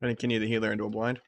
Running Kenny the healer into a blind.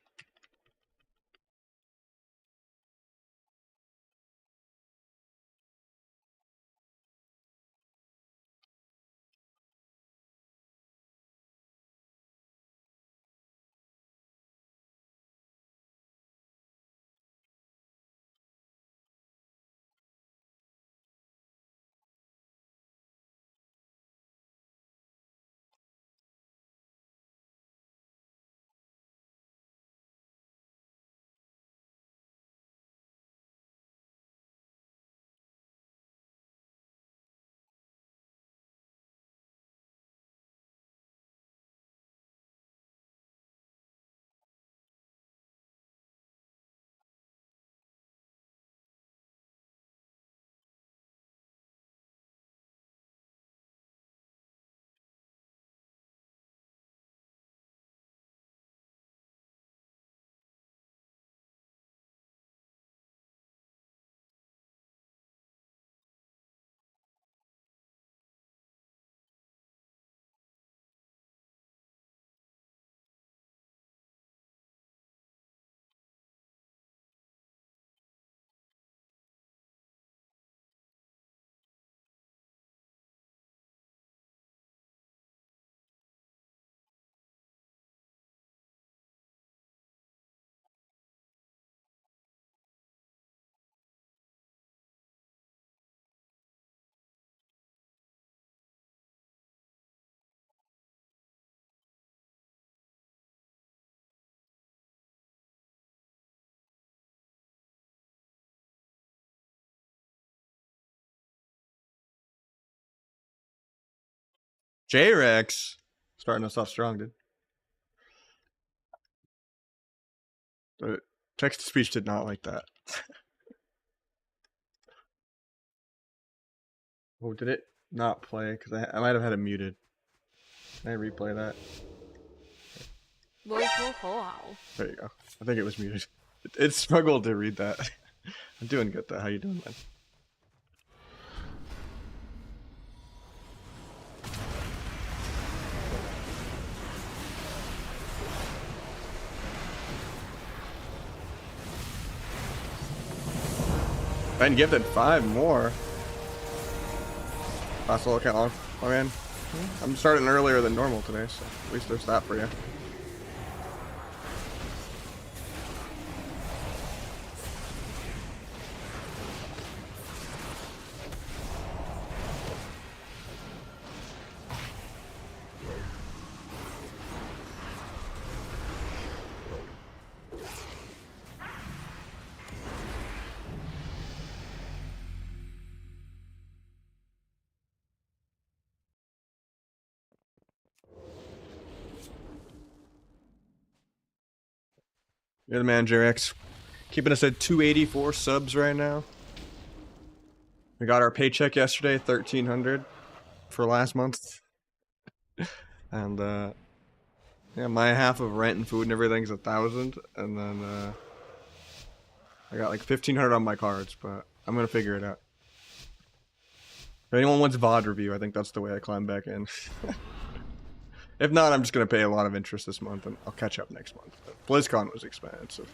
J-Rex starting us off strong, dude. The text to speech did not like that. Oh, did it not play? Because I might have had it muted. Can I replay that? There you go. I think it was muted. It struggled to read that. I'm doing good though. How you doing, man? And gifted 5 more. Last little count long. Oh man. I'm starting earlier than normal today, so at least there's that for you. You're the man, J-Rex. Keeping us at 284 subs right now. We got our paycheck yesterday, $1,300 for last month. And yeah, my half of rent and food and everything's $1,000, and then I got like $1,500 on my cards, but I'm gonna figure it out. If anyone wants VOD review, I think that's the way I climb back in. If not, I'm just gonna pay a lot of interest this month, and I'll catch up next month. But BlizzCon was expensive,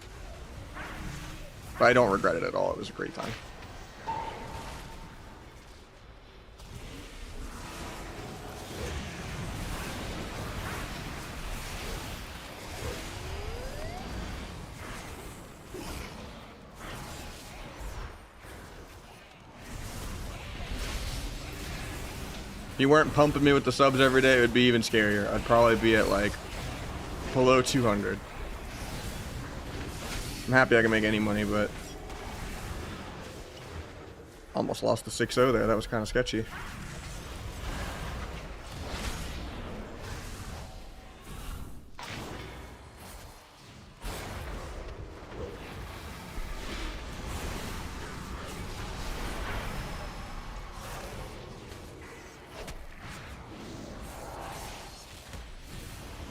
but I don't regret it at all. It was a great time. If you weren't pumping me with the subs every day, it would be even scarier. I'd probably be at like below 200. I'm happy I can make any money, but almost lost the 6-0 there. That was kind of sketchy.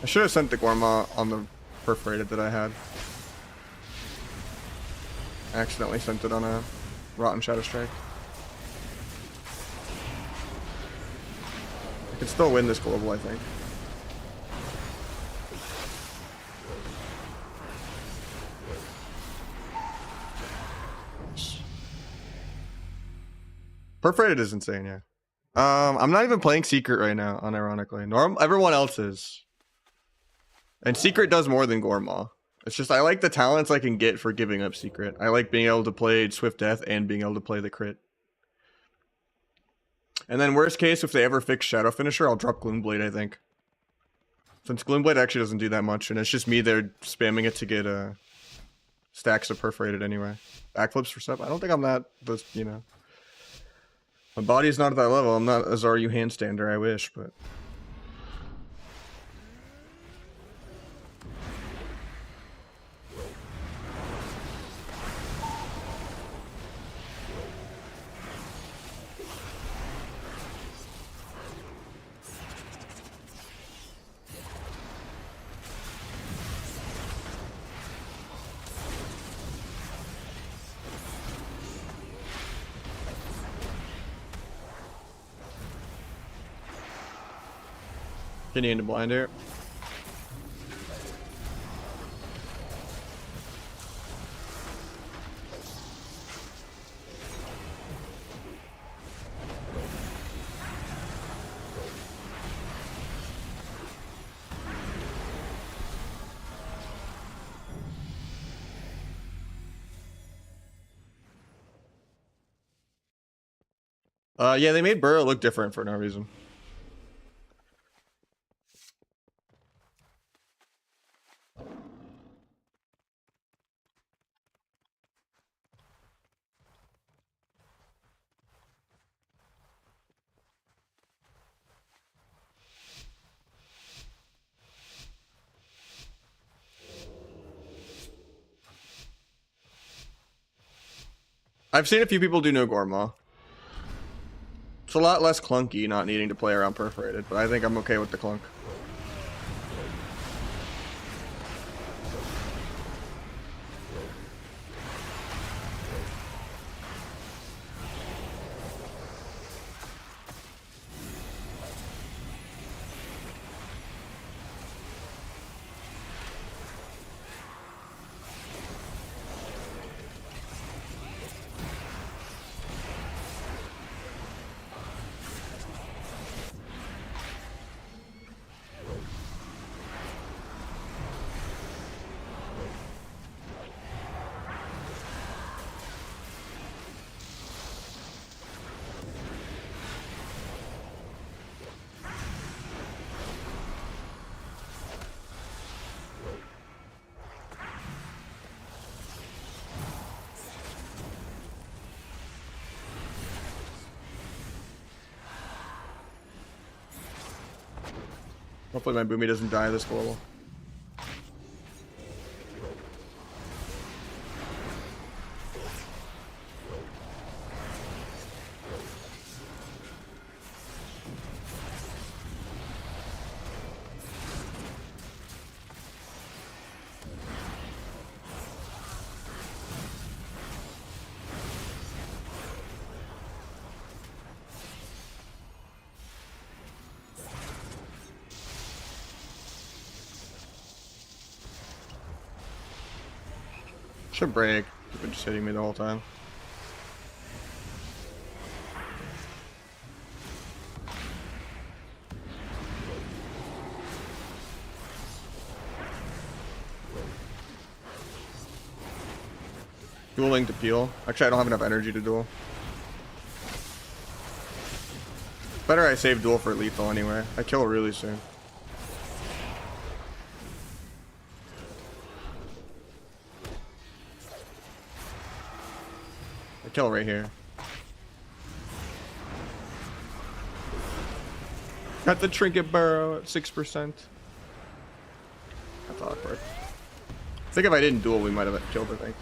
I should have sent the Gorma on the Perforated that I had. I accidentally sent it on a Rotten Shadow Strike. I can still win this global, I think. Perforated is insane, yeah. I'm not even playing Secret right now, unironically. Everyone else is. And Secret does more than Gormaw. It's just I like the talents I can get for giving up Secret. I like being able to play Swift Death and being able to play the crit. And then worst case, if they ever fix Shadow Finisher, I'll drop Gloomblade, I think. Since Gloomblade actually doesn't do that much, and it's just me there spamming it to get stacks of Perforated anyway. Backflips for stuff. I don't think I'm that, you know. My body's not at that level. I'm not a Zaryu handstander, I wish, but... Getting into blind here. Yeah, they made Burrow look different for no reason. I've seen a few people do no Gormaw. It's a lot less clunky not needing to play around Perforated, but I think I'm okay with the clunk. Hopefully my Boomy doesn't die this global. Should break. You've been just hitting me the whole time. Dueling to peel. Actually, I don't have enough energy to duel. Better I save duel for lethal anyway. I kill really soon. Kill right here. Got the trinket burrow at 6%. That's awkward. I think if I didn't duel, we might have killed the thing.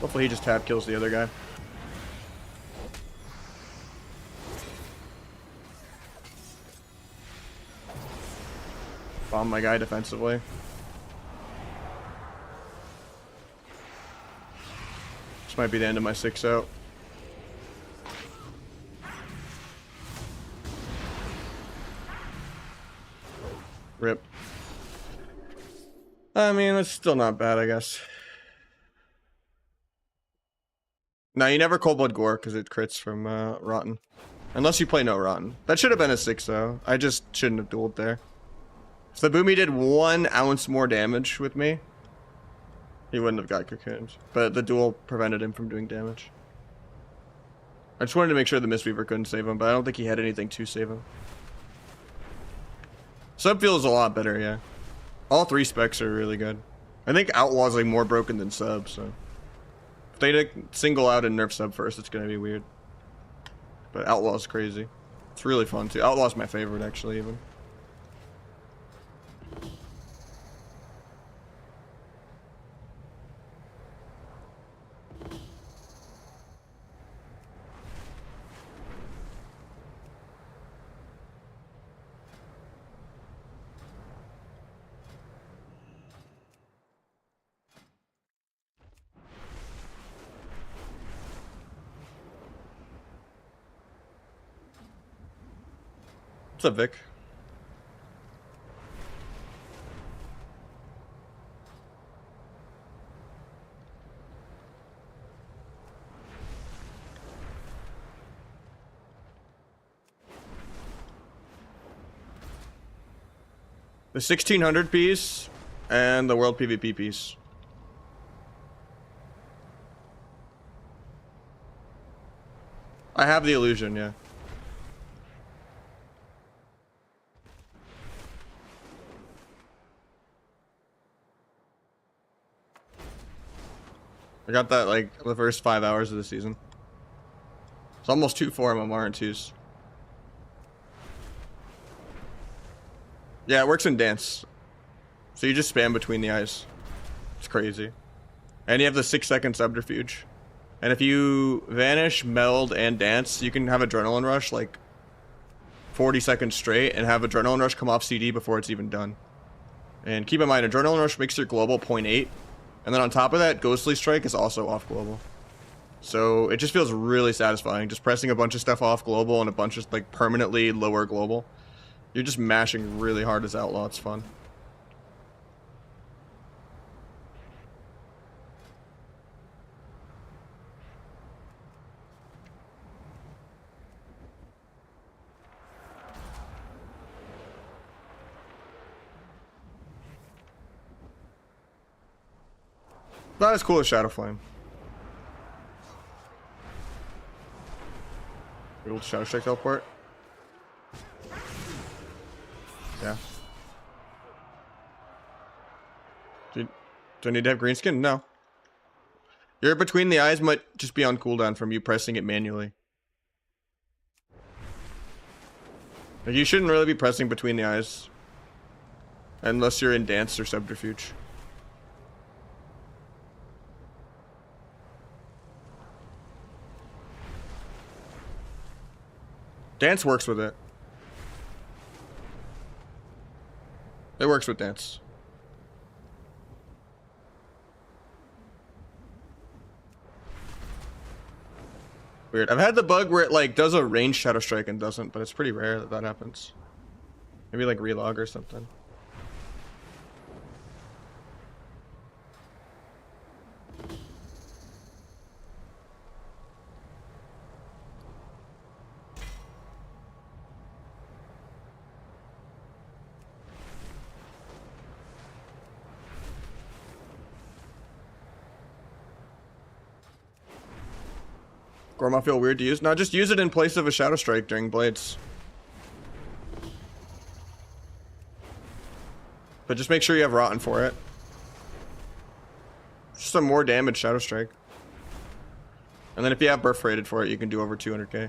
Hopefully he just tap kills the other guy. Bomb my guy defensively. This might be the end of my 6-0. Rip. I mean, it's still not bad, I guess. No, you never Cold Blood Gore because it crits from Rotten. Unless you play no Rotten. That should have been a 6 though. I just shouldn't have dueled there. If the Boomy did 1 ounce more damage with me, he wouldn't have got cocooned. But the duel prevented him from doing damage. I just wanted to make sure the Mistweaver couldn't save him, but I don't think he had anything to save him. Sub feels a lot better, yeah. All 3 specs are really good. I think Outlaw's like more broken than Sub, so... If they like, single out and nerf Sub first, it's gonna be weird. But Outlaw's crazy. It's really fun too. Outlaw's my favorite actually, even. What's up, Vic? The 1600 piece and the World PvP piece. I have the illusion, yeah. I got that like the first 5 hours of the season. It's almost 2-4 MMR and 2s. Yeah, it works in dance. So you just spam between the eyes. It's crazy. And you have the 6-second subterfuge. And if you vanish, meld, and dance, you can have adrenaline rush like 40 seconds straight and have adrenaline rush come off CD before it's even done. And keep in mind, adrenaline rush makes your global 0.8. And then on top of that, Ghostly Strike is also off global. So it just feels really satisfying. Just pressing a bunch of stuff off global and a bunch of like permanently lower global. You're just mashing really hard as Outlaw. It's fun. Not as cool as Shadow Flame. Old Shadow Strike teleport. Yeah. Do I need to have green skin? No. Your between the eyes might just be on cooldown from you pressing it manually. Like, you shouldn't really be pressing between the eyes. Unless you're in dance or subterfuge. Dance works with it. It works with dance. Weird. I've had the bug where it like does a ranged Shadow Strike and doesn't, but it's pretty rare that that happens. Maybe like relog or something. Gorma feel weird to use? No, just use it in place of a Shadow Strike during Blades. But just make sure you have Rotten for it. Just some more damage Shadow Strike. And then if you have Perforated for it, you can do over 200k.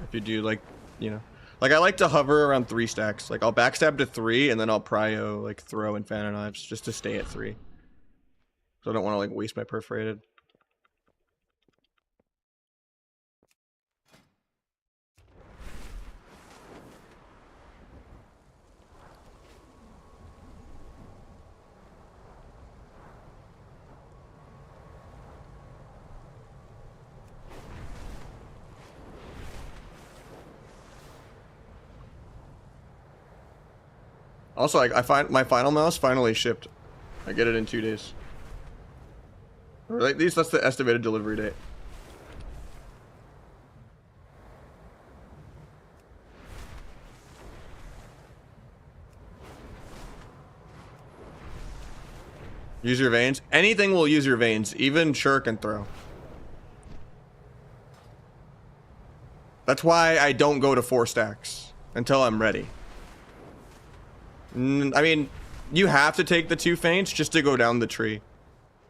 If you do like, you know. Like I like to hover around 3 stacks. Like I'll backstab to 3 and then I'll prio like throw and Fan of Knives just to stay at 3. So I don't want to like waste my Perforated. Also, I find my final mouse finally shipped. I get it in 2 days. Or at least that's the estimated delivery date. Use your veins. Anything will use your veins. Even Shirk and throw. That's why I don't go to 4 stacks until I'm ready. I mean, you have to take the 2 feints just to go down the tree.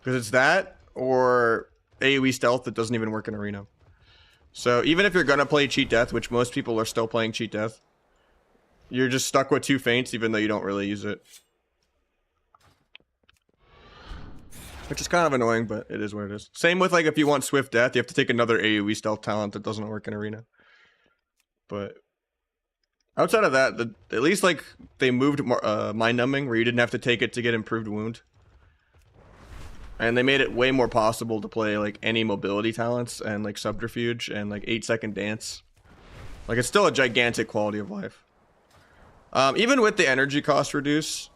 Because it's that or AoE stealth that doesn't even work in arena. So even if you're gonna play cheat death, which most people are still playing cheat death, you're just stuck with 2 feints even though you don't really use it. Which is kind of annoying, but it is what it is. Same with like if you want swift death, you have to take another AoE stealth talent that doesn't work in arena. But outside of that, at least like they moved mind numbing where you didn't have to take it to get improved wound. And they made it way more possible to play like any mobility talents and like subterfuge and like 8-second dance. Like it's still a gigantic quality of life. Even with the energy cost reduce,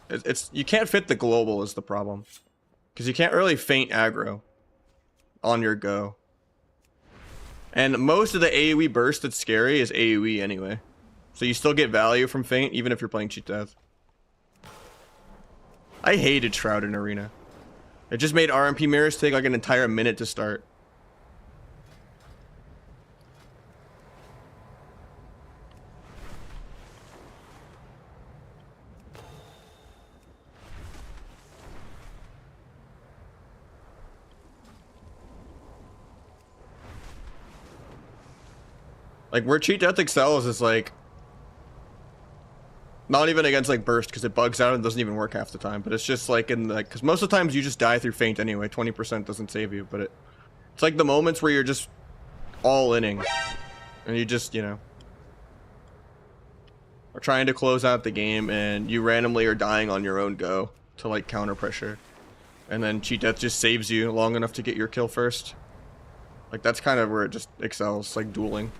it's you can't fit the global is the problem. Because you can't really feint aggro on your go. And most of the AoE burst that's scary is AoE anyway. So you still get value from feint even if you're playing cheat death. I hated Shroud in arena. It just made RMP mirrors take like an entire minute to start. Like where cheat death excels is like not even against like burst because it bugs out and doesn't even work half the time, but it's just like in like because most of the times you just die through feint anyway. 20% doesn't save you, but it's like the moments where you're just all inning and you just, you know, are trying to close out the game and you randomly are dying on your own go to like counter pressure, and then cheat death just saves you long enough to get your kill first. Like that's kind of where it just excels, like dueling.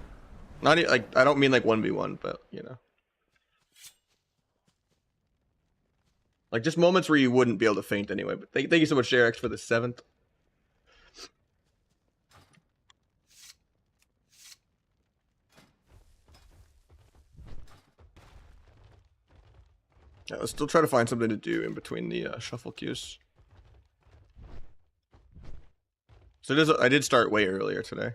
Not like I don't mean like 1v1, but you know, like just moments where you wouldn't be able to feint anyway. But thank you so much, JRX, for the 7th. Yeah, let's still try to find something to do in between the shuffle queues. So I did start way earlier today.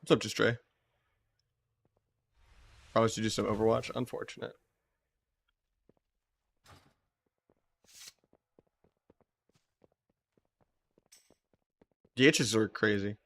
What's up, Just Trey? Promised to do some Overwatch. Unfortunate. DHs are crazy.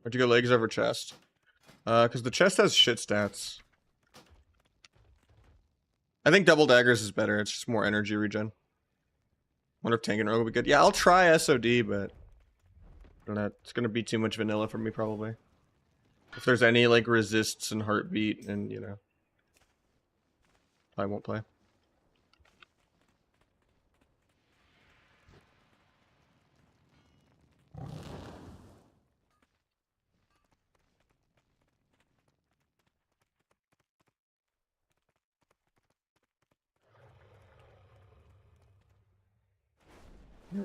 Where'd you go legs over chest? Because the chest has shit stats. I think double daggers is better. It's just more energy regen. Wonder if tank and rogue will be good. Yeah, I'll try SOD, but I don't know. It's gonna be too much vanilla for me probably. If there's any like resists and heartbeat, and you know, I won't play.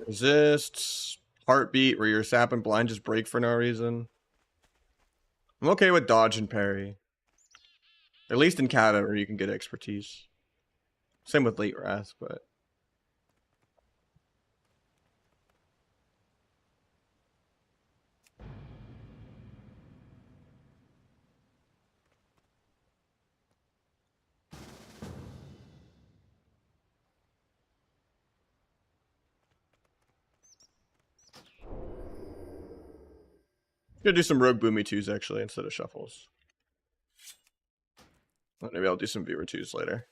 Resists, heartbeat, where your sap and blind just break for no reason. I'm okay with dodge and parry. At least in Kata, where you can get expertise. Same with late wrath, but I'm gonna do some rogue boomy twos actually instead of shuffles. Well, maybe I'll do some viewer 2s later.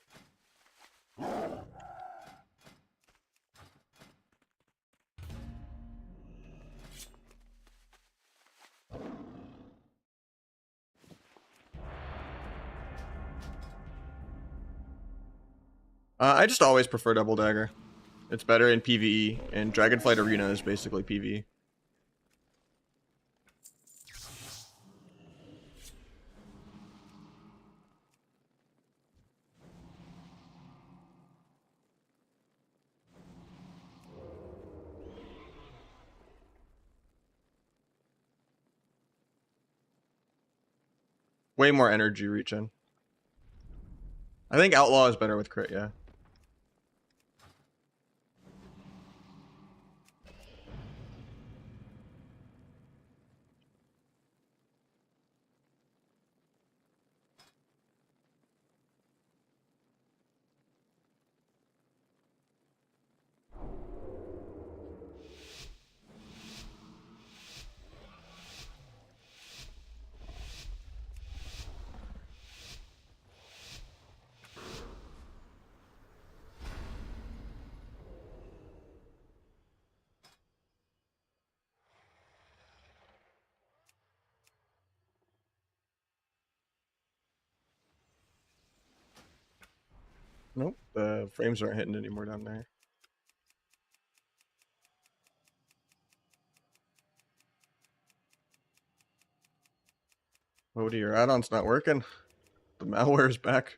I just always prefer double dagger. It's better in PvE, and Dragonflight Arena is basically PvE. Way more energy reach-in. I think Outlaw is better with crit, yeah. Nope, the frames aren't hitting anymore down there. Oh, your add-on's not working. The malware is back.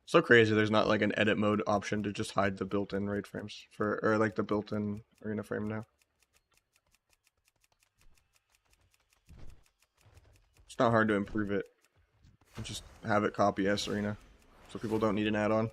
So crazy there's not like an edit mode option to just hide the built-in raid frames for, or like the built-in arena frame now. It's not hard to improve it. Just have it copy S arena, so people don't need an add-on.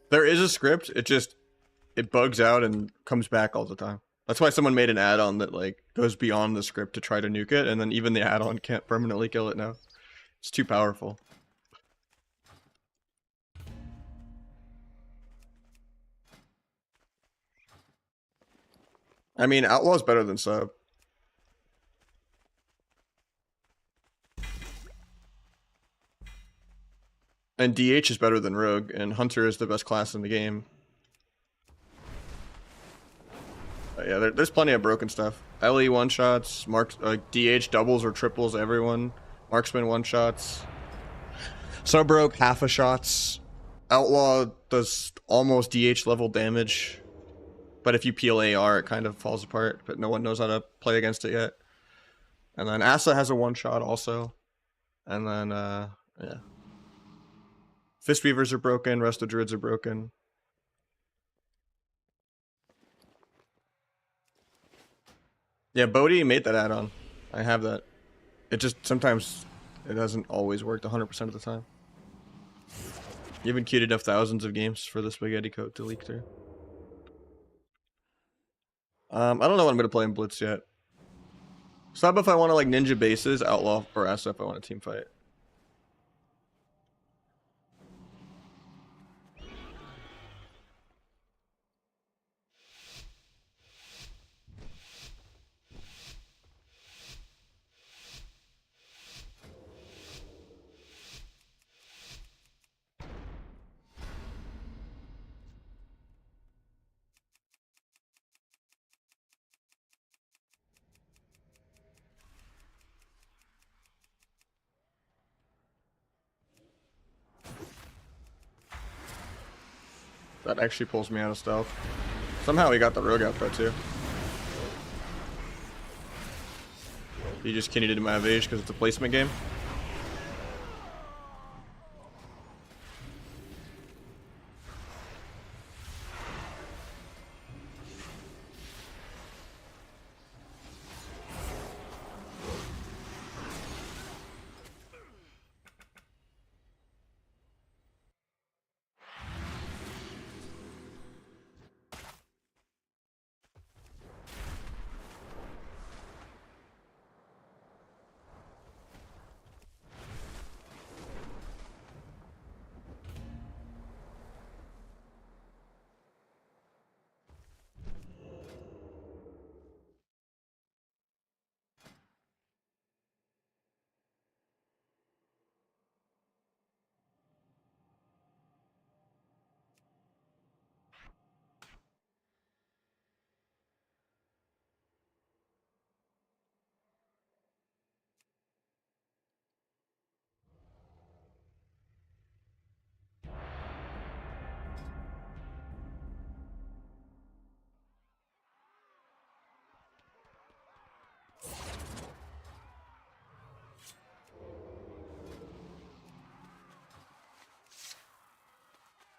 There is a script, it bugs out and comes back all the time. That's why someone made an add-on that like goes beyond the script to try to nuke it, and then even the add-on can't permanently kill it now. It's too powerful. I mean, Outlaw's better than Sub. And DH is better than Rogue, and Hunter is the best class in the game. Yeah, there's plenty of broken stuff. LE one-shots, DH doubles or triples everyone. Marksman one-shots. Sub-Rogue half-a-shots. Outlaw does almost DH level damage. But if you peel AR, it kind of falls apart, but no one knows how to play against it yet. And then Asa has a one-shot also. And then, yeah. Fistweavers are broken, Rest of Druids are broken. Yeah, Bodhi made that add-on. I have that. It just, sometimes, it doesn't always work 100% of the time. You haven't queued enough thousands of games for the spaghetti code to leak through. I don't know what I'm going to play in Blitz yet. Sub if I want to like ninja bases, Outlaw, or Asa if I want a team fight. That actually pulls me out of stealth. Somehow he got the rogue out though too. He just continued into my Mage because it's a placement game.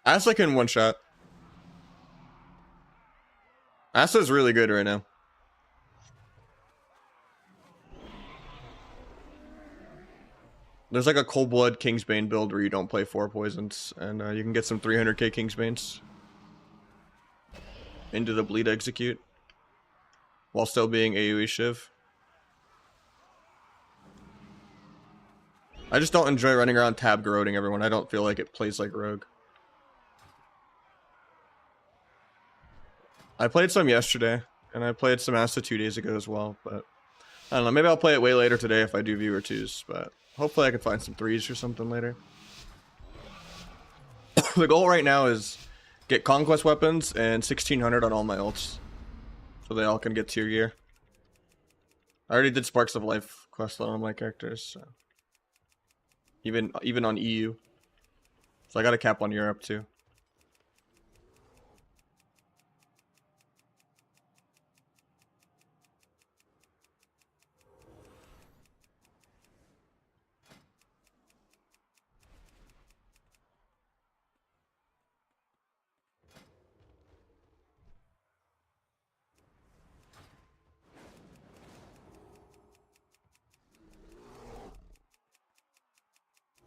Asa can one shot. Asa's really good right now. There's like a Cold Blood Kingsbane build where you don't play 4 poisons, and you can get some 300k Kingsbanes into the bleed execute while still being AoE Shiv. I just don't enjoy running around tab garroting everyone. I don't feel like it plays like Rogue. I played some yesterday, and I played some Asta 2 days ago as well, but I don't know, maybe I'll play it way later today if I do viewer 2s, but hopefully I can find some 3s or something later. The goal right now is get conquest weapons and 1600 on all my ults, so they all can get tier gear. I already did Sparks of Life quest on all my characters, so even on EU. So I got a cap on Europe too.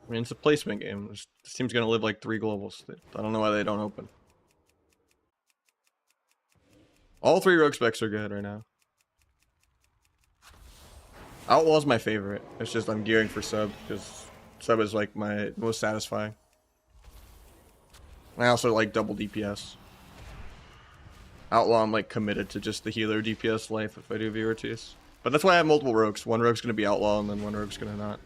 I mean, it's a placement game. This team's gonna live like 3 globals. I don't know why they don't open. All 3 rogue specs are good right now. Outlaw's my favorite. It's just I'm gearing for sub because sub is like my most satisfying. I also like double DPS. Outlaw I'm like committed to just the healer DPS life if I do viewer 2s. But that's why I have multiple rogues. One rogue's gonna be Outlaw and then one rogue's gonna not.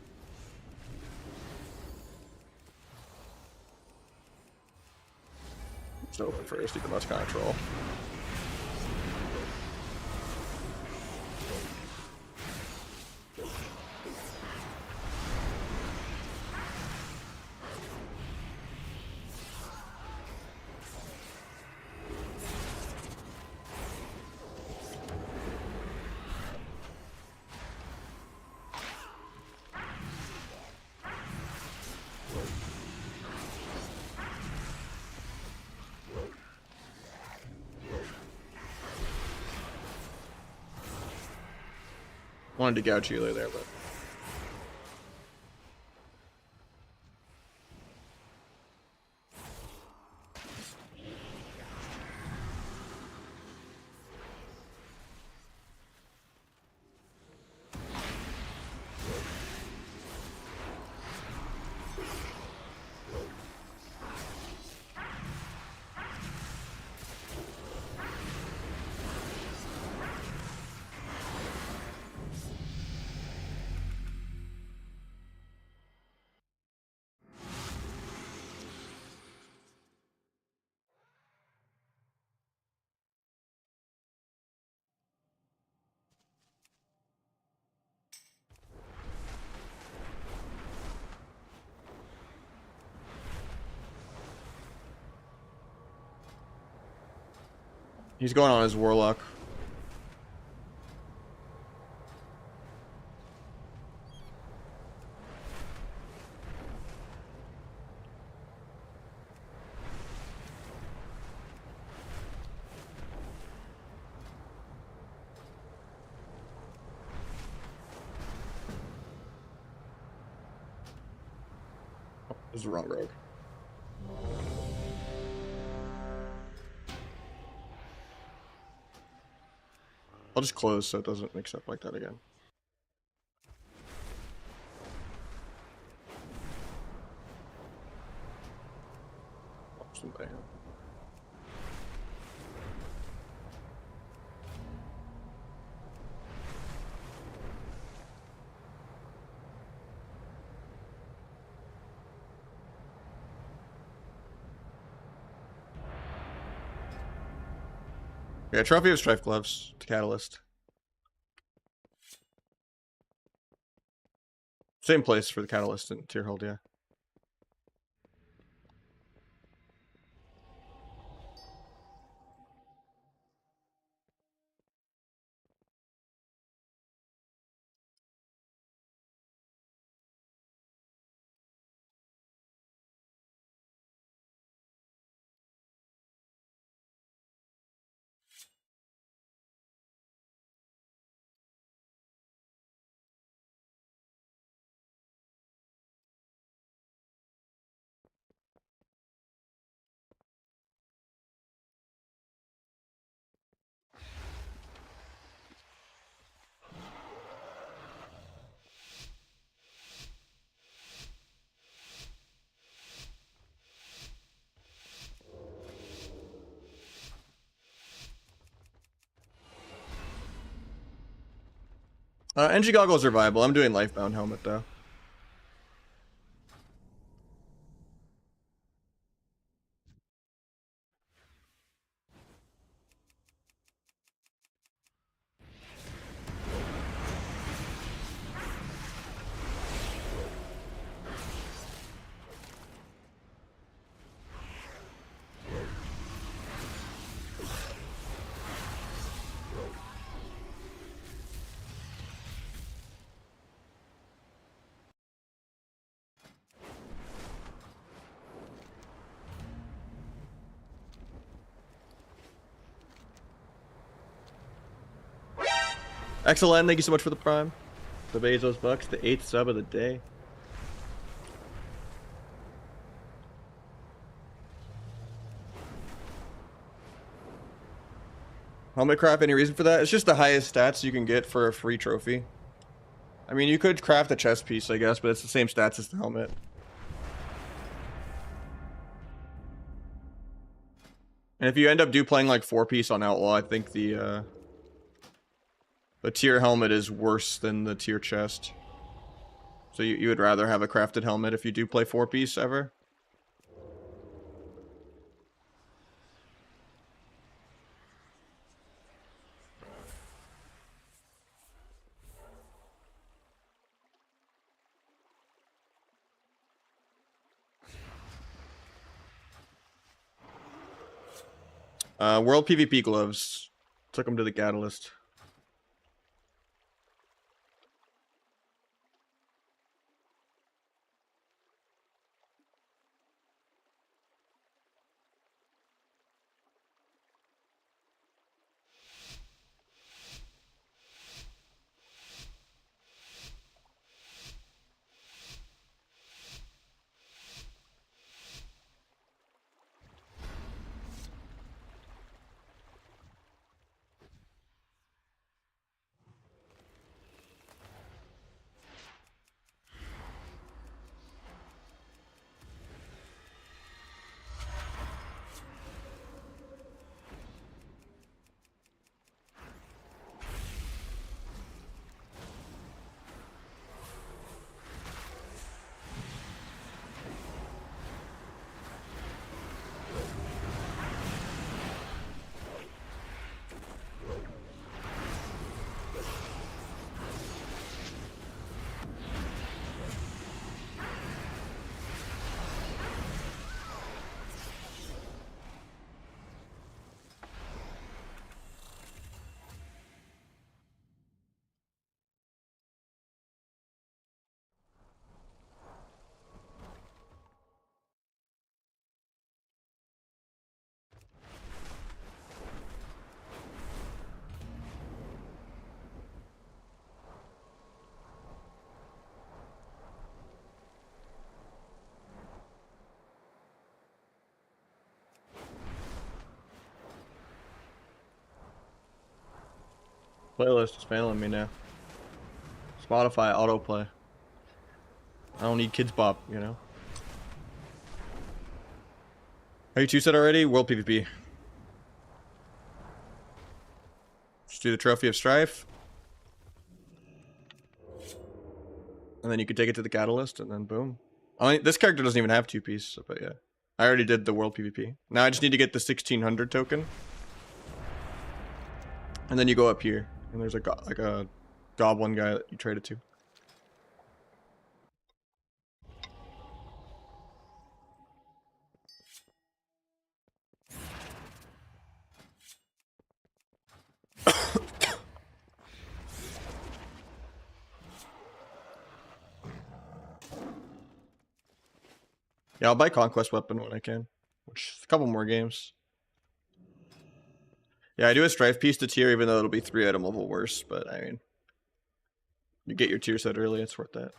Just open first, even less control. Wanted to gouge healer there, but he's going on his Warlock. Oh, this is the wrong rogue. I'll just close so it doesn't mix up like that again. Somebody. Yeah, Trophy of Strife Gloves to Catalyst. Same place for the Catalyst and Tier Hold, yeah. NG goggles are viable. I'm doing Lifebound helmet though. Excellent, thank you so much for the prime. The Bezos bucks, the 8th sub of the day. Helmet craft, any reason for that? It's just the highest stats you can get for a free trophy. I mean, you could craft a chest piece, I guess, but it's the same stats as the helmet. And if you end up playing like 4-piece on Outlaw, I think the tier helmet is worse than the tier chest. So you would rather have a crafted helmet if you do play 4-piece ever? World PvP gloves. Took them to the Catalyst. Playlist is failing me now. Spotify autoplay. I don't need Kids Bop, you know. Are you 2-set already? World PvP. Just do the Trophy of Strife. And then you could take it to the Catalyst, and then boom. I mean, this character doesn't even have 2-piece, but yeah. I already did the World PvP. Now I just need to get the 1600 token. And then you go up here, and there's a goblin guy that you traded to. Yeah, I'll buy Conquest Weapon when I can. Which is a couple more games. Yeah, I do a Strife piece to tier, even though it'll be 3 item level worse, but I mean, you get your tier set early, it's worth that.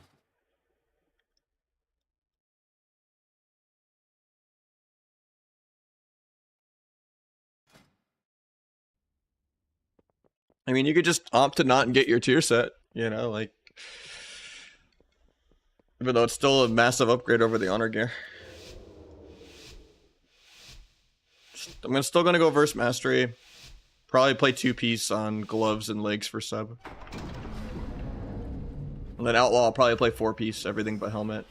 I mean, you could just opt to not get your tier set, you know, like, even though it's still a massive upgrade over the Honor Gear. I'm still gonna go Verse Mastery. Probably play 2-piece on gloves and legs for sub. And then Outlaw, I'll probably play 4-piece, everything but helmet.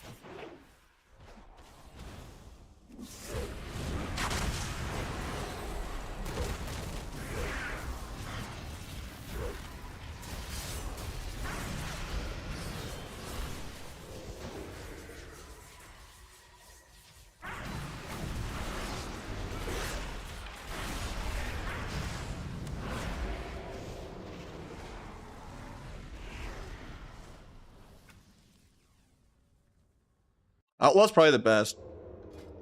Outlaw's probably the best.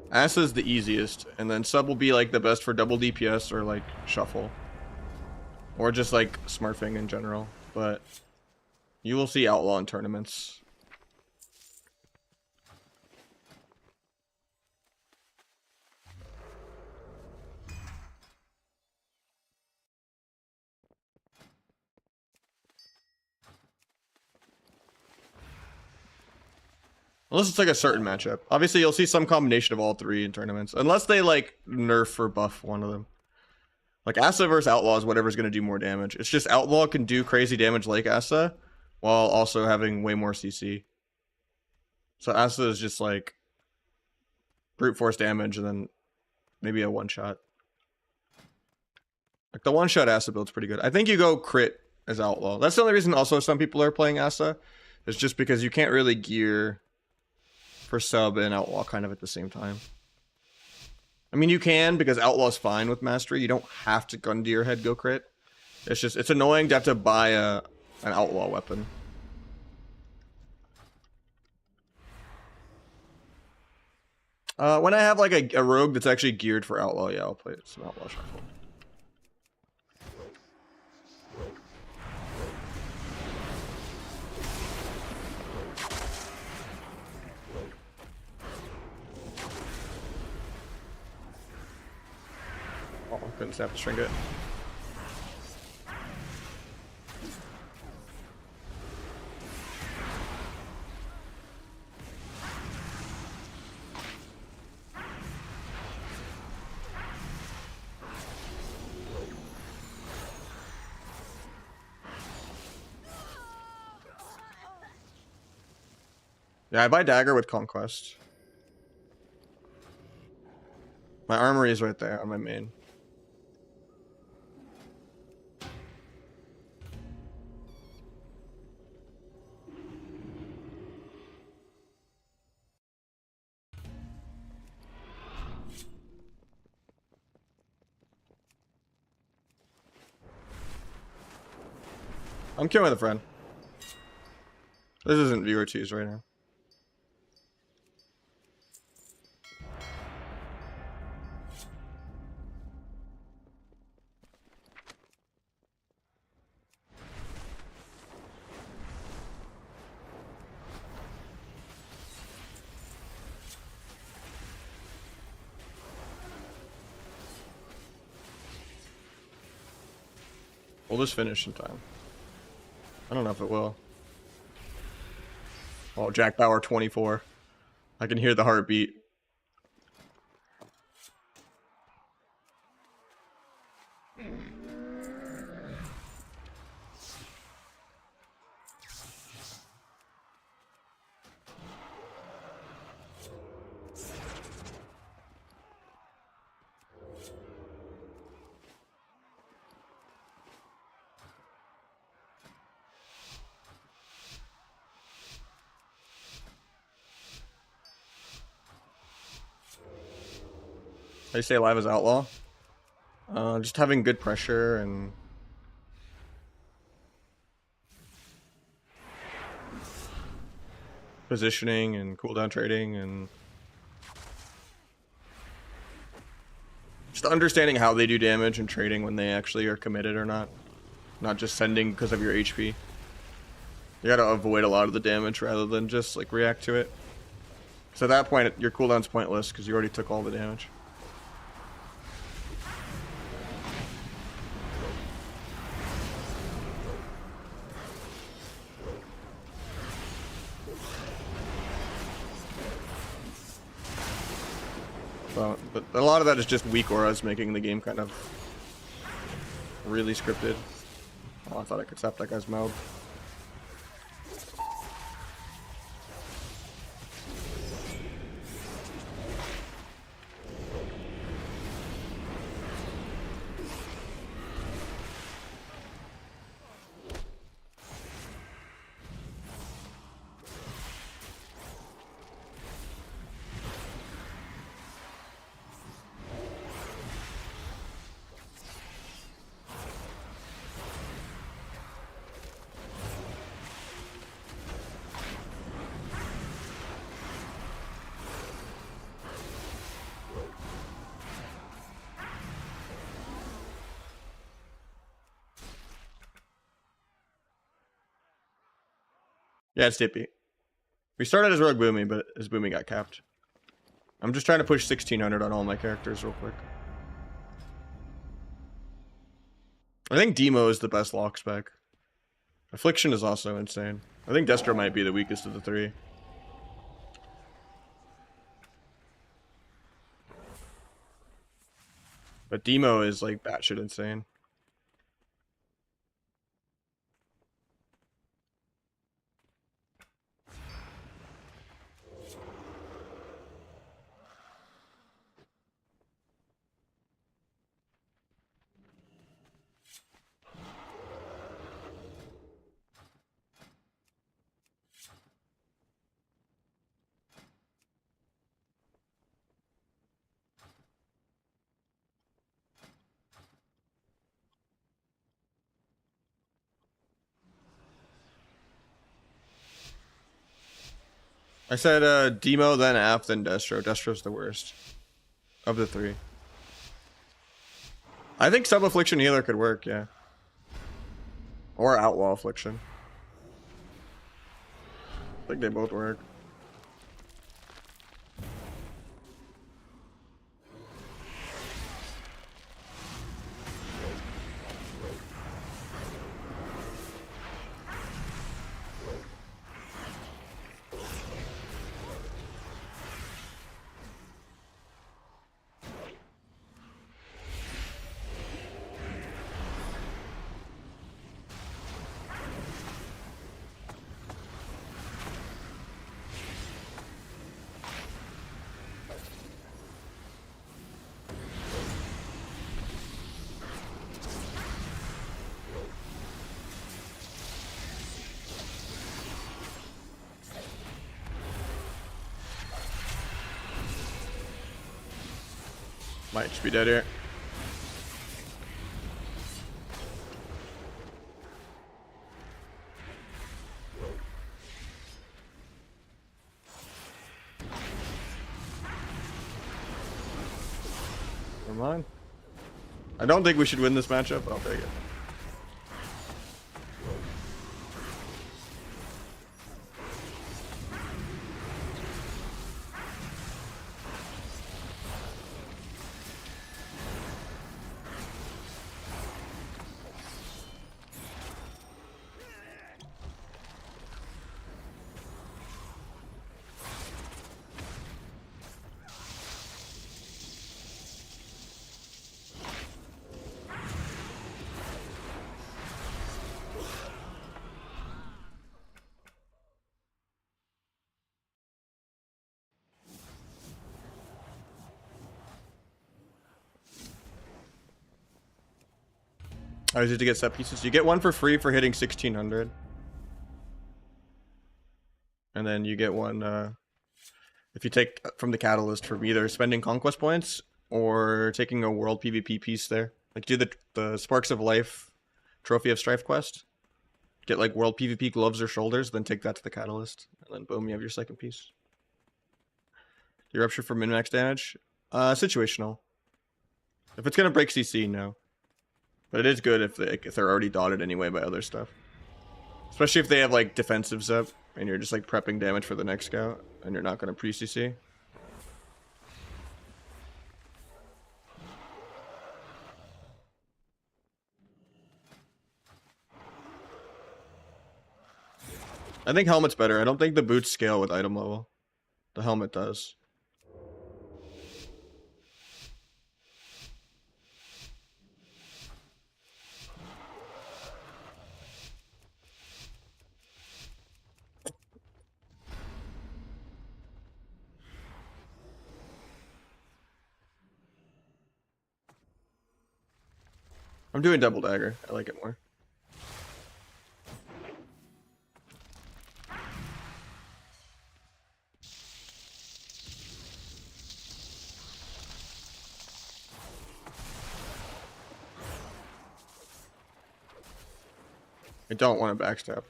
Asa's the easiest, and then sub will be like the best for double DPS or like shuffle. Or just like smurfing in general. But you will see Outlaw in tournaments. Unless it's like a certain matchup. Obviously, you'll see some combination of all three in tournaments. Unless they like nerf or buff one of them. Like Asa versus Outlaw is whatever's going to do more damage. It's just Outlaw can do crazy damage like Asa while also having way more CC. So Asa is just like brute force damage and then maybe a one-shot. Like the one-shot Asa build's pretty good. I think you go crit as Outlaw. That's the only reason also some people are playing Asa. Is just because you can't really gear for sub and Outlaw kind of at the same time. I mean, you can because Outlaw's fine with mastery. You don't have to gun to your head go crit. It's just, it's annoying to have to buy an Outlaw weapon. When I have like a rogue that's actually geared for Outlaw, yeah, I'll play some Outlaw shuffle. Oh, couldn't snap the trinket. Yeah, I buy dagger with conquest. My armory is right there on my main. I'm killing with a friend. This isn't viewer twos right now. We'll just finish in time. I don't know if it will. Oh, Jack Bauer 24. I can hear the heartbeat. I stay alive as Outlaw. Just having good pressure and positioning and cooldown trading and just understanding how they do damage and trading when they actually are committed or not. Not just sending because of your HP. You gotta avoid a lot of the damage rather than just like react to it. So at that point, your cooldown's pointless because you already took all the damage. So, but a lot of that is just weak auras making the game kind of really scripted. Oh, I thought I could stop that guy's mouth. Yeah, it's Tippy. We started as Rogue Boomy, but his Boomy got capped. I'm just trying to push 1600 on all my characters real quick. I think Demo is the best lock spec. Affliction is also insane. I think Destro might be the weakest of the three. But Demo is like batshit insane. I said Demo, then App, then Destro. Destro's the worst of the three. I think Sub Affliction Healer could work, yeah. Or Outlaw Affliction. I think they both work. Might just be dead here. Never mind. I don't think we should win this matchup, but I'll take it. I was to get set pieces. You get one for free for hitting 1600. And then you get one if you take from the catalyst for either spending conquest points or taking a world PvP piece there. Like do the Sparks of Life Trophy of Strife quest. Get like world PvP gloves or shoulders, then take that to the catalyst. And then boom, you have your second piece. Your rupture for min-max damage? Situational. If it's gonna break CC, no. But it is good if they're already dotted anyway by other stuff. Especially if they have like defensives up and you're just like prepping damage for the next scout and you're not gonna pre-CC. I think helmet's better. I don't think the boots scale with item level. The helmet does. I'm doing double dagger. I like it more. I don't want to backstab.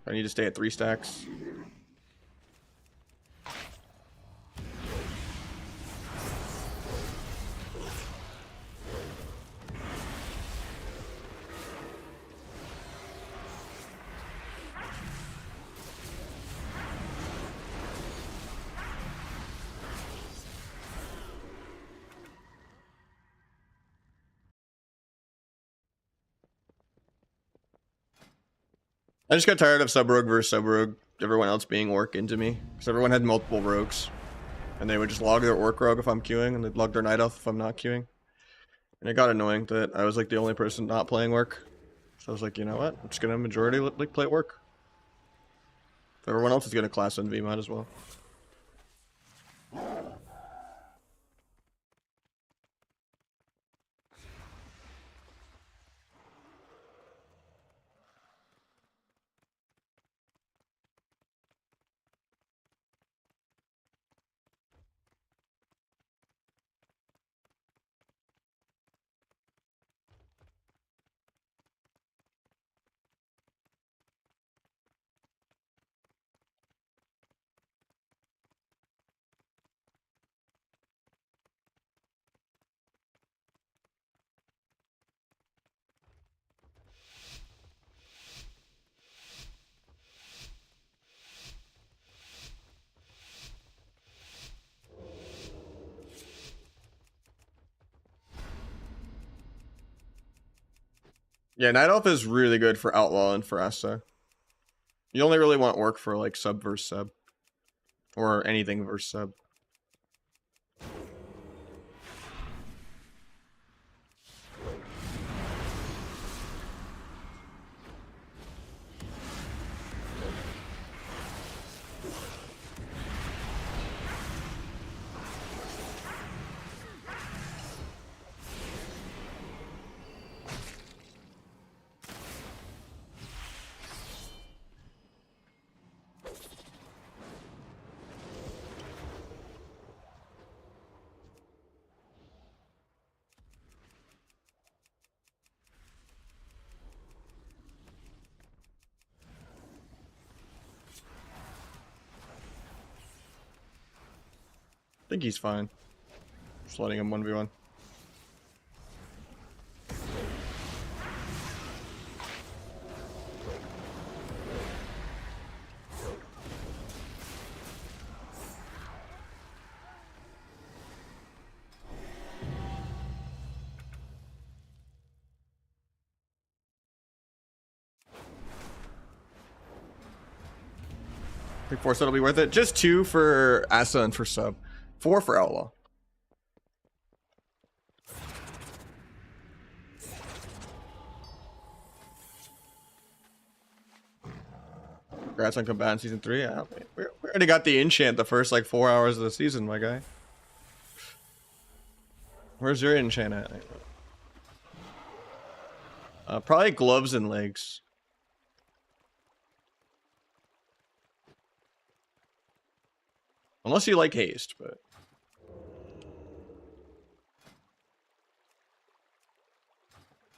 I need to stay at 3 stacks. I just got tired of sub rogue versus sub rogue. Everyone else being orc into me, because everyone had multiple rogues, and they would just log their orc rogue if I'm queuing, and they'd log their night elf if I'm not queuing. And it got annoying that I was like the only person not playing orc. So I was like, you know what? I'm just gonna majority like play orc. If everyone else is gonna class in V, might as well. Yeah, Night Elf is really good for Outlaw and for Asta. You only really want orc for like sub versus sub. Or anything versus sub. I think he's fine. Just letting him 1v1. I think 4 sub will be worth it. Just 2 for Asa and for sub. 4 for Outlaw. Congrats on Combatant Season 3. Yeah, we already got the enchant the first like 4 hours of the season, my guy. Where's your enchant at? Probably gloves and legs. Unless you like haste, but...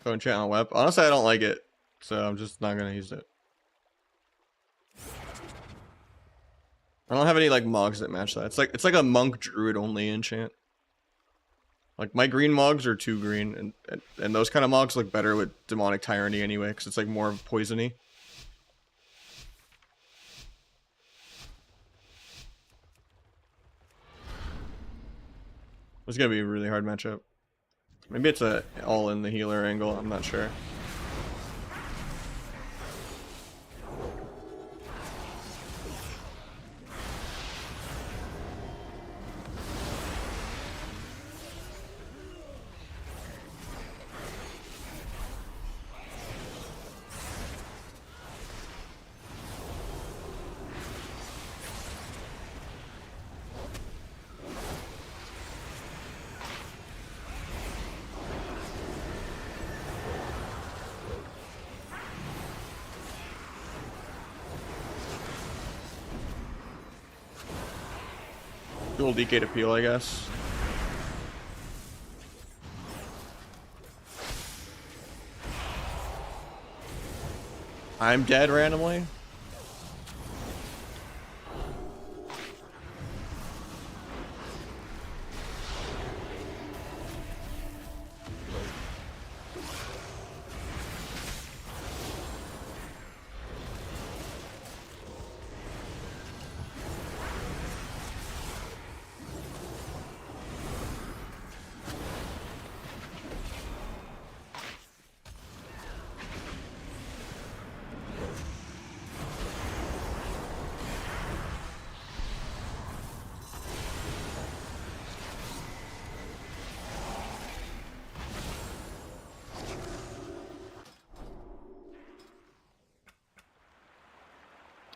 Go enchant on web. Honestly, I don't like it, so I'm just not gonna use it. I don't have any like mogs that match that. It's like a monk druid only enchant. Like my green mogs are 2 green, and those kind of mogs look better with demonic tyranny anyway, because it's like more poisony. It's gonna be a really hard matchup. Maybe it's a all in the healer angle. I'm not sure. Dual DK to peel, I guess. I'm dead randomly.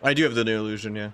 I do have the new illusion, yeah.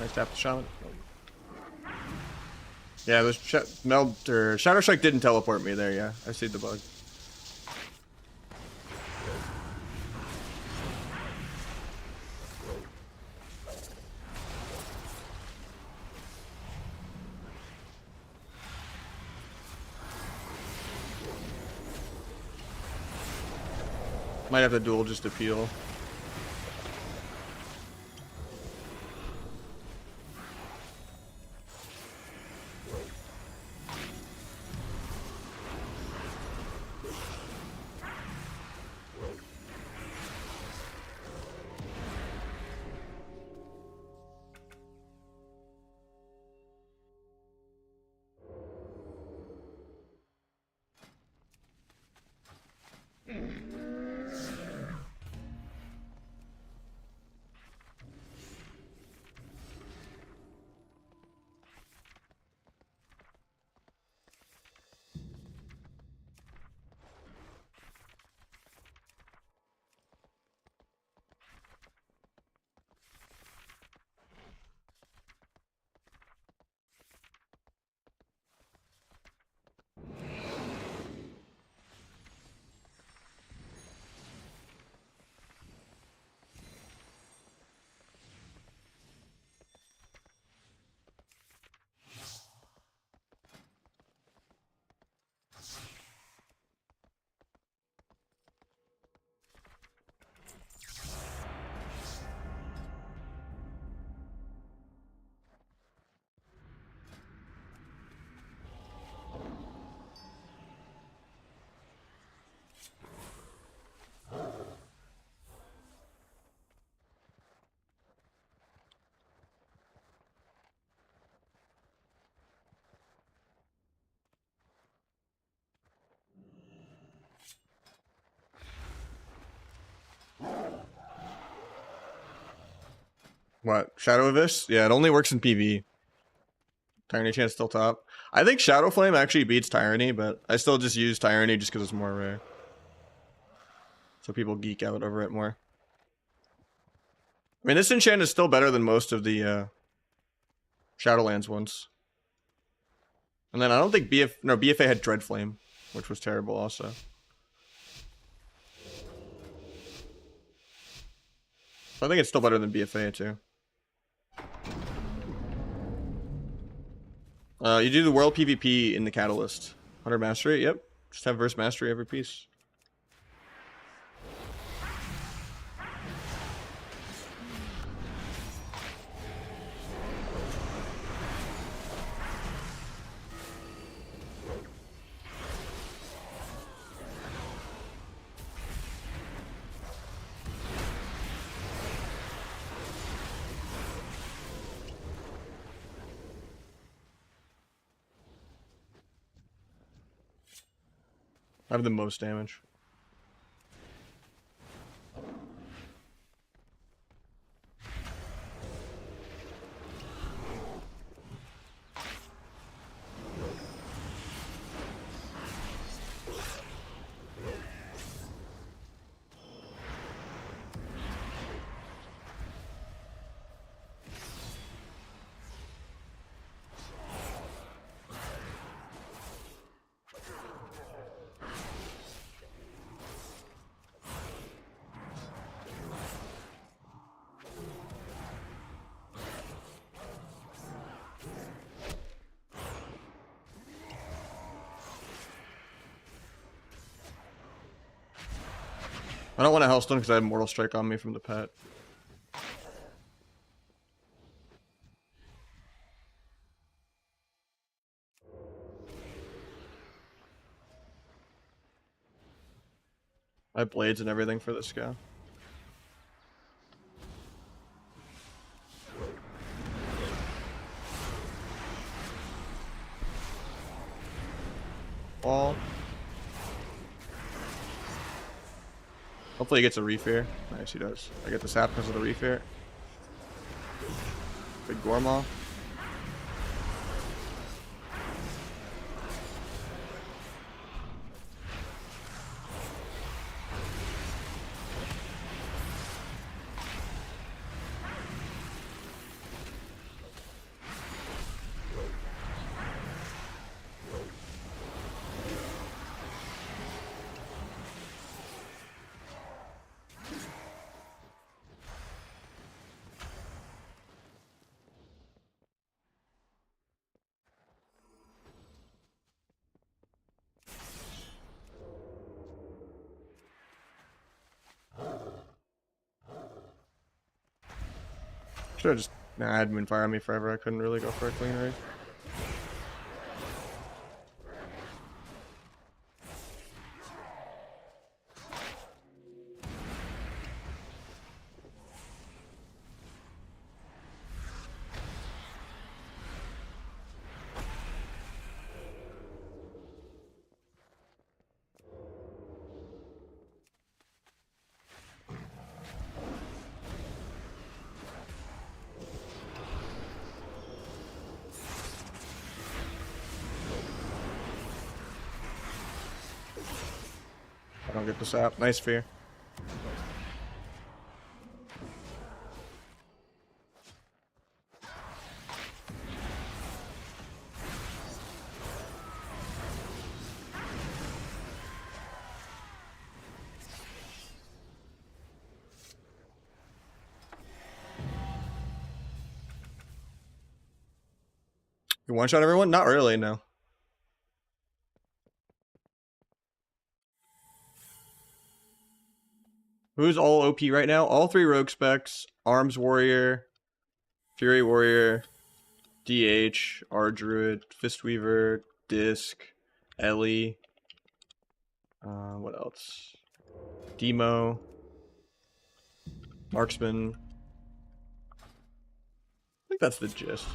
Nice tap the shaman. Yeah, those Shadow Strike didn't teleport me there, yeah. I see the bug. Might have to duel just to peel. What? Shadow Abyss? Yeah, it only works in PV. Tyranny chance still top. I think Shadow Flame actually beats Tyranny, but I still just use Tyranny just because it's more rare. So people geek out over it more. I mean, this enchant is still better than most of the Shadowlands ones. And then I don't think BFA had Dread Flame, which was terrible also. So I think it's still better than BFA too. You do the world PvP in the catalyst. 100 mastery, yep. Just have verse mastery every piece. I have the most damage. I don't want a Hellstone because I have Mortal Strike on me from the pet. I have blades and everything for this guy. All. Hopefully he gets a Refear. Nice, he does. I get the sap because of the Refear. Big Gormaw. Should have just had Moonfire on me forever. I couldn't really go for a clean raid. I don't get the sap. Nice fear. You one-shot everyone? Not really, no. Who's all OP right now? All three Rogue Specs, Arms Warrior, Fury Warrior, DH, R-Druid, Fistweaver, Disc, Ellie. What else? Demo, Marksman. I think that's the gist.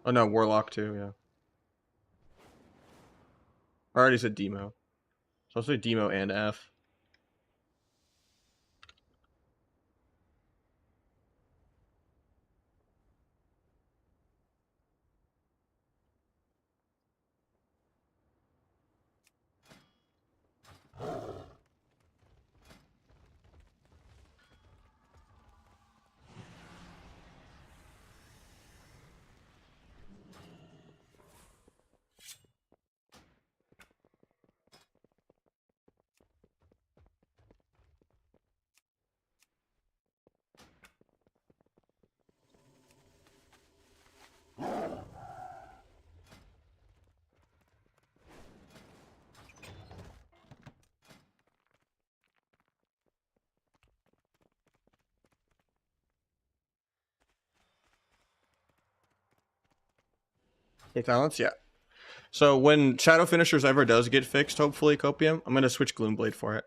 Oh no, Warlock too, yeah. I already said Demo. So I'll say Demo and F. Take talents, yeah. So when Shadow Finishers ever does get fixed, hopefully, Copium, I'm going to switch Gloomblade for it.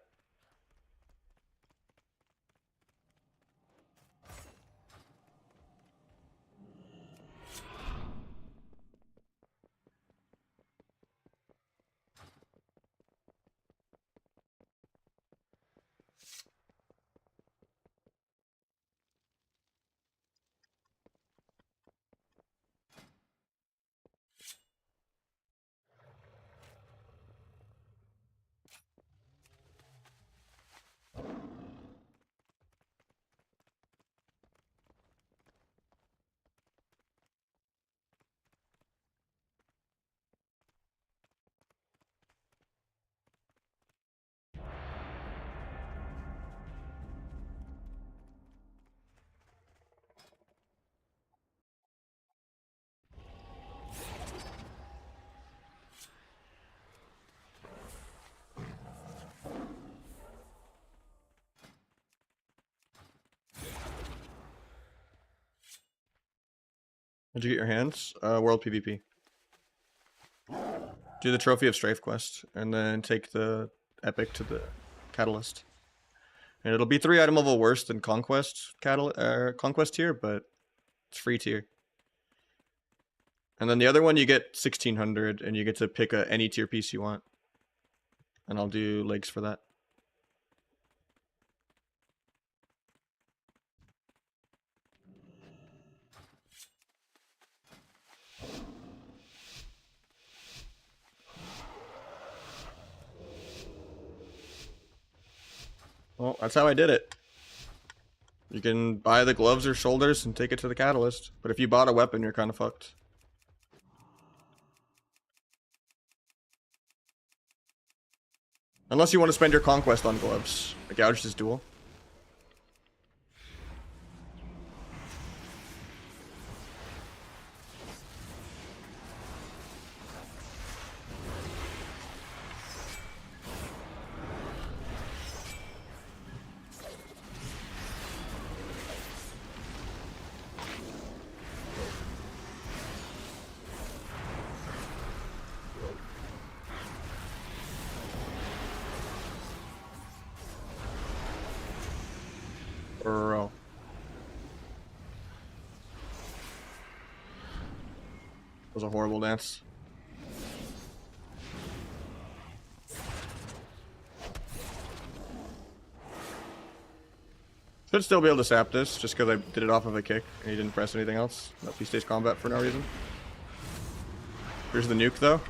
Did you get your hands? World PvP. Do the Trophy of Strafe quest, and then take the Epic to the Catalyst. And it'll be 3 item level worse than Conquest Conquest tier, but it's free tier. And then the other one you get 1600, and you get to pick any tier piece you want. And I'll do legs for that. Well, that's how I did it. You can buy the gloves or shoulders and take it to the Catalyst. But if you bought a weapon, you're kind of fucked. Unless you want to spend your Conquest on gloves. The Gouge is dual. Bro. It was a horrible dance. Should still be able to sap this, just because I did it off of a kick and he didn't press anything else. No P-stage combat for no reason. Here's the nuke, though.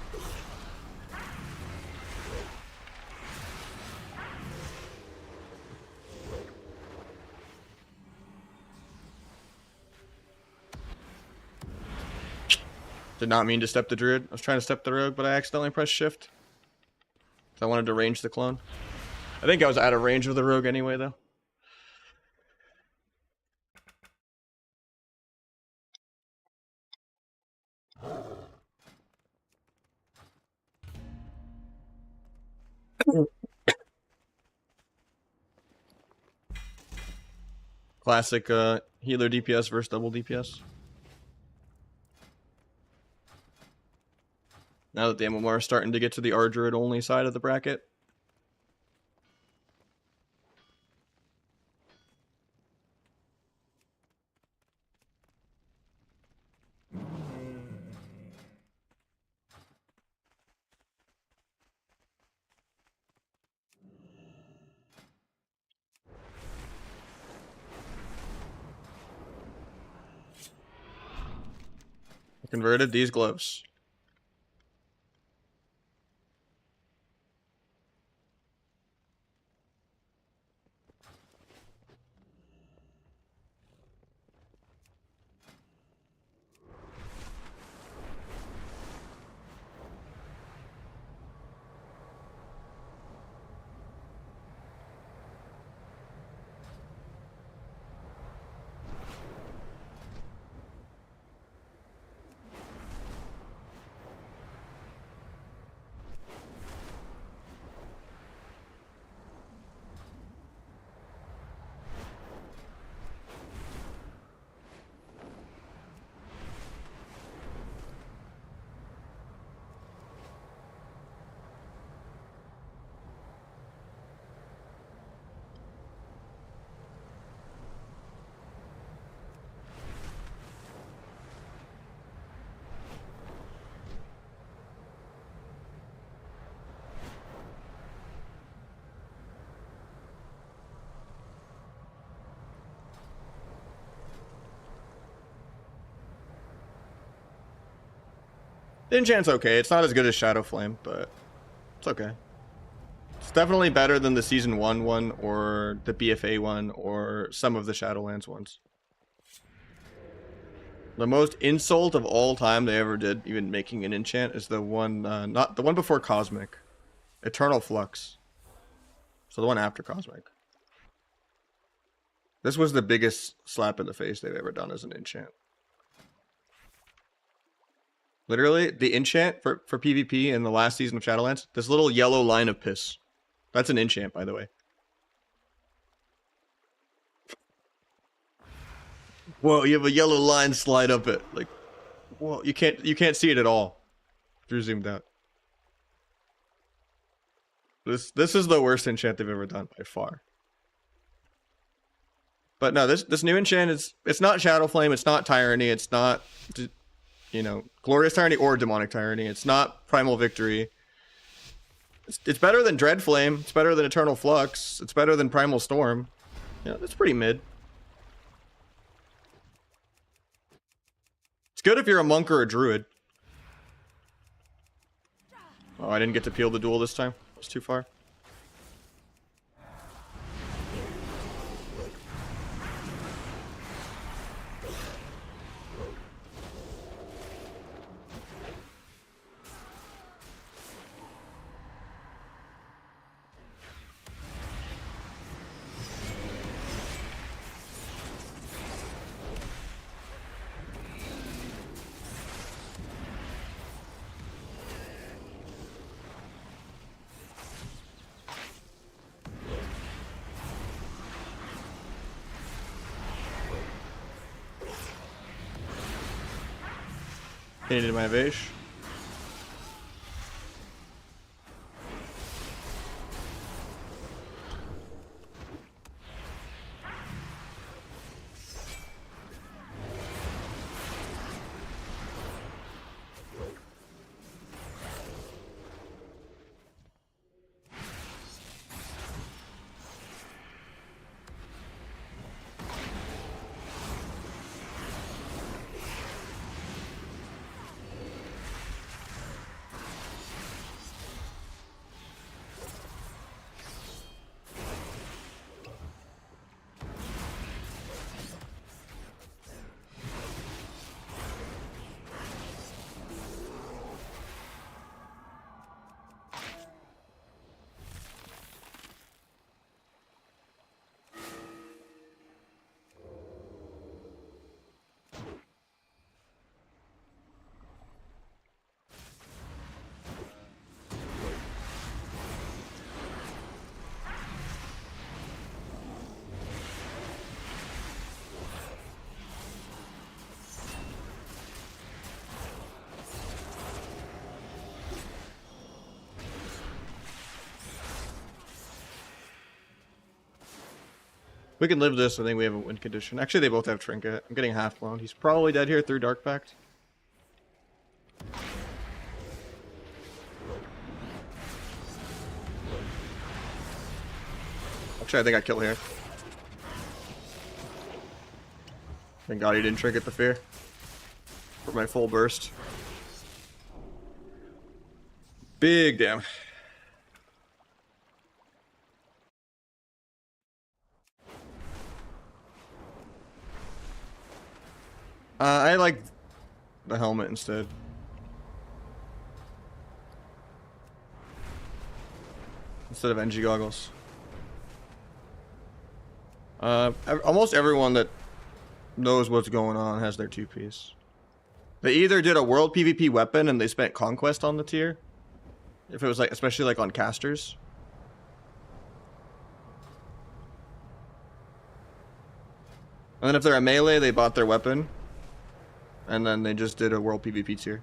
Did not mean to step the druid. I was trying to step the rogue, but I accidentally pressed shift. So I wanted to range the clone. I think I was out of range of the rogue anyway, though. Classic healer DPS versus double DPS. Now that the MMR is starting to get to the Ardruid only side of the bracket. I converted these gloves. Enchant's okay. It's not as good as Shadow Flame, but it's okay. It's definitely better than the Season 1 one, or the BFA one, or some of the Shadowlands ones. The most insult of all time they ever did, even making an enchant, is the one, not the one before Cosmic. Eternal Flux. So the one after Cosmic. This was the biggest slap in the face they've ever done as an enchant. Literally, the enchant for PvP in the last season of Shadowlands, this little yellow line of piss. That's an enchant, by the way. Whoa, you have a yellow line slide up it. Like, whoa, you can't see it at all if you're zoomed out. This is the worst enchant they've ever done by far. But no, this new enchant it's not Shadow Flame, it's not Tyranny, it's not, you know, Glorious Tyranny or Demonic Tyranny. It's not Primal Victory. It's better than Dread Flame. It's better than Eternal Flux. It's better than Primal Storm. Yeah, that's pretty mid. It's good if you're a monk or a druid. Oh, I didn't get to peel the duel this time. It was too far. Into my Vase. We can live this. I think we have a win condition. Actually, they both have Trinket. I'm getting half blown. He's probably dead here through Dark Pact. Actually, I think I kill here. Thank God he didn't Trinket the Fear for my full burst. Big damn. I like the helmet instead. Instead of NG goggles. Almost everyone that knows what's going on has their 2-piece. They either did a world PvP weapon and they spent conquest on the tier. If it was like, especially like on casters. And then if they're a melee, they bought their weapon. And then they just did a world PvP tier.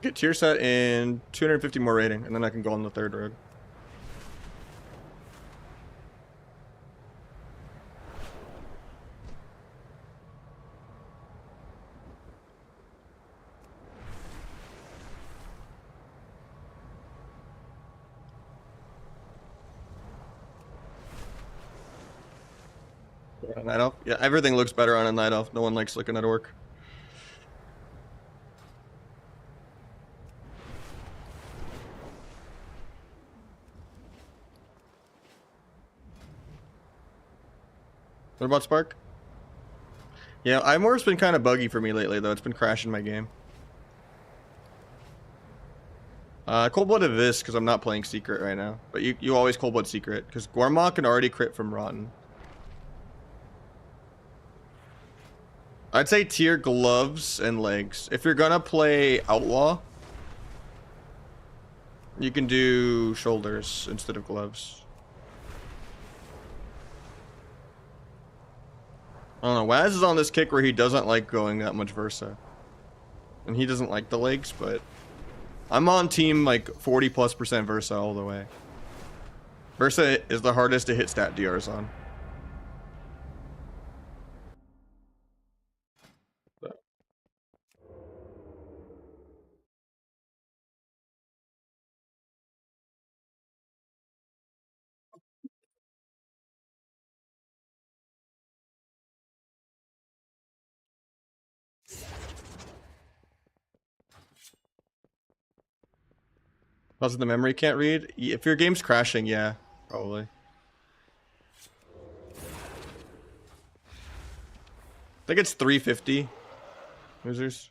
Get tier set in 250 more rating, and then I can go on the third road. Night Elf? Yeah, everything looks better on a Night Elf. No one likes looking at Orc. What about Spark? Yeah, Imor's been kind of buggy for me lately, though. It's been crashing my game. Cold-Blooded this, because I'm not playing Secret right now. But you always Cold-Blood Secret, because Gormok can already crit from Rotten. I'd say tier gloves and legs. If you're gonna play Outlaw, you can do shoulders instead of gloves. I don't know, Waz is on this kick where he doesn't like going that much Versa. And he doesn't like the legs, but I'm on team like 40+% Versa all the way. Versa is the hardest to hit stat DRs on. Because the memory can't read? If your game's crashing, yeah, probably. I think it's 350. Losers.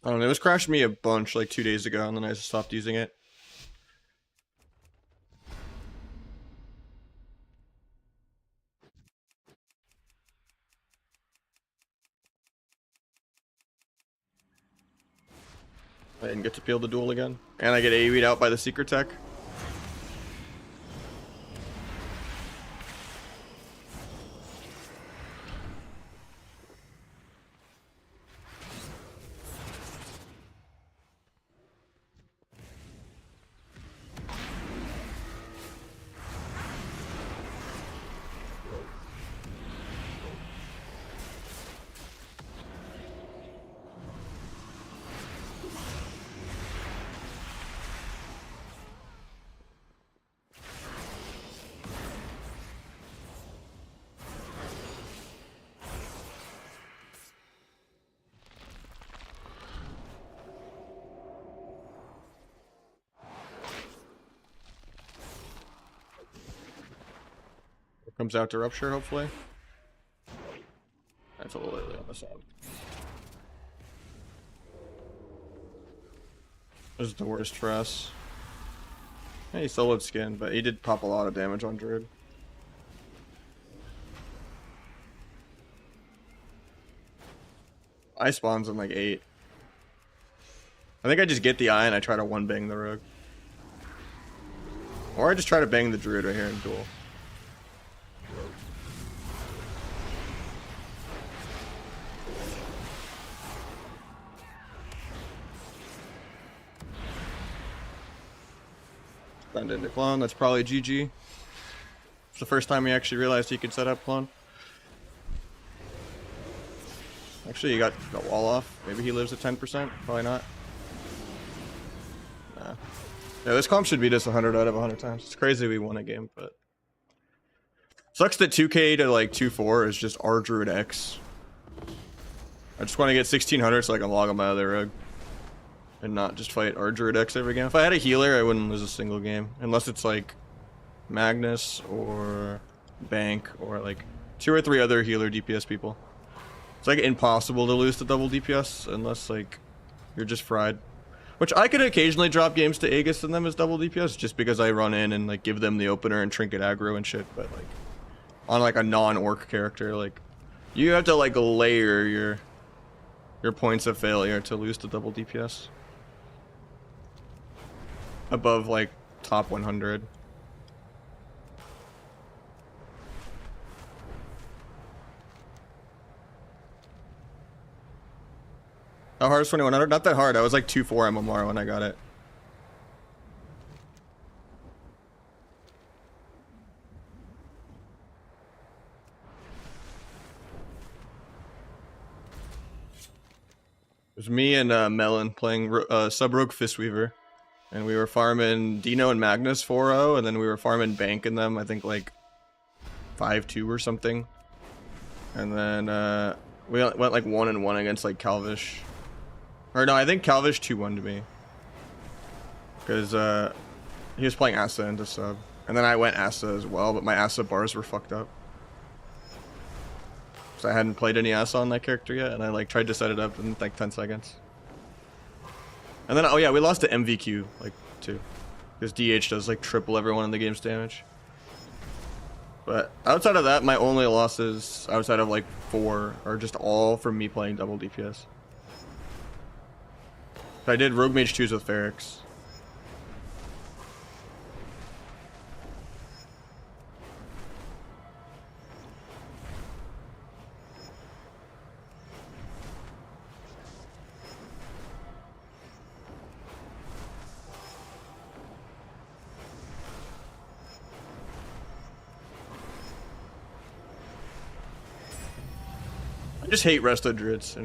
I don't know, it was crashing me a bunch like 2 days ago, and then I just stopped using it. I didn't get to peel the duel again. And I get AoE'd out by the secret tech. Comes out to Rupture, hopefully. That's a little early on the side. This is the worst for us. Hey, he soloed skin, but he did pop a lot of damage on Druid. Eye spawns in like 8. I think I just get the eye and I try to one bang the rogue. Or I just try to bang the Druid right here in duel. Send into clone, that's probably GG. It's the first time he actually realized he could set up clone. Actually, he got wall off. Maybe he lives at 10%. Probably not. Nah. Yeah, this comp should beat us 100 out of 100 times. It's crazy we won a game, but... Sucks that 2k to like 2-4 is just R Druid X. I just want to get 1600 so I can log on my other rogue. And not just fight R Druid X every game. If I had a healer, I wouldn't lose a single game. Unless it's like Magnus or Bank or like 2 or 3 other healer DPS people. It's like impossible to lose to double DPS unless like you're just fried. Which I could occasionally drop games to Aegis and them as double DPS just because I run in and like give them the opener and trinket aggro and shit, but like on like a non-orc character, like you have to like layer your points of failure to lose to double DPS. Above like top 100. How hard is 2100? Not that hard. I was like 2-4 MMR when I got it. It was me and Melon playing Sub-Rogue Fistweaver. And we were farming Dino and Magnus 4-0, and then we were farming banking them, I think like 5-2 or something. And then we went like 1-1 against like Calvish. Or no, I think Calvish 2-1 to me. Because he was playing Asa into sub. And then I went Asa as well, but my Asa bars were fucked up. So I hadn't played any Asa on that character yet, and I like tried to set it up in like 10 seconds. And then, oh yeah, we lost to MVQ, like, too. Because DH does, like, triple everyone in the game's damage. But outside of that, my only losses, outside of, like, 4, are just all from me playing double DPS. I did Rogue Mage 2s with Ferrix. I just hate Resto Druids.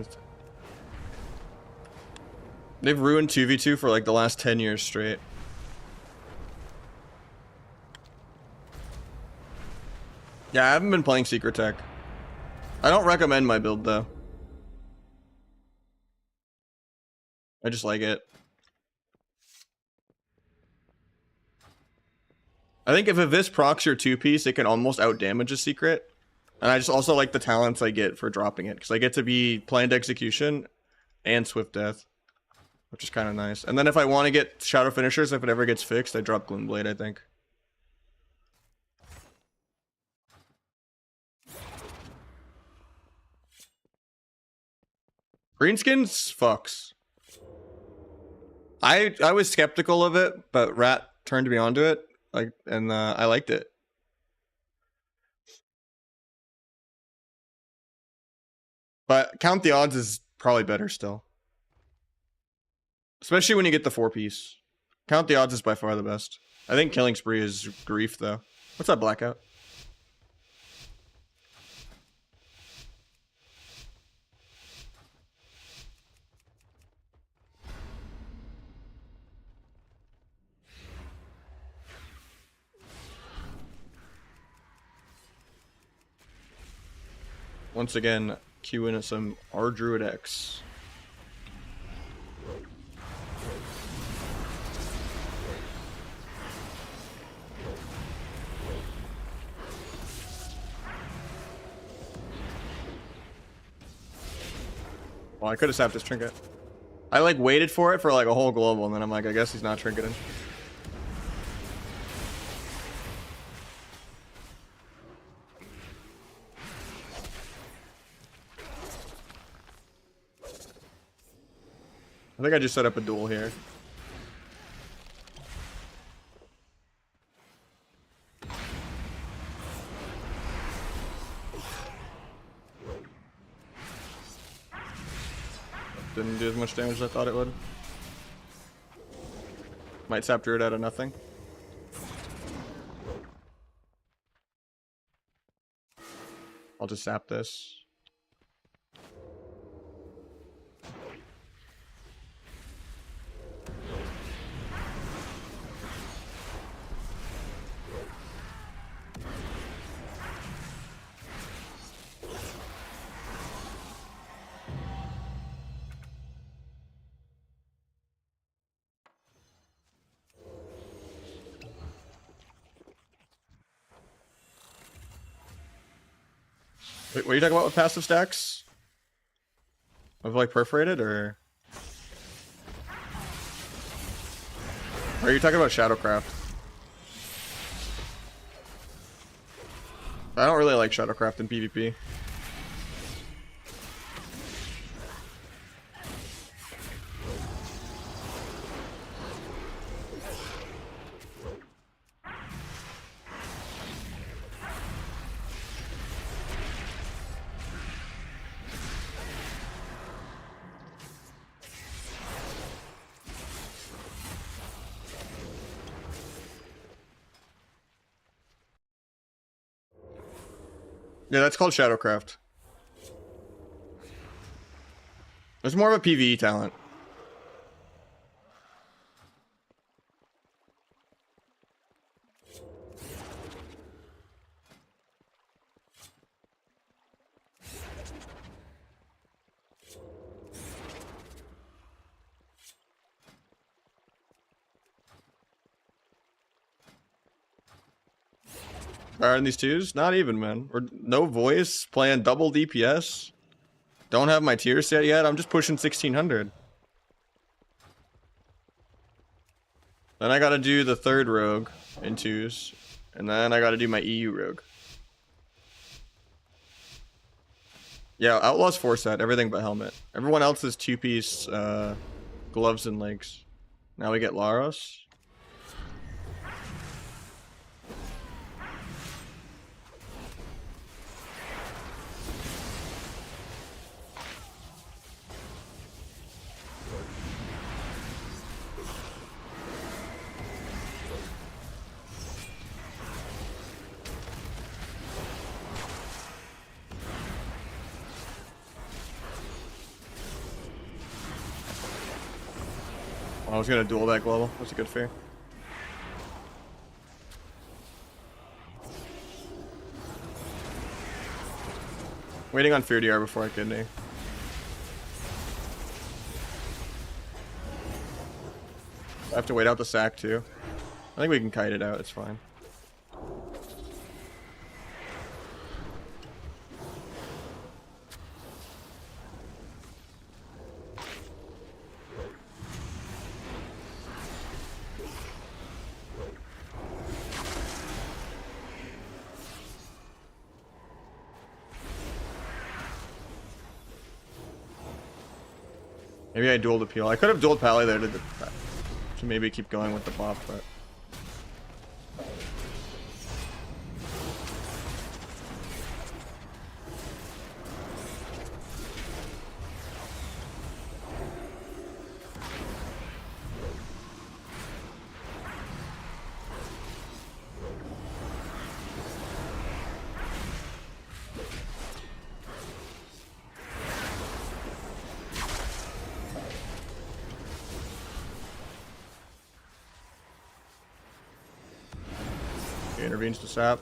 They've ruined 2v2 for like the last 10 years straight. Yeah, I haven't been playing Secret Tech. I don't recommend my build though. I just like it. I think if a Vis procs your 2-piece, it can almost outdamage a Secret. And I just also like the talents I get for dropping it, because I get to be planned execution and swift death, which is kind of nice. And then if I want to get shadow finishers, if it ever gets fixed, I drop Gloomblade, I think. Greenskins fucks. I was skeptical of it, but Rat turned me onto it, like, and I liked it. But Count the Odds is probably better still. Especially when you get the 4-piece. Count the Odds is by far the best. I think Killing Spree is grief, though. What's that blackout? Once again, queuing some R-Druid X. Well, I could have sapped his trinket. I like waited for it for like a whole global, and then I'm like, I guess he's not trinketing. I think I just set up a duel here. Didn't do as much damage as I thought it would. Might sap Druid out of nothing. I'll just sap this. Wait, what are you talking about with passive stacks? Of like Perforated, or? Or are you talking about Shadowcraft? I don't really like Shadowcraft in PvP. Yeah, that's called Shadowcraft. It's more of a PvE talent. Better than these twos? Not even, man. Or no voice, playing double DPS. Don't have my tier set yet. I'm just pushing 1600. Then I gotta do the third rogue in twos. And then I gotta do my EU rogue. Yeah, Outlaw's 4-set, everything but helmet. Everyone else is 2-piece gloves and legs. Now we get Laros. I was gonna duel that global. That's a good fear. Waiting on Fear DR before I kidney. I have to wait out the sack too. I think we can kite it out, it's fine. Maybe I dueled appeal. I could have dueled Pally there to maybe keep going with the bop, but he intervenes to sap.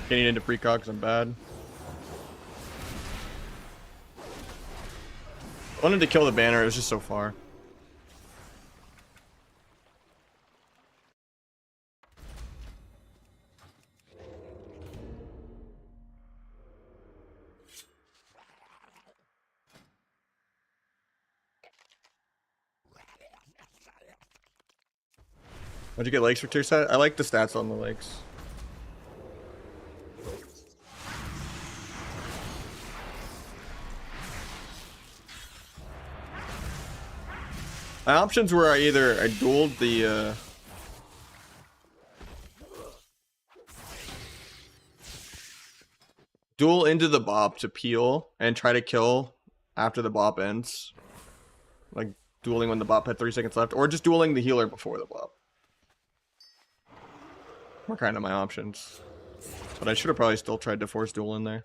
Getting into precog because I'm bad. I wanted to kill the banner, it was just so far. What'd you get legs for tier set? I like the stats on the legs. My options were I dueled the duel into the bop to peel and try to kill after the bop ends. Like dueling when the bop had 3 seconds left, or just dueling the healer before the bop. Were kind of my options. But I should have probably still tried to force duel in there.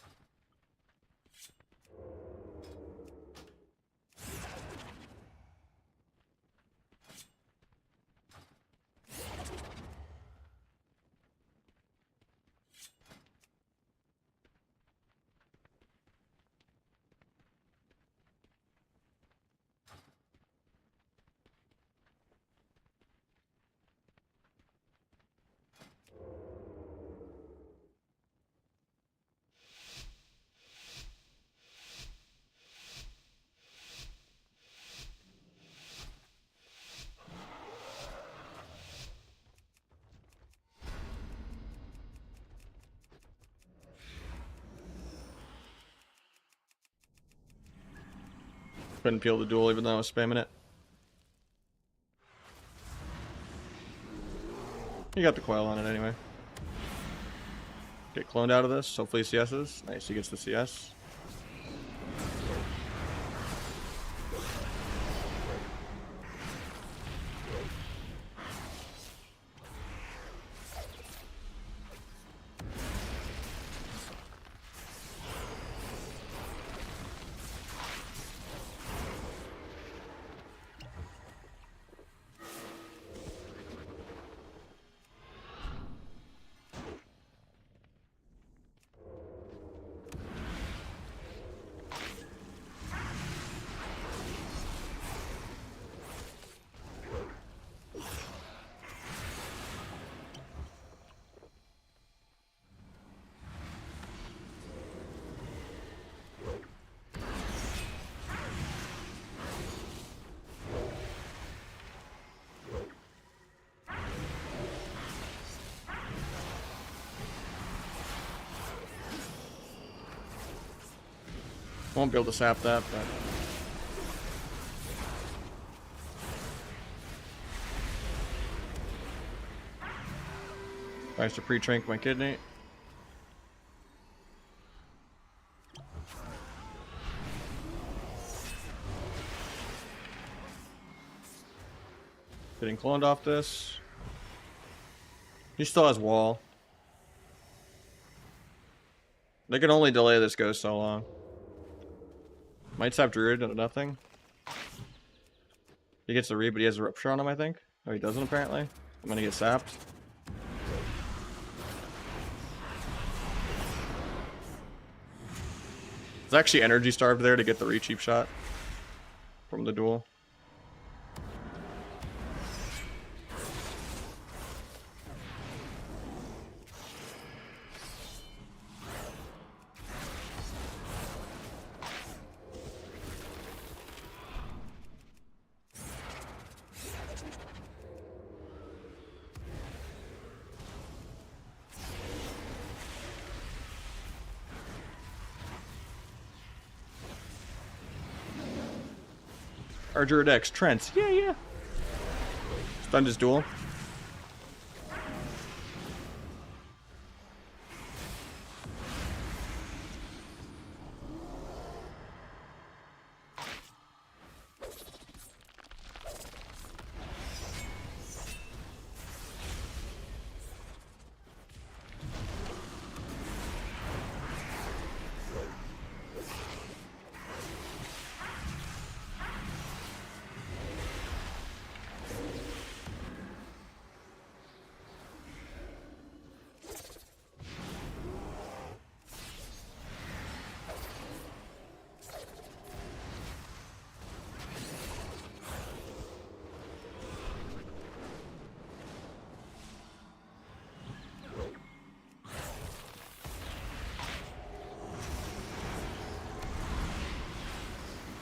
Couldn't peel the duel even though I was spamming it. You got the coil on it anyway. Get cloned out of this. Hopefully CS's. Nice, he gets the CS. Won't be able to sap that, but... Tries to pre-trink my kidney. Getting cloned off this. He still has wall. They can only delay this ghost so long. Might sap Druid into nothing. He gets the read, but he has a rupture on him, I think. Oh, he doesn't apparently. I'm gonna get sapped. There's actually energy starved there to get the re-cheap shot from the duel. Our Druid X, Trent. Yeah. Stunned his duel.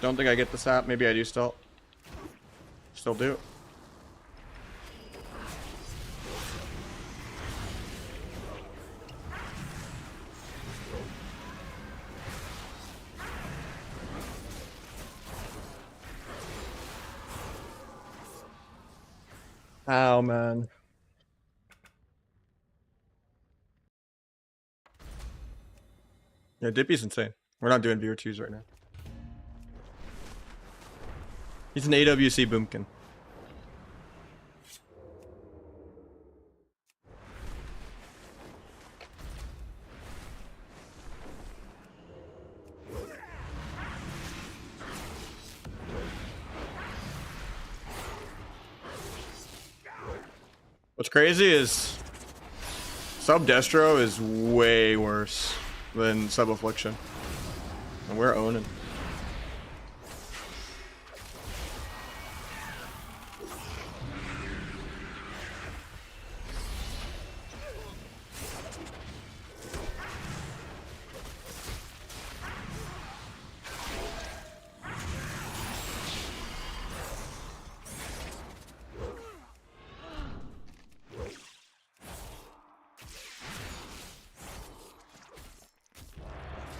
Don't think I get the sap. Maybe I do still. Still do. Oh, man. Yeah, Dippy's insane. We're not doing viewer 2s right now. He's an AWC boomkin. What's crazy is sub Destro is way worse than sub Affliction. And we're owning.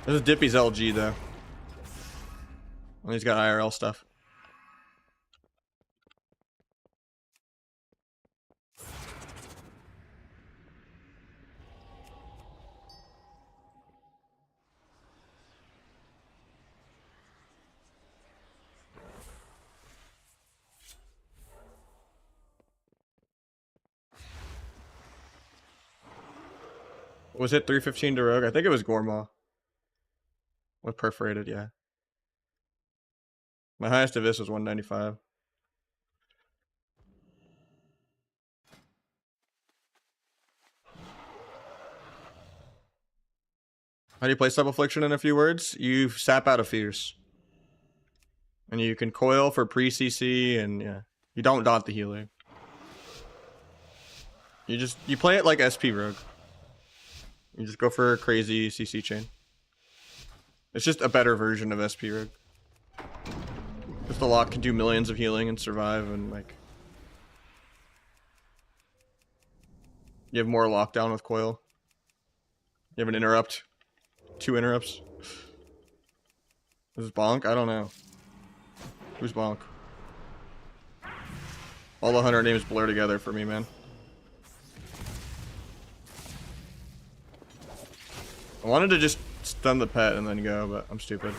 This is Dippy's LG though. And he's got IRL stuff. Was it 315 to Rogue? I think it was Gormaw. With Perforated, yeah. My highest of this was 195. How do you play Sub Affliction in a few words? You sap out of Fierce. And you can coil for pre-CC, and yeah. You don't dot the healer. You play it like SP Rogue. You just go for a crazy CC chain. It's just a better version of SP Rogue. Just the lock can do millions of healing and survive, and like you have more lockdown with coil. You have an interrupt. 2 interrupts. Is this Bonk? I don't know. Who's Bonk? All the hunter names blur together for me, man. I wanted to just stun the pet and then go, but I'm stupid.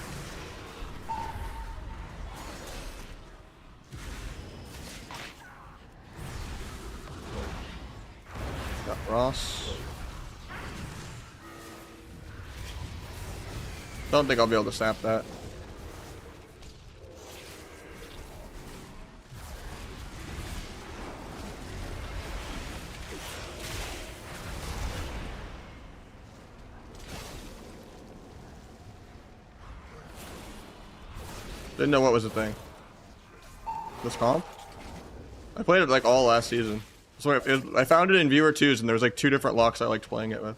Got Ross. Don't think I'll be able to sap that. Didn't know what was the thing. This comp? I played it like all last season. So I found it in viewer 2s and there was like 2 different locks I liked playing it with.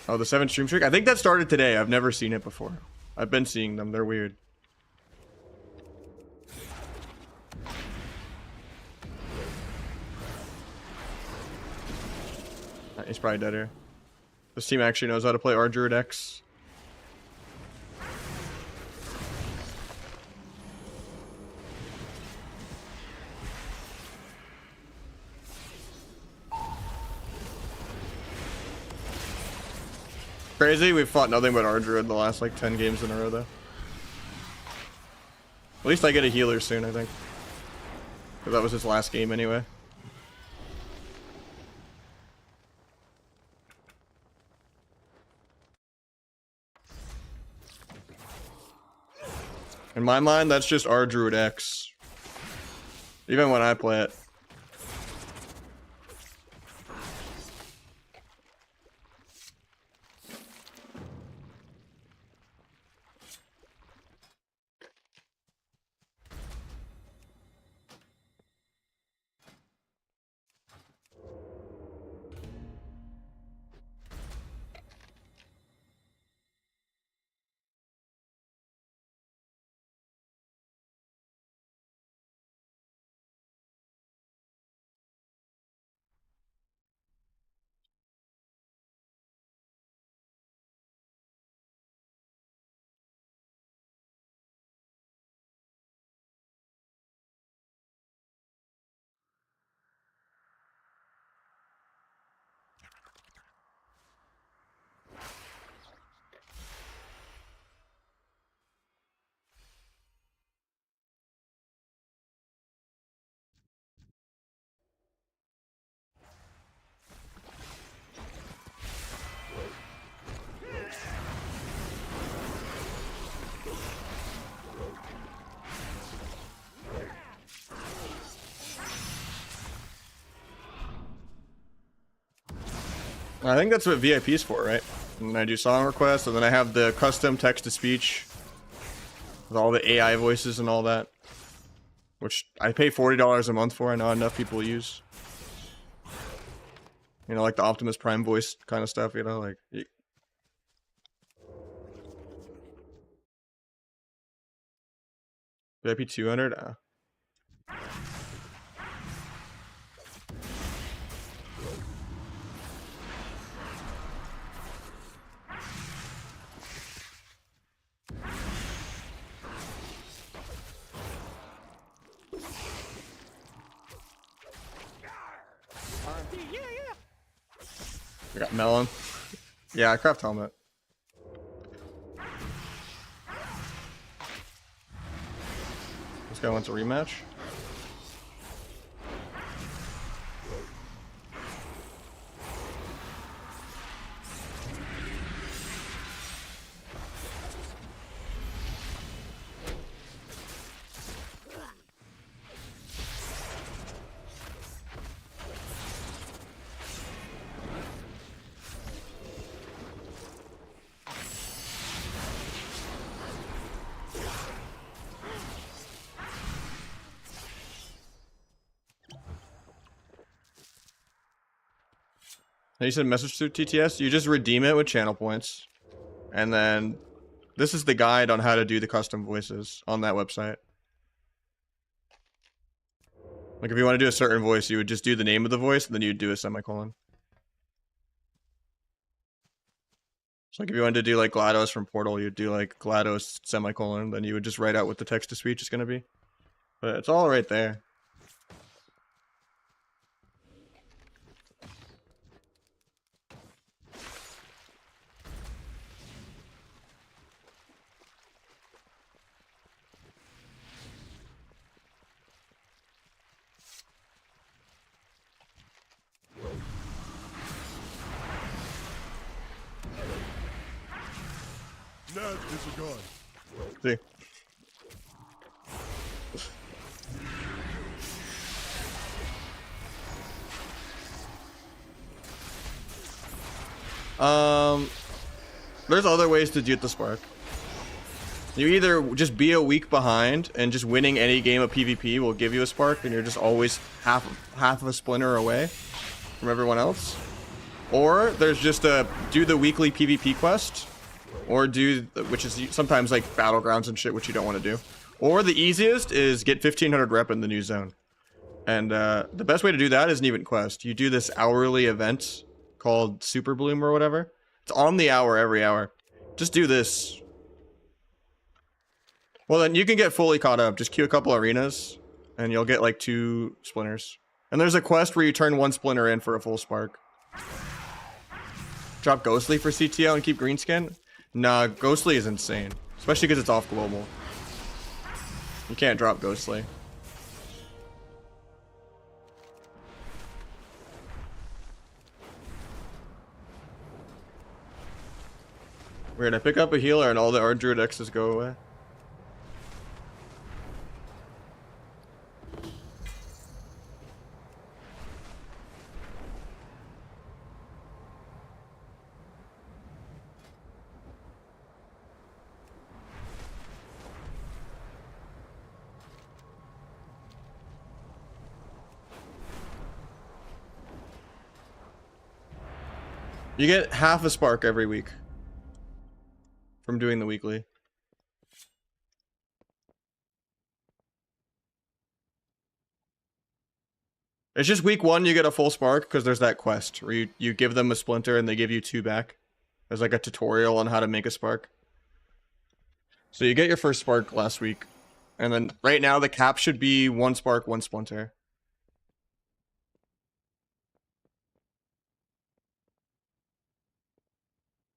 Oh, the 7 stream streak? I think that started today. I've never seen it before. I've been seeing them. They're weird. He's probably dead here. This team actually knows how to play our Druid X. Crazy, we've fought nothing but our Druid the last like 10 games in a row though. At least I get a healer soon, I think. Because that was his last game anyway. In my mind, that's just our Druid X. Even when I play it. I think that's what VIP is for, right? And I do song requests, and then I have the custom text-to-speech with all the AI voices and all that, which I pay $40 a month for. I know enough people use. You know, like the Optimus Prime voice kind of stuff, you know, like... VIP 200? I got melon. Yeah, I craft helmet. This guy wants a rematch. You said message through TTS? You just redeem it with channel points. And then this is the guide on how to do the custom voices on that website. Like if you want to do a certain voice, you would just do the name of the voice and then you'd do a semicolon. So like if you wanted to do like GLaDOS from Portal, you'd do like GLaDOS semicolon, then you would just write out what the text to speech is going to be. But it's all right there. Nahj disregard. See. There's other ways to get the spark. You either just be a week behind and just winning any game of PvP will give you a spark and you're just always half of a splinter away from everyone else. Or there's just a do the weekly PvP quest, or do, which is sometimes like battlegrounds and shit, which you don't want to do. Or the easiest is get 1500 rep in the new zone. And the best way to do that is an event quest. You do this hourly event called Super Bloom or whatever. It's on the hour every hour. Just do this. Well, then you can get fully caught up. Just queue a couple arenas, and you'll get like 2 splinters. And there's a quest where you turn 1 splinter in for a full spark. Drop Ghostly for CTO and keep Greenskin? Nah, Ghostly is insane. Especially because it's off global. You can't drop Ghostly. Weird, I pick up a healer and all the Ardruid X's go away. You get half a spark every week from doing the weekly. It's just week 1 you get a full spark because there's that quest where you give them a splinter and they give you 2 back. There's like a tutorial on how to make a spark. So you get your first spark last week. And then right now the cap should be 1 spark, 1 splinter.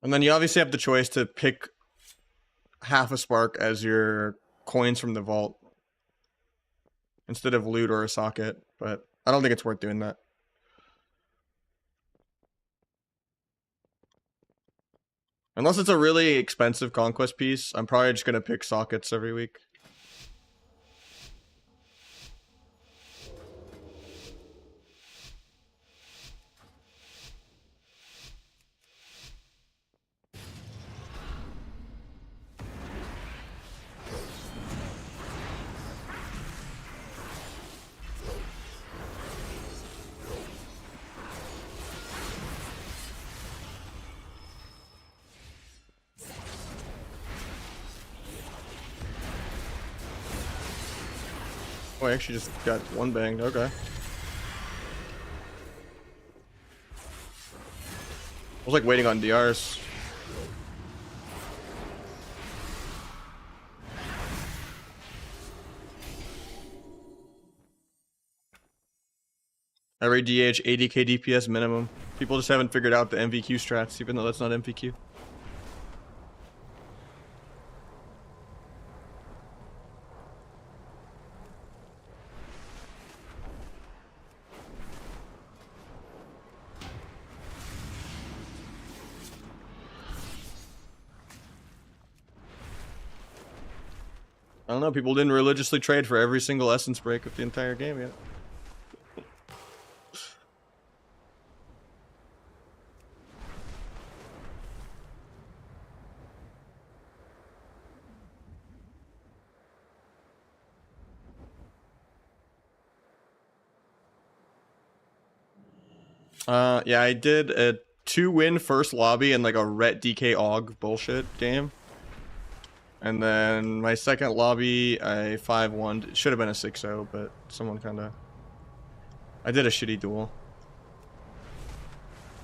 And then you obviously have the choice to pick half a spark as your coins from the vault instead of loot or a socket, but I don't think it's worth doing that. Unless it's a really expensive conquest piece, I'm probably just going to pick sockets every week. Oh, I actually just got 1 banged. Okay. I was like waiting on DRs. Every DH 80k DPS minimum. People just haven't figured out the MVQ strats, even though that's not MVQ. I don't know, people didn't religiously trade for every single essence break of the entire game yet. Yeah, I did a 2-win first lobby in like a Ret DK AUG bullshit game. And then my second lobby, I 5-1'd. It should have been a 6-0, but someone kinda... I did a shitty duel.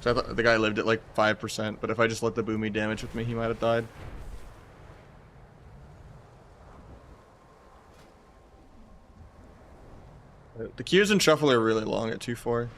So I thought the guy lived at like 5%, but if I just let the boomy damage with me, he might have died. The Qs and Shuffle are really long at 2-4.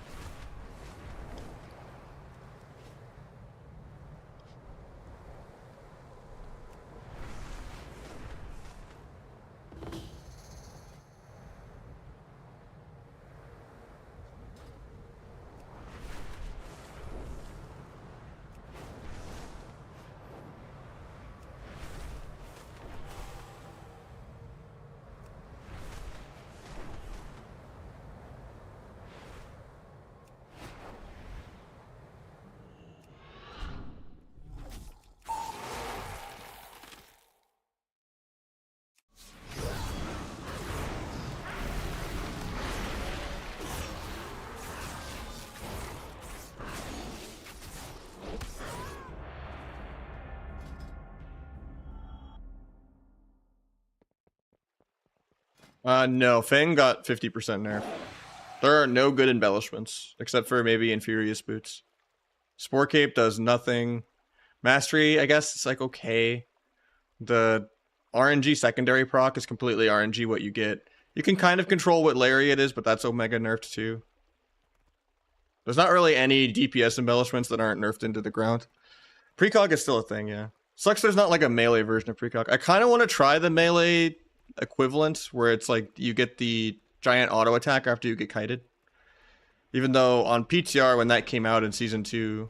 No, Fang got 50% nerf. There are no good embellishments, except for maybe Infurious Boots. Spore Cape does nothing. Mastery, I guess it's like okay. The RNG secondary proc is completely RNG what you get. You can kind of control what Lariat is, but that's Omega nerfed too. There's not really any DPS embellishments that aren't nerfed into the ground. Precog is still a thing, yeah. Sucks there's not like a melee version of Precog. I kind of want to try the melee equivalent where it's like you get the giant auto attack after you get kited. Even though on PTR when that came out in season 2,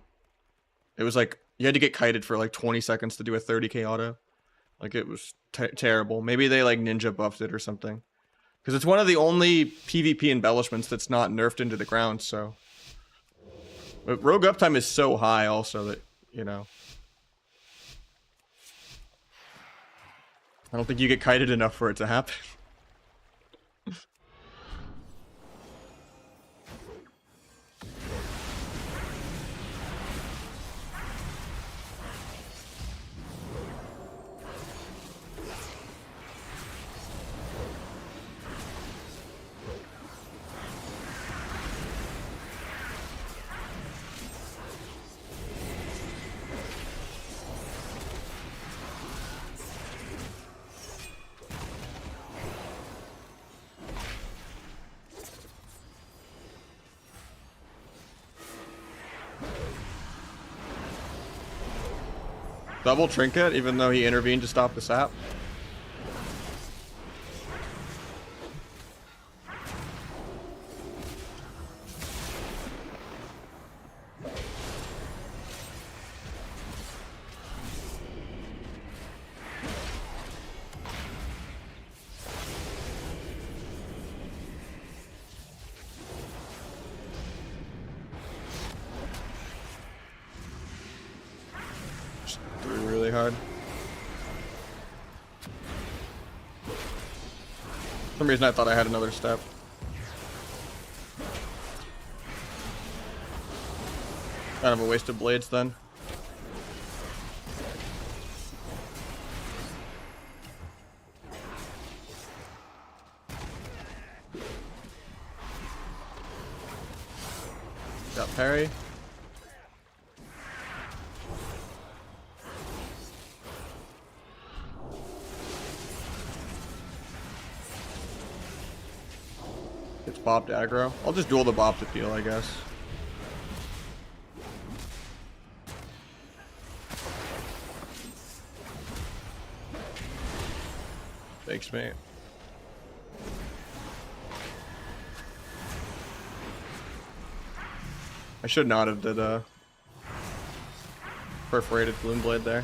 it was like you had to get kited for like 20 seconds to do a 30k auto. Like it was terrible. Maybe they like ninja buffed it or something. Because it's one of the only PvP embellishments that's not nerfed into the ground, so. But rogue uptime is so high also that, you know. I don't think you get kited enough for it to happen. Double trinket, even though he intervened to stop the sap. Really hard. For some reason I thought I had another step. Kind of a waste of blades then. Got parry. It's bopped aggro. I'll just duel the bop to peel, I guess. Thanks, mate. I should not have did a perforated gloom blade there.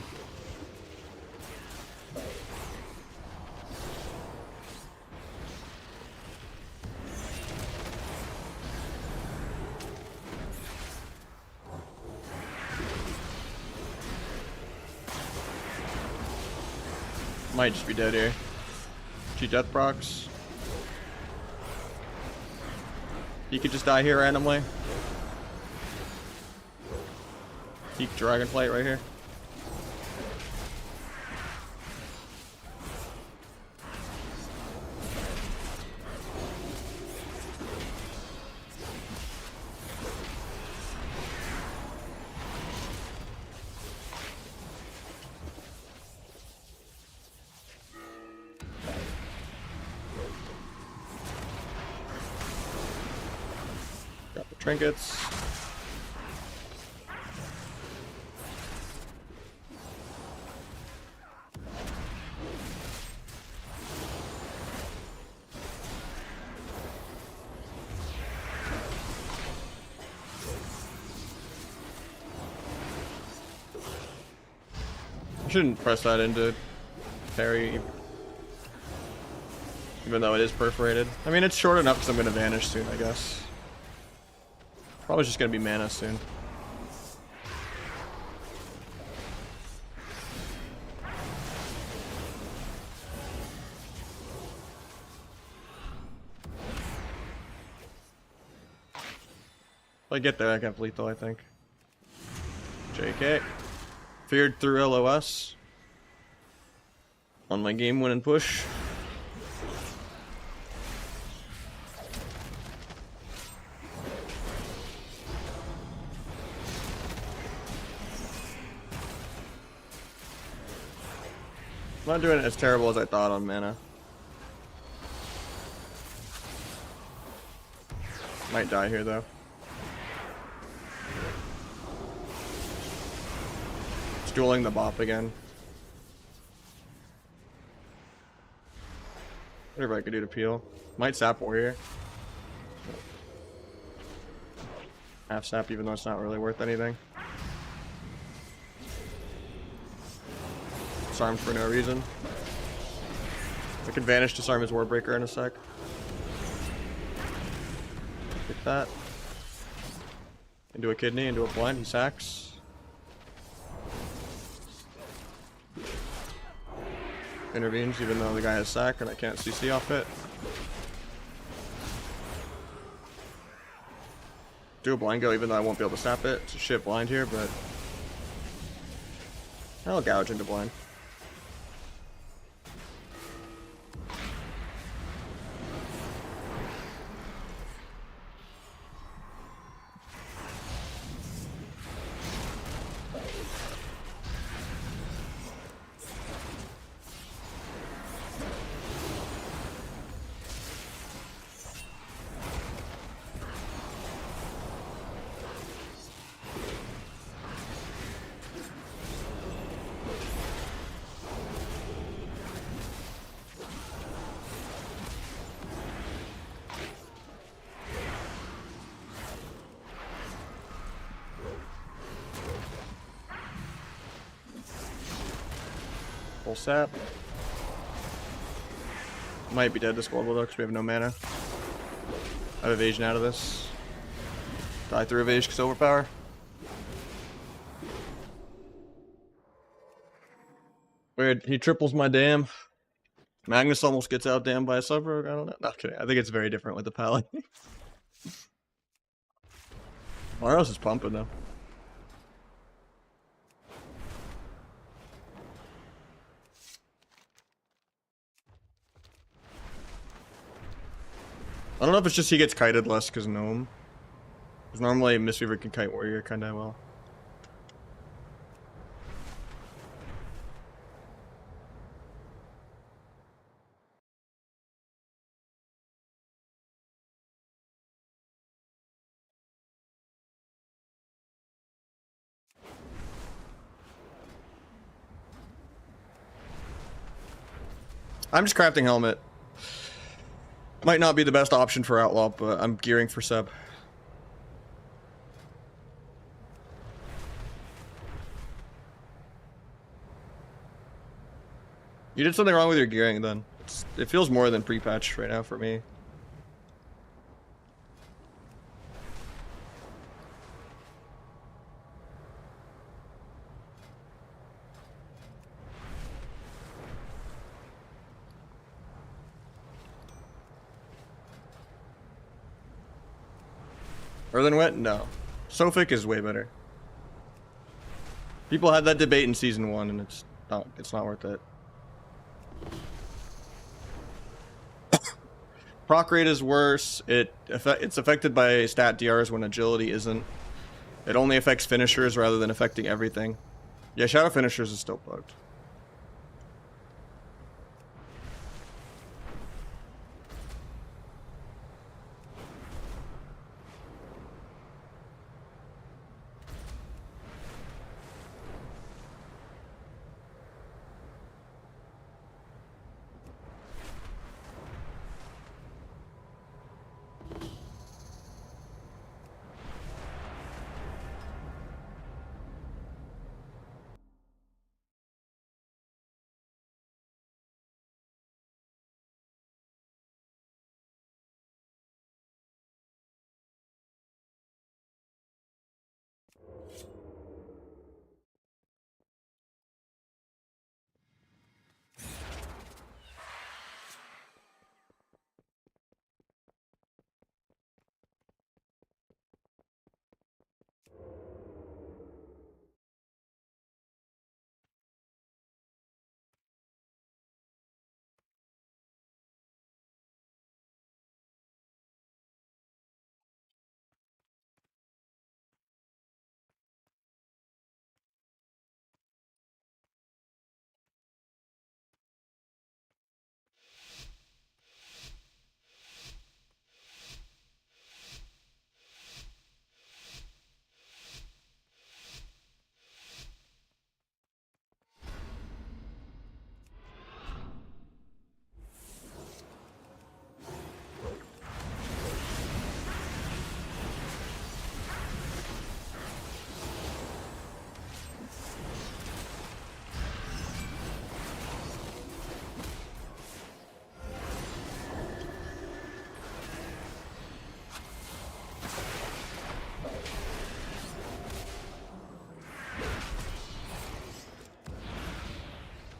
Might just be dead here. G death procs. He could just die here randomly. Peak Dragonflight right here. Trinkets. I shouldn't press that into parry, even though it is perforated. I mean, it's short enough because I'm going to vanish soon, I guess. Probably just going to be mana soon. If I get there, I can have lethal, I think. JK. Feared through LOS. On my game winning push. I'm not doing it as terrible as I thought on mana. Might die here though. It's dueling the bop again. Whatever I could do to peel. Might sap warrior. Half sap even though it's not really worth anything. Disarmed for no reason. I can vanish disarm his Warbreaker in a sec. Get that. Into a kidney, into a blind, he sacks. Intervenes even though the guy has sack and I can't CC off it. Do a blind go even though I won't be able to snap it. It's a shit blind here, but I'll gouge into blind. Full sap. Might be dead to Squabble though, because we have no mana. I have evasion out of this. Die through evasion because overpower. Weird, he triples my dam. Magnus almost gets out damned by a sub rogue. I don't know. Not kidding. I think it's very different with the Pally. Maros is pumping though. I don't know if it's just he gets kited less because Gnome. Because normally Mistweaver can kite Warrior kinda well. I'm just crafting helmet. Might not be the best option for Outlaw, but I'm gearing for sub. You did something wrong with your gearing then. It feels more than pre-patch right now for me. Earthen Wet? No. Sophic is way better. People had that debate in season 1 and it's not worth it. Proc rate is worse. It's affected by stat DRs when agility isn't. It only affects finishers rather than affecting everything. Yeah, Shadow Finishers is still bugged.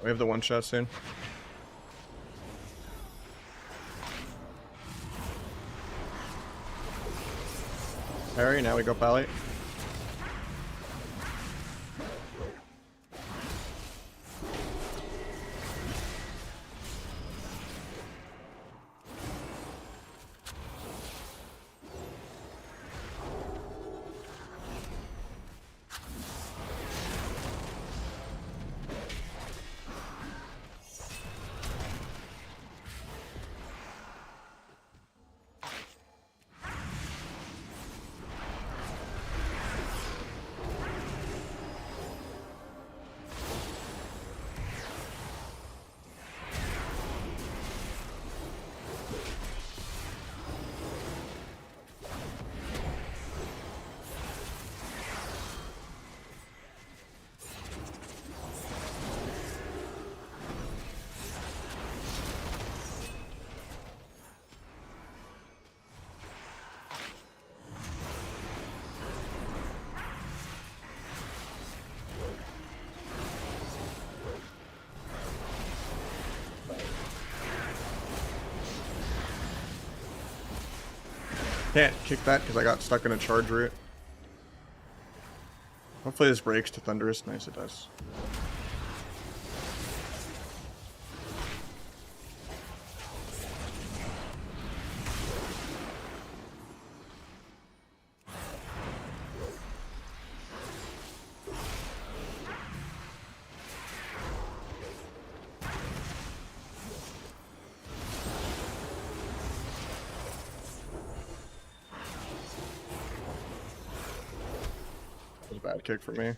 We have the one shot soon. Harry, now we go Pally. Can't kick that because I got stuck in a charge route. Hopefully this breaks to Thunderous. Nice, it does. Bad kick for me.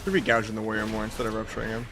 Should be gouging the warrior more instead of rupturing him.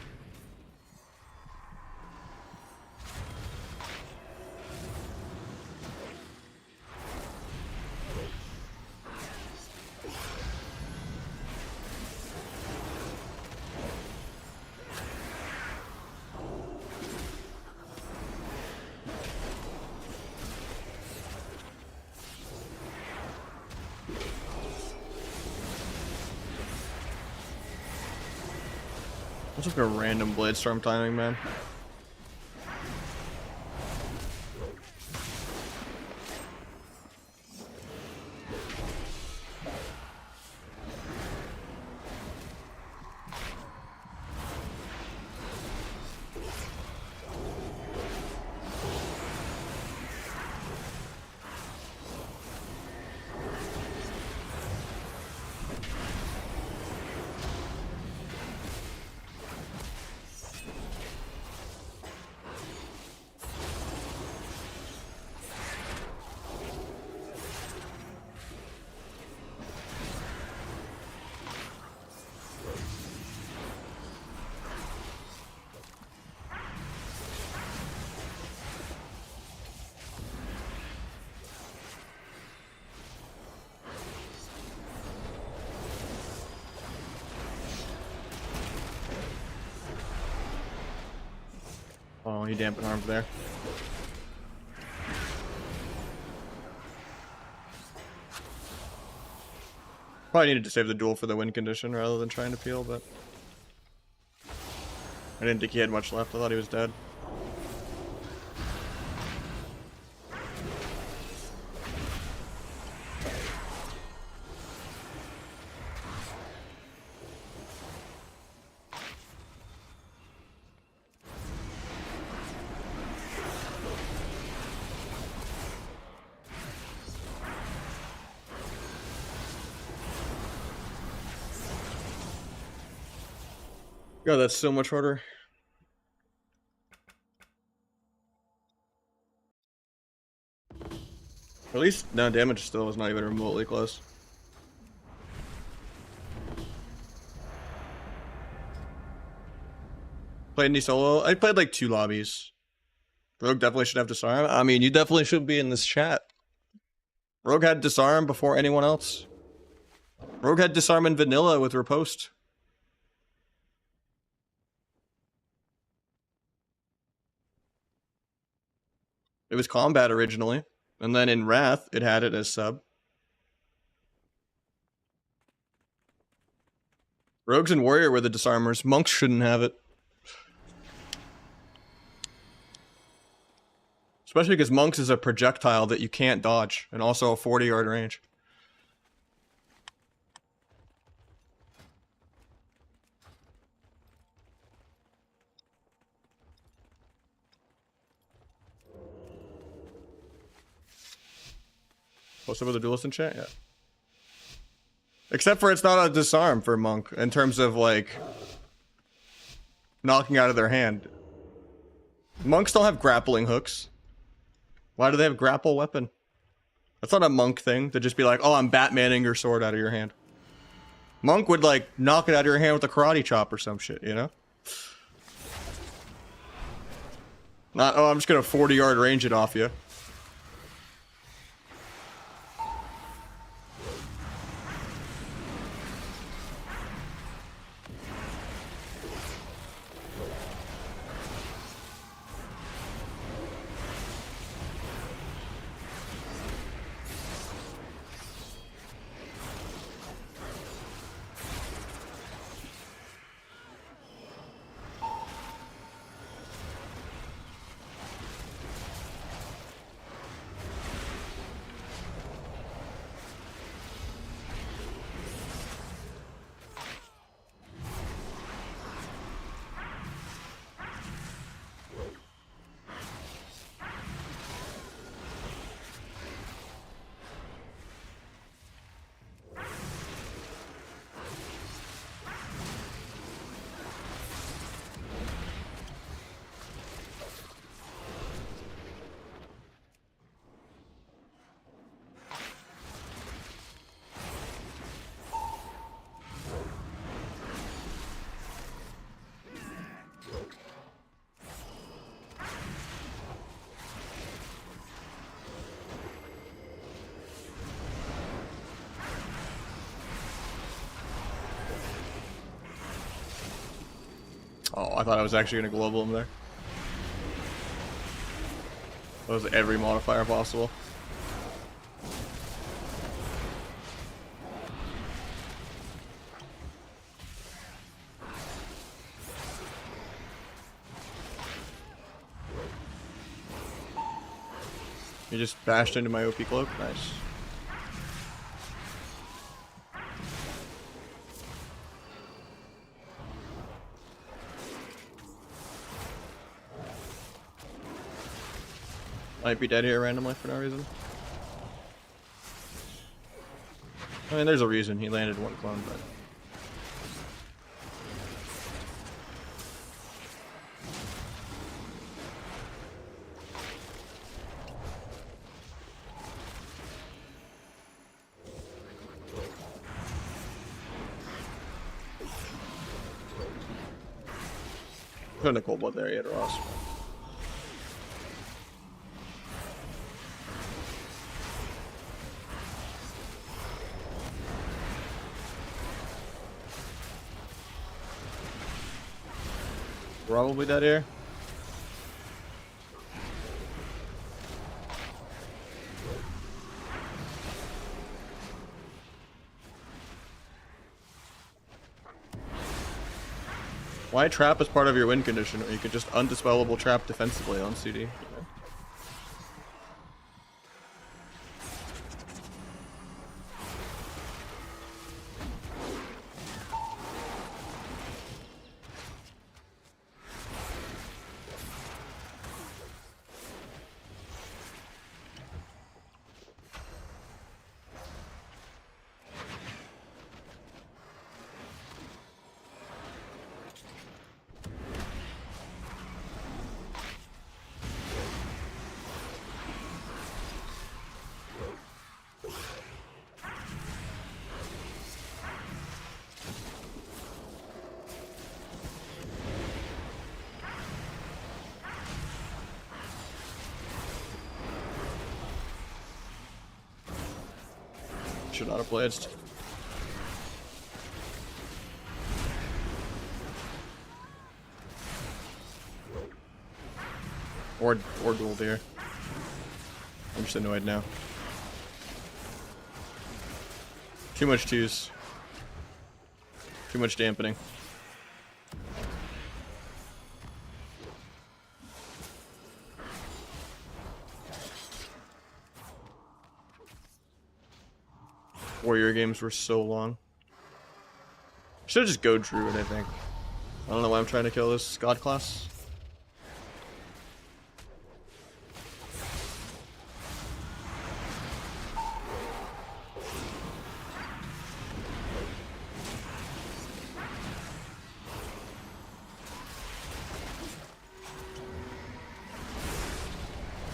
That's just a random blade storm timing, man. Oh, he dampened arms there. Probably needed to save the duel for the win condition rather than trying to peel, but I didn't think he had much left. I thought he was dead. God, that's so much harder. At least no damage still was not even remotely close. Played any solo? I played like 2 lobbies. Rogue definitely should have disarm. I mean, you definitely should be in this chat. Rogue had disarm before anyone else. Rogue had disarm in vanilla with riposte. It was combat originally, and then in Wrath, it had it as sub. Rogues and Warrior were the disarmers. Monks shouldn't have it. Especially because Monks is a projectile that you can't dodge, and also a 40-yard range. Post over the duelist in chat? Yeah. Except for it's not a disarm for Monk, in terms of, like, knocking out of their hand. Monks don't have grappling hooks. Why do they have grapple weapon? That's not a Monk thing, to just be like, oh, I'm Batmaning your sword out of your hand. Monk would, like, knock it out of your hand with a karate chop or some shit, you know? Not, oh, I'm just gonna 40-yard range it off you. Oh, I thought I was actually gonna global him there. That was every modifier possible. You just bashed into my OP cloak? Nice. Might be dead here randomly for no reason. I mean, there's a reason he landed one clone, but... Couldn't have cold blood there yet, Ross. Probably dead here. Why trap as part of your win condition, or you could just undispellable trap defensively on CD? You know? Should not have blitzed. Or dual deer. I'm just annoyed now. Too much twos. Too much dampening. Warrior games were so long. Should just go Druid, I think. I don't know why I'm trying to kill this god class.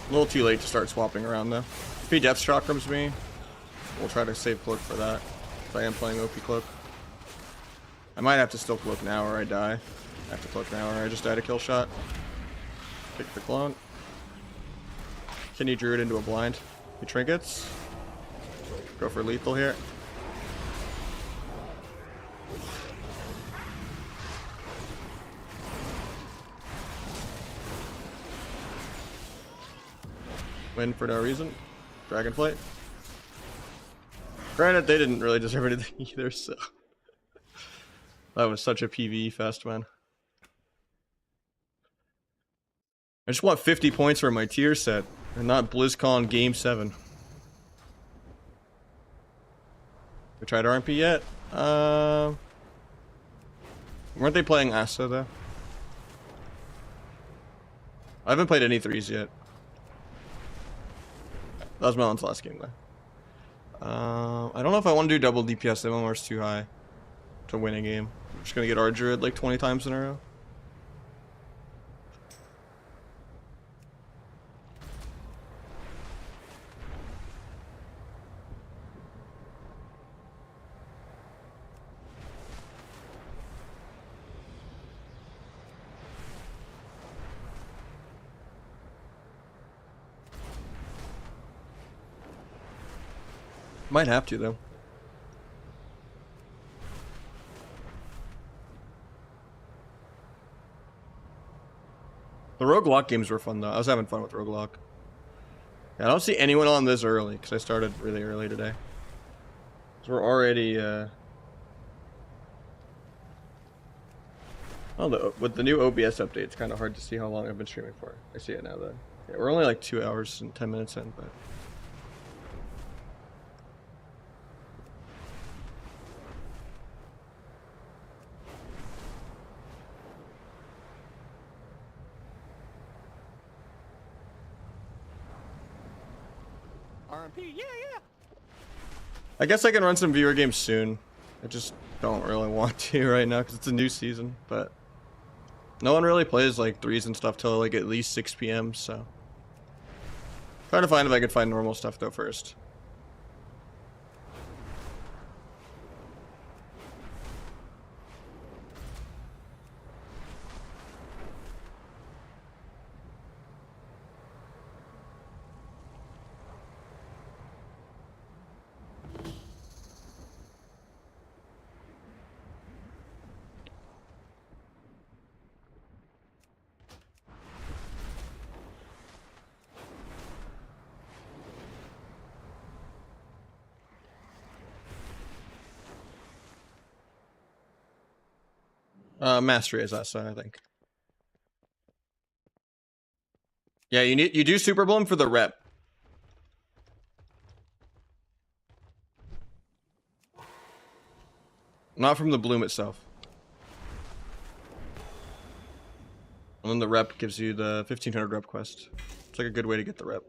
A little too late to start swapping around though. If he Death Chakrams me, we'll try to save Cloak for that. If I am playing OP Cloak. I might have to still Cloak now or I die. I have to Cloak now or I just died a kill shot. Pick the clone. Can you Druid into a blind? He trinkets. Go for lethal here. Win for no reason. Dragonflight. Granted, they didn't really deserve anything either, so... That was such a PvE fest, man. I just want 50 points for my tier set, and not BlizzCon Game 7. We tried RMP yet? Weren't they playing Asa, though? I haven't played any 3s yet. That was Melon's last game, though. I don't know if I want to do double DPS. The MMR is too high to win a game. I'm just gonna get our Druid like 20 times in a row. Might have to, though. The Roguelike games were fun, though. I was having fun with Roguelike. Yeah, I don't see anyone on this early, because I started really early today. So we're already, Oh, with the new OBS update, it's kind of hard to see how long I've been streaming for. I see it now, though. Yeah, we're only like 2 hours and 10 minutes in, but... RMP, yeah. I guess I can run some viewer games soon. I just don't really want to right now because it's a new season, but no one really plays like 3s and stuff till like at least 6 p.m. so trying to find if I could find normal stuff though first. Mastery is that, I think. Yeah, you do Super Bloom for the rep. Not from the bloom itself. And then the rep gives you the 1500 rep quest. It's like a good way to get the rep.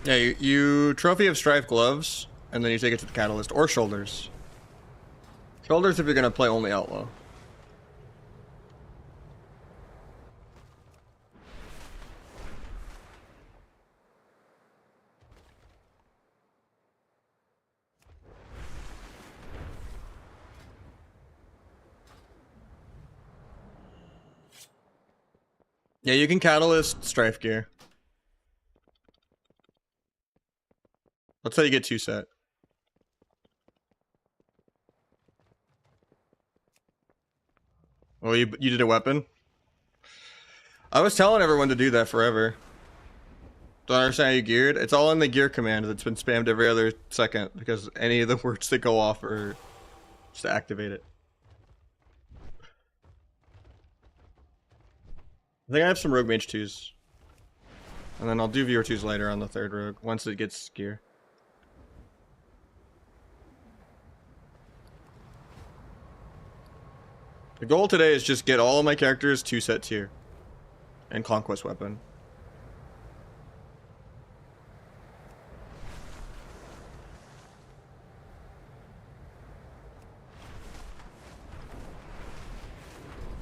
Yeah, you trophy of strife gloves, and then you take it to the catalyst or shoulders. Shoulders if you're gonna play only outlaw. Yeah, you can catalyst strife gear. Let's say you get 2 set. Oh, you did a weapon? I was telling everyone to do that forever. Don't understand how you geared. It's all in the gear command that's been spammed every other second because any of the words that go off are just to activate it. I think I have some rogue mage 2s. And then I'll do viewer 2s later on the 3rd rogue once it gets gear. The goal today is just get all of my characters 2 set tier. And conquest weapon.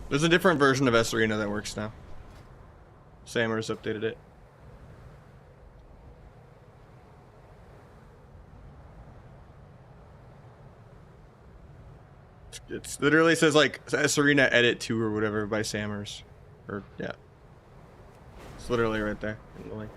There's a different version of S Arena that works now. Sammer's updated it. It literally says like S Arena Edit 2 or whatever by Sammers. Or, yeah. It's literally right there in the link.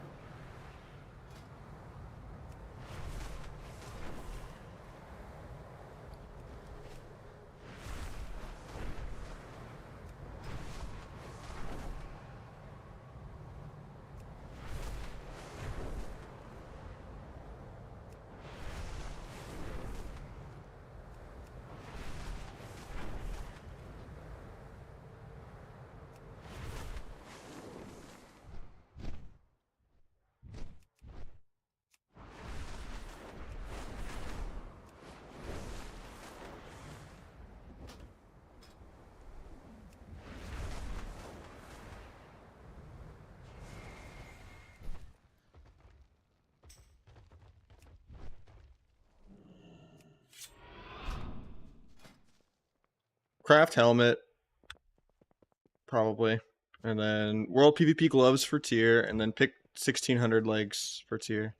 Craft helmet, probably, and then world PvP gloves for tier, and then pick 1600 legs for tier.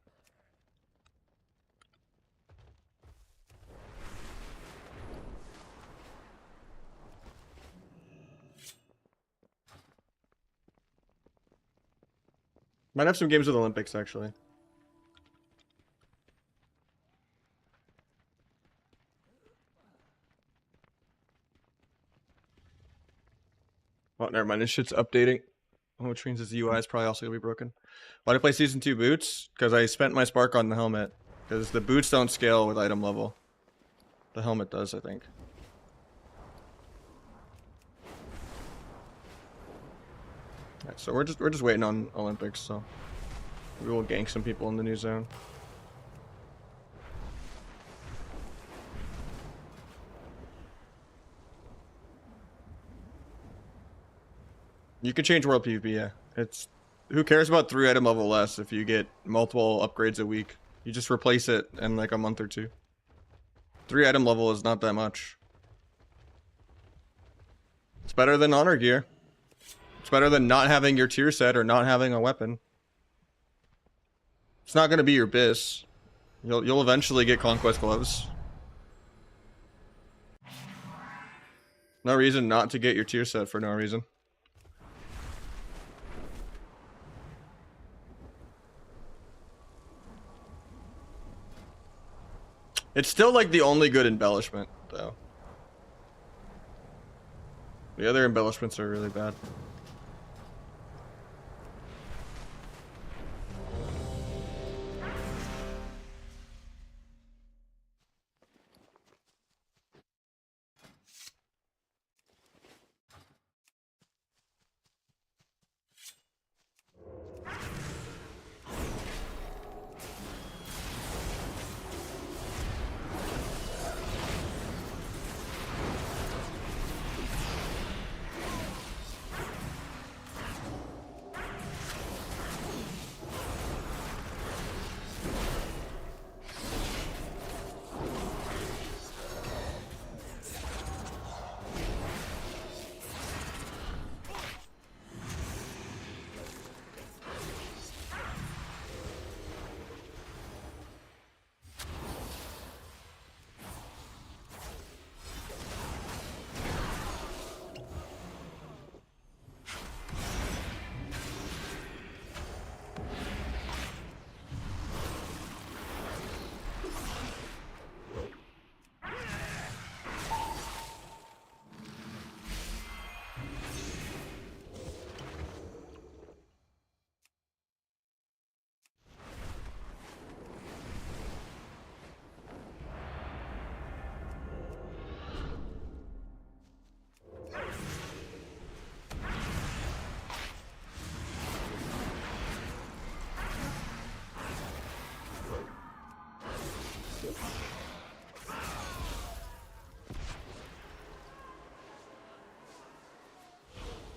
Might have some games with Olympics actually. Oh, never mind. This shit's updating. Which means the UI is probably also gonna be broken. Why did I play Season 2 boots? Because I spent my spark on the helmet. Because the boots don't scale with item level. The helmet does, I think. Right, so we're just waiting on Olympics, so we will gank some people in the new zone. You can change world PvP, yeah. It's who cares about 3 item level less if you get multiple upgrades a week. You just replace it in like a month or 2. 3 item level is not that much. It's better than honor gear. It's better than not having your tier set or not having a weapon. It's not gonna be your bis. You'll eventually get conquest gloves. No reason not to get your tier set for no reason. It's still like the only good embellishment, though. The other embellishments are really bad.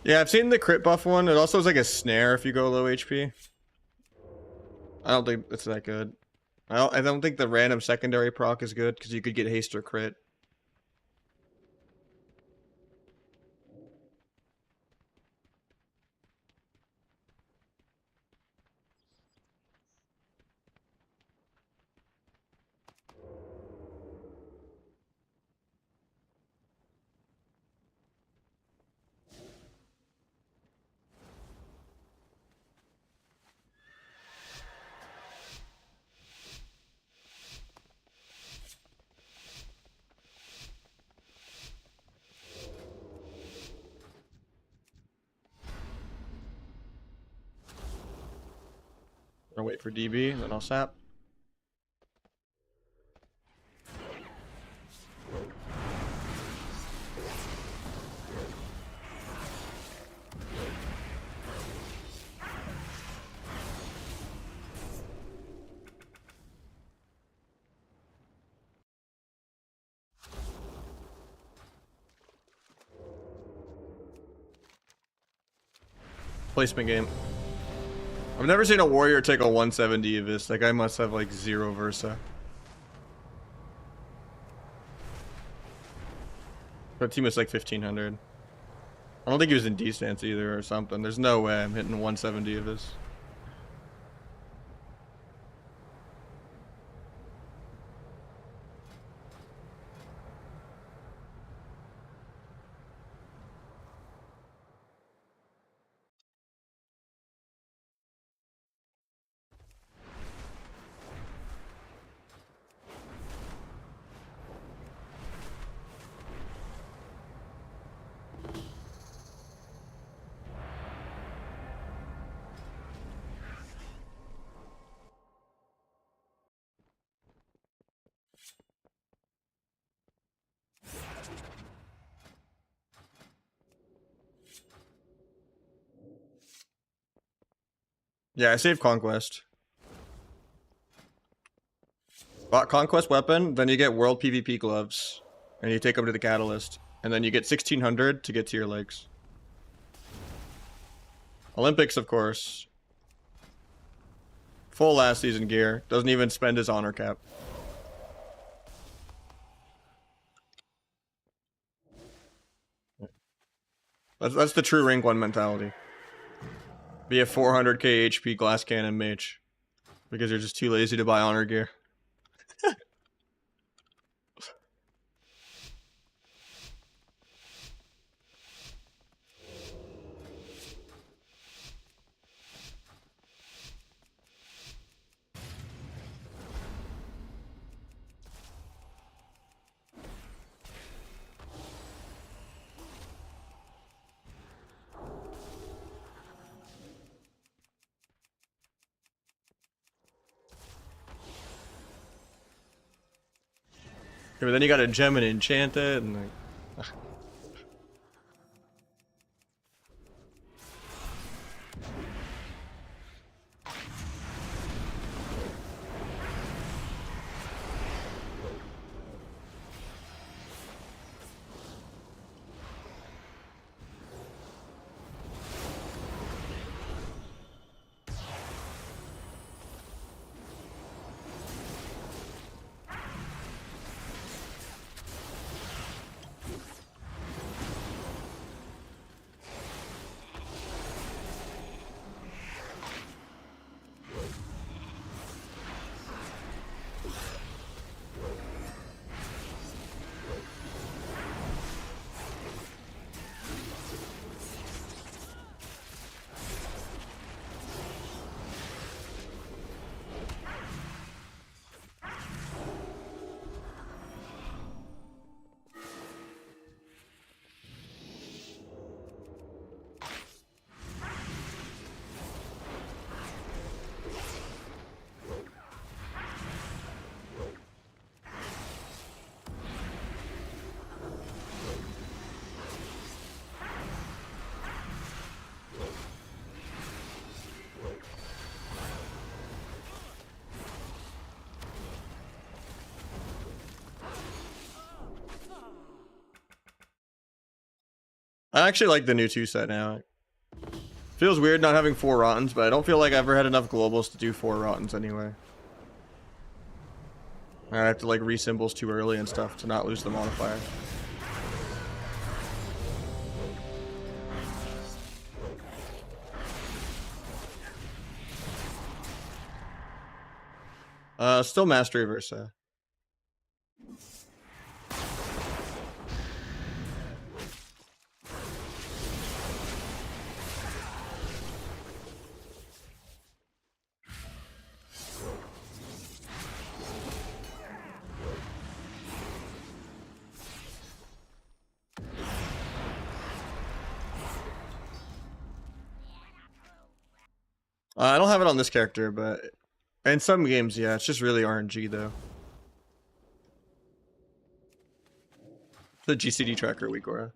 Yeah, I've seen the crit buff one. It also has like a snare if you go low HP. I don't think it's that good. I don't think the random secondary proc is good because you could get haste or crit. I'll wait for DB, and then I'll sap. Placement game. I've never seen a warrior take a 170 of this. That guy must have like 0 Versa. But team was like 1500. I don't think he was in D stance either or something. There's no way I'm hitting 170 of this. Yeah, I saved Conquest. Bought Conquest weapon, then you get World PvP gloves, and you take them to the Catalyst, and then you get 1600 to get to your legs. Olympics, of course. Full last season gear. Doesn't even spend his honor cap. That's the true rank 1 mentality. Be a 400k HP glass cannon mage. Because you're just too lazy to buy honor gear. Okay, but then you got a gem and enchant it, and like... I actually like the new 2 set now. Feels weird not having 4 Rottens, but I don't feel like I ever had enough globals to do 4 Rottens anyway. I have to like re-symbols too early and stuff to not lose the modifier. Still Mastery Versa. I don't have it on this character, but in some games, yeah, it's just really RNG though. The GCD tracker week, Aura.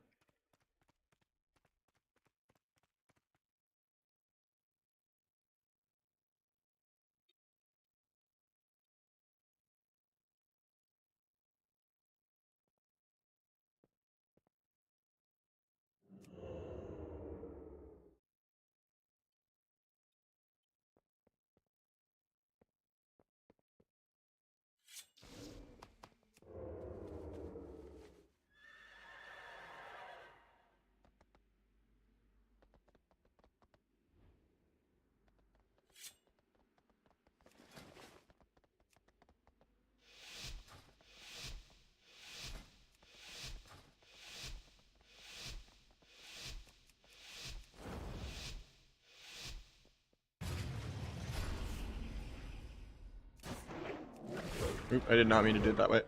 Oop, I did not mean to do it that way.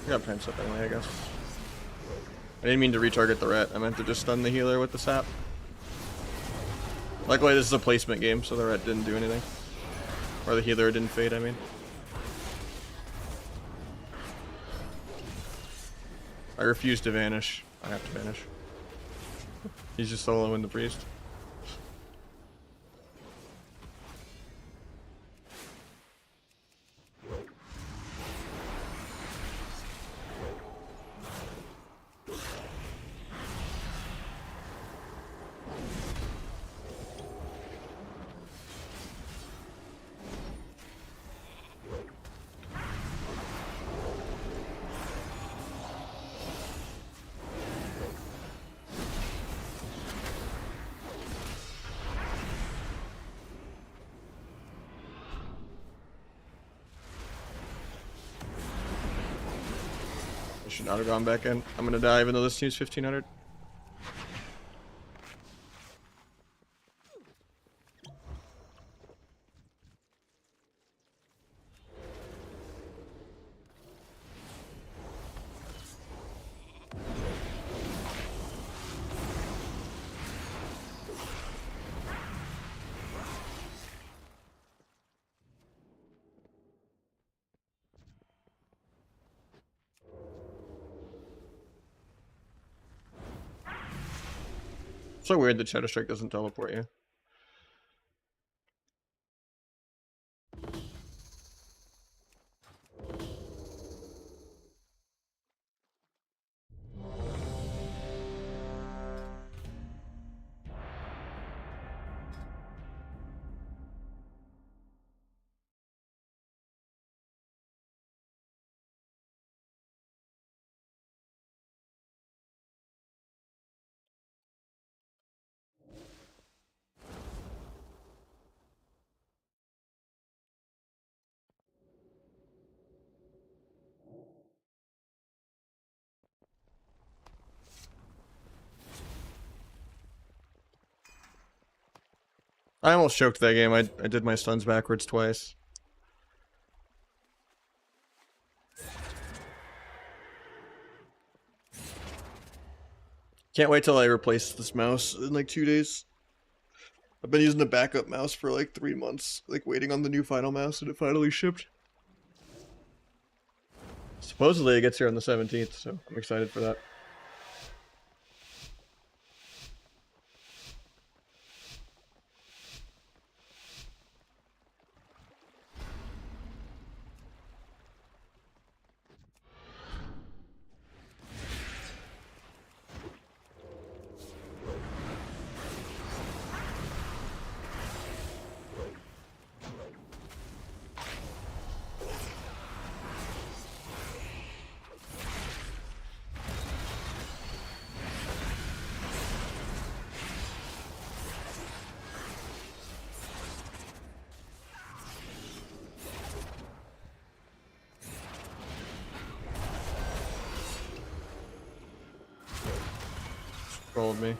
I got prime stuff anyway, I guess. I didn't mean to retarget the ret. I meant to just stun the healer with the sap. Luckily, this is a placement game, so the ret didn't do anything. Or the healer didn't fade, I mean. I refuse to vanish. I have to vanish. He's just soloing the priest. Should not have gone back in. I'm gonna die even though this team's 1500. So weird that Shadow Strike doesn't teleport you. I almost choked that game. I did my stuns backwards twice. Can't wait till I replace this mouse in like 2 days. I've been using the backup mouse for like 3 months, like waiting on the new final mouse, and it finally shipped. Supposedly it gets here on the 17th, so I'm excited for that. followed me.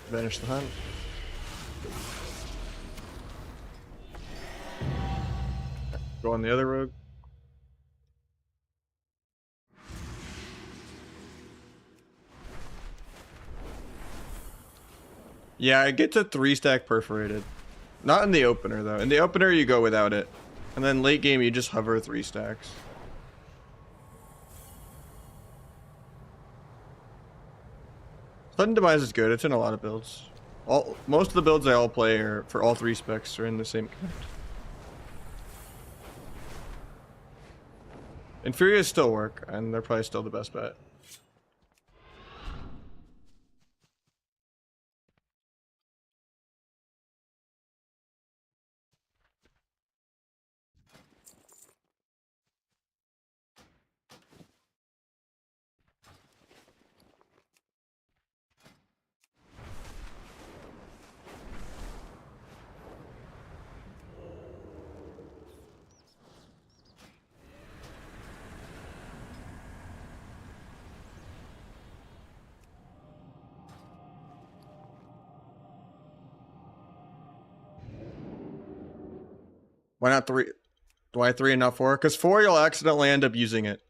Vanish the hunt. Go on the other rogue. Yeah, I get to 3-stack perforated. Not in the opener though. In the opener you go without it. And then late game you just hover 3 stacks. Sudden Demise is good. It's in a lot of builds. Most of the builds I all play are for all 3 specs are in the same connect. Infuria's still work, and they're probably still the best bet. Why not 3? Why 3 and not 4? Because 4 you'll accidentally end up using it.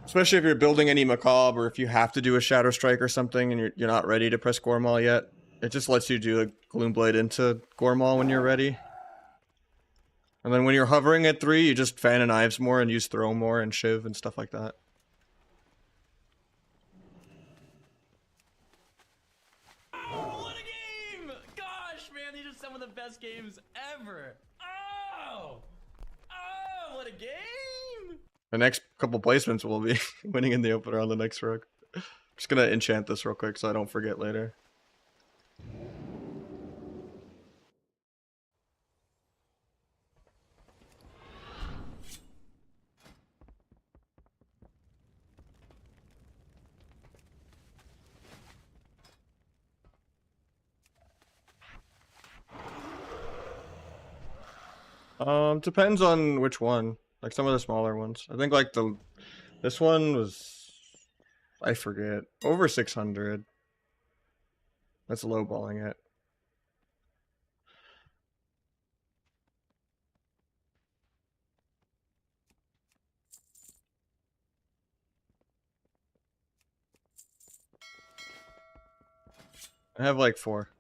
Especially if you're building any macabre, or if you have to do a Shadow Strike or something and you're not ready to press Gormal yet. It just lets you do a Gloomblade into Gormal when you're ready. And then when you're hovering at 3, you just fan and Ives more and use Throw more and Shiv and stuff like that. Oh, what a game! Gosh, man, these are some of the best games ever. Oh! Oh, what a game! The next couple placements will be winning in the opener on the next rogue. Just gonna enchant this real quick so I don't forget later. Depends on which one. Like some of the smaller ones. I think like this one was, I forget, over 600. That's lowballing it. I have like 4.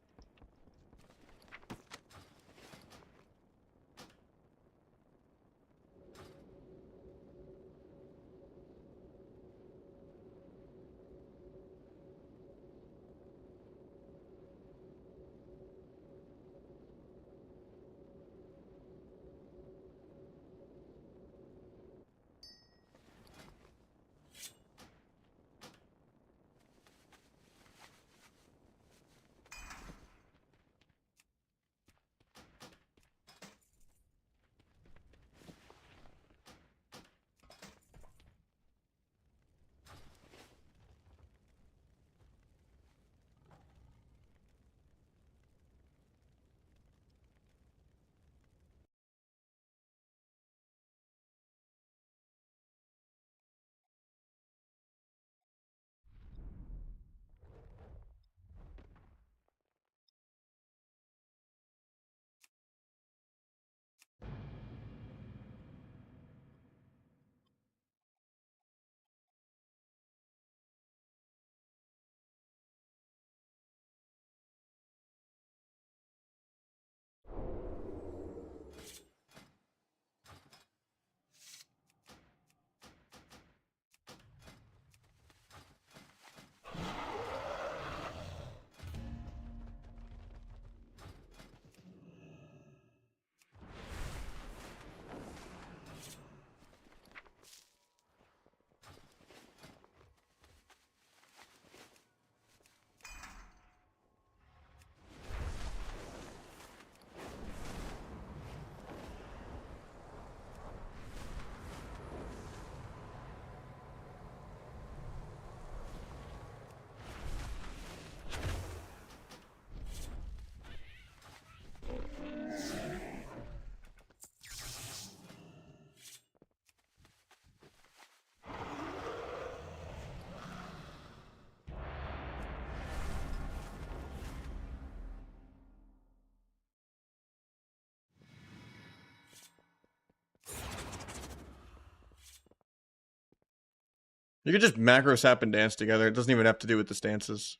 You could just macro sap and dance together. It doesn't even have to do with the stances.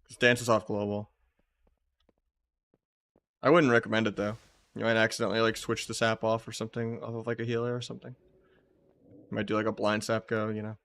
Just dance is off global. I wouldn't recommend it though. You might accidentally like switch the sap off or something off of like a healer or something. You might do like a blind sap go, you know.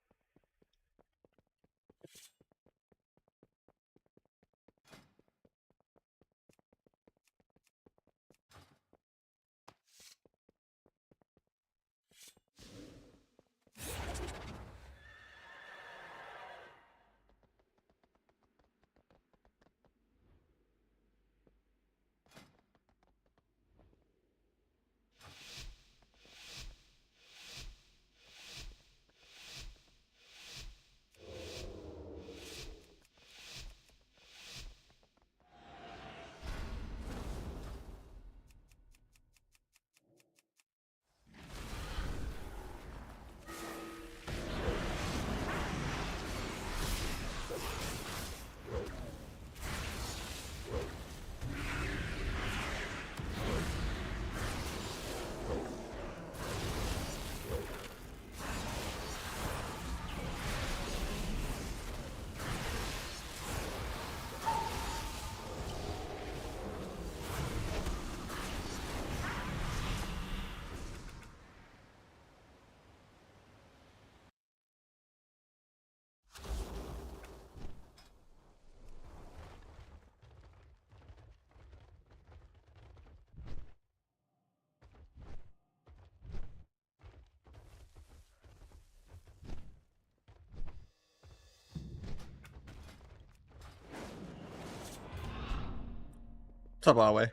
What's up, Huawei?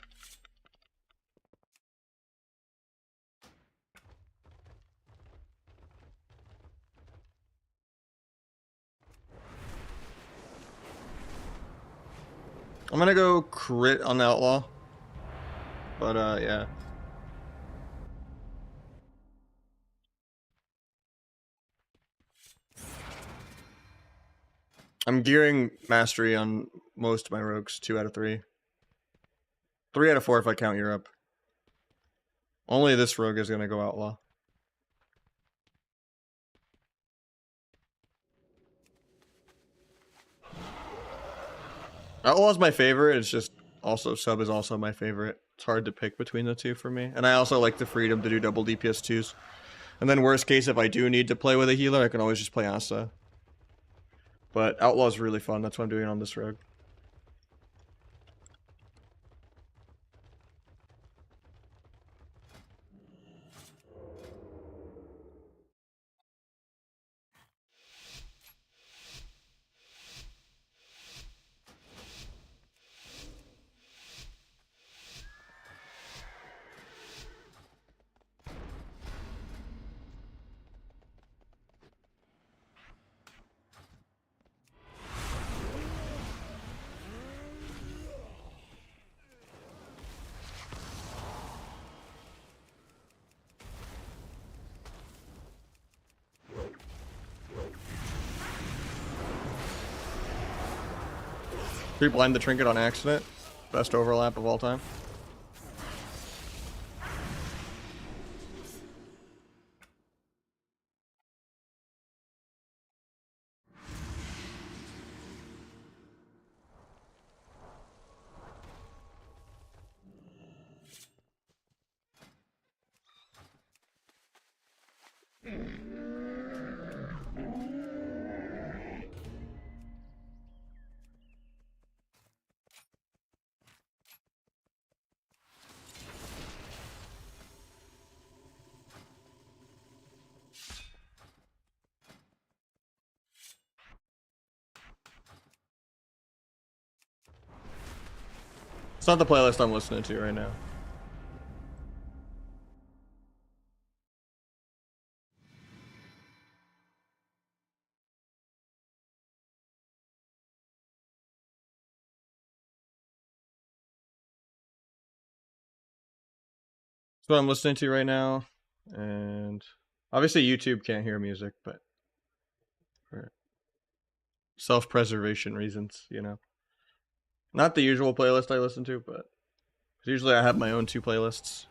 I'm gonna go crit on the Outlaw. But yeah. I'm gearing mastery on most of my rogues, 2 out of 3. 3 out of 4 if I count Europe. Only this rogue is gonna go Outlaw. Outlaw's my favorite, it's just also sub is also my favorite. It's hard to pick between the two for me. And I also like the freedom to do double DPS 2s. And then worst case, if I do need to play with a healer, I can always just play Asa. But Outlaw's really fun, that's what I'm doing on this rogue. Blind the trinket on accident. Best overlap of all time. It's not the playlist I'm listening to right now. That's what I'm listening to right now. And obviously YouTube can't hear music, but for self-preservation reasons, you know. Not the usual playlist I listen to, but usually I have my own 2 playlists.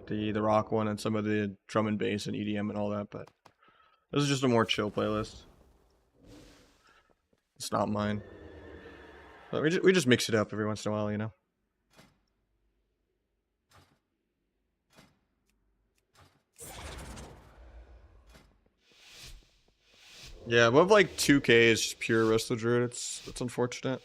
The rock one and some of the drum and bass and EDM and all that, but This is just a more chill playlist. It's not mine. But we just mix it up every once in a while, you know? Yeah, above like 2K is just pure Wrestler Druid. It's unfortunate.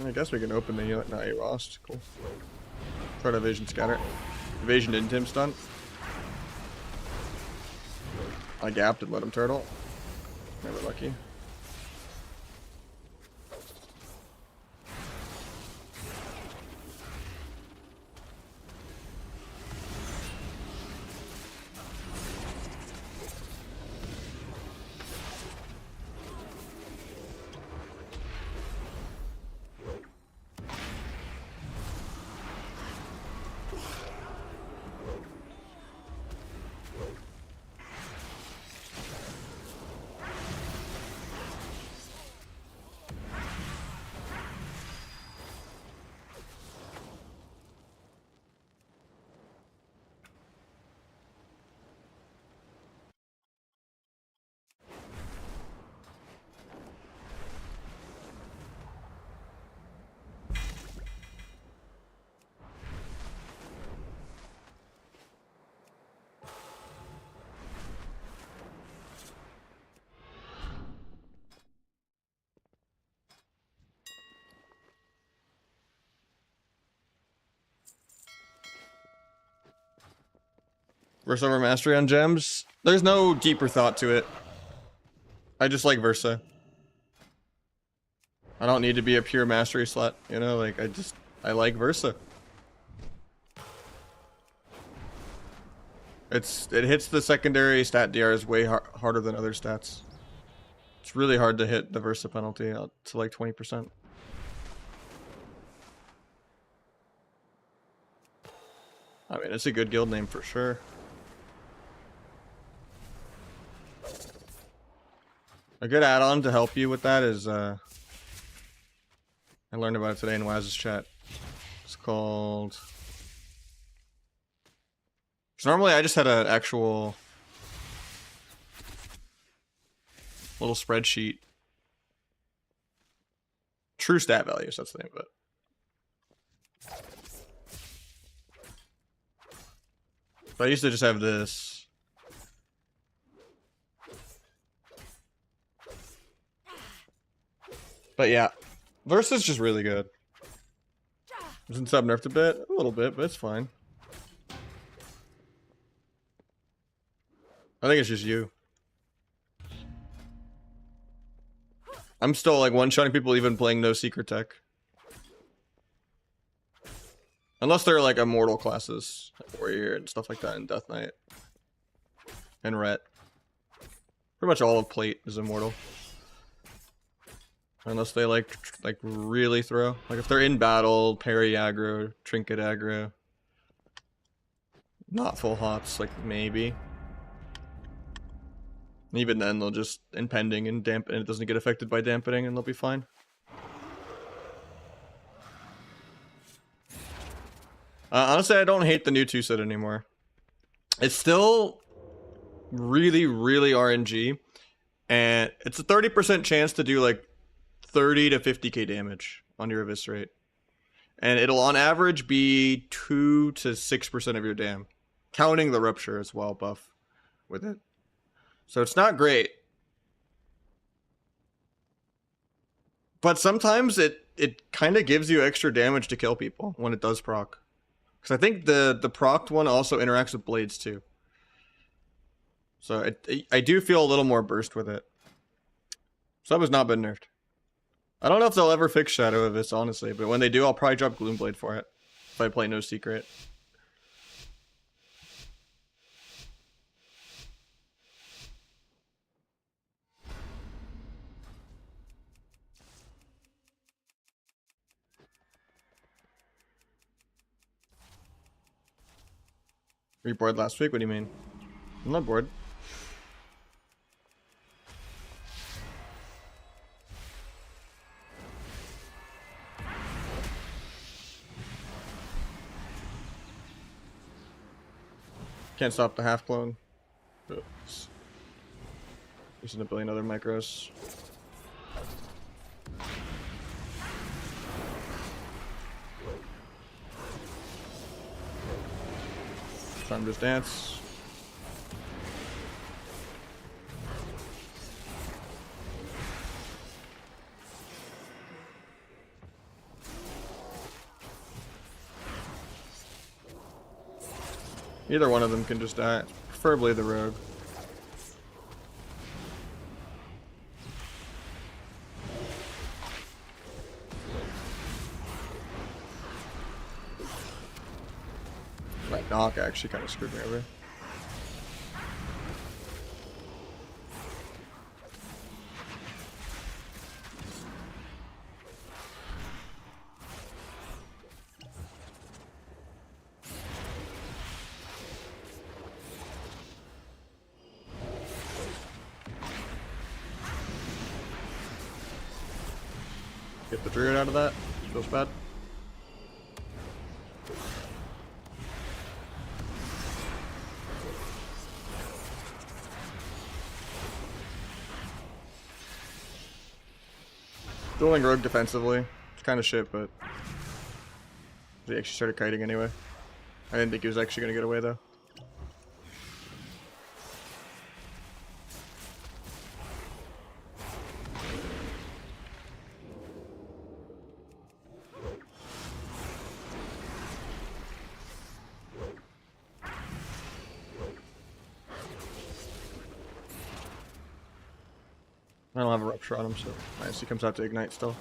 I guess we can open the unit. Nah, he lost. Cool. Try to evasion scatter. Evasion didn't him stun. I gapped and let him turtle. Never lucky. Verse over mastery on gems. There's no deeper thought to it. I just like Versa. I don't need to be a pure mastery slut, you know, like I like Versa. It hits the secondary stat DRs way harder than other stats. It's really hard to hit the Versa penalty to like 20%. I mean, it's a good guild name for sure. A good add-on to help you with that is, I learned about it today in Waz's chat. It's called... So normally I just had an actual little spreadsheet. True stat values, that's the name of it. But I used to just have this. But yeah, Versa's just really good. Isn't sub nerfed a little bit, but it's fine. I think it's just you. I'm still like one-shotting people even playing no secret tech. Unless they're like immortal classes, like warrior and stuff like that, and Death Knight. And Ret. Pretty much all of plate is immortal. Unless they like really throw. Like if they're in battle, parry aggro, trinket aggro. Not full hots, like maybe. Even then they'll just impending and dampen, and it doesn't get affected by dampening and they'll be fine. Honestly, I don't hate the new 2-set anymore. It's still really, really RNG. And it's a 30% chance to do like 30 to 50k damage on your eviscerate. And it'll on average be 2 to 6% of your dam. Counting the rupture as well buff with it. So it's not great. But sometimes it kind of gives you extra damage to kill people when it does proc. Because I think the procced one also interacts with blades too. So I do feel a little more burst with it. Sub has not been nerfed. I don't know if they'll ever fix Shadow of this, honestly. But when they do, I'll probably drop Gloomblade for it. If I play no secret. Were you bored last week? What do you mean? I'm not bored. Can't stop the half clone. Oops. Using a billion other micros. Time to dance. Either one of them can just die, preferably the rogue. My knock actually kind of screwed me over. Get the druid out of that. Feels bad. Dueling rogue defensively. It's kind of shit, but he actually started kiting anyway. I didn't think he was actually going to get away though. I don't have a rupture on him, so nice. He comes out to ignite still.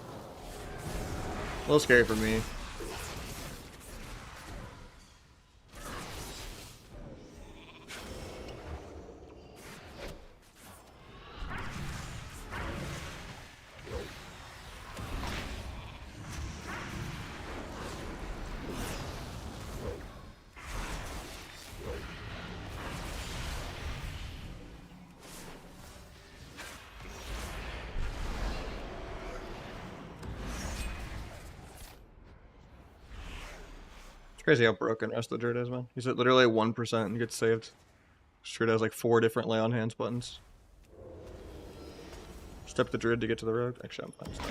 A little scary for me. Crazy how broken rest of the druid is, man. He's at literally 1% and gets saved. Druid has like 4 different lay on hands buttons. Step the druid to get to the rogue. Actually, I'm fine. Stop.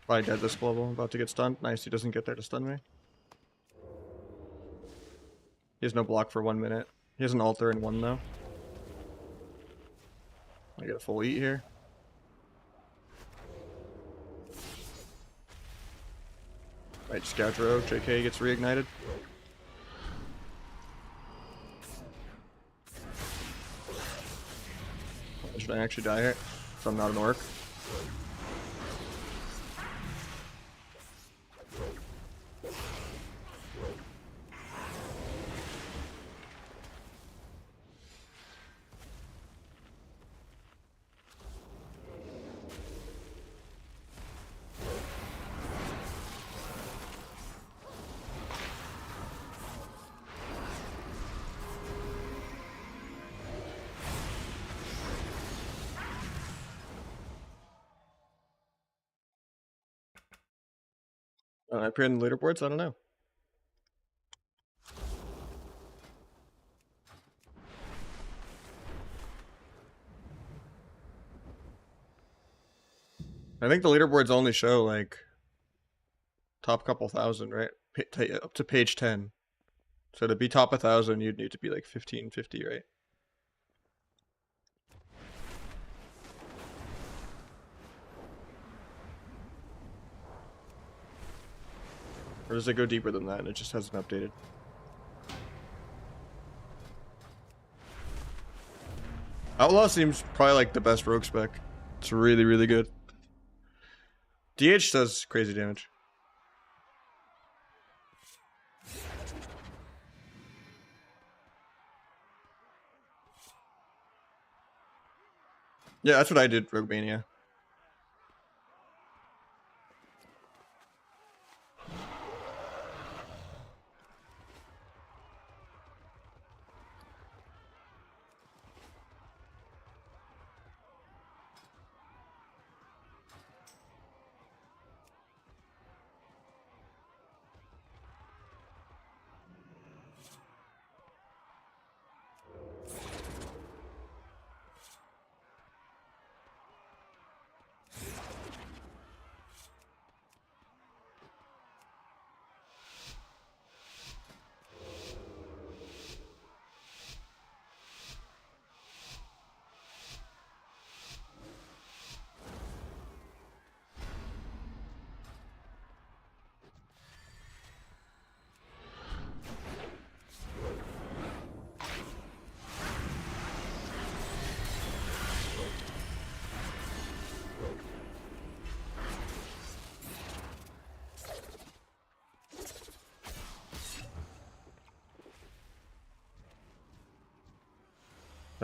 Probably dead this global. About to get stunned. Nice, he doesn't get there to stun me. He has no block for 1 minute. He has an altar in 1 though. I get a full eat here. Right, Scout Rogue. JK gets reignited. Should I actually die here? So I'm not an orc. I appeared in the leaderboards? I don't know. I think the leaderboards only show like top couple thousand, right? Up to page 10. So to be top 1,000, you'd need to be like 1550, right? Or does it go deeper than that and it just hasn't updated? Outlaw seems probably like the best rogue spec. It's really, really good. DH does crazy damage. Yeah, that's what I did, Rogue Mania.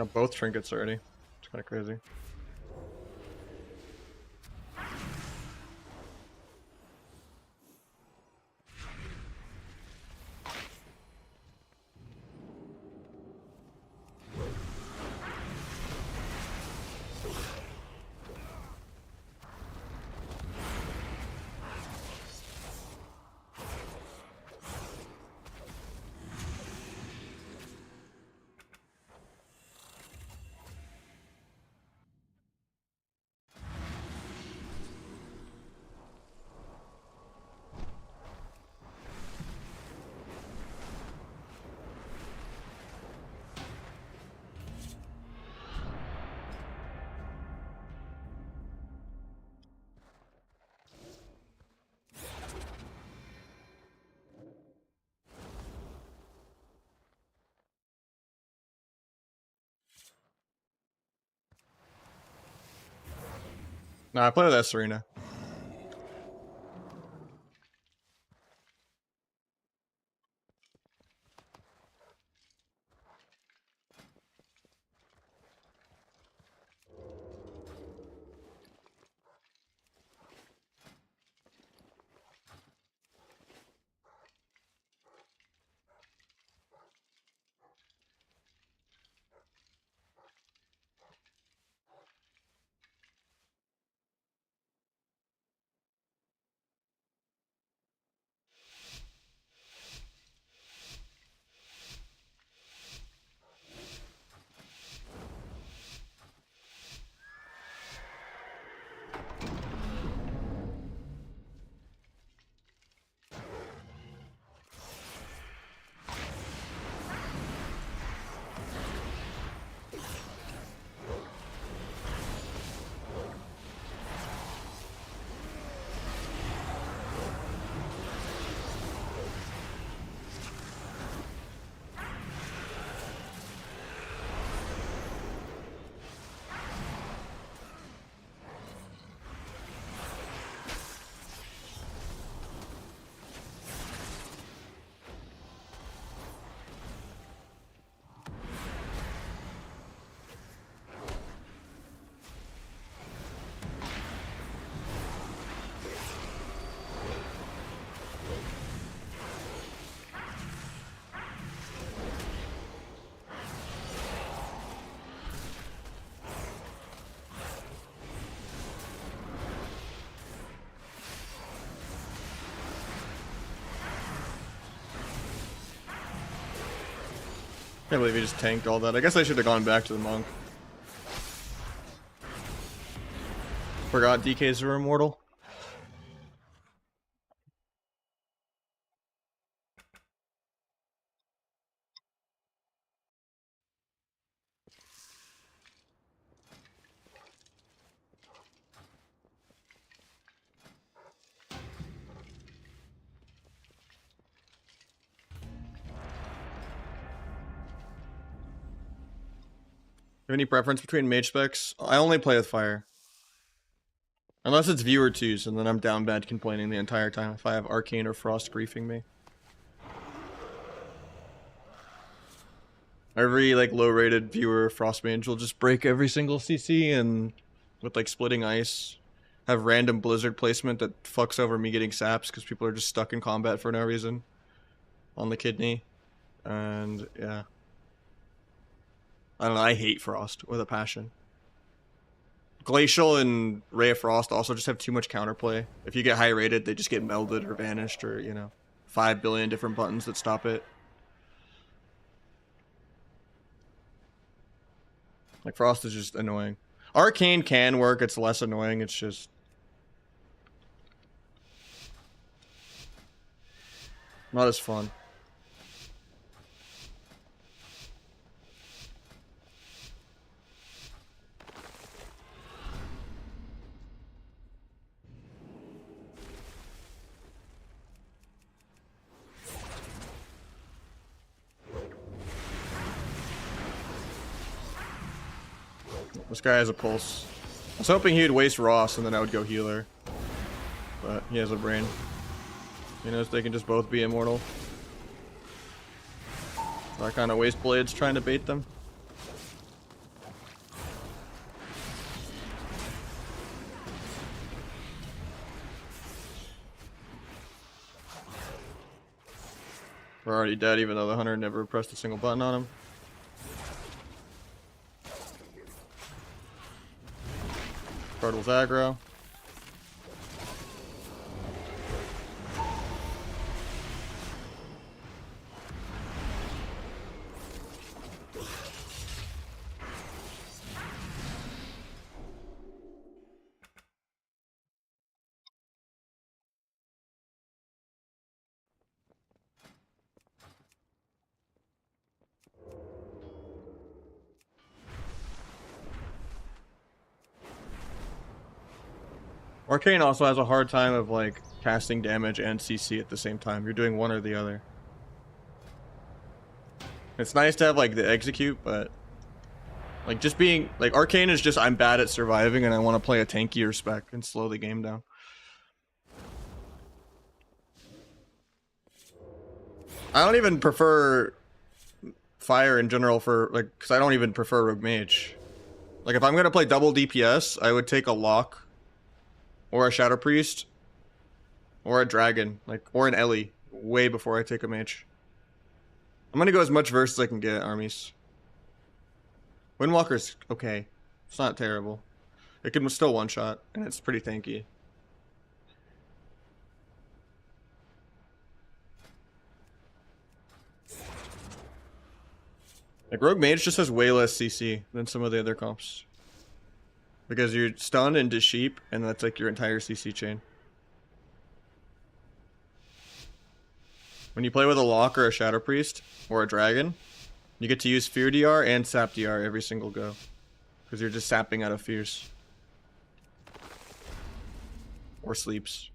Got both trinkets already. It's kind of crazy. Nah, I play with that Serena. Can't believe he just tanked all that. I guess I should have gone back to the monk. Forgot DKs are immortal. Have any preference between mage specs? I only play with fire. Unless it's viewer twos, and then I'm down bad complaining the entire time if I have arcane or frost griefing me. Every like low rated viewer frost mage will just break every single CC and with like splitting ice have random blizzard placement that fucks over me getting saps because people are just stuck in combat for no reason on the kidney. And yeah. I don't know, I hate Frost with a passion. Glacial and Ray of Frost also just have too much counterplay. If you get high rated, they just get melded or vanished or, you know, 5 billion different buttons that stop it. Like, Frost is just annoying. Arcane can work, it's less annoying, it's just... not as fun. This guy has a pulse. I was hoping he would waste Ross and then I would go healer. But he has a brain. He knows they can just both be immortal. So I kind of waste blades trying to bait them. We're already dead, even though the hunter never pressed a single button on him. Cardinal's aggro. Arcane also has a hard time of like casting damage and CC at the same time. You're doing one or the other. It's nice to have like the execute, but like just being like Arcane is just I'm bad at surviving and I want to play a tankier spec and slow the game down. I don't even prefer fire in general for like because I don't even prefer Rogue Mage. Like if I'm gonna play double DPS, I would take a Lock or a Shadow Priest or a Dragon, like or an Ellie way before I take a Mage. I'm gonna go as much verse as I can get armies. Windwalker's okay. It's not terrible. It can still one shot, and it's pretty tanky. Like Rogue Mage just has way less CC than some of the other comps. Because you're stunned into sheep, and that's like your entire CC chain. When you play with a Lock or a Shadow Priest, or a Dragon, you get to use Fear DR and Sap DR every single go. Because you're just sapping out of fears. Or sleeps.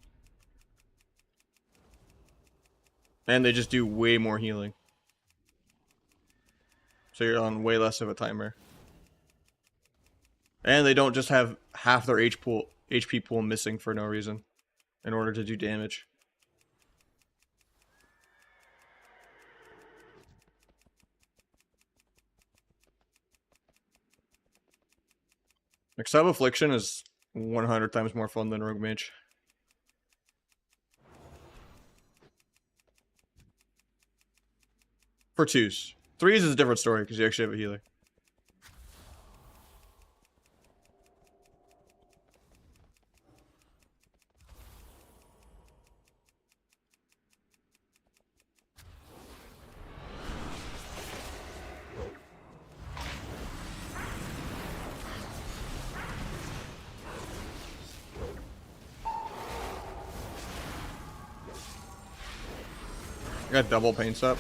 And they just do way more healing. So you're on way less of a timer. And they don't just have half their HP pool missing for no reason in order to do damage. Like Sub Affliction is 100 times more fun than Rogue Mage. For 2s. 3s is a different story because you actually have a healer. I got double paints up.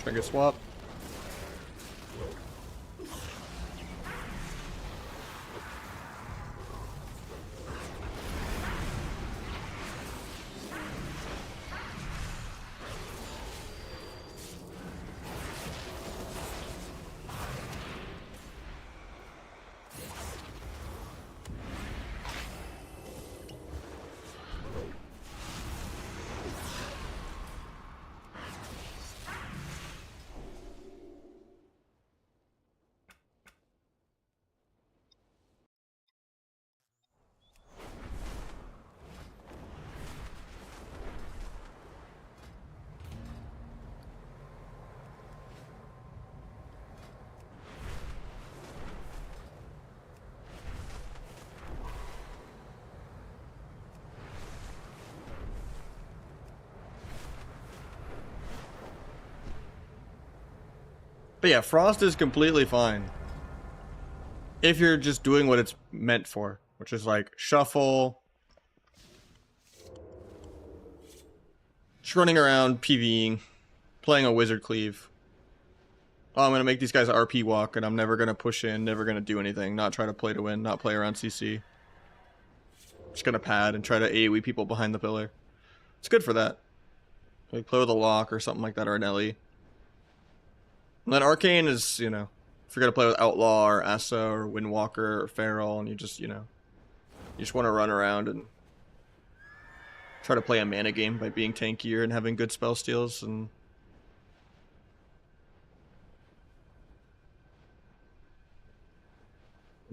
Trigger swap. But yeah, Frost is completely fine. If you're just doing what it's meant for, which is like shuffle, just running around PvEing, playing a wizard cleave. Oh, I'm going to make these guys RP walk and I'm never going to push in, never going to do anything, not try to play to win, not play around CC. Just going to pad and try to AoE people behind the pillar. It's good for that. Like play with a Lock or something like that, or an Ellie. And then Arcane is, you know, if you're going to play with Outlaw or Asa or Windwalker or Feral and you just, you know, you just want to run around and try to play a mana game by being tankier and having good spell steals and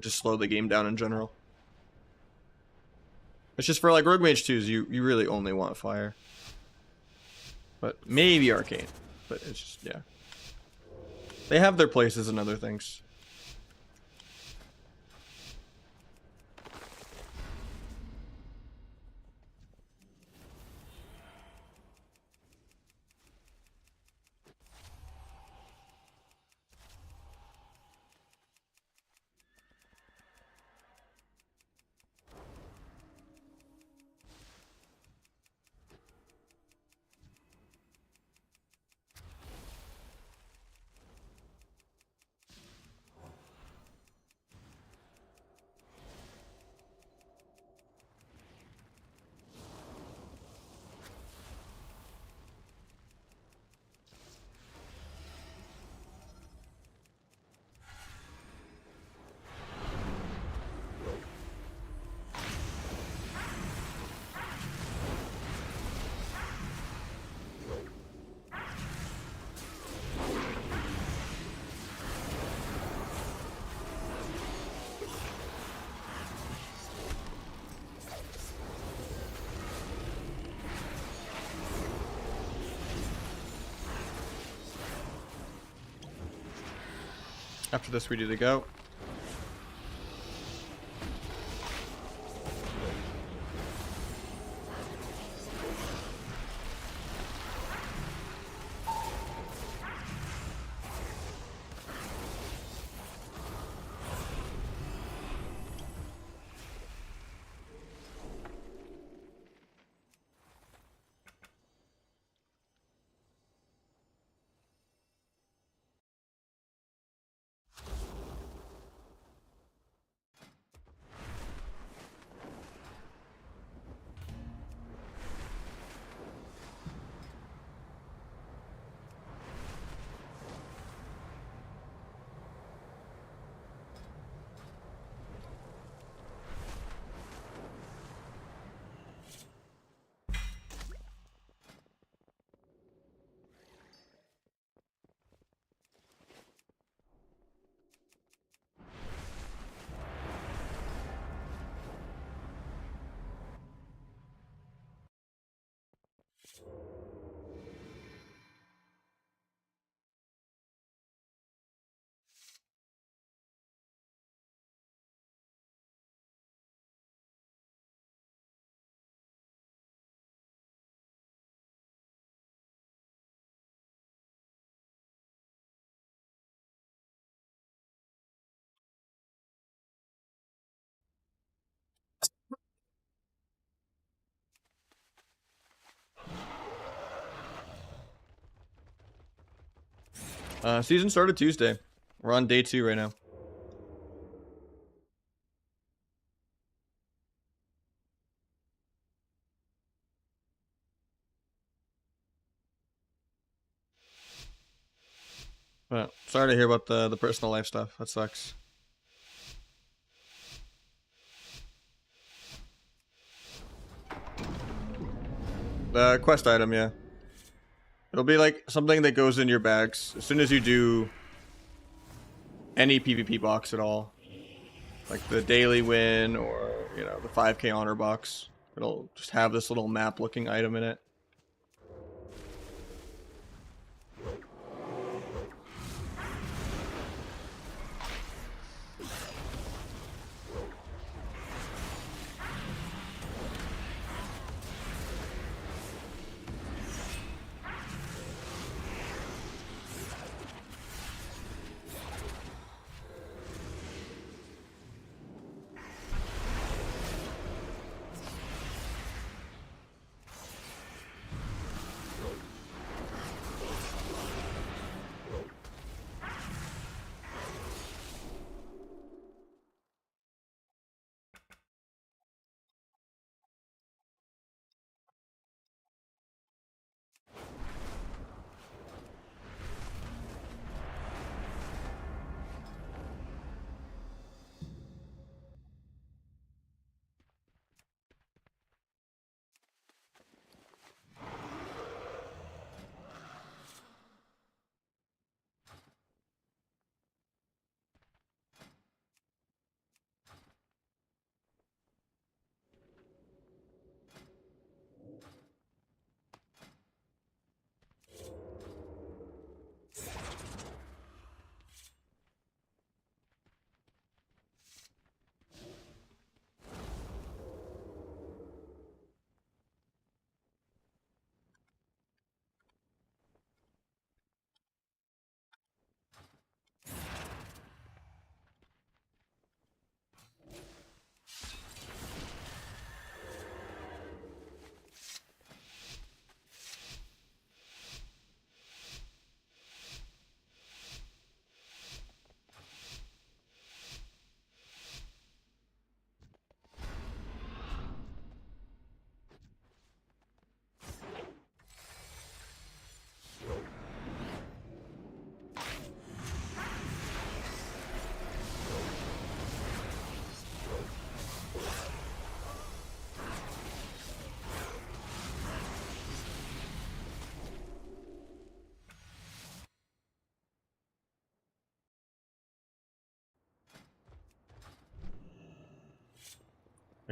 just slow the game down in general. It's just for like Rogue Mage 2s, you really only want fire. But maybe Arcane. But it's just, yeah. They have their places and other things. After this, we do the go. Season started Tuesday. We're on day 2 right now. But sorry to hear about the personal life stuff. That sucks. The quest item, yeah. It'll be like something that goes in your bags as soon as you do any PvP box at all. Like the daily win or, you know, the 5k honor box. It'll just have this little map looking item in it.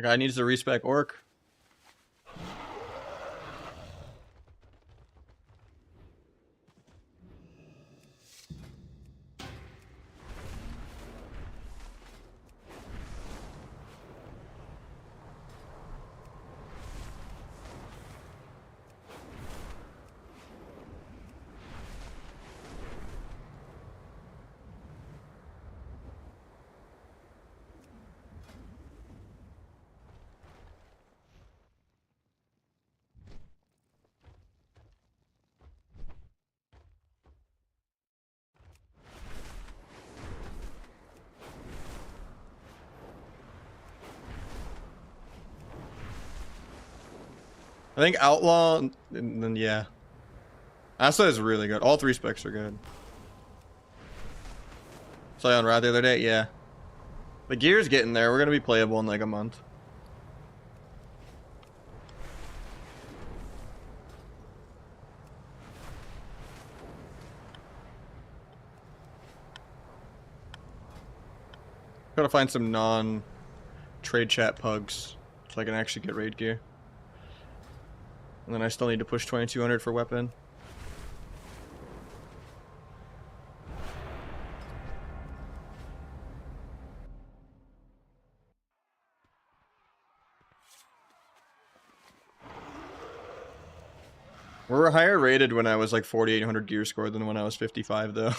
The guy needs to respec orc. I think Outlaw, and then yeah. Asa is really good. All 3 specs are good. Saw you on Rad the other day? Yeah. The gear's getting there. We're gonna be playable in like a month. Gotta find some non-trade chat pugs so I can actually get raid gear. And then I still need to push 2200 for weapon. We were higher rated when I was like 4800 gear score than when I was 55 though.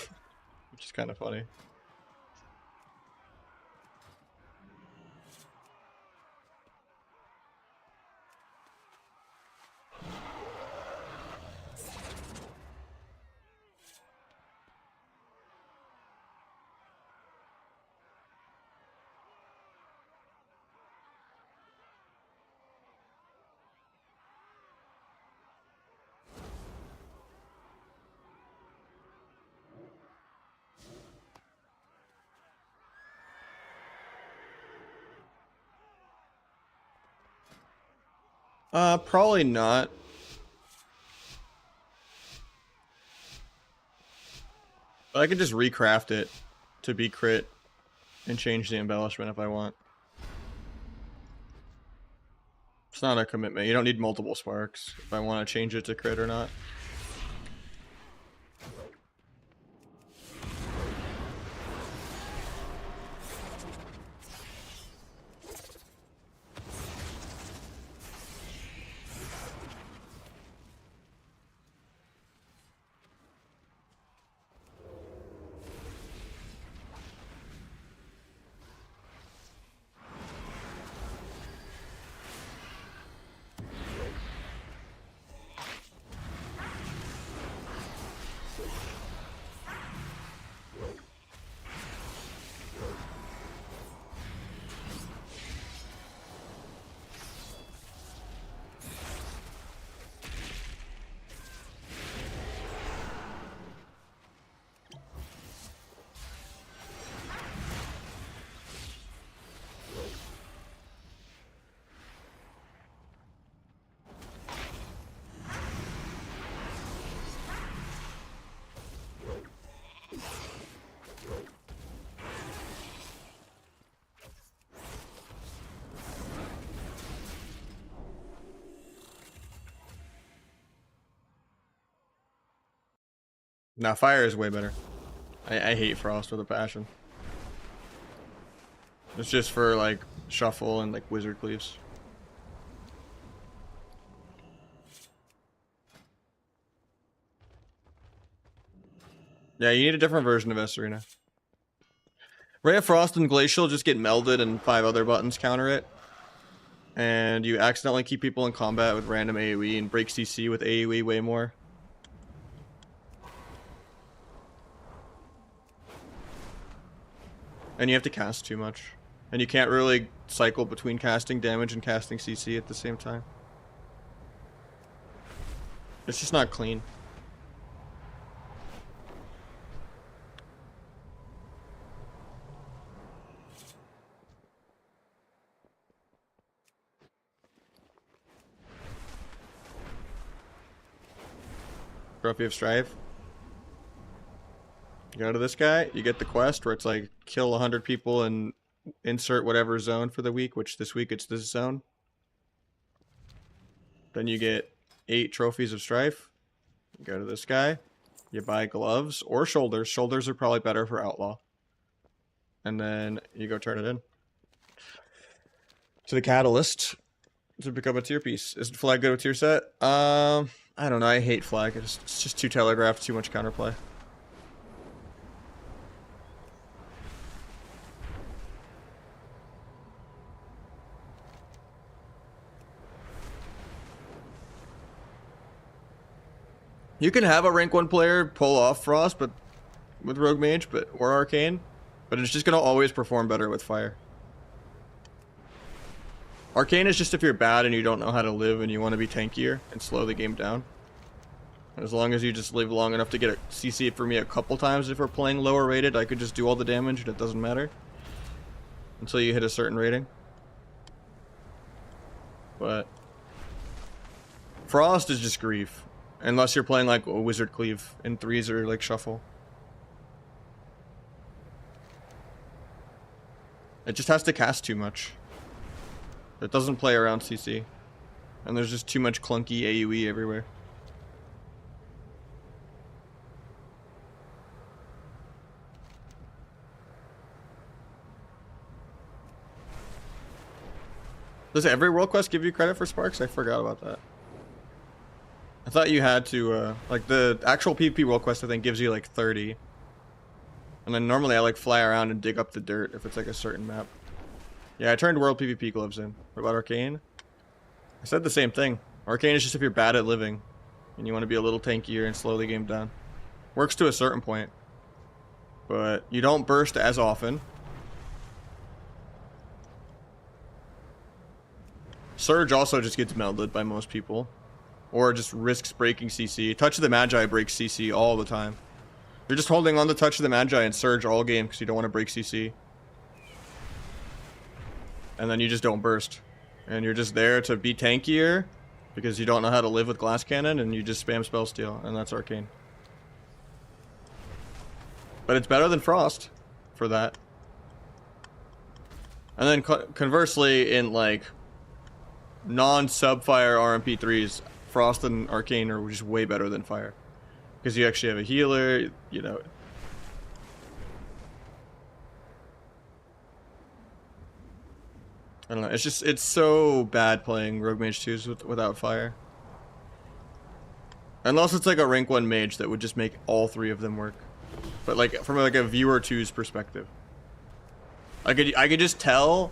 Which is kind of funny. Probably not. But I could just recraft it to be crit and change the embellishment if I want. It's not a commitment. You don't need multiple sparks if I want to change it to crit or not. Nah, fire is way better. I hate frost with a passion. It's just for like shuffle and like wizard cleaves. Yeah, you need a different version of Esarena. Ray of Frost and Glacial just get melded and 5 other buttons counter it. And you accidentally keep people in combat with random AoE and break CC with AoE way more. And you have to cast too much. And you can't really cycle between casting damage and casting CC at the same time. It's just not clean. Trophy of Strife. You go to this guy, you get the quest where it's like kill 100 people in insert whatever zone for the week, which this week it's this zone. Then you get 8 trophies of strife. You go to this guy. You buy gloves or shoulders. Shoulders are probably better for Outlaw. And then you go turn it in to the catalyst to become a tier piece. Is flag good with tier set? I don't know. I hate flag. It's just too telegraphed, too much counterplay. You can have a rank 1 player pull off Frost, but with Rogue Mage, or Arcane, but it's just gonna always perform better with Fire. Arcane is just if you're bad and you don't know how to live and you want to be tankier and slow the game down. As long as you just live long enough to get a CC for me a couple times, if we're playing lower rated, I could just do all the damage and it doesn't matter. Until you hit a certain rating. But Frost is just grief. Unless you're playing like a Wizard Cleave in 3s or like Shuffle. It just has to cast too much. It doesn't play around CC. And there's just too much clunky AoE everywhere. Does every world quest give you credit for sparks? I forgot about that. I thought you had to, like the actual PvP world quest I think gives you like 30. And then normally I like fly around and dig up the dirt if it's like a certain map. Yeah, I turned world PvP gloves in. What about Arcane? I said the same thing. Arcane is just if you're bad at living. And you want to be a little tankier and slow the game down. Works to a certain point. But you don't burst as often. Surge also just gets melded by most people. Or just risks breaking CC. Touch of the Magi breaks CC all the time. You're just holding on to Touch of the Magi and Surge all game because you don't want to break CC. And then you just don't burst. And you're just there to be tankier because you don't know how to live with Glass Cannon and you just spam Spell Steal. And that's Arcane. But it's better than Frost for that. And then conversely, in like non-sub-fire RMP3s, Frost and Arcane are just way better than Fire. Because you actually have a healer, you know. I don't know, it's so bad playing Rogue Mage 2s without Fire. Unless it's like a rank 1 mage that would just make all 3 of them work. But like, from like a viewer 2's perspective. I could just tell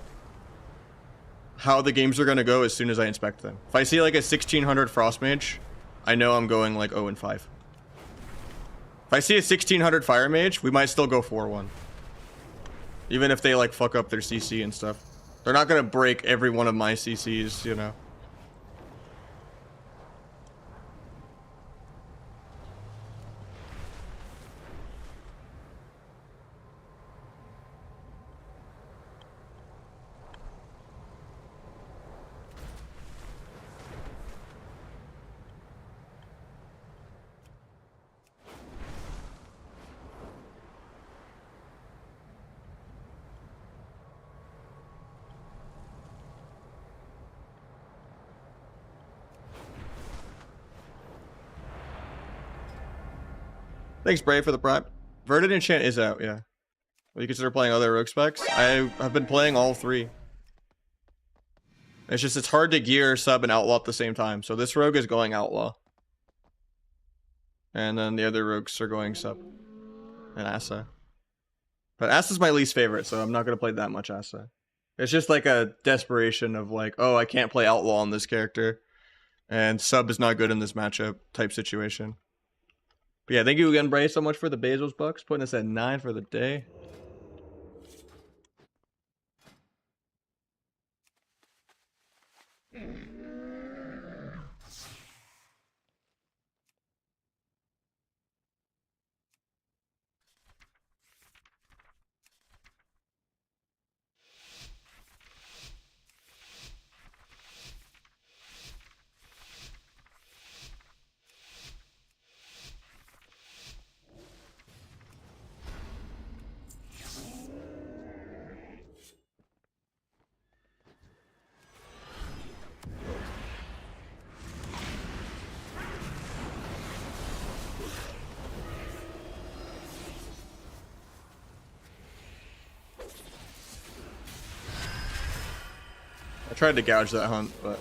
how the games are going to go as soon as I inspect them. If I see like a 1600 Frost Mage, I know I'm going like 0 and 5. If I see a 1600 Fire Mage, we might still go 4-1. Even if they like fuck up their CC and stuff. They're not going to break every one of my CCs, you know. Thanks, Brave, for the prime. Verdant Enchant is out, yeah. Will you consider playing other rogue specs? I've been playing all 3. It's just, it's hard to gear, sub, and outlaw at the same time. So this rogue is going outlaw. And then the other rogues are going sub. And Asa. But Asa's my least favorite, so I'm not going to play that much Asa. It's just like a desperation of like, oh, I can't play outlaw on this character. And sub is not good in this matchup type situation. But yeah, thank you again, Bray, so much for the Bezos bucks, putting us at 9 for the day. I tried to gouge that hunt, but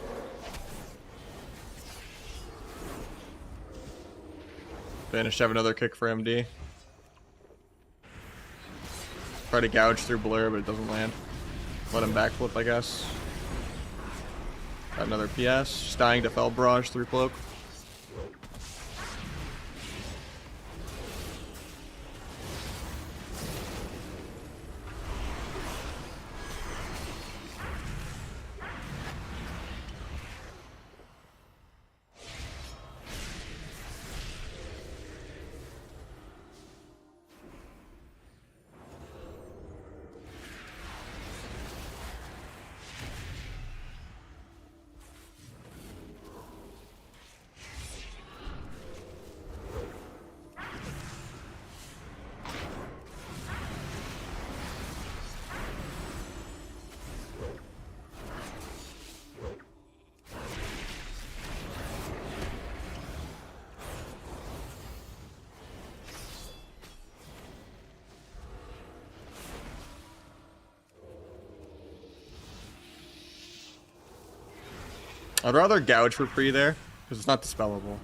managed to have another kick for MD. Try to gouge through Blur, but it doesn't land. Let him backflip, I guess. Got another PS. Just dying to Fell Barrage through Cloak. I'd rather gouge for pre there, because it's not dispellable.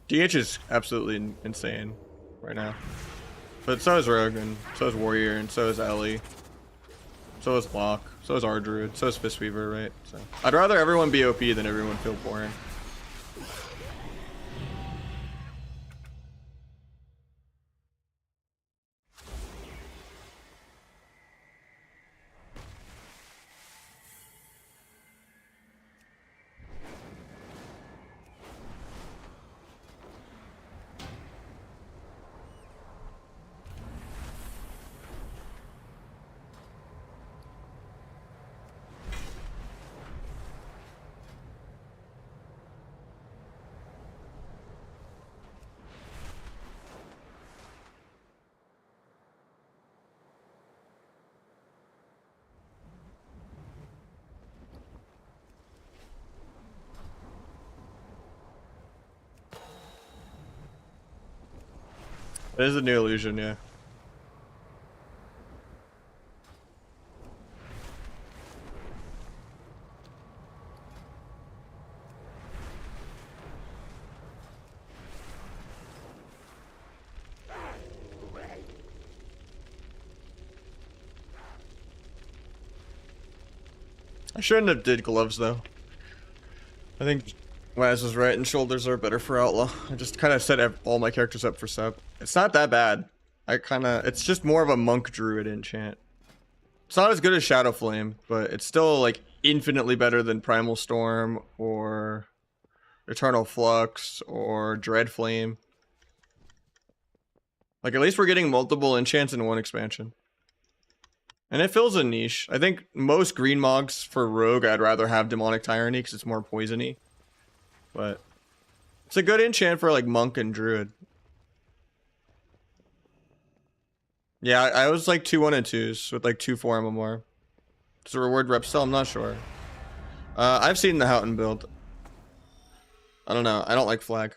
DH is absolutely insane right now. But so is Rogue, and so is Warrior, and so is Ellie. So is Lock, so is Ardruid, so is Fistweaver, right? So I'd rather everyone be OP than everyone feel boring. It is a new illusion, yeah. I shouldn't have did gloves though. I think Waz was right, and shoulders are better for Outlaw. I just kind of set all my characters up for sub. It's not that bad. It's just more of a monk druid enchant. It's not as good as Shadow Flame, but it's still like infinitely better than Primal Storm or Eternal Flux or Dread Flame. Like at least we're getting multiple enchants in one expansion. And it fills a niche. I think most green mogs for Rogue, I'd rather have Demonic Tyranny because it's more poisony. But it's a good enchant for like Monk and Druid. Yeah, I was like 2 1 and 2s with like 2/4 MMR. Does the reward rep still? I'm not sure. I've seen the Houghton build. I don't know. I don't like flag.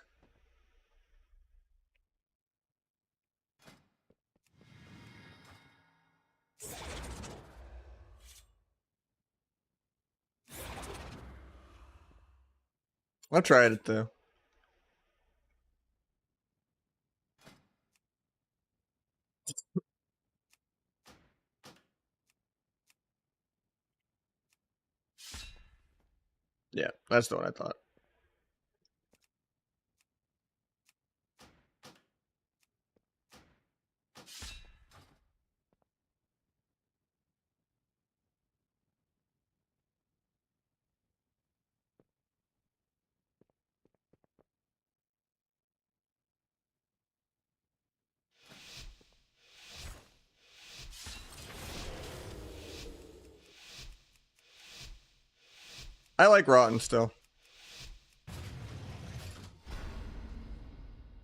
I tried it though. Yeah, that's the one I thought. I like Rotten still.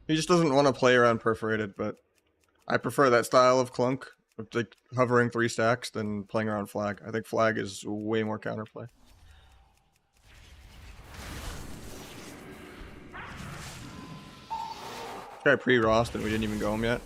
He just doesn't want to play around Perforated, but I prefer that style of clunk, of like hovering 3 stacks, than playing around Flag. I think Flag is way more counterplay. This guy pre-Rost and we didn't even go him yet.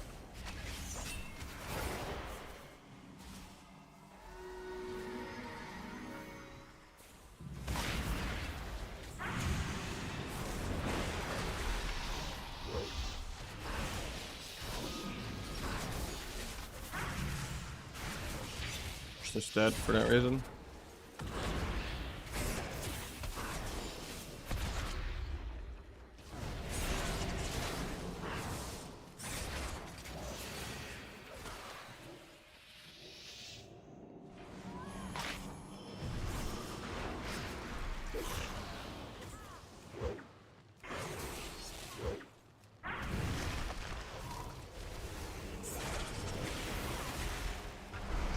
Just dead for that reason.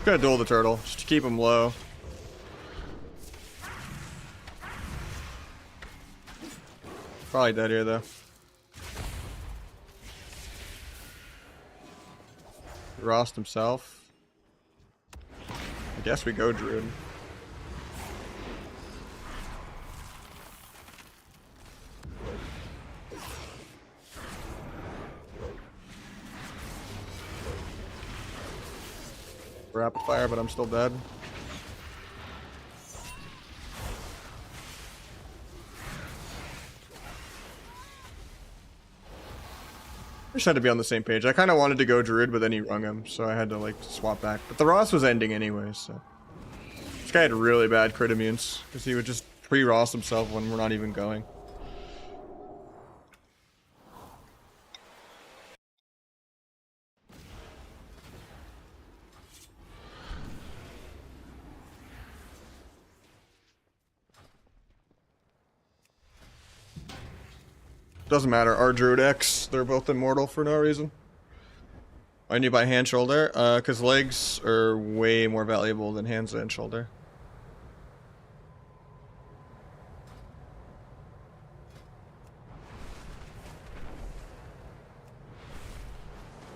Gonna duel the turtle, just to keep him low. Probably dead here though. Rost himself. I guess we go Druid. Rapid fire, but I'm still dead. I just had to be on the same page. I kind of wanted to go Druid, but then he rung him, so I had to like swap back. But the Ross was ending anyway, so this guy had really bad crit immunes because he would just pre-Ross himself when we're not even going. Doesn't matter. Our Druid X, they're both immortal for no reason. I need by hand shoulder, because legs are way more valuable than hands and shoulder.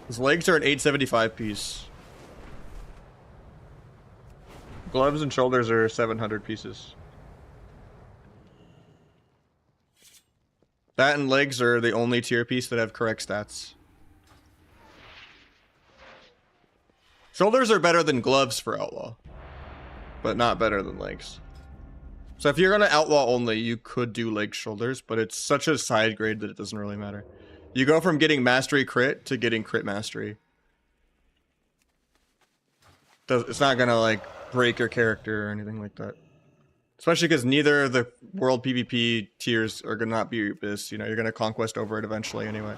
His legs are an 875 piece. Gloves and shoulders are 700 pieces. That and legs are the only tier piece that have correct stats. Shoulders are better than gloves for Outlaw, but not better than legs. So if you're gonna Outlaw only, you could do leg shoulders, but it's such a side grade that it doesn't really matter. You go from getting mastery crit to getting crit mastery. It's not gonna like break your character or anything like that. Especially because neither of the world PvP tiers are gonna not be this. You know, you're gonna conquest over it eventually anyway.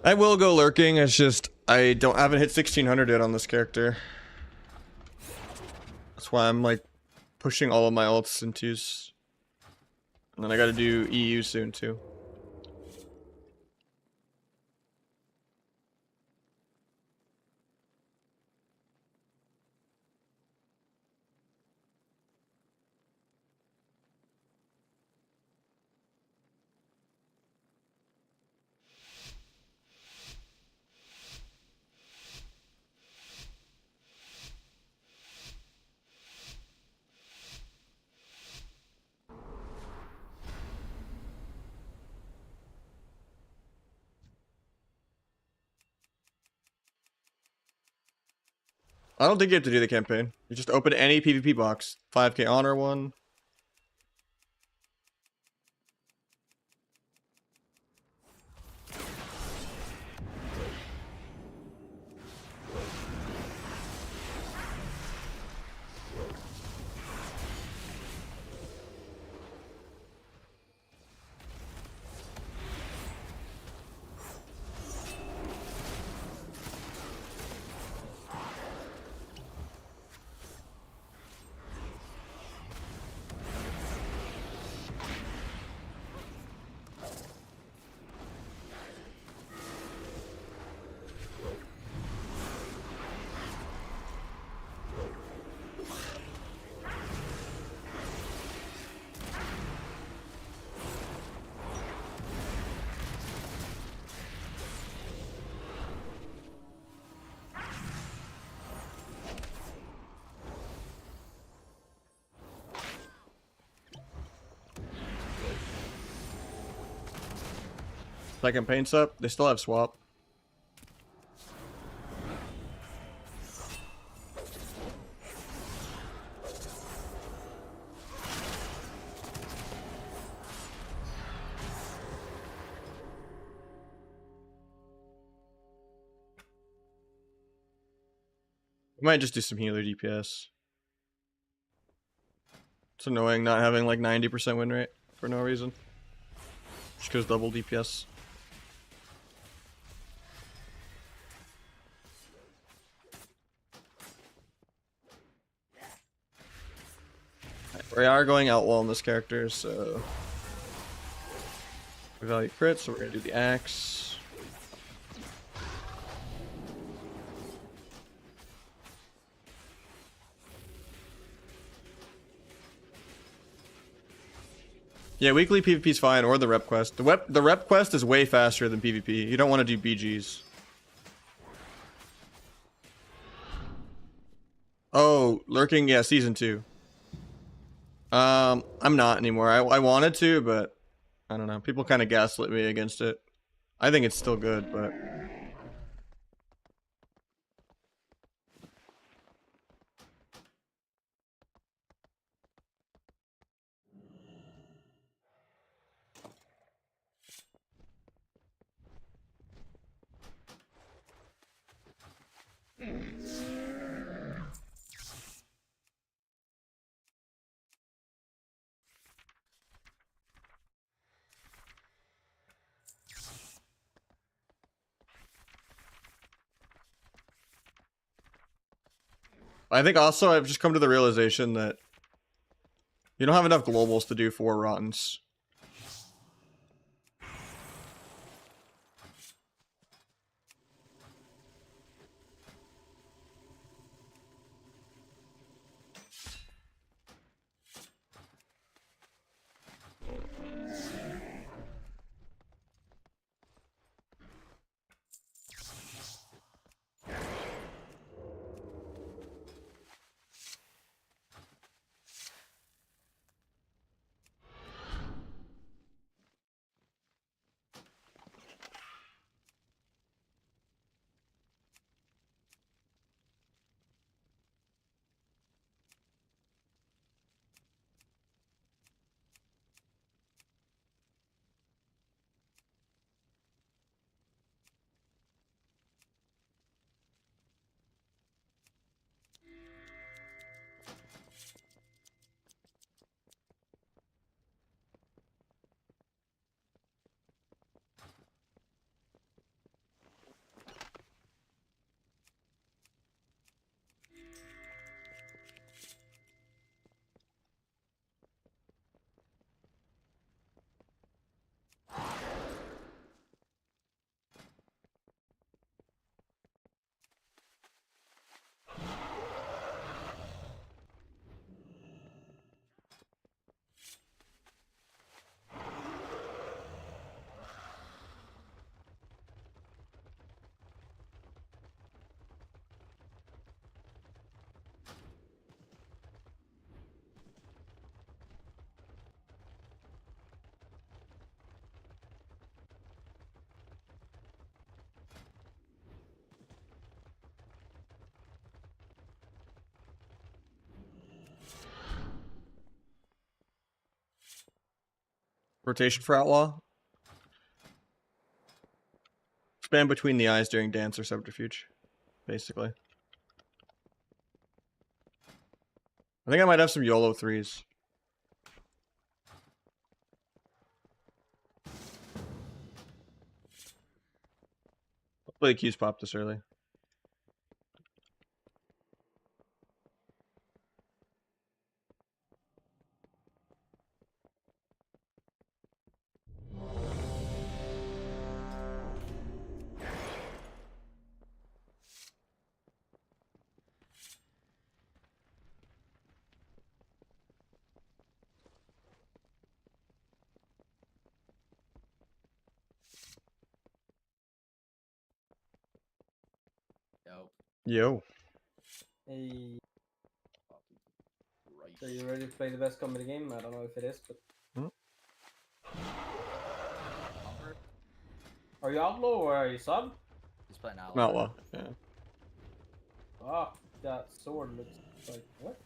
I will go lurking. It's just I haven't hit 1600 yet on this character. That's why I'm like pushing all of my ults and twos. And then I gotta do EU soon too. I don't think you have to do the campaign. You just open any PvP box. 5k honor one. Second paint's up. They still have swap. We might just do some healer DPS. It's annoying not having like 90% win rate for no reason. Just goes double DPS. We are going Outlaw on this character, so we value crit, so we're gonna do the axe. Yeah, weekly PvP is fine, or the rep quest. The rep quest is way faster than PvP. You don't want to do BGs. Oh, lurking, yeah, season 2. I'm not anymore. I wanted to, but I don't know. People kind of gaslit me against it. I think it's still good, but I think also I've just come to the realization that you don't have enough globals to do 4 Rottens. Rotation for Outlaw. Spam between the eyes during dance or subterfuge, basically. I think I might have some YOLO 3s. Hopefully the Q's pop this early. Yo. Hey, Right. so you ready to play the best comedy game? I don't know if it is, but Are you outlaw or are you sub? He's playing Outlaw. Outlaw. Yeah. Oh, that sword looks like what?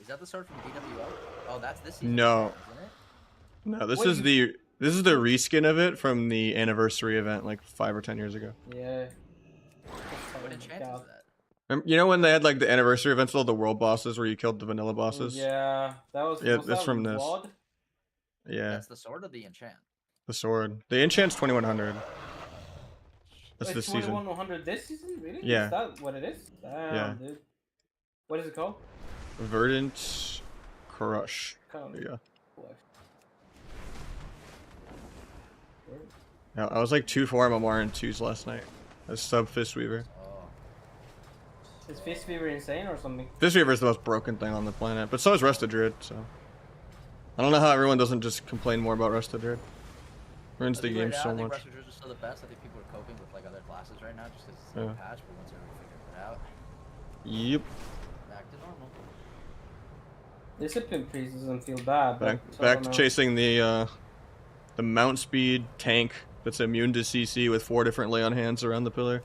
Is that the sword from DWO? Oh, that's this season. No. Isn't it? No, this Wait, is the reskin of it from the anniversary event like 5 or 10 years ago. Yeah. What enchant is that? You know when they had like the anniversary events with all the world bosses where you killed the vanilla bosses? Yeah, that was. Yeah, was that's that from this. Blood? Yeah, That's the sword or the enchant? the sword. The enchant's 2100. That's It's this season. 2100 this season, really? Yeah. Is that what it is? Damn, Yeah. dude. What is it called? Verdant Crush. Come There you go. Where? Yeah, I was like 2-4 MMR and 2s last night. As sub Fistweaver. Oh. Is Fistweaver insane or something? Fistweaver is the most broken thing on the planet, but so is Rusted Druid, so. I don't know how everyone doesn't just complain more about Rusted Druid. Ruins the game so I think much. Rusted Druid is still the best. I think people are coping with like other classes right now just because it's Yeah. a patch, but once everyone figures it out, Yep. back to normal. Discipline Priest doesn't feel bad, but I Back don't to know. chasing the mount speed tank that's immune to CC with 4 different lay on hands around the pillar.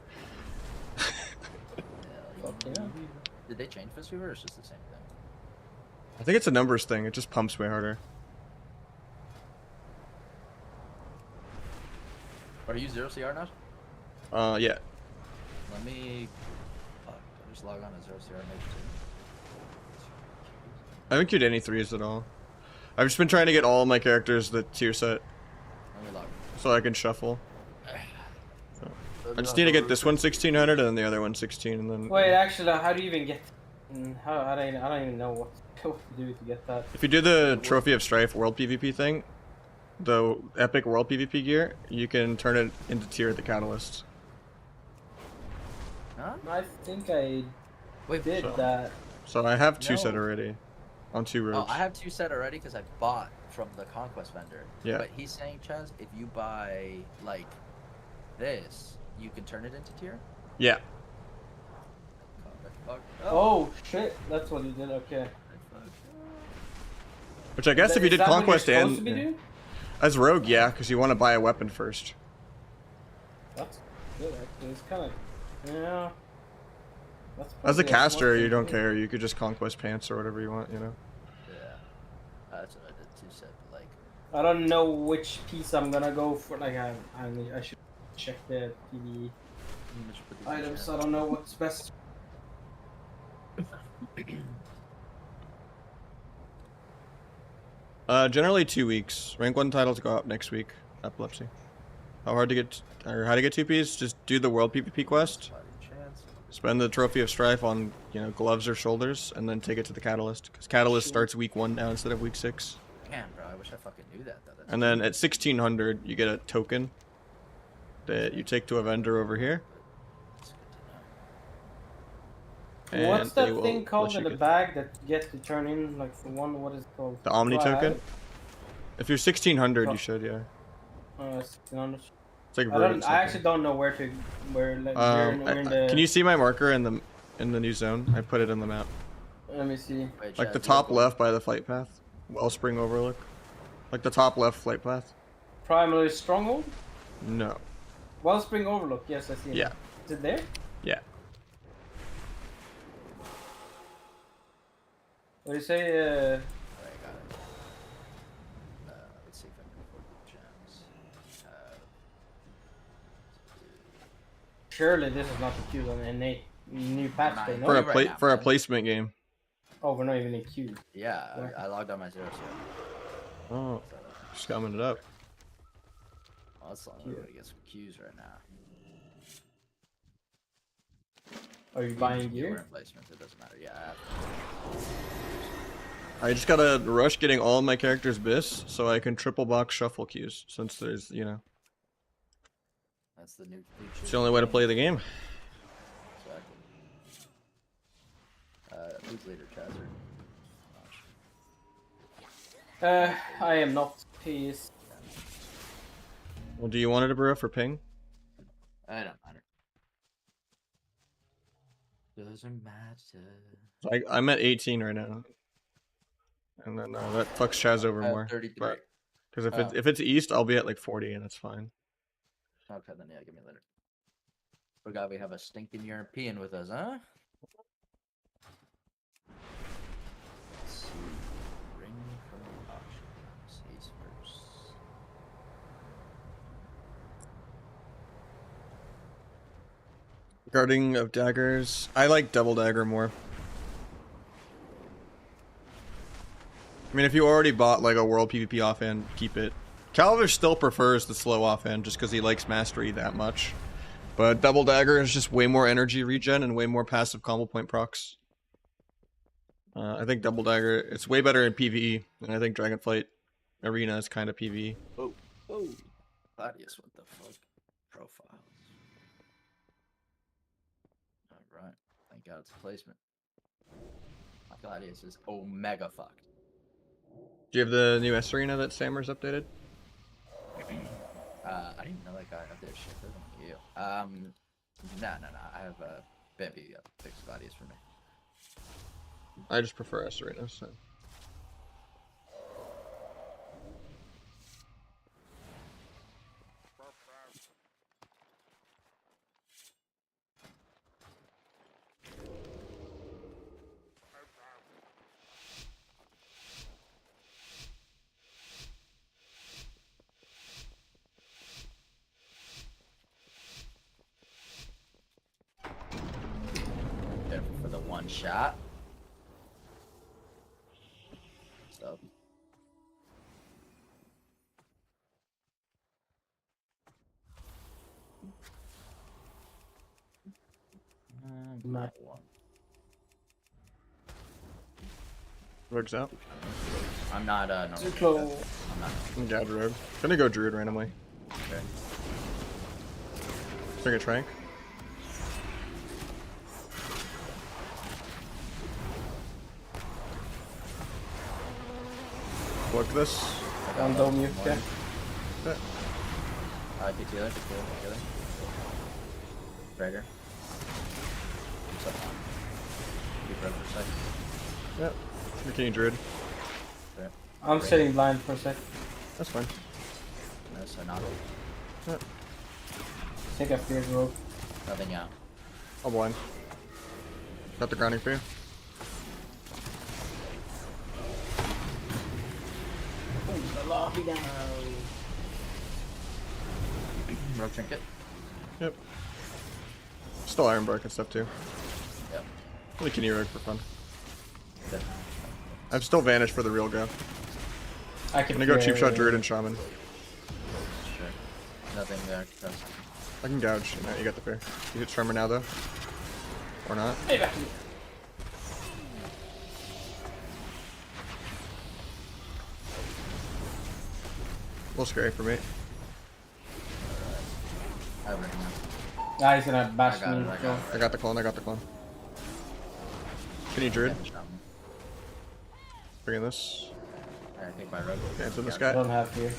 Fuck yeah. Did they change Fistweaver or is it just the same thing? I think it's a numbers thing. It just pumps way harder. Are you 0CR now? Yeah. Let me. Fuck, I'll just log on to 0CR Mage too. I haven't queued any 3s at all. I've just been trying to get all my characters the tier set Let me log. so I can shuffle. I just need to get this one 1600 and then the other one 16 and then... Wait, actually, how do you even get? How I don't even know what to do to get that. If you do the Trophy of Strife World PvP thing, the Epic World PvP gear, you can turn it into tier at the Catalyst. Huh? I think I Wait, did so- that. So I have 2 set No. already. On 2 roads. Oh, I have 2 set already because I bought from the conquest vendor. Yeah. But he's saying, Chaz, if you buy like this, you can turn it into tier. Yeah. Fuck. Oh shit, that's what you did. Okay. Which I guess if you Is did that what you're Conquest supposed and... to be doing? As Rogue, yeah, because you want to buy a weapon first. That's good. Actually, it's kind of yeah. That's As a probably caster, smart you thing don't to do. care. You could just Conquest pants or whatever you want, you know? Yeah. That's what I did 2 set, but like. I don't know which piece I'm gonna go for. Like I should check the PvE items. I don't know what's best. Generally 2 weeks. Rank 1 titles go up next week. Epilepsy. How hard to get, or how to get 2Ps? Just do the World PvP quest. Spend the Trophy of Strife on, you know, gloves or shoulders, and then take it to the Catalyst. Because Catalyst starts week 1 now instead of week 6. Damn, bro, I wish I fucking knew that though. That's And then at 1600, you get a token that you take to a vendor over here. that's good to know. What's and they that will thing called let you in the get bag that you get to turn in? Like the one, what is it called? the Omni Do I have token. it? If you're 1600, Oh. you should, yeah. 1600. It's like I verdant don't. I actually something. don't know where to. Where like we're in the. Can you see my marker in the new zone? I put it in the map. Let me see. Wait, Like Chaz, the you top have left by the flight path. Wellspring Overlook. Like the top left flight path. Primary stronghold. No. Wellspring Overlook. Yes, I see it. Yeah. Is it there? Yeah. What do you say? Alright, got it. Let's see if I can afford the gems. Surely this is not the queue on innate new patch Nah, day, you no? For a right now, for a man. placement game. Oh, we're not even in queue. Yeah, Where? I logged on my 0CR. Oh, just gumming it up. Well, that's long. Everybody gets some Qs right now. Are you buying gear? Placements, it doesn't matter. Yeah. I just gotta rush getting all my characters bis so I can triple box shuffle queues since there's, you know, That's the new. it's the only way to play the game. Exactly. Who's leader, Chazer? I am not. Please. Well, do you want it, bro, for ping? I don't matter. Doesn't matter. I'm at 18 right now. And then that fucks Chaz over more. 33. But because if it's east, I'll be at like 40 and it's fine. Okay, then yeah, give me later. Forgot we have a stinking European with us, huh? Let's see. Ring from auction. He's first. Guarding of daggers. I like double dagger more. I mean, if you already bought like a world PvP offhand, keep it. Calvish still prefers the slow offhand just because he likes mastery that much. But double dagger is just way more energy regen and way more passive combo point procs. I think double dagger, it's way better in PvE, and I think Dragonflight Arena is kind of PvE. Oh, oh. Gladius, what the fuck? Profiles. Alright. Thank God it's a placement. My Gladius is omega fucked. Do you have the new S Arena that Sammer's updated? I didn't know that guy updated shit. Thank you. No. I have Bambi fixed Gladius for me. I just prefer S Arena, so. Careful for the one shot. So. Nice. One. Rogue's out. I'm not normal. Too close. I'm not. I'm Gad Rogue. Gonna go Druid randomly. Okay. Take a Trank. Look this. Down dome you. Yeah. Get together. Raider. What's up? Keep running for a sec. Yep. McKinney Druid. Okay. I'm sitting blind for a sec. That's fine. Nice, I knocked. Yep. Take a fear rope. Nothing out. I'll blind. Got the grounding for you. Rogue trinket. Yep. Still Ironbark and stuff too. Yep. Really can Rogue for fun. Good. I've still vanished for the real go. I can I'm gonna go cheap shot Druid and Shaman. Sure. Nothing there. Cause... I can gouge. No, you got the fair. You hit Tremor now though? Or not? Hey, back. A little scary for me. I have it now. Nah, he's gonna bash I got me. it, I so- got it. I got the clone, I got the clone. Can you Druid? Bring in this. I think my rogue. Dance in this I guy. don't have fear.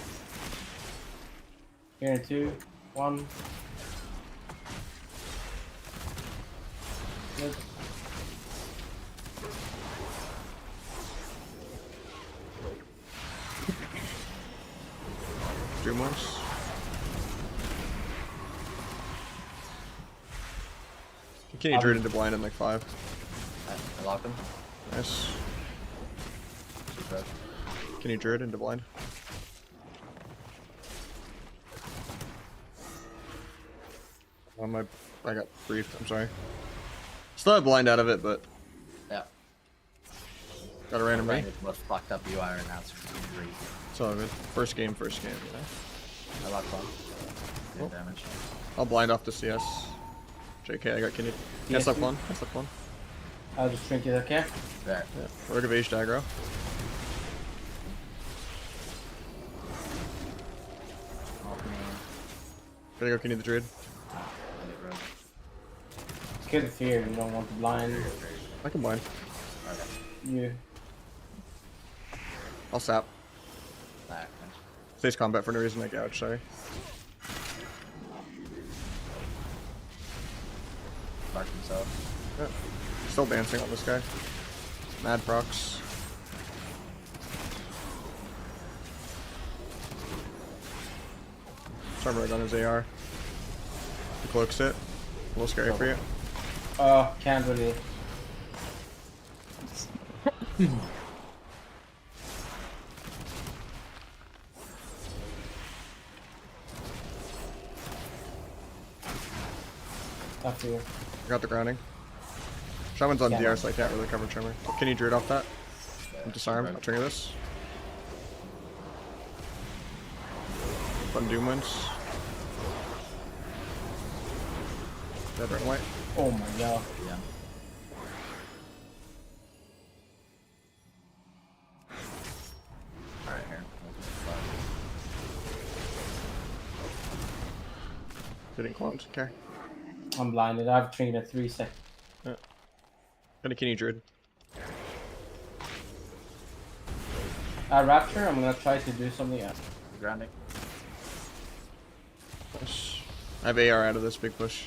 Here in 2, 1. Good. Dream once. Can you Druid into blind in like 5? I locked him. Nice. Keep rogue. Can you Druid into blind? I got briefed, I'm sorry. Still have blind out of it, but Yeah. got a random Playing me. with the most fucked up UI right now. It's great. It's all good. First game, you know. I locked one. Good Oh. damage. I'll blind off the CS. JK, I got Kenny. Yes, up one. Yes, up one. I'll just drink it, okay? There. Yeah. Rogue of Age Daggro. Opening. Gonna go Kenny the Druid. I get rogue. Kill the fear, you don't want to blind I can blind. Okay. you. I'll sap. Alright. Stays combat for no reason, I gouge, sorry. Mark himself. Yeah. Still dancing on this guy. Mad procs. Farm Rogue on his AR. He cloaks it. A little scary for you. Oh, can't really. After you. I got the grounding. Shaman's on Yeah. DR, so I can't really cover Tremor. Can you druid off that? Disarm. I'll trigger this. Fun Doom wins. Dead red and white. Oh my god. Yeah. Alright, here. Getting clones. Okay. I'm blinded. I've trained at 3 seconds. Gonna can you druid. Rapture, I'm gonna try to do something else. Grounding. Push. I have AR out of this big push.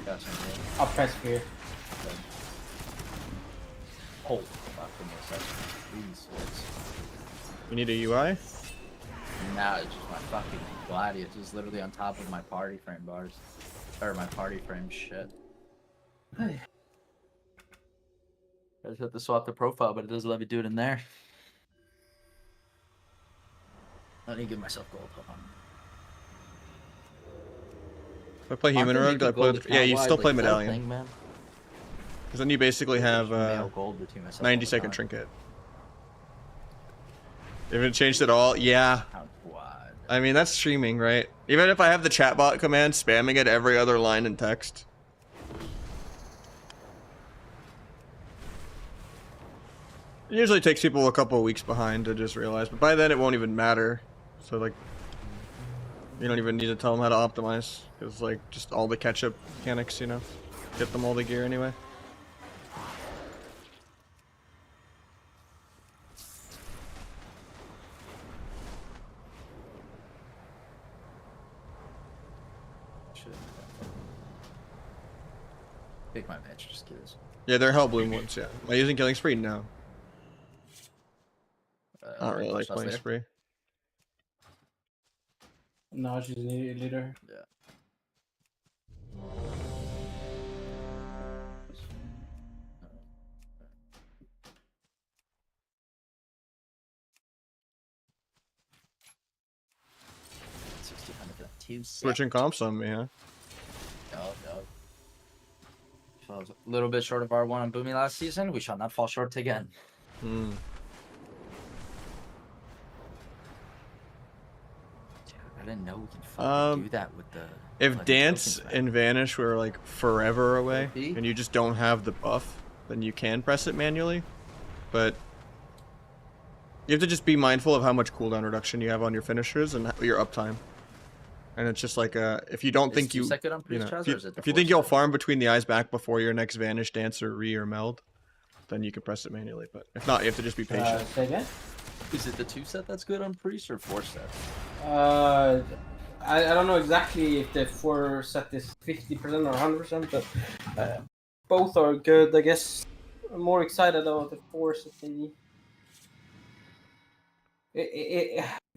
Got some here. I'll press fear. Oh, fuck, give me a second. These swords. You need a UI? Nah, it's just my fucking gladius is literally on top of my party frame bars. Or my party frame shit. I just have to swap the profile, but it doesn't let me do it in there. I need to give myself gold. Hold on. If I play Human Rogue, do I play with, yeah, you still play Medallion. Thing, man. Because then you basically have Male gold between myself 90 all the second time. trinket. If it changed at all, yeah. How wide? I mean, that's streaming, right? Even if I have the chatbot command spamming it every other line in text. It usually takes people a couple of weeks behind to just realize, but by then it won't even matter. So, like, you don't even need to tell them how to optimize. Because, like, just all the catch-up mechanics, you know? Get them all the gear anyway. Pick my match, just curious. Yeah, they're Hellbloom ones, yeah. Am I using Killing Spree? No. I don't really like playing Spree. Nahj is a leader. Yeah. Switching comps on me, huh? No. So I was a little bit short of R1 on Boomy last season. We shall not fall short again. Hmm. Dude, I didn't know we can fucking do that with the. If fucking Dance tokens, man. and Vanish were like forever away, OP? and you just don't have the buff, then you can press it manually. But you have to just be mindful of how much cooldown reduction you have on your finishers and your uptime. And it's just like if you don't Is think you, two-second on you know, Priest Chaz, if you, or is it the if you think you'll 4-second? farm between the eyes back before your next Vanish, Dance, or Re or Meld, then you can press it manually. But if not, you have to just be patient. Say again? Is it the 2-set that's good on Priest or 4-set? I don't know exactly if the 4 set is 50% or 100%, but both are good. I guess I'm more excited about the 4 set maybe.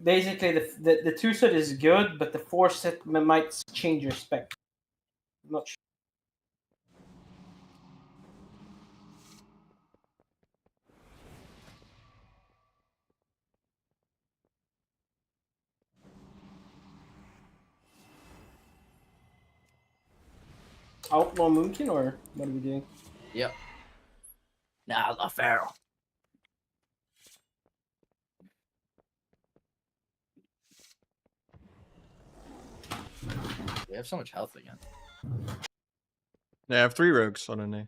Basically, the 2 set is good, but the 4 set might change your spec. I'm not sure. Outlaw Moonkin, or what are we doing? Yep. Nah, La Pharaoh. We have so much health again. Yeah, I have 3 rogues on a name.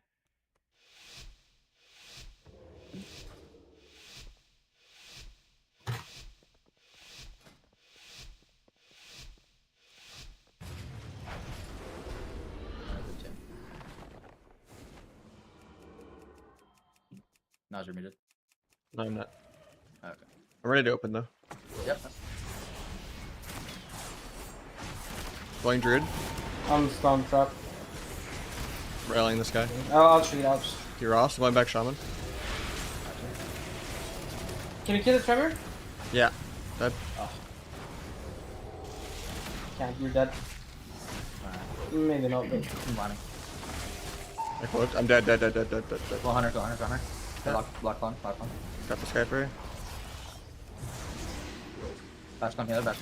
Nahj, you're muted. No, I'm not. Okay. I'm ready to open though. Yep. Playing Druid, I'm Storm Trap. rallying this guy. I'll treat out. You're off, so going back Shaman. Can you kill the Tremor? Yeah. That. can't. You're dead. Maybe not, but I'm running. I cloaked. I'm dead. Dead. Go hunter. Yeah. Block one. Got the Skyper. Bash on healer.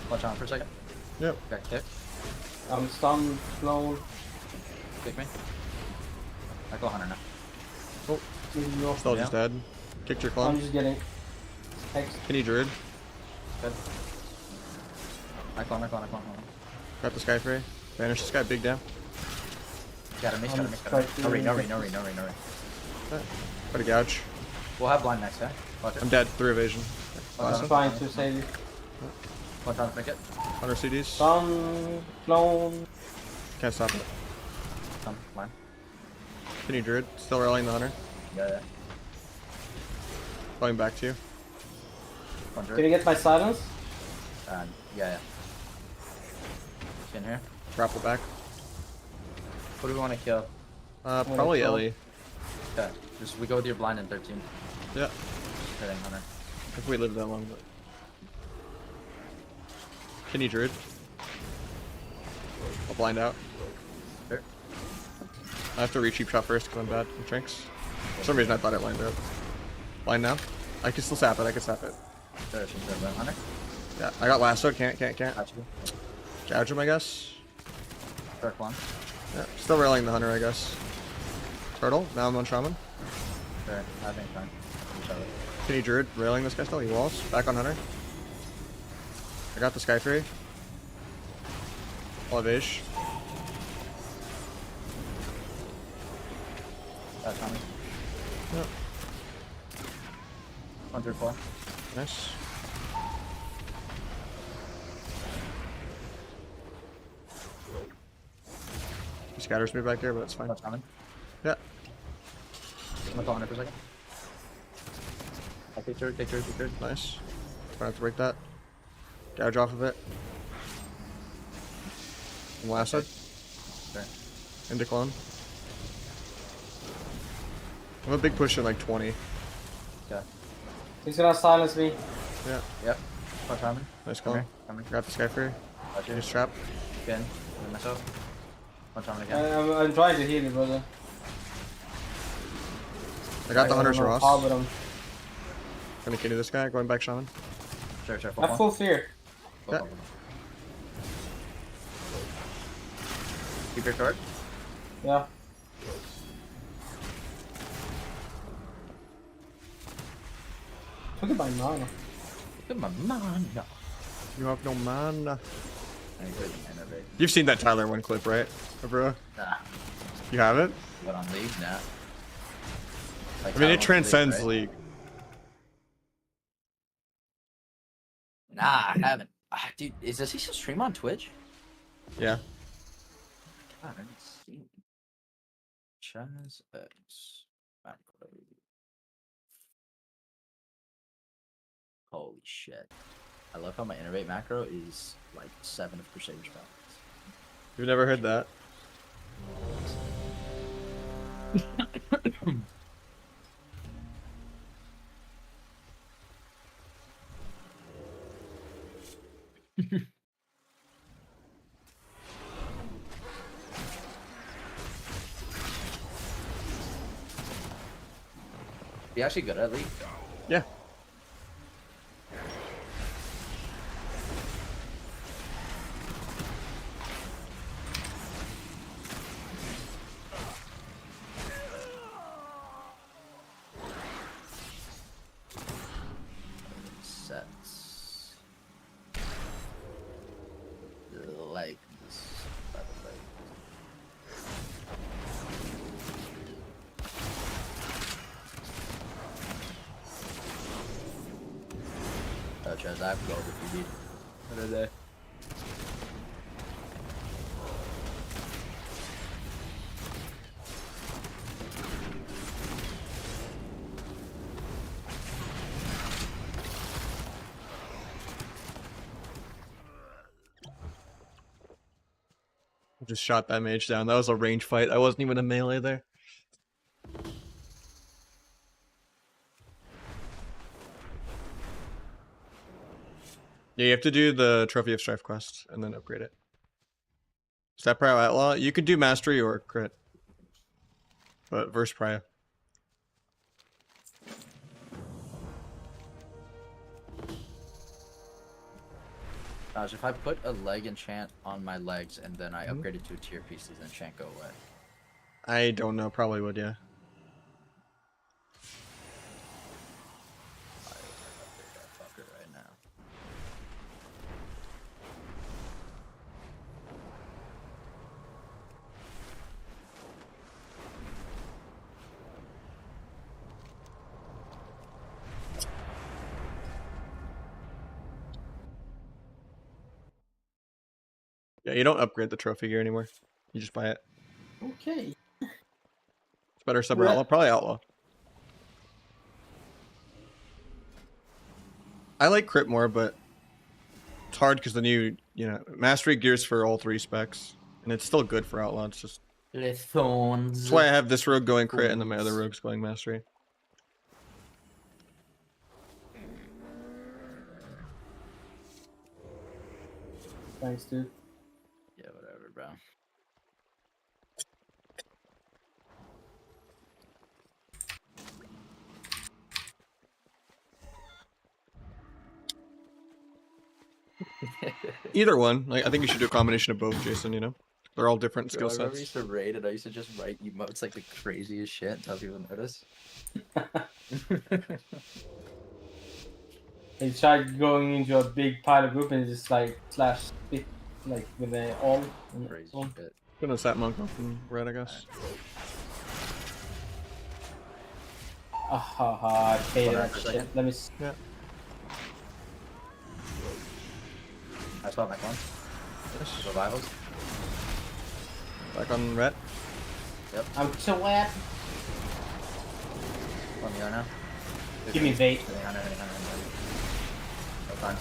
Watch on for a second. Yep. Got kicked. I'm stunned, blown. Kick me. I go hunter now. No. Still just dead. Kicked your I'm clump. just getting X. Can you druid? Good. I clone. Got the Skyper. Banish this guy. Big down. Got him. No re. Got a gouge. We'll have blind next, yeah? Watch it. I'm dead. 3 evasion. Watch I'm on. trying to save you. Watch on, make it. 100 CDs. Stun, blown. Can't stop it. Come, blind. Can you druid? Still rallying the hunter. Yeah. Going back to you. One Can you get my silence? Yeah. In here. Grapple back. What do we want to kill? Probably kill. Ellie. Okay. Just we go with your blind in 13. Yeah. Hitting hunter. If we live that long, but. Can you druid? I'll blind out. Sure. I have to re-cheap shot first because I'm bad with trinks. For some reason I thought it lined up. Blind now. I can still sap it. Sure, she's good. Hunter. Yeah, I got lasso. Can't. Got you. Gouge him, I guess. Dark one. Yeah, still railing the hunter, I guess. Turtle. Now I'm on shaman. Sure. I think fine. Can you druid? Railing this guy still. He walls. Back on hunter. I got the sky tree. Elevation. That's on me. Yep. 1 through 4. Nice. He scatters me back here, but it's fine. That's coming. Yeah. I'm gonna call hunter for a second. I take turret. Nice. Trying to break that. Gouge off of it. And last side. Sure. Into clone. I'm a big push in like 20. Okay. He's gonna silence me. Yeah. Yep. Watch Harmon. Nice call. Coming. Got the sky free. Watch you. Use trap. Again. Hit myself. Watch Harmon again. I'm trying to heal you, brother. I got the hunter's I don't know Ross. how, but I'm Gonna kill this guy. Going back shaman. Sure. I have full fear. Yeah. Keep your card. Yeah. Look at my mana. Good my man. No. You have no mana. I good innovate. You've seen that Tyler one clip, right, bro? Nah. You have it? What on league now? Like I mean, how it on transcends right? league. Nah, I haven't. Dude, does he still stream on Twitch? Yeah. God, I didn't see it. Chaz X. Macro. Holy shit. I love how my innervate macro is like 7 of Crusader's balance. You've never heard that? Be actually good at league. Yeah. Sets. Like this. By the way. Oh, Chaz, I have gold if you need. What are they? Just shot that mage down. That was a range fight. I wasn't even a melee there. Yeah, you have to do the Trophy of Strife quest and then upgrade it. Stat Prio Outlaw. You could do Mastery or Crit. But verse Prio. Nahj, if I put a leg enchant on my legs and then I upgrade it to a tier piece, does the enchant go away? I don't know. Probably would, yeah. I will upgrade that fucker right now. Yeah, you don't upgrade the trophy gear anymore. You just buy it. Okay. It's better sub or Right. Outlaw. Probably Outlaw. I like Crit more, but it's hard because the new, Mastery gears for all 3 specs. And it's still good for Outlaw. It's just... Lithorns. That's why I have this rogue going Crit and then my other rogue's going Mastery. Thanks, dude. Yeah, whatever, bro. Either one. Like, I think you should do a combination of both, Jason, They're all different skill Bro, I remember I sets. used to raid it. I used to just write emotes like the craziest shit until people notice. They tried going into a big pile of group and just like slash spit like with the all. Crazy shit. Gonna sat monk up in red, I guess. I paid Hold on that for a shit. second. Let me. Yeah. I spot my clone. Revivals. Back on red. I'm so wet. Let me go now. Give me bait. No time.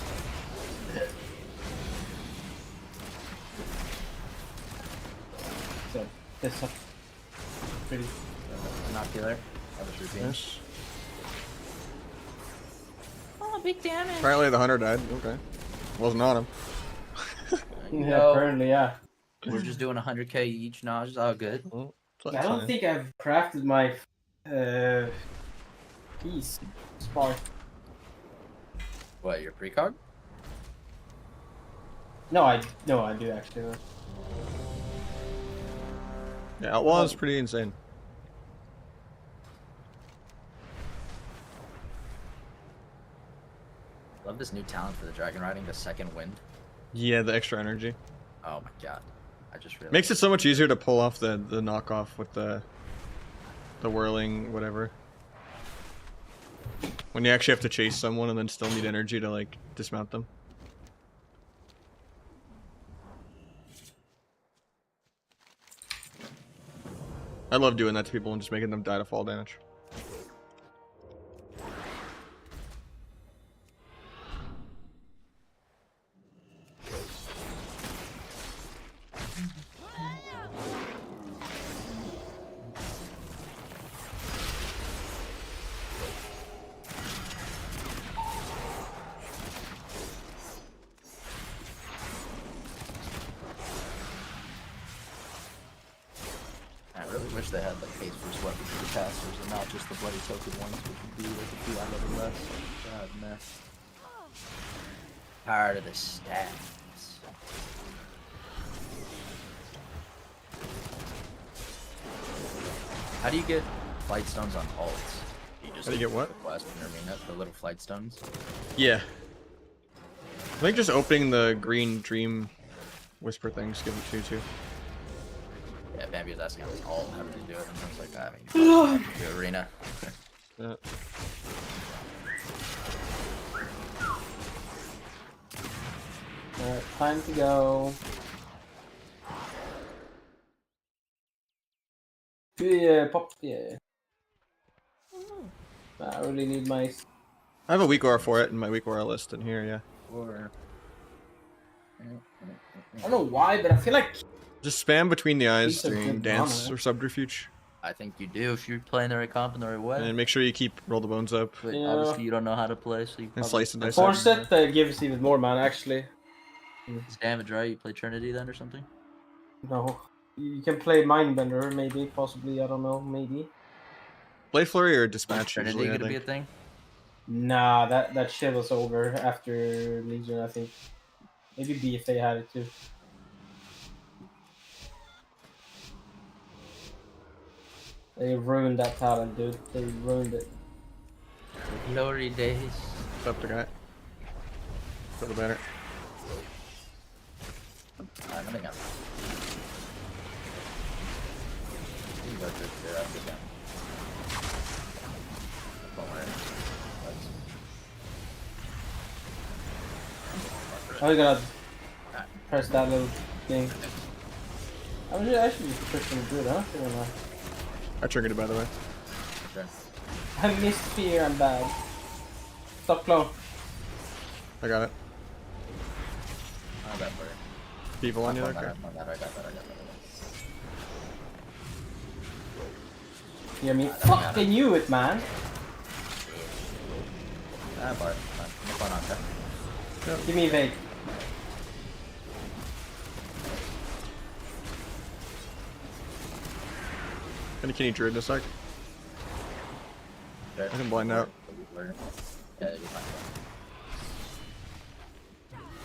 So this up pretty. Inocular. I'll just repeat. Yes. Oh, big damage. Apparently the hunter died. Okay. Wasn't on him. Yeah, apparently, yeah. We're just doing 100k each, Nahj. It's all good. Well, I that's don't fine. think I've crafted my piece spark. What, your precog? No, I do actually. Yeah, Outlaw is pretty insane. Love this new talent for the dragon riding, the second wind. Yeah, the extra energy. Oh my god. I just realized. Makes it so much easier to pull off the knockoff with the whirling whatever. When you actually have to chase someone and then still need energy to like dismount them. I love doing that to people and just making them die to fall damage. I really wish they had like haste for weapons for the casters and not just the bloody token ones, which would be like a few out of less. God, mess. Part of the stats. How do you get flight stones on ults? You just How do you get what? West Arena, the little flight stones. Yeah. I think just opening the green dream whisper things give it to you too. Yeah, Bambi was asking us all how to do it, and I was like, I mean, the arena. Yeah. Alright, time to go. Yeah, pop. Yeah. I really need my. I have a weak aura for it in my weak aura list in here, yeah. Or... I don't know why, but I feel like Just spam between the eyes Piece of during good dance drama. or subterfuge. I think you do if you're playing the right comp in the right way. And make sure you keep roll the bones up. But Yeah. obviously you don't know how to play, so you And probably slice and dice. Force it gives even more mana, actually. It's damage, right? You play Trinity then or something? No. You can play Mindbender, maybe, possibly, I don't know, maybe. Blade Flurry or Is Dispatch Trinity usually, I gonna be a think. thing? Nah, that shit was over after Legion, I think. Maybe BFA had it too. They ruined that talent, dude. They ruined it. Glory days. What's up, the guy? For the banner. Alright, let me go. You can go through there after that. Don't worry. Oh, you gotta press that little thing. I should just push them good, huh? I don't know. I triggered it, by the way. Okay. I missed fear, I'm bad. Stop clone. I got it. Not bad for you. People on you, I okay. got that. You hear me? Fuck, they knew it, man. Ah, Bart. What's going on, okay? Give me evade. Can you druid in a sec? Okay. I can blind out. Yeah, you're fine.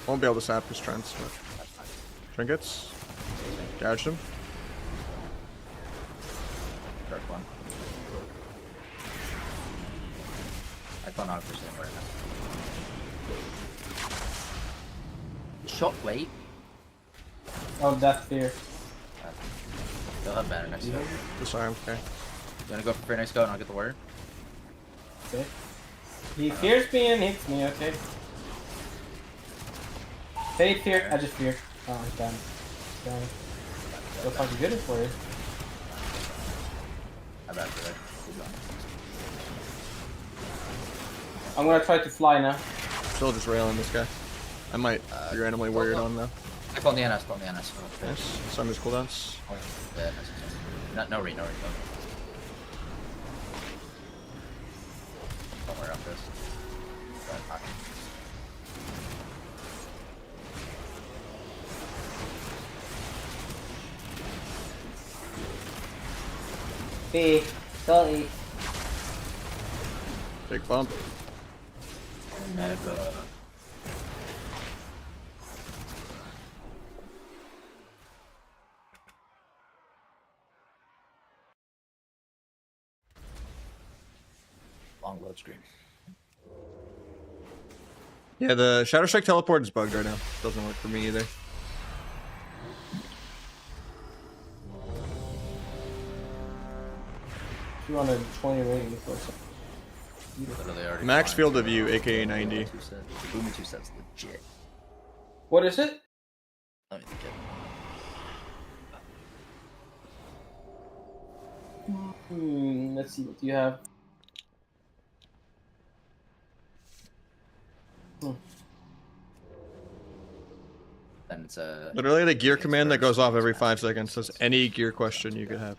Won't be able to sap his trends, but That's fine. trinkets. Gouged him. Dark one. I can't out for right now. Shockwave. Oh, death fear. They'll have banner next go. Disarm, okay. You wanna go for next go and I'll get the word? Okay. He fears me and hits me, okay. Fade fear, I just fear. Oh, damn. Damn. What fucking good is for you? I bet for that. Keep going. I'm gonna try to fly now. Still just railing this guy. I might be randomly warrior on though. I call the NS, call the NS. Nice. Sun his cooldowns. Yeah, no re. Don't worry about this. Go ahead, pocket. B, sorry. Big bump. Never. Long load screen. Yeah, the Shadow Strike teleport is bugged right now. Doesn't work for me either. You want a 20 rating for something. Literally already Max flying. field of view, aka 90. Two sets. Boomy 2 sets legit. What is it? Let me think it. Let's see what you have. Then it's a. Literally the gear it's command that first, goes off every it's 5 max. seconds says any gear question you could have.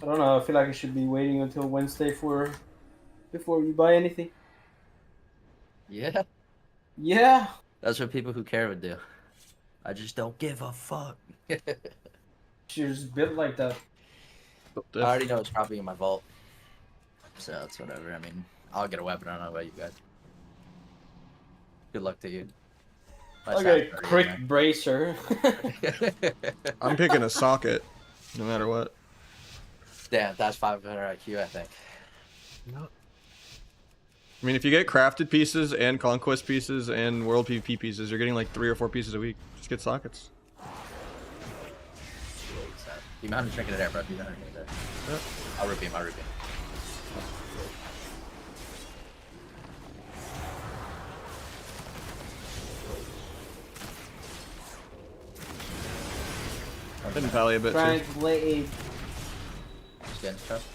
I don't know, I feel like I should be waiting until Wednesday before you buy anything. Yeah. Yeah. That's what people who care would do. I just don't give a fuck. You're just built like that. I already know it's probably in my vault. So it's whatever. I mean, I'll get a weapon. I don't know about you guys. Good luck to you. My Okay, stats are quick in bracer. there. I'm picking a socket, no matter what. Damn, that's 500 IQ, I think. I mean, if you get crafted pieces and conquest pieces and world PvP pieces, you're getting like 3 or 4 pieces a week. Just get sockets. The amount of trinket there, bro. The amount of trinket there. Yep. I'll rip him. I'll rip him. Didn't pally a bit too. Frank Blade. Just getting stuff.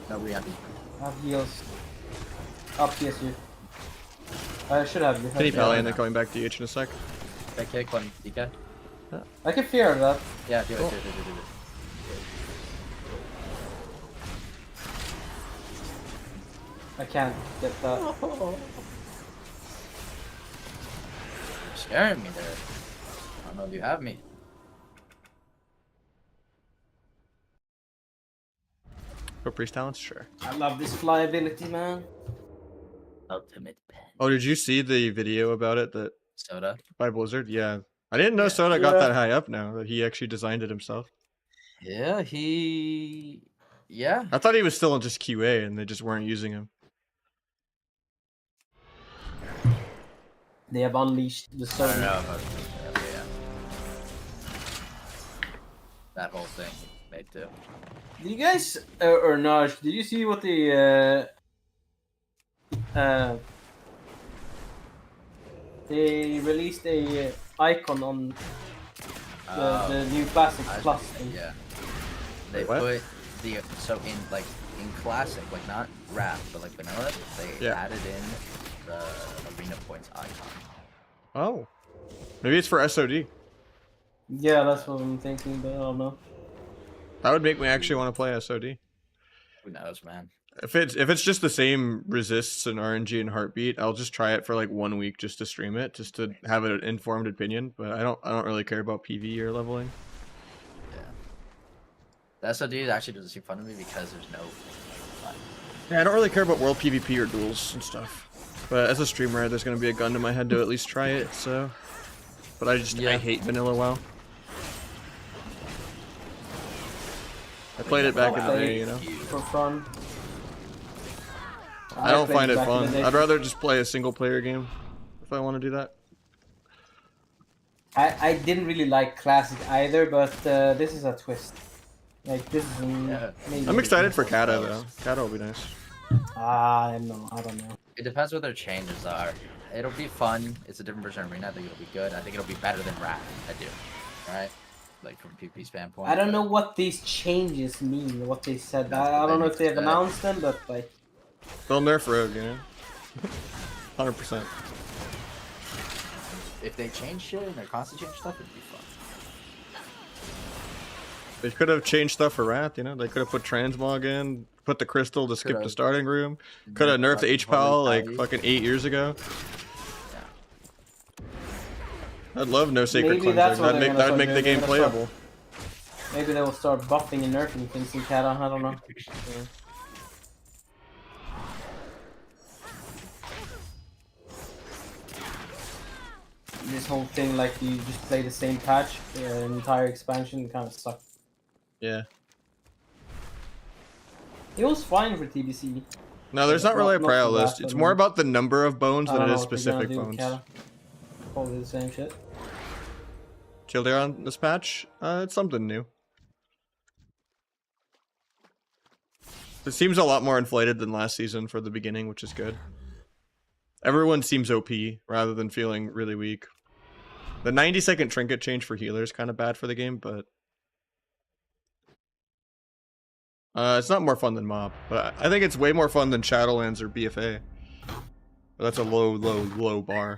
No re-empty. Have heals. Up PSU. I should have you. Penny pally and then coming back to H in a sec. Okay, kick one DK. I can fear that. Yeah, do it, Cool. do it. I can't get that. You're scaring me there. I don't know if you have me. For priest talents, sure. I love this flyability, man. Ultimate pen. Oh, did you see the video about it that Soda. by Blizzard? Yeah. I didn't know Yeah. Soda got Yeah. that high up now, that he actually designed it himself. Yeah, he. Yeah. I thought he was still in just QA and they just weren't using him. They have unleashed the I don't server. know about yeah. That whole thing made too. Did you guys or Nahj, did you see what the they released a icon on the new Classic Plus thing? Yeah. They What? put the so in classic, like not wrap, but like vanilla, they Yeah. added in the arena points icon. Oh. Maybe it's for SOD. Yeah, that's what I'm thinking, but I don't know. That would make me actually want to play SOD. Who knows, man? If it's just the same resists and RNG and heartbeat, I'll just try it for like 1 week just to stream it, just to have an informed opinion. But I don't really care about PV or leveling. Yeah. The SOD actually doesn't seem fun to me because there's no. Yeah, I don't really care about world PvP or duels and stuff. But as a streamer, there's gonna be a gun to my head to at least try it. So, but I hate vanilla WoW. I played it back in the day, you know. For fun. I don't played find it back in the fun. day. I'd rather just play a single player game if I want to do that. I didn't really like Classic either, but this is a twist. Like this is maybe. I'm excited for Kata though. Kata will be nice. I don't know. It depends what their changes are. It'll be fun. It's a different version of arena. I think it'll be good. I think it'll be better than wrap. I do. Right? Like from a PvP standpoint. I don't know but- what these changes mean. What they said. That's I what don't they know if they have said. announced them, but like. They'll nerf Rogue, you know. 100%. If they change shit and they're constantly changing stuff, it'd be fun. They could have changed stuff for Wrath, you know. They could have put transmog in, put the crystal to skip the Could've- starting room. Could have nerfed the HPAL like fucking 8 years ago. I'd love no sacred Maybe that's cleansing. what That'd they're make gonna the start game doing. They're gonna playable. Maybe they will start buffing and nerfing things in Kata. I don't know. Yeah. This whole thing, like you just play the same patch, entire expansion, kind of sucked. Yeah. It was fine for TBC. No, there's not really a Not prio for list. Wrath, It's I more mean. about the number of bones I than don't it know is what they're gonna specific do with bones. Kata. Probably the same shit. Killdeer on this patch? It's something new. It seems a lot more inflated than last season for the beginning, which is good. Everyone seems OP rather than feeling really weak. The 90-second trinket change for healer is kind of bad for the game, but it's not more fun than Mob. But I think it's way more fun than Shadowlands or BFA. But that's a low bar.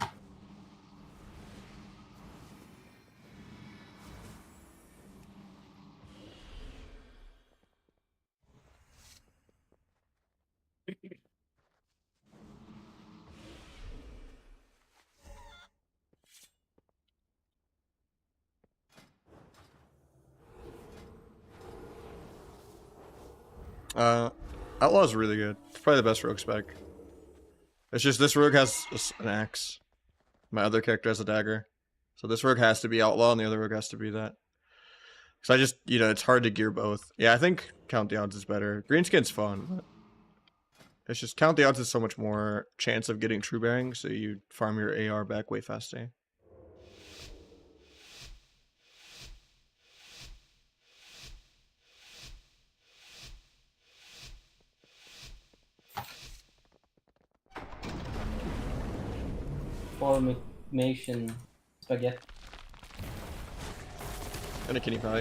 Outlaw is really good. It's probably the best rogue spec. It's just this rogue has an axe. My other character has a dagger. So this rogue has to be Outlaw and the other rogue has to be that. So I just, it's hard to gear both. Yeah, I think Count the Odds is better. Greenskin's fun, but it's just Count the Odds is so much more chance of getting true bearing, so you farm your AR back way faster. Formation spaghetti. And a kidney pie.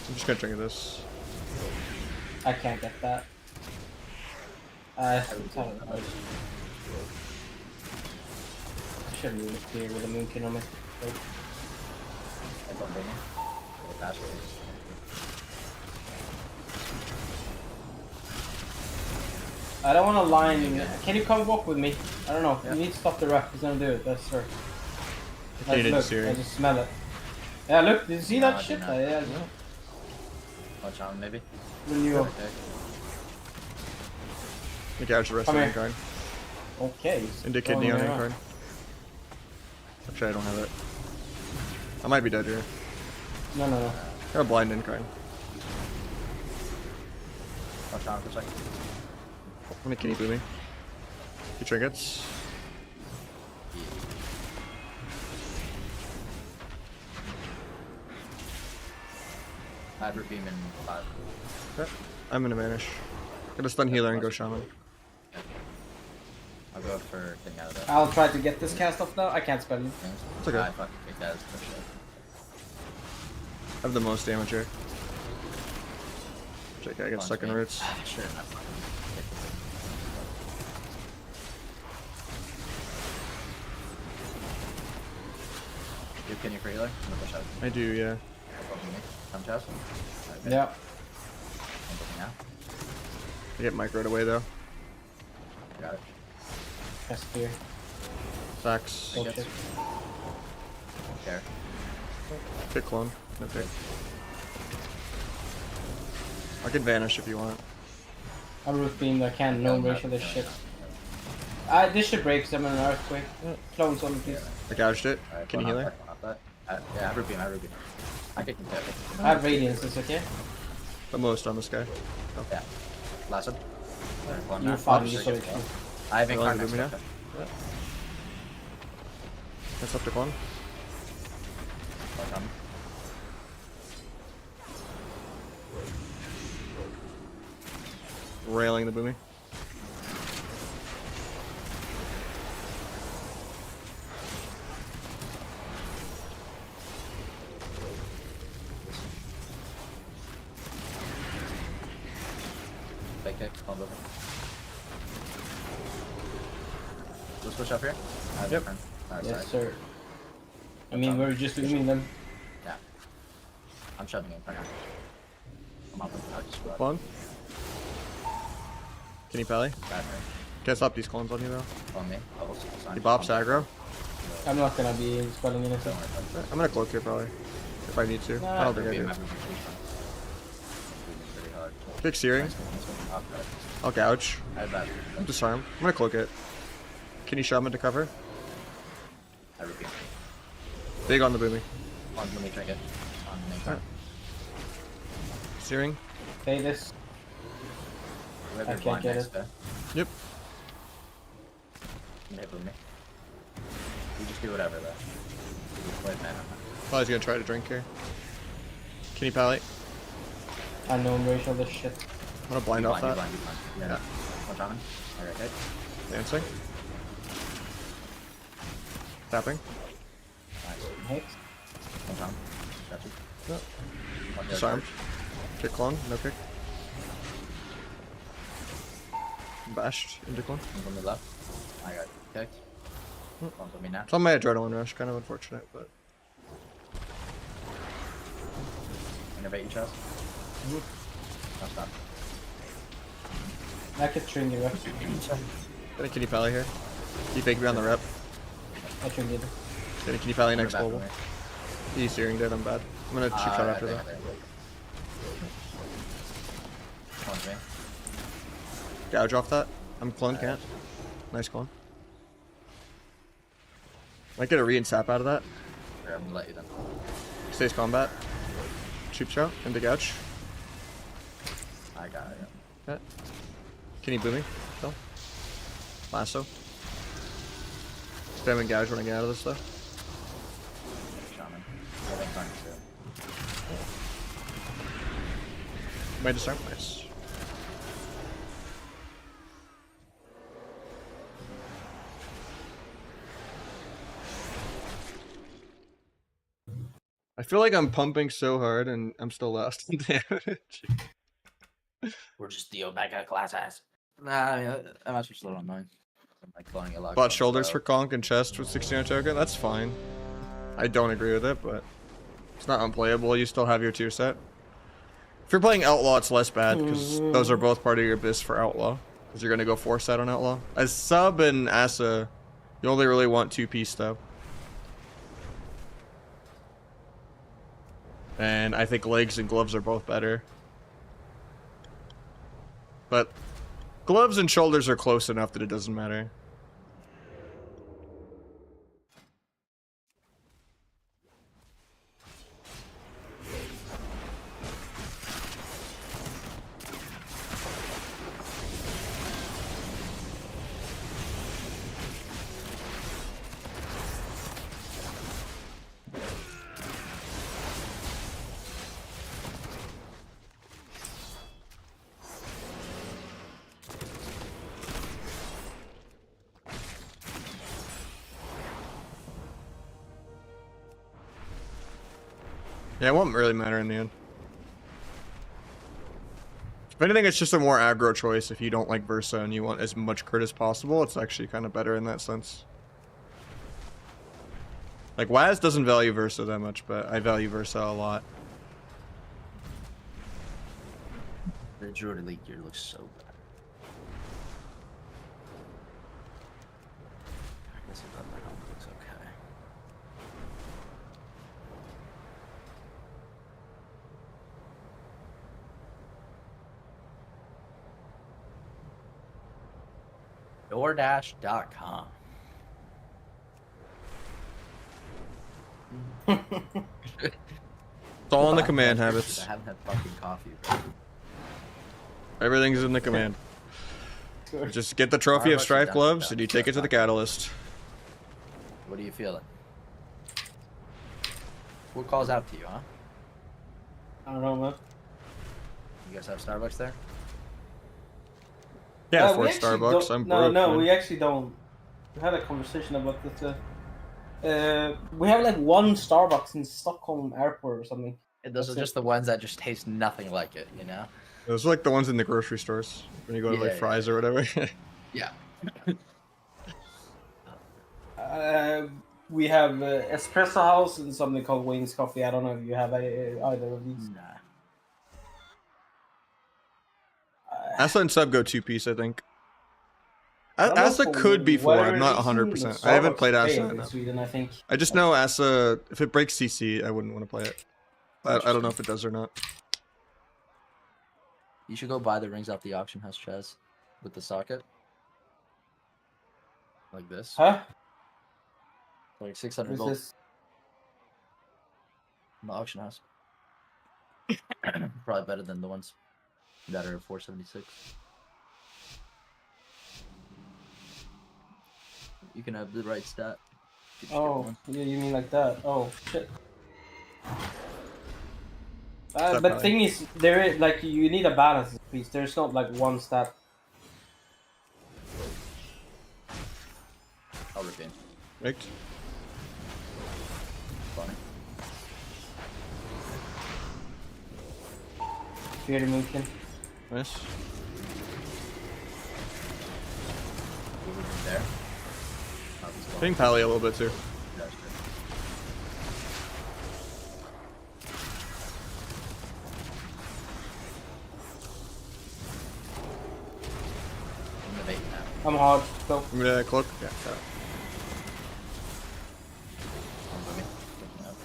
I'm just gonna drink this. I can't get that. I shouldn't really clear with a moonkin on my plate. I don't know. That's what it is. I don't want to line. Can you come walk with me? I don't know. Yeah. You need to stop the rep. He's gonna do it. That's sir. You didn't Look, see I it. just smell it. Yeah, look. Did you see No, I that did shit? not. Yeah. Watch out, maybe. When you. Okay. You gouge the rest Come of here. the card. Okay. Into Oh, kidney on yeah. your card. Actually, I don't have it. I might be dead here. No. Got a blind in card. Watch out for a second. How many can you do me? Two trinkets. Hyper beam in 5. Okay. I'm gonna vanish. Get a stun healer and go shaman. I'll go for getting out of that. I'll try to get this cast off now. I can't spell it. It's okay. I fucking kicked that for shit. I have the most damage here. Check, I get stuck in roots. Sure enough. You can you for healer? I'm gonna push out. I do, yeah. Come chest. Yeah. I'm looking now. I get microed away though. Got it. Yes, here. Sacks. I guess. Okay. Don't care. Pick clone. No pick. I can vanish if you want. I'm root beam. I can't. No ratio. This shit. This should break. Cause I'm in an earthquake. Clones on me, please. I gouged it. Alright, Can you one heal off her? that, one off that. Yeah, I have root beam, I have root beam. I can kick that. I have radiance. It's okay. The most on this guy. Yeah. Last one. One You're now. fine. Oh, You sure, saw good it. kill. I have You want to incarnate. do me now? That's up to clone. Railing the boomy. Big kick, combo. Let's push up here. Yep. Yes, sir. I mean, we're just doing them. Yeah. I'm shoving in for now. I'm up with the squad. Clone. Can you pally? Bad Can't stop these clones on you though. on me. Bubbles. He bops aggro. I'm not gonna be spelling anything. Don't worry about that. I'm gonna cloak here probably. If I need to. Nah, I don't think I Beam, do. I have root beam, pretty hard. Kick searing. Nice one. Off that. I'll gouge. I have bad root beam. Disarm. I'm gonna cloak it. Can you shove him to cover? I root beam. Big on the boomy. On, let me drink it. On the main card. Alright. Searing. Say this. We have I your can't blind get next, it. Spec. Yep. You hit with me. You just do whatever though. You play man on that. Probably gonna try to drink here. Can you pally? Unknown ratio. This shit. I'm gonna blind You off that. blind. Yeah. Yeah. Watch on him. Alright, hit. Dancing. Tapping. Nice. Hit. Watch on him. Got you. Yep. Watch the Disarm. other Kick clone. No kick. Bashed into clone. card. From the left. I got kicked. Don't put me now. It's on my adrenaline rush. Kind of unfortunate, but Innovate your chest. No stop. I could trigger it. get a kitty pally here. You fake me on the rep. I triggered it. Get a kitty pally next Back global. away. He's searing dead. I'm bad. I'm gonna cheap shot after that. Come on, me. Gouge off that. I'm clone, can't. Nice clone. Might get a re and sap out of that. Here, I'm gonna let you then. Stays combat. Cheap shot into gouge. I got it. Okay. Can you boom me? Still? Lasso. Spam and gouge when I get out of this stuff. Shaman. Yeah, they can't do it. Might disarm. Nice. I feel like I'm pumping so hard and I'm still last in damage. We're just the Omega class ass. Nah, I mean, I'm actually just a little annoying. I'm like cloning a lot. Butt shoulders for conk and chest with 16 token. That's fine. I don't agree with it, but it's not unplayable. You still have your tier set. If you're playing Outlaw, it's less bad because those are both part of your biz for Outlaw. Because you're gonna go force that on Outlaw. As sub and Asa, you only really want 2-piece though. And I think legs and gloves are both better. But gloves and shoulders are close enough that it doesn't matter. Yeah, it won't really matter in the end. If anything, it's just a more aggro choice. If you don't like Versa and you want as much crit as possible, it's actually kind of better in that sense. Like, Waz doesn't value Versa that much, but I value Versa a lot. The Jordan League gear looks so bad. I guess it doesn't matter. It looks okay. DoorDash.com. It's all in the command habits. I haven't had fucking coffee, bro. Everything's in the command. Just get the trophy of Strife gloves and you take it to the catalyst. What are you feeling? What calls out to you, huh? I don't know, man. You guys have Starbucks there? Yeah, we for actually Starbucks. don't- I'm broke. No, man. we actually don't. We had a conversation about this. We have like one Starbucks in Stockholm airport or something. And those That's are just the ones that just taste nothing like it, you know? Those are like the ones in the grocery stores when you go to like Yeah, Fry's or whatever. Yeah. We have Espresso House and something called Wings Coffee. I don't know if you have either of these. Nah. Asa and sub go 2-piece, I think. I don't know Asa for could be 4. whatever I'm not reason, 100%. the I haven't Starbucks played Asa failed in enough. Sweden, I think. I just know Asa, if it breaks CC, I wouldn't want to play it. I don't know if it does or not. You should go buy the rings off the auction house, Chaz. With the socket. Like this. Huh? Like 600 Who's gold this? in the auction house. Probably better than the ones that are 476. You can have the right stat. You just get Oh, one. yeah, you mean like that? Oh, shit. Step But high. thing is, there is like you need a balance piece. There's not like one stat. I'll rip in. Rigged. Funny. Fear Moonkin. Nice. We'll rip in there. Oh, he's gone. Hitting Pally a little bit too. That's good. I'm gonna bait you now. I'm hard, so. Give me that cloak. Yeah, got it. Come with me. Picking up.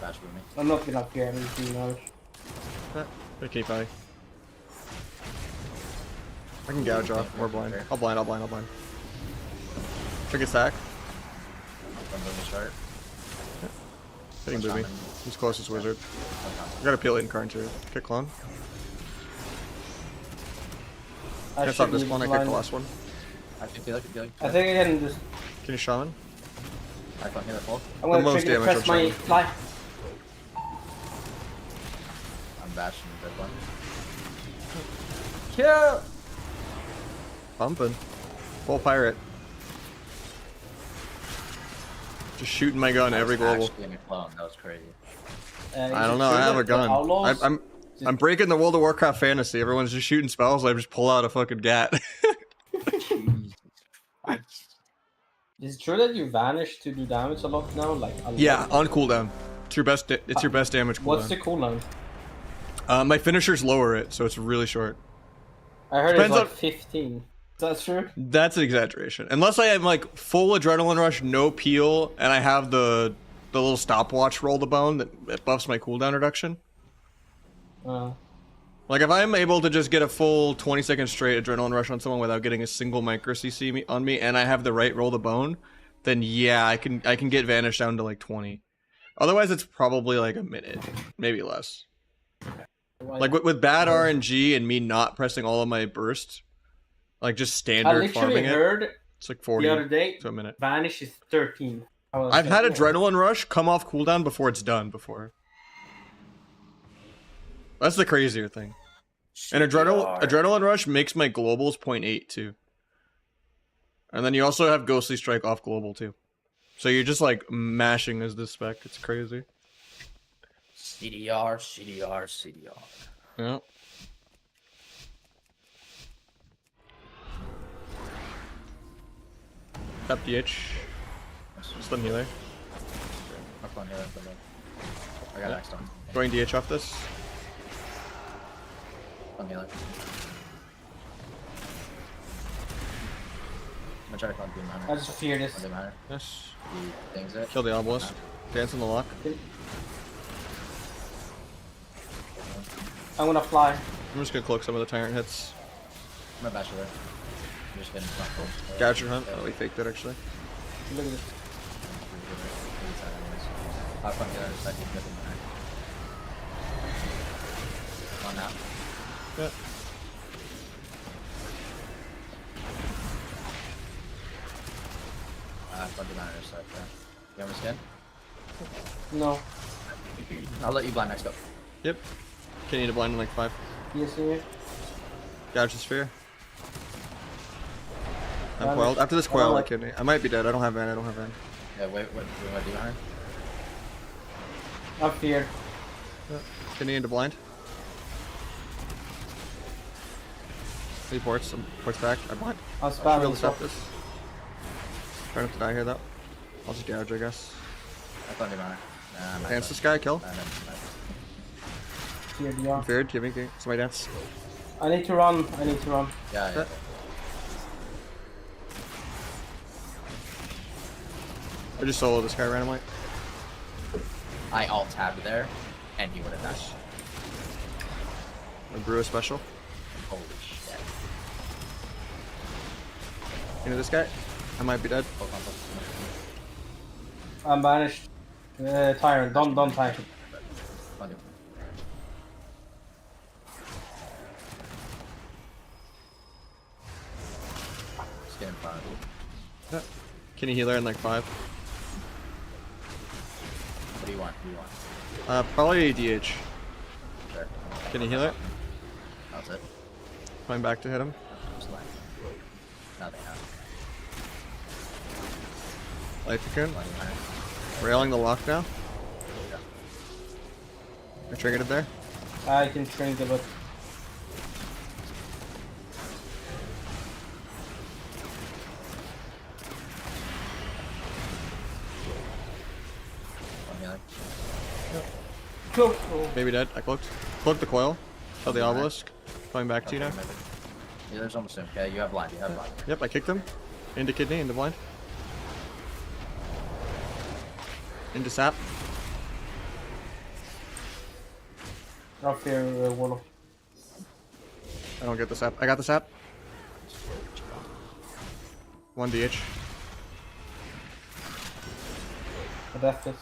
Bash with me. I'm not gonna fear him, you know. Okay, Pally. I can gouge off. Or blind. I'll blind. Check his sack. I'm going to start. Hitting Watch Booby. shaman. He's closest wizard. Okay. I got a peel in current too. Kick clone. I Can't stop should this leave one. I blind. kicked the last one. I feel like I think I can just. Can you shaman? I can't hear that fall. I'm gonna most trigger damage press on my shaman. fly. I'm bashing the dead one. Kill! Bumping. Full pirate. Just shooting my gun every global. Actually in a clone. That was crazy. I don't know. I have a gun. I'm breaking the World of Warcraft fantasy. Everyone's just shooting spells. I just pull out a fucking gat. Jesus Christ. Is it true that you vanish to do damage a lot now? Like a lot? Yeah, on cooldown. It's your best. It's your best damage cooldown. What's the cooldown? My finishers lower it, so it's really short. I heard Depends it's like on- 15. Is that true? That's an exaggeration. Unless I am like full adrenaline rush, no peel, and I have the little stopwatch roll the bone that buffs my cooldown reduction. Like if I'm able to just get a full 20-second straight adrenaline rush on someone without getting a single micro CC on me, and I have the right roll the bone, then yeah, I can get vanish down to like 20. Otherwise, it's probably like a minute, maybe less. Like with bad RNG and me not pressing all of my bursts, like just I standard literally farming it, heard it's like 40 the other day, to a minute. Vanish is 13. I've had adrenaline rush come off cooldown before it's done before. That's the crazier thing. And adrenaline rush makes my globals 0.8 too. And then you also have ghostly strike off global too. So you're just like mashing as this spec. It's crazy. CDR, CDR, CDR. Yeah. Tap DH. Just let me there. Up on here, up on there. I got X on. Going DH off this. On the other. I'm gonna try to call Doom Hunter. I just fear this. Doom Hunter. Yes. He things it. Kill the obelisk. Dance in the lock. I'm gonna fly. I'm just gonna cloak some of the tyrant hits. I'm gonna bash you there. I'm just getting front. Gouger hunt. Oh, we faked it actually. Look at this. Hop on the other side, keep getting behind. Come on now. Yeah. Front the other side, yeah. You have a skin? No. I'll let you blind next up. Yep. Can you need a blind in like 5. Yes, here. Gouge the sphere. I'm Damage. coiled. After this coil, Oh. I kidney. I might be dead. I don't have van. I don't have van. Yeah, wait, what do you want to do, Hunter? I'm feared. Kidney into blind. 3 ports. Some ports back. I'm blind. I'm I should be able spamming to stop stuff. this. Try not to die here though. I'll just gouge, I guess. I thought you Hunter. Nah, I'm not Dance this guy. Kill. Nah, nah. Feared, I'm yeah. feared. Give me. Somebody dance. I need to run. I need to run. Yeah, yeah. I just solo this guy randomly. I alt tabbed there, and he would have died. I brew a special. Holy shit. Into this guy. I might be dead. Hold on, hold on. I'm banished. Tyrant. Don't type it. Come on, dude. Just get in front of you. Can you healer in like 5? What do you want? What do you want? Probably DH. Sure. Can you heal it? That's it. Going back to hit him. Just like nothing happened. Life cocoon. Bloody Hunter. Railing the lock now. I triggered it there. I can shrink it, but One healer. cloak. Oh. Maybe dead. I cloaked. Cloaked the coil. Kill the obelisk. Coming back to you now. Healer's almost in. Okay, you have blind. You have blind. Yep, I kicked him. Into kidney, into blind. Into sap. I'll fear Warlock. I don't get the sap. I got the sap. 1 DH. I death this.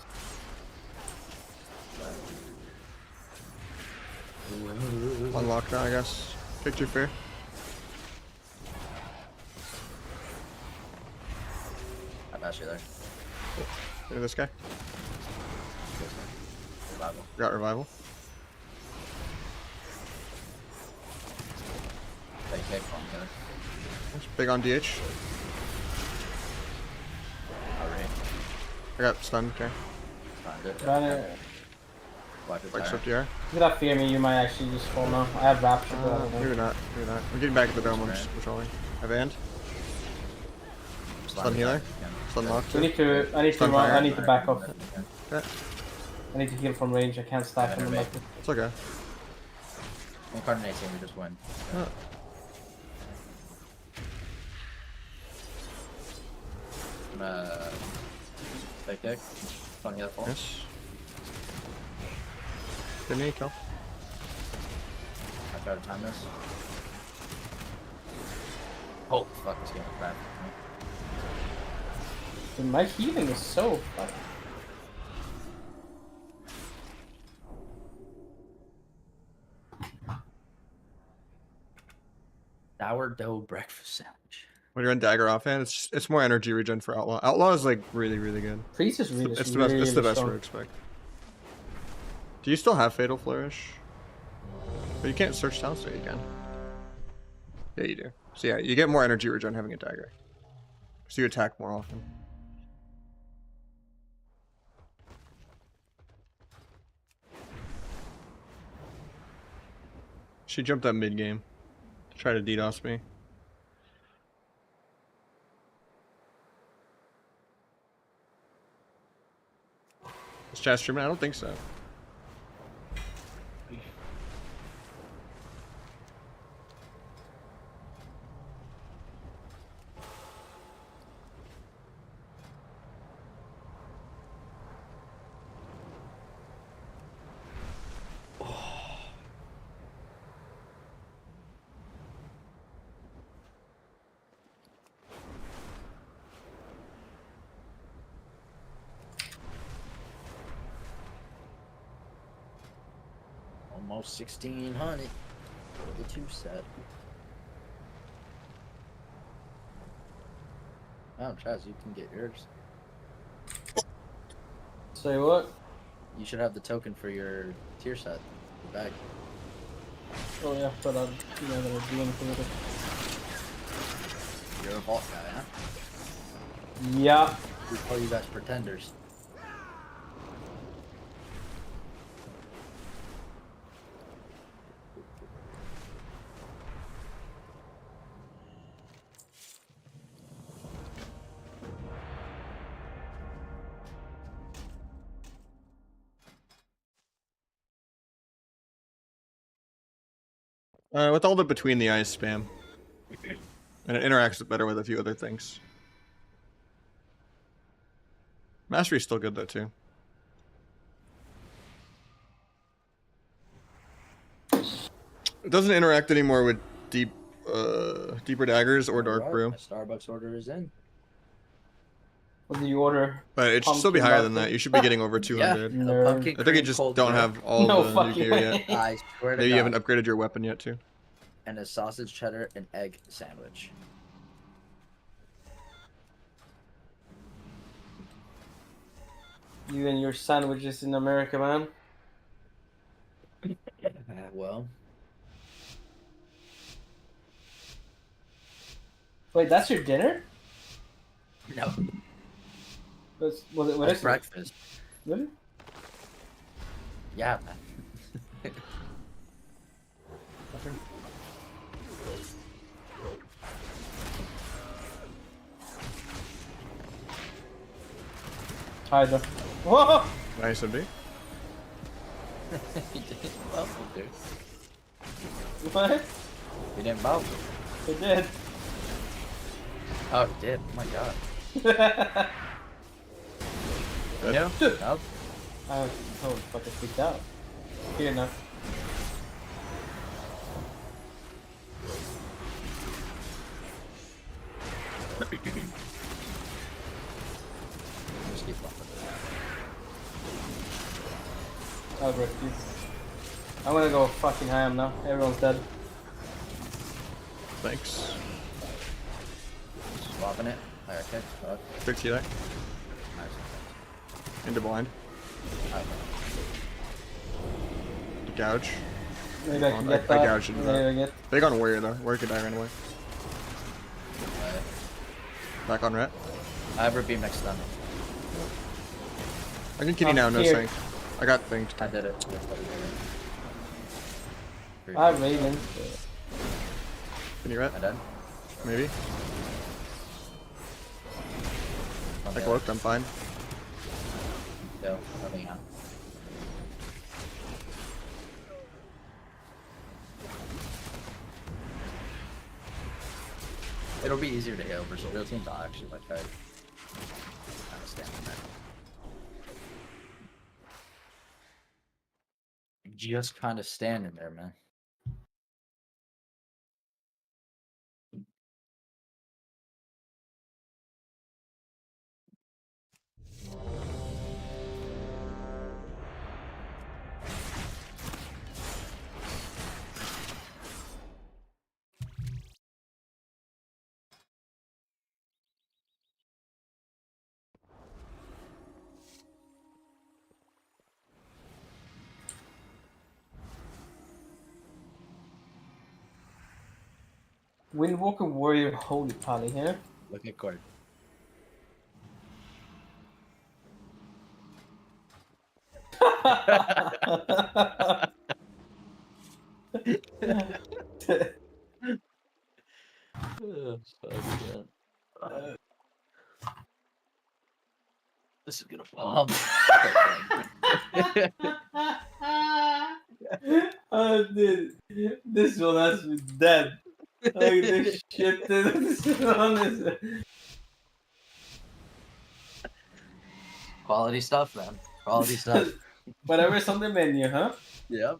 On lock now, I guess. Kicked your fear. I passed you there. Into this guy. Revival. Got revival. Take cake from healer. Big on DH. Alright. I got stunned. Okay. Find it. Banner. Wipe it Like there. swift DR. If that fear me, you might actually just fall now. I have rapture, but I don't know. Maybe not. Maybe not. I'm getting back at the dome. I'm just patrolling. I have and. Stun healer. Stun lock We too. need to. I need to Stun run. fire. I need to back off. Okay. I need to heal from range. I can't stack Better him. make- Like It's okay. Incarnating, we just win. Oh. Take kick. Fun the other fall. Yes. Didn't he kill? I try to time this. Oh, fuck, this game is bad. Dude, my healing is so fucking. Sourdough breakfast sandwich. When you're on dagger offhand, it's more energy regen for Outlaw. Outlaw is like really good. Priest is really, It's the best. It's the best strong. for Spec. Do you still have Fatal Flourish? But you can't search Town State again. Yeah, you do. So yeah, you get more energy regen having a dagger. So you attack more often. She jumped up mid game to try to DDoS me. Is chat streaming? I don't think so. Almost 1600 for the 2-set. Oh, Chaz, you can get yours. Say what? You should have the token for your tier set. The bag. Oh yeah, but I'm not gonna do anything with it. You're a vault guy, huh? Yeah. We call you guys pretenders. With all the between the eyes spam. And it interacts better with a few other things. Mastery's still good though too. It doesn't interact anymore with deeper daggers or dark Alright, brew. my Starbucks order is in. What do you order? But it should still be Pumpkin higher than latte? that. You should be getting over 200. Yeah, Nerd. a pumpkin I think you cream just cold don't brew. have all No the new fucking gear way. yet. I swear to Maybe you God. haven't upgraded your weapon yet too. And a sausage, cheddar, and egg sandwich. You and your sandwiches in America, man. Well, Wait, that's your dinner? no. What is That's it? breakfast. Really? Yeah, man. Hydra. Whoa! Nice of me. You didn't bubble, dude. What? You didn't bubble. It did. Oh, you did. Oh my God. No? No? I was fucking freaked out. Here now. Just keep bumping. I'll rip you. I'm gonna go fucking ham now. Everyone's dead. Thanks. Swapping it. Alright, okay. Fuck. Quick to that. Nice. Into blind. Alright. Gouge. Maybe I can I get that. gouged into Maybe that. I get. Big on warrior though. Warrior could die right away. Alright. Back on ret. I have Rebeam next stun. I can kitty now, no here. sync. I got thinged. I did it. I have Raven. Can you ret? I did. Maybe. I cloaked, I'm fine. No, nothing out. It'll be easier to heal versus real teams. I'll actually like kind of stand in there. Just kind of standing there, man. Windwalker Warrior Holy Pally here. Look at Cord. This is gonna bomb. Oh, dude, this one has me dead. Holy this shit, dude. This one is. Quality stuff, man. Quality stuff. Whatever's on the menu, huh? Yep.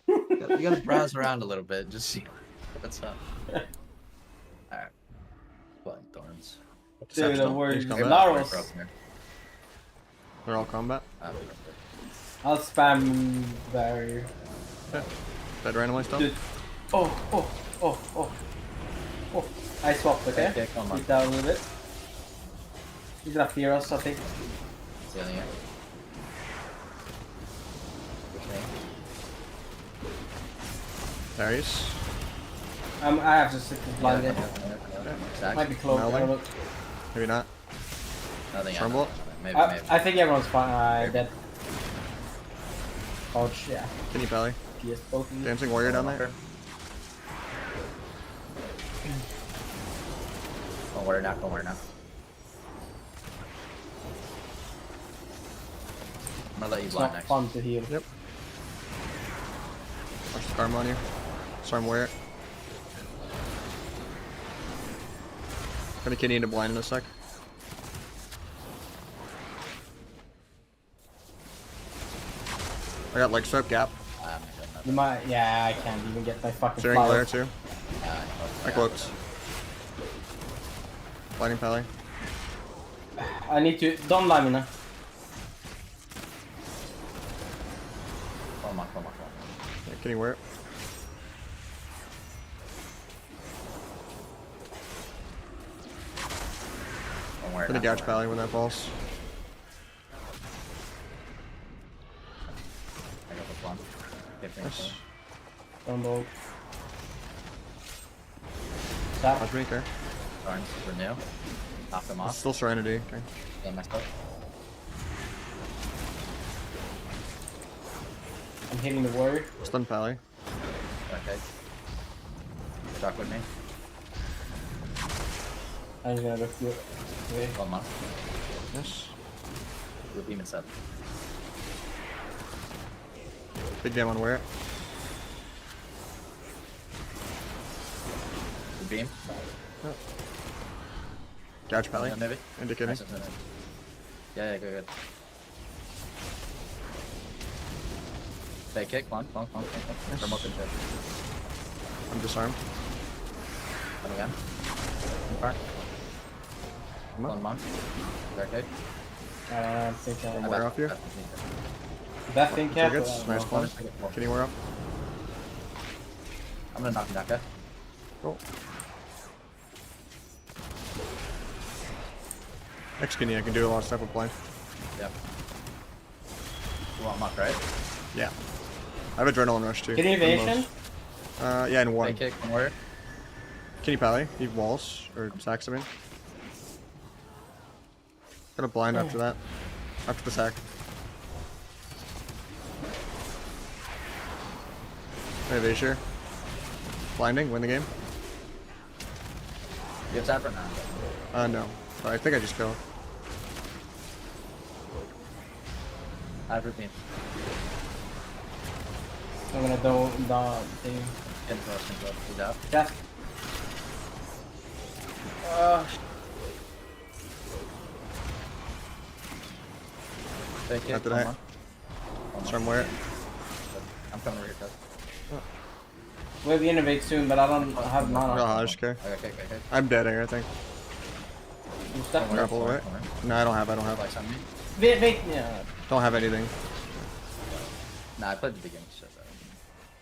You gotta browse around a little bit, just see what's up. Alright. Flying thorns. Dude, don't worry. Combat? Laros. They're all combat. I'll spam barrier. Dead randomly stuff. Dude. Oh. I swapped, okay? Okay, come on. He's down a little bit. He's gonna fear us, I think. Stealing it. Okay. Darius. I have to stick with blind in. Might be close. I don't know. Maybe not. Nothing. Trumble. Maybe. I think everyone's fine. Dead. Ouch, yeah. Can you belly? Yes, both of you. Dancing warrior down there. Don't worry now. Don't worry now. I'm gonna let you It's blind not next. fun to heal. Yep. Watch the Storm on you. Storm warrior. Gonna kidney into blind in a sec. I got leg swipe gap. You might, yeah, I can't even get my fucking Searing glare flowers. too. I cloaked. Blinding pally. I need to, don't lie me now. Come on. Yeah, can you wear it? Don't worry. Gonna gouge pally when that falls. I got the plum. Nice. Don't go. Stop. Watch me, okay. Thorns, renew. Knock them It's off. still Serenity. Okay. Yeah, messed up. I'm hitting the warrior. Stun pally. Okay. Shock with me. I'm just gonna look you. Okay. 1 month. Yes. Blue beam and 7. Big damn on wear it. Blue beam. Gouge pally. Yeah, maybe. Indicating. Nice. Yeah, good. Fake kick, clunk. From open shit. I'm disarmed. Come again. Far. Come on. 1 month. Fair kick. I think One I wear off you. that thing cap. Tickets. Nice one. Can you wear off? I'm gonna knock him down, okay? Cool. Next skinny, I can do a lot of stuff with blind. Yep. You want muck, right? Yeah. I have adrenaline rush too. Can you for the evasion? most. Yeah, in one. Fake kick, one warrior. Can you pally? Need walls or sacks? I mean. Gonna blind after that. After the sack. Evasure. Blinding. Win the game. You have tap or not? No. But I think I just killed. I have routine. I'm gonna do the thing. Can close. He's out. Cast. Fake it, After come that. on. Somewhere. I'm coming right here. We have innovate soon, but I don't have mana. No, I just care. Okay. I'm dead here, I think. You stuck? Grapple away. No, I don't have. Flex on me. Wait, yeah. Don't have anything. Nah, I played the beginning so bad.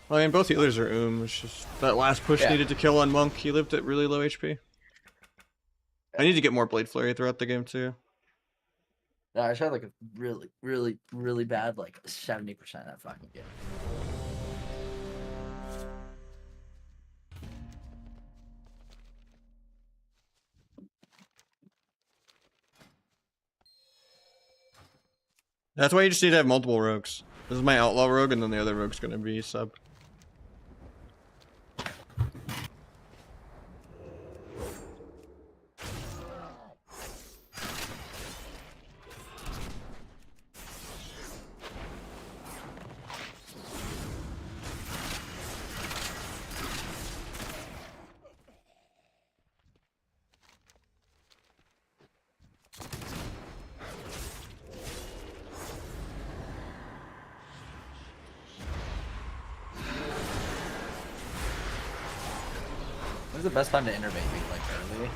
Well, I mean, both healers are It's just that last push Yeah. needed to kill on Monk. He lived at really low HP. I need to get more Blade Flurry throughout the game too. Yeah, I shot like a really bad, like 70% that fucking game. That's why you just need to have multiple rogues. This is my Outlaw rogue, and then the other rogue's gonna be sub. When's the best time to innervate? Like early?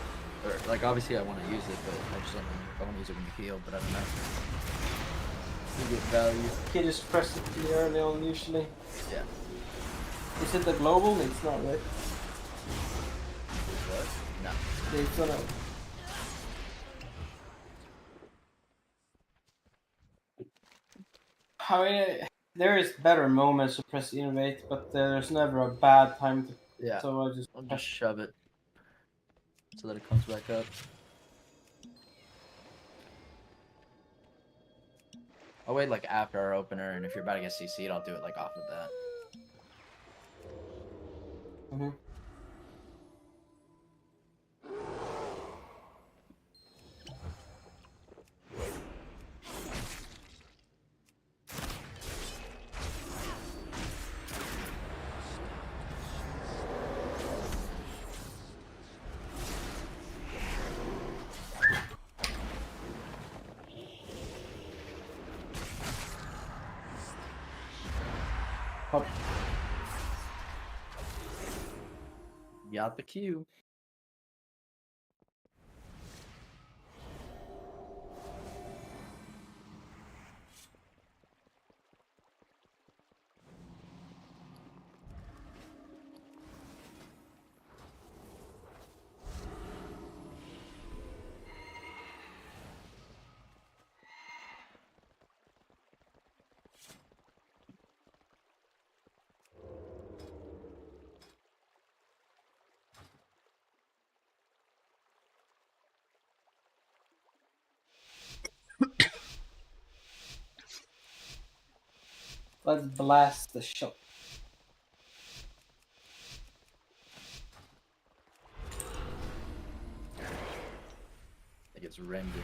Or like obviously I want to use it, but I just don't know if I want to use it when you heal, but I don't know. You get value. You just press it pretty early on usually. Yeah. Is it the global? It's not, right? What? No. It's not. I mean, there is better moments to press innovate, but there's never a bad time to. Yeah. So I just. I'll just shove it so that it comes back up. I'll wait like after our opener, and if you're about to get CC'd, I'll do it like off of that. Mm-hmm. Pop. Got the Q. Let's blast the shot. I think it's rending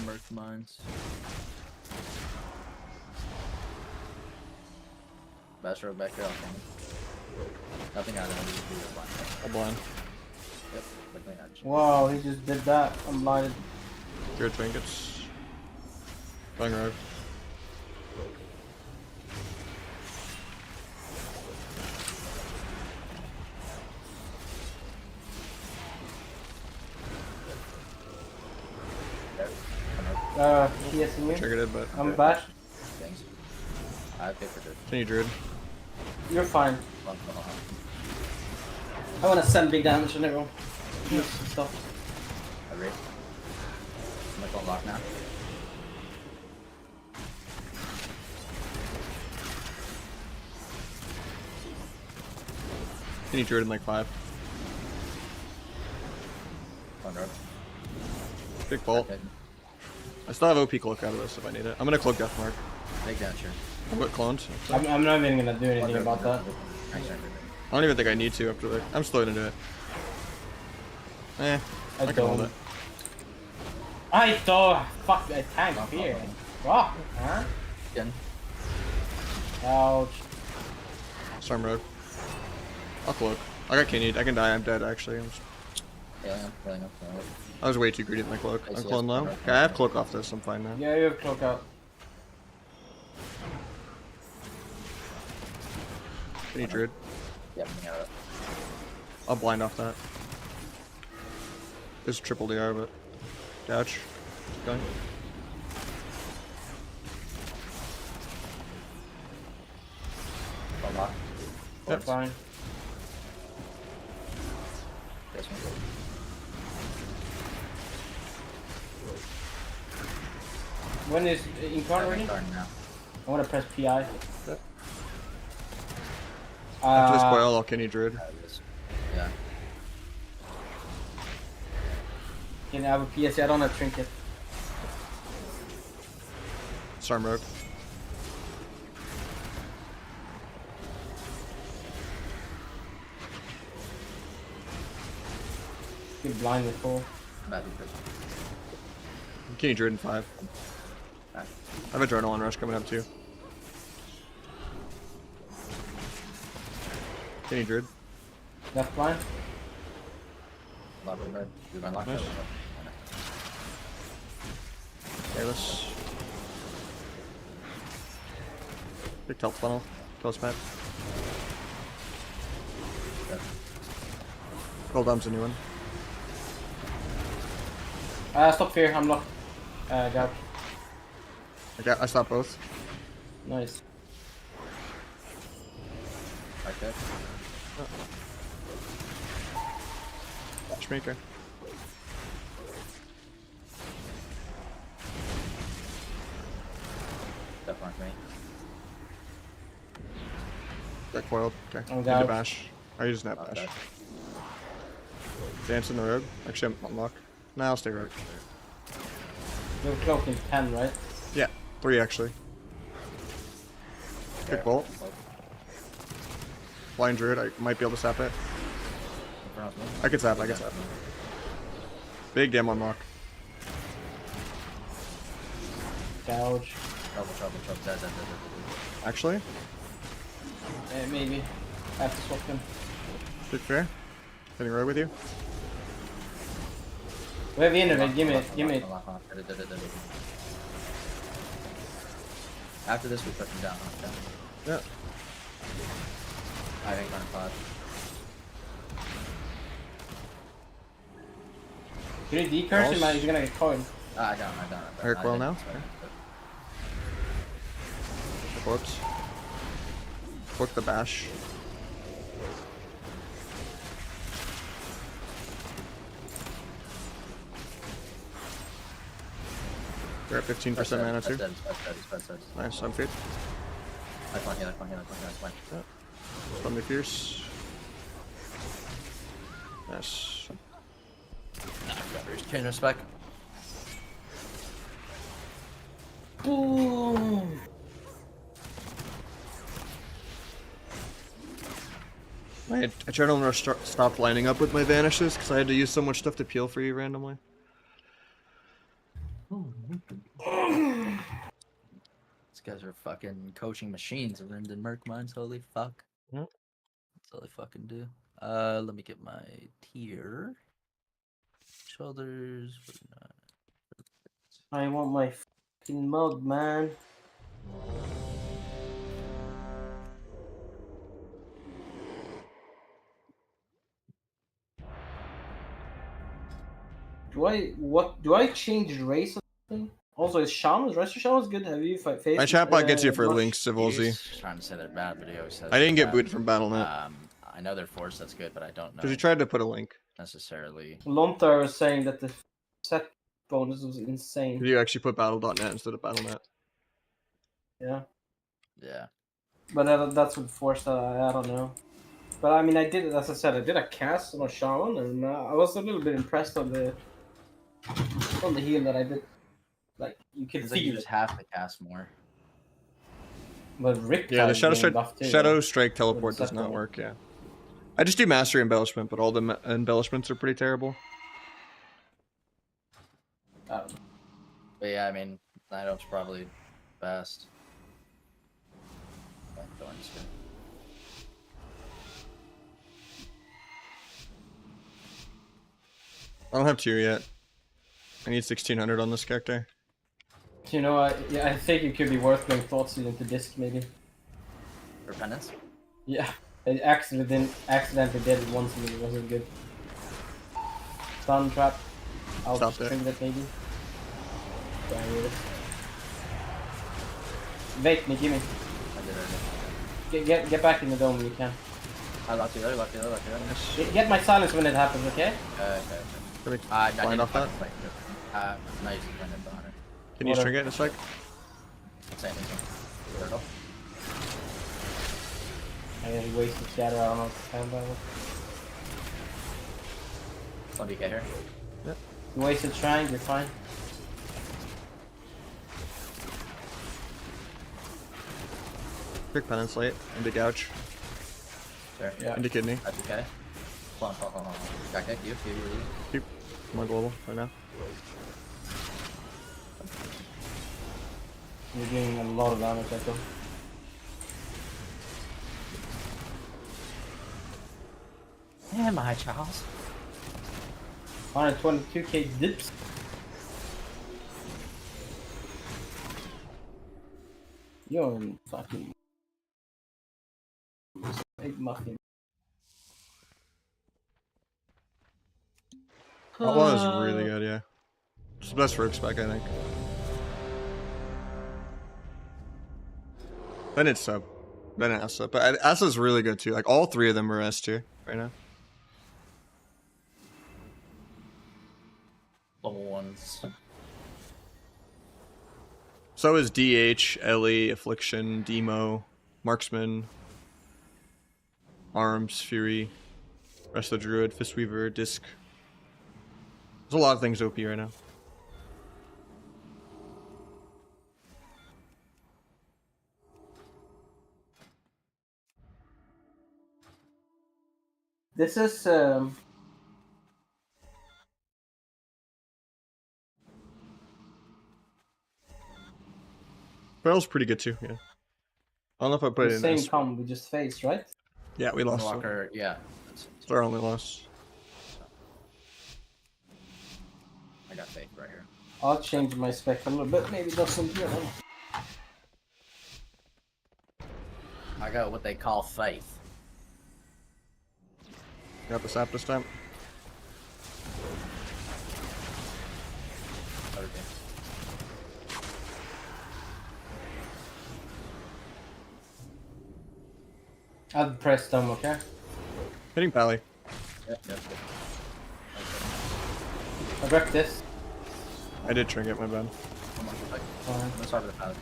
Mirth Mines. Best road back there, I'll come. Nothing out of it, just do your blind. I'm blind. Yep, like I just. Wow, he just did that. I'm blinded. Good trinkets. Going rogue. He has me. Triggered it, but I'm back. Thanks. I figured it. Can you druid? You're fine. Hold on. I want to send big damage on everyone. Stop. I read. I'm like on lock now. Can you druid in like 5? On road. Big bolt. Okay. I still have OP cloak out of this if I need it. I'm gonna cloak Deathmark. Take down, sure. I'm gonna cloned. I'm not even gonna do anything about that. I don't even think I need to after the. I'm still gonna do it. I can hold it. I thought. Fuck, I tanked here. Fuck, huh? Again. Ouch. Storm rogue. I'll cloak. I got Kinnied. I can die. I'm dead actually. I'm just... Healing him. I was way too greedy with my cloak. I I'm see clone us. low. Okay, I have cloak off this. I'm fine now. Yeah, you have cloak out. Can you druid? Yeah, I'm gonna I'll blind off that. It's triple DR, but dodge. Keep going. Warlock. Yep. Fine. This one. When is Incarn ready? Starting now. I want to press PI. Yep. After this Uh, coil, I'll Kenny druid. Yeah. can I have a PSC? I don't have trinket. Storm rogue. Get blind with full. Bad person. Kenny druid in 5. Back. I have a adrenaline rush coming up too. Kenny druid. Left blind. Lock him red. Do my lock. Nice. Careless. Big tilt funnel. Close pad. Gold dump's a new one. Stop fear. I'm locked. Got. I stopped both. Nice. Okay. Matchmaker. That marked me. Got coiled. Okay. I'm Need down. to bash. I use snap bash. Okay. Dance in the rogue. Actually, I'm unlock. Nah, I'll stay rogue. You have cloak in 10, right? Yeah, 3 actually. Quick bolt. Blind druid. I might be able to sap it. I can sap. I can sap. Big damn unlock. Gouge. Trouble. Dead. Actually, Maybe. I have to swap him. big fair. Hitting rogue with you. We have innervate. Give me it. After this, we put him down. Okay. Yeah. I think on 5. Can you decurse him? False. He's gonna get coined. I got him. Air coil didn't, now? sorry. Corpse. Book the bash. We're at 15% mana too. That's dead. Nice, I'm fit. I can't heal. That's fine. Stun me fierce. Nice. Change our spec. Boom. My adrenaline rush stopped lining up with my vanishes because I had to use so much stuff to peel for you randomly. These guys are fucking coaching machines. And then Merc mines. Holy fuck. Yep. That's all they fucking do. Let me get my tier. Shoulders. 49. I want my fucking mug, man. Do I change race or something? Also, is Shaman's rest of Shaman's good? Have you faced? My chatbot gets you for much? links, Civilzy. He's trying to say they're bad, but he always says I didn't they're get bad. booted from Battle.net I know they're forced. That's good, but I don't know because you tried to put a link. necessarily. Lontar was saying that the set bonus was insane. You actually put Battle.net instead of Battle.net. Yeah, Yeah. but that's what forced. I don't know. But I mean, I did, as I said, I did a cast on a Shaman, and I was a little bit impressed on the heal that I did. Like you can It's like you feel just it. have to cast more. But Rick, Yeah, the Shadow Strike teleport With the does not second work. Yeah, I just do Mastery Embellishment, but all the embellishments are pretty terrible. I don't know. But yeah, I mean, Night Elf's probably best. Thorn's good. I don't have tier yet. I need 1600 on this character. You know, I think it could be worth going Thoughtseed into disc maybe. For penance? Yeah, I accidentally did it once and it wasn't good. Stun trap. I'll Stop string there. that maybe. Yeah, I need it. Wait me, give me. I did already. Get back in the dome when you can. I locked you there, locked you there, locked you there. Get my silence when it happens, okay? Okay. Can we I blind didn't off that? No, you just went in behind her. Can you Water. string it in a sec? Same thing. Turtle. I gotta waste the shadow, I don't know what to time about. How do you get here? You wasted shrine, you're fine. Quick penance late. Into gouge. Sure. Yeah. Into kidney. That's okay. Hold on. Got kick, you. Keep. I'm on global right now. You're doing a lot of damage, Echo. Am I, Charles? 122k dips. You're fucking big muffin. Outlaw is really good, yeah. It's the best for Spec, I think. Then it's sub. Then Asa. But Asa's really good too. Like all three of them are S tier right now. Level ones. So is DH, Ellie, Affliction, Demo, Marksman, Arms, Fury, Rest of the Druid, Fistweaver, Disc. There's a lot of things OP right now. This is Barrel's pretty good too, yeah. I don't know if I put it the in same S. comp we just faced, right? Yeah, we lost. Walker, yeah. It's our only loss. I got faith right here. I'll change my spec a little bit, maybe doesn't hear them. I got what they call faith. Got the sap this time. Okay. I'll press them, okay? Hitting Pally. Yep. I wrecked this. I did trinket, my bad. Come on, like, Alright. let's start with the pallet.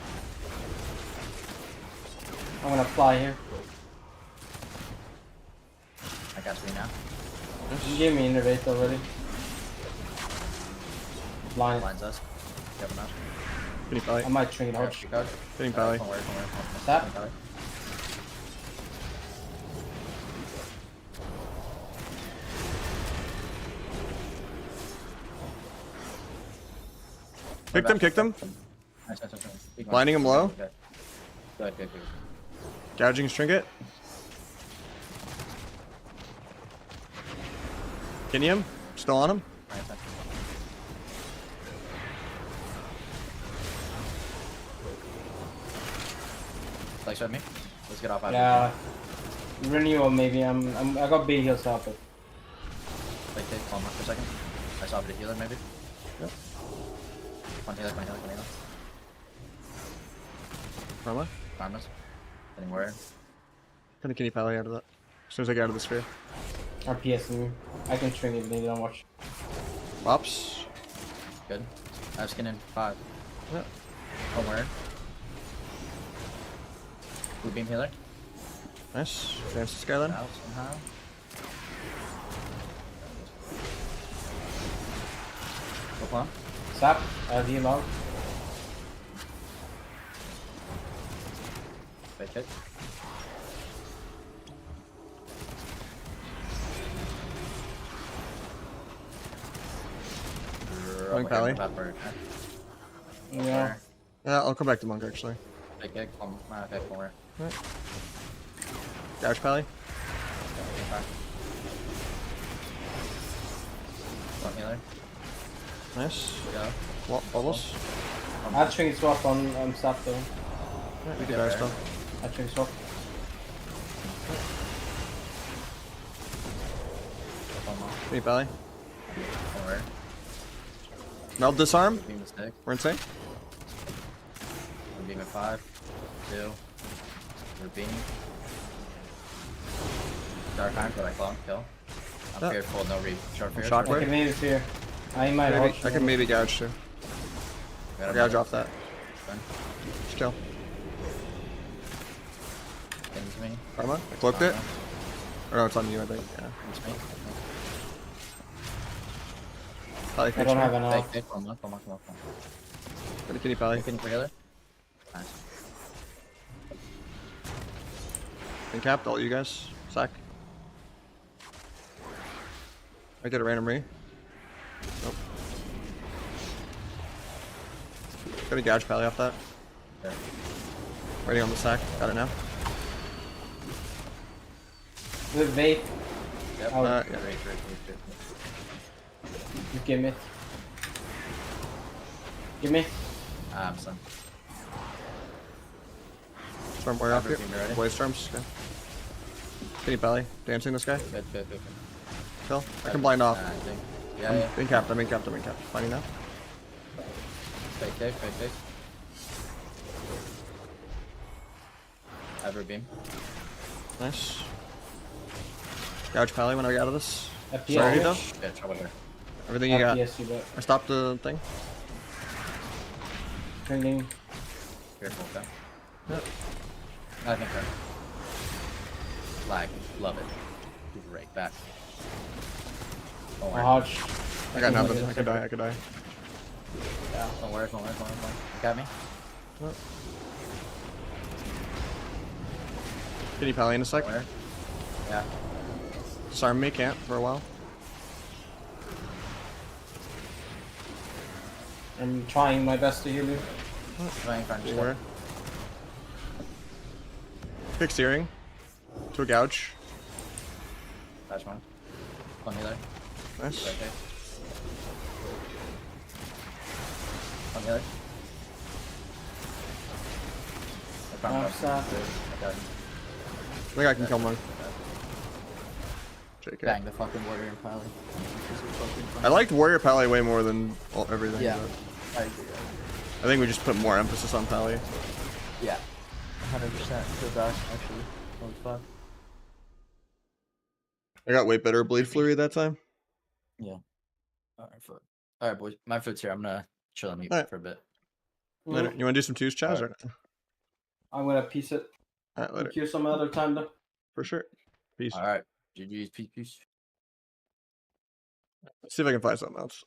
I'm gonna fly here. I got 3 now. You gave me innervate already. Blind. Blinds us. Yep, enough. Hitting Pally. I might trinket Yeah, out. she goes. Hitting Pally. Don't worry. Tap. Pally. Kick them. Nice. Big one. Blinding him low. Good. Gouging trinket. Kenny him. Still on him. Nice. Like, shot me. Let's get off out Yeah. Renewal maybe. I got big heals up it. Like, take calm for a second. I saw a bit of healer, maybe. Yep. One healer. Rama. Farmers. Getting worried. Gonna Kenny Pally out of that. As soon as I get out of the sphere. RPS me. I can string it if they don't watch. Pops. Good. I have skin in 5. Yeah. Don't worry. Blue beam healer. Nice. Advance to Skyline. Out somehow. Go on. Sap. I have heal out. Fake it. Going Pally. Yeah. Yeah, I'll come back to Monk actually. Fake it. Okay, corner. Right. Gouge Pally. Fuck me there. Nice. Go. Bubbles. I had Trinket Swap on Sap though. Yeah, we did our stuff. I had Trinket Swap. Hey, Belly. Don't worry. Meld disarm. Beam a stick. We're insane. Beam at 5. 2. We're beaming. Dark Iron for like long kill. I'm Oh. fearful, no read. Short fear. Shock I word. can maybe fear. I might Maybe, hold I can maybe gouge too. Gouge off that. Just kill. Into me. Karma. I cloaked it. Or no, it's on you, I think. Yeah. Into me. Pally I don't have creature. enough. Come on. Gonna kitty Pally. Can you together? Nice. Incapped, all you guys. Sack. I did a random re. Nope. Gonna gouge Pally off that. Okay. Waiting on the sack. Got it now. The vape. Yep. Oh. Yeah. Great. You give me. Give me. Son. Storm warrior off here. Everything ready? Blade storms. Okay. Kitty Pally. Dancing this guy. Good. Kill. I can blind off. I think. I'm Yeah. incapped. I'm incapped. Finding now. Fake. Ever beam. Nice. Gouge Pally when I get out of this. FPS. Sorry, though. Yeah, trouble there. Everything you got. FPS, you bet. I stopped the thing. Trending. Careful, okay? Yep. I think so. Lag. Love it. Right back. Don't worry. Hodge. I got nothing. I could die. Yeah. Don't worry. You got me? Kitty Pally in a sec. Don't worry. Yeah. Disarm me, can't for a while. I'm trying my best to heal you. Trying to find Beware. Kick steering. To a gouge. Touch one. On me there. Nice. Okay. On me there. Stop. Okay. I think I can kill one. JK. Bang the fucking warrior and Pally. I liked Warrior Pally way more than everything. Yeah. but I agree. I think we just put more emphasis on Pally. Yeah. 100%. Feel bad, actually. Holy fuck. I got way better Blade Flurry that time. Yeah. Alright, fuck. Alright, boys. My foot's here. I'm gonna chill on mute Alright. for a bit. Later. You want to do some twos, Chaz? Or no? I'm gonna piece it. Alright, later. Queue some other time though. For sure. Peace. Alright. GG's. Peace. Let's see if I can find something else.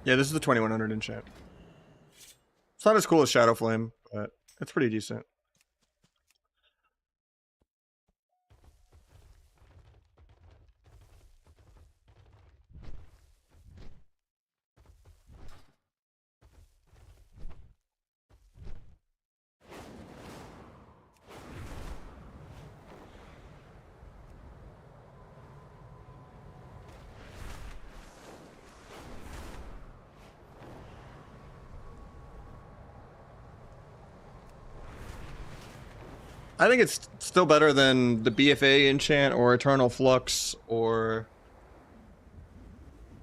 Yeah, this is the 2100 enchant. It's not as cool as Shadow Flame, but it's pretty decent. I think it's still better than the BFA enchant or Eternal Flux or...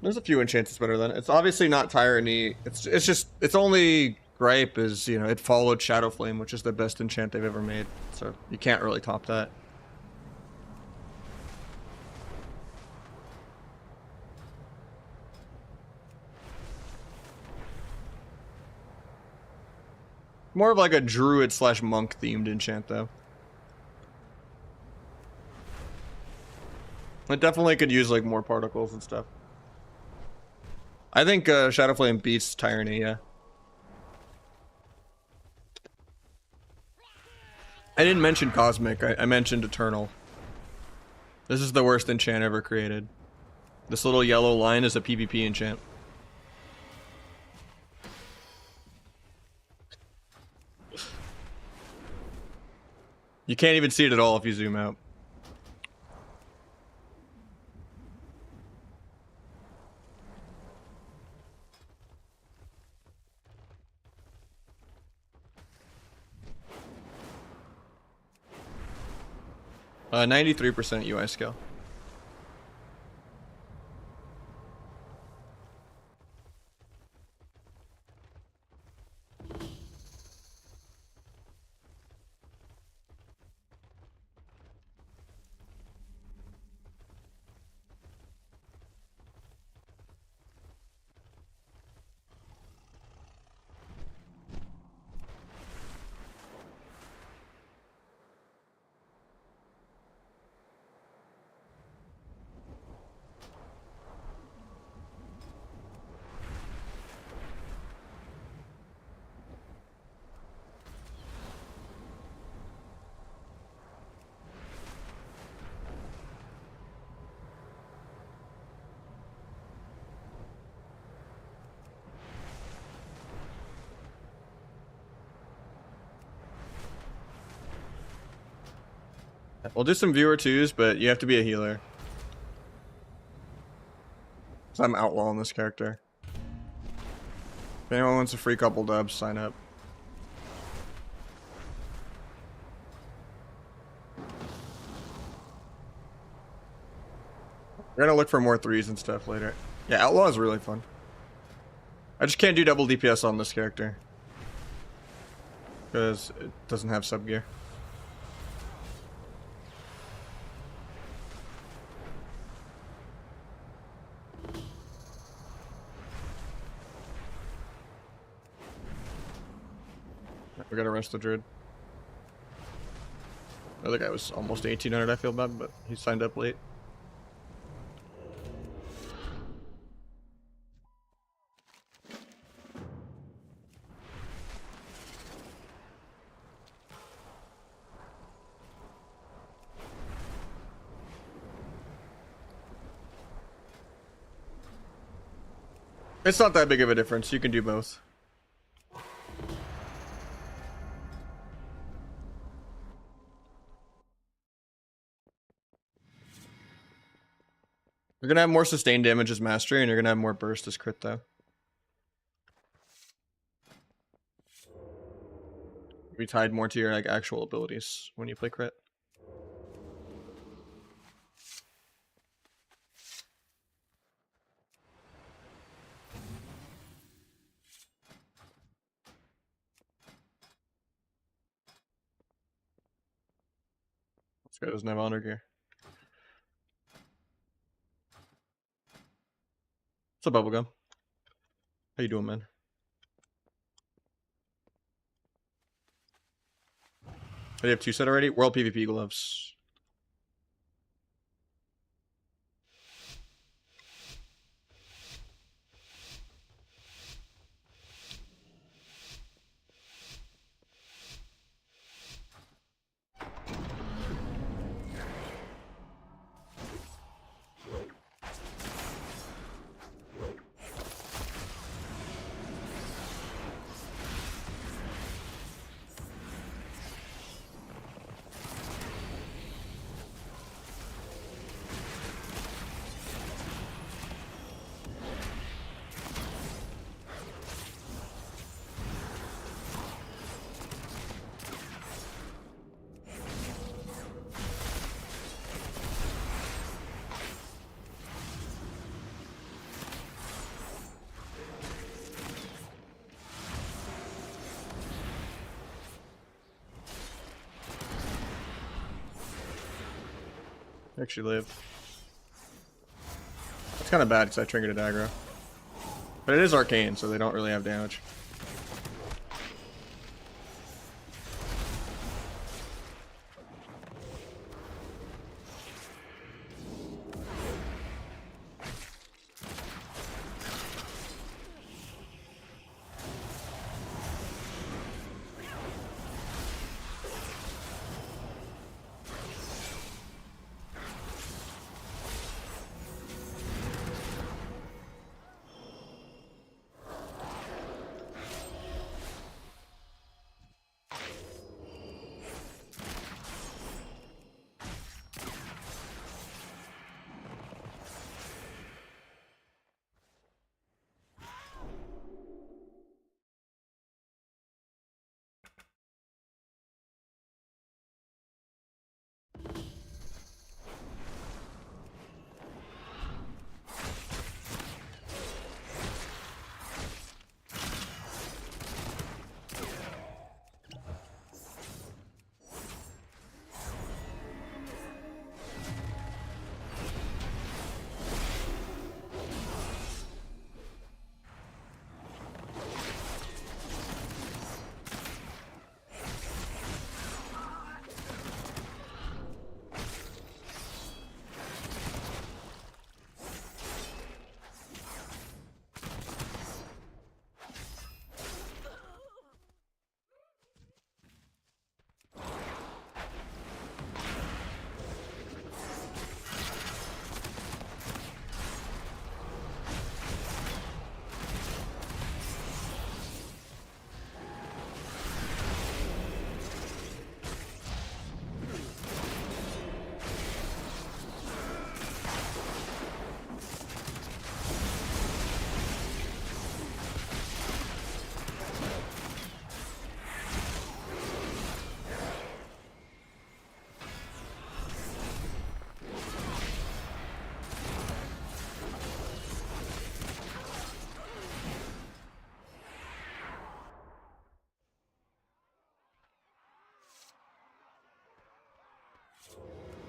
There's a few enchants it's better than. It's obviously not Tyranny. It's just, its only gripe is, you know, it followed Shadow Flame, which is the best enchant they've ever made. So you can't really top that. More of like a druid slash monk themed enchant though. It definitely could use like more particles and stuff. I think Shadow Flame beats Tyranny, yeah. I didn't mention Cosmic, I mentioned Eternal. This is the worst enchant ever created. This little yellow line is a PvP enchant. You can't even see it at all if you zoom out. Uh, 93% UI skill. We'll do some viewer twos, but you have to be a healer. So I'm outlaw on this character. If anyone wants a free couple dubs, sign up. We're gonna look for more threes and stuff later. Yeah, outlaw is really fun. I just can't do double DPS on this character. Because it doesn't have sub gear. We gotta rest the druid. The other guy was almost 1800, I feel bad, but he signed up late. It's not that big of a difference, you can do both. You're gonna have more sustained damage as mastery, and you're gonna have more burst as crit, though. You'll be tied more to your like actual abilities when you play crit. This guy doesn't have honor gear. What's up, Bubblegum? How you doing, man? Oh, you have 2 set already? World PvP gloves. Actually live. It's kind of bad because I triggered a aggro. But it is arcane, so they don't really have damage.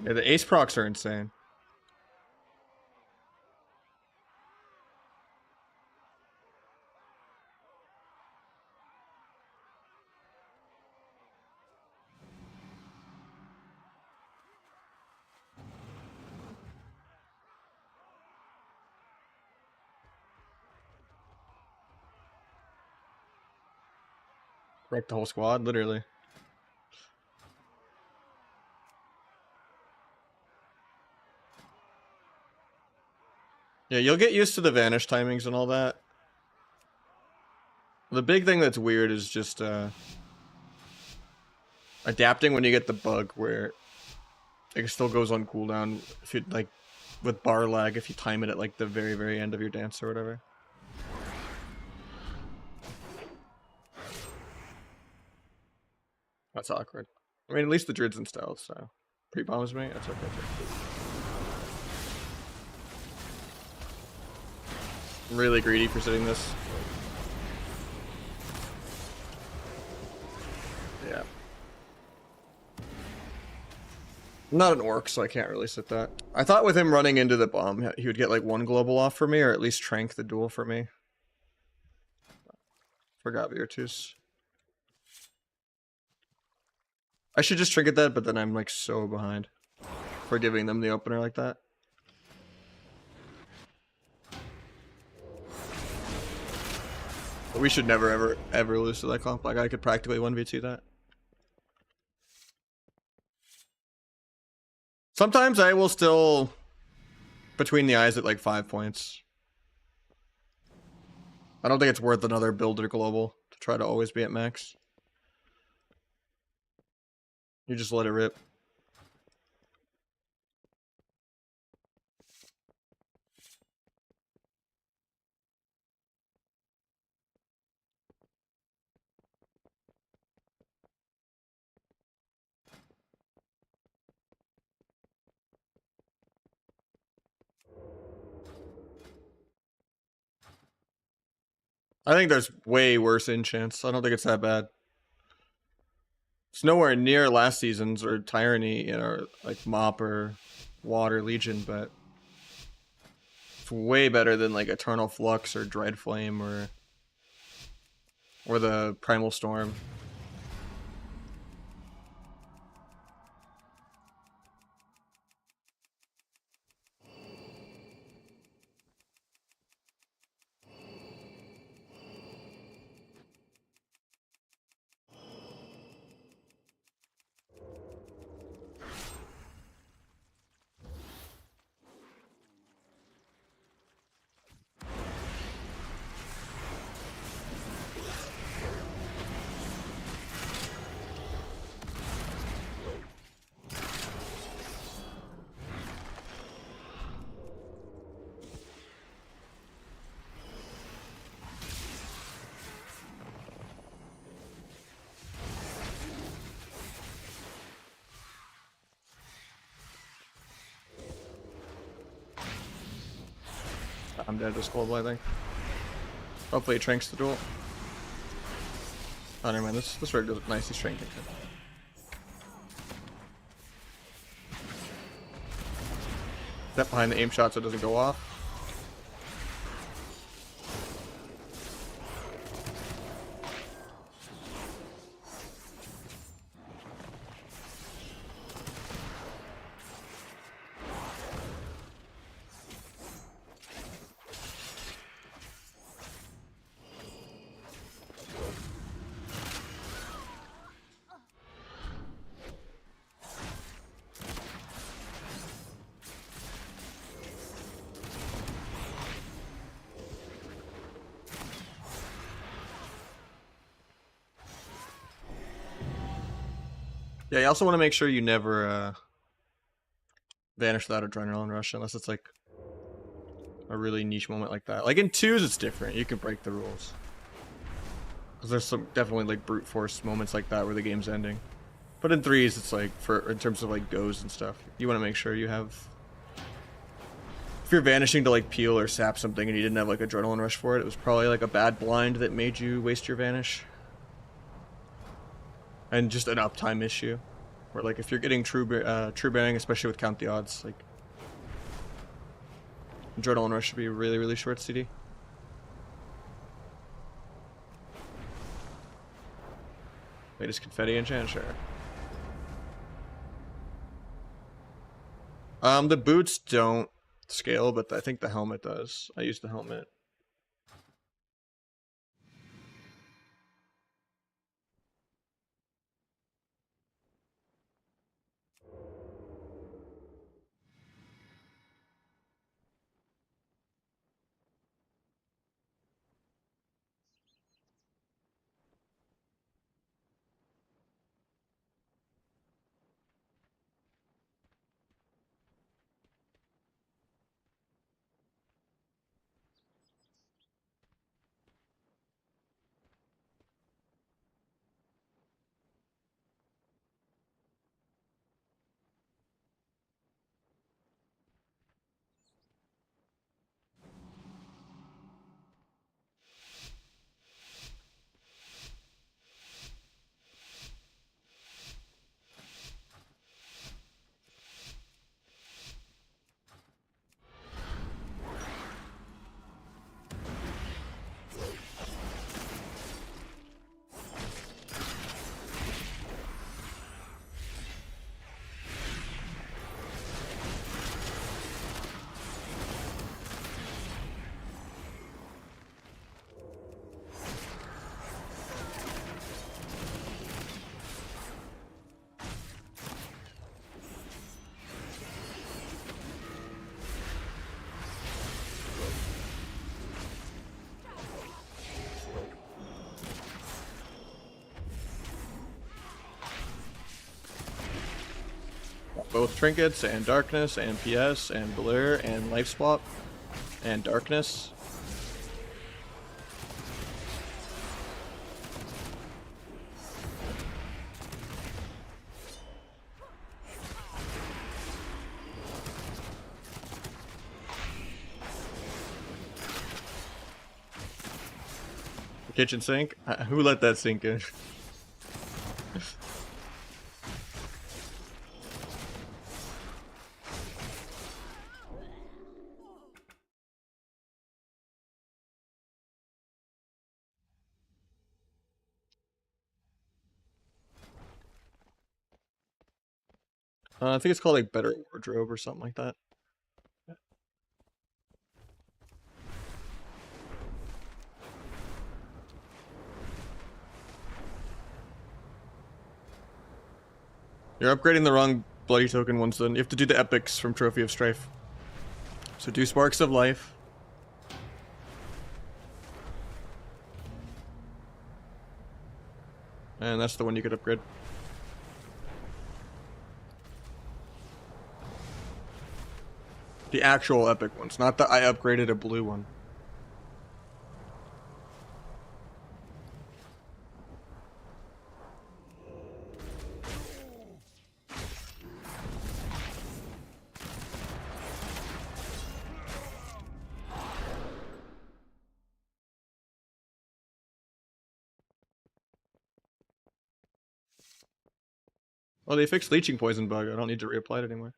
Yeah, the ace procs are insane. Wreck the whole squad, literally. Yeah, you'll get used to the vanish timings and all that. The big thing that's weird is just adapting when you get the bug where it still goes on cooldown if you like with bar lag if you time it at like the very end of your dance or whatever. That's awkward. I mean, at least the Druid's in stealth, so pre-bombs me, that's okay too. I'm really greedy for sitting this. Yeah. I'm not an orc, so I can't really sit that. I thought with him running into the bomb, he would get like one global off for me, or at least trank the duel for me. Forgot Virtus. I should just trinket that, but then I'm like so behind for giving them the opener like that. But we should never ever lose to that comp. Like I could practically 1v2 that. Sometimes I will still between the eyes at like 5 points. I don't think it's worth another builder global to try to always be at max. You just let it rip. I think there's way worse enchants. I don't think it's that bad. It's nowhere near last season's or Tyranny or like Mop or Water Legion, but it's way better than like Eternal Flux or Dread Flame or the Primal Storm. I'm dead to this global, I think. Hopefully it tranks the duel. Oh, never mind. This rig does nice. He's tranking it. Step behind the aim shot so it doesn't go off. Yeah, you also want to make sure you never vanish without adrenaline rush unless it's like a really niche moment like that. Like in 2s it's different. You can break the rules. Because there's some definitely like brute force moments like that where the game's ending. But in 3s it's like in terms of like goes and stuff. You want to make sure you have, if you're vanishing to like peel or sap something and you didn't have like adrenaline rush for it, it was probably like a bad blind that made you waste your vanish. And just an uptime issue. Or like if you're getting true bearing, especially with count the odds, like Adrenaline Rush should be really, really short CD. Latest confetti enchant, sure. The boots don't scale, but I think the helmet does. I use the helmet. Both trinkets and darkness and PS and blur and life swap and darkness. The kitchen sink? Who let that sink in? I think it's called like Better Wardrobe or something like that. You're upgrading the wrong bloody token ones then. You have to do the epics from Trophy of Strife. So do Sparks of Life. And that's the one you could upgrade. The actual epic ones, not the I upgraded a blue one. Oh, they fixed Leeching Poison bug. I don't need to reapply it anymore.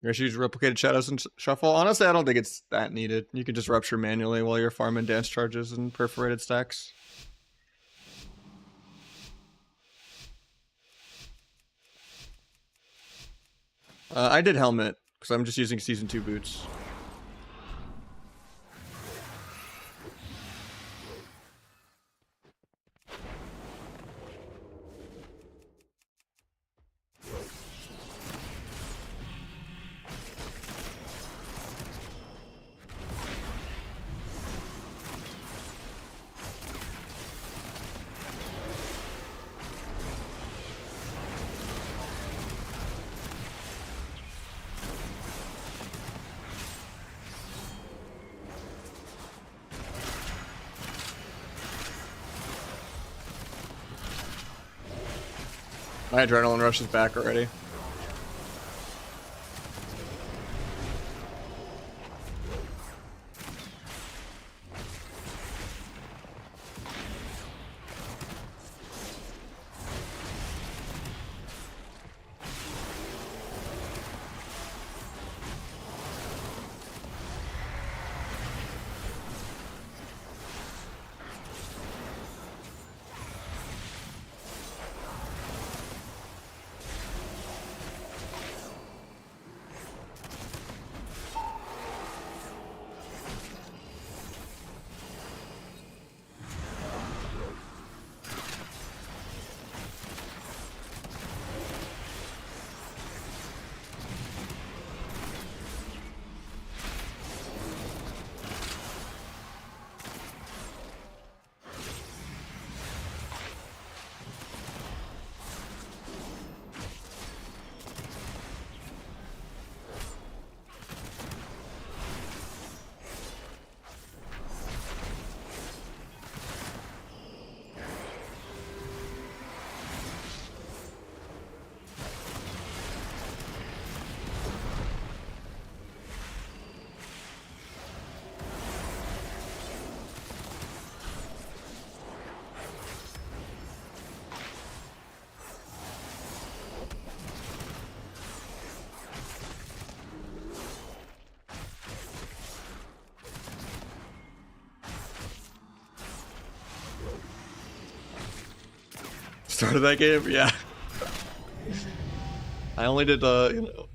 You guys use Replicated Shadows and Shuffle? Honestly, I don't think it's that needed. You can just Rupture manually while you're farming Dance Charges and Perforated stacks. I did Helmet, because I'm just using Season 2 boots. My adrenaline rush is back already. Started that game? Yeah. I only did, you know.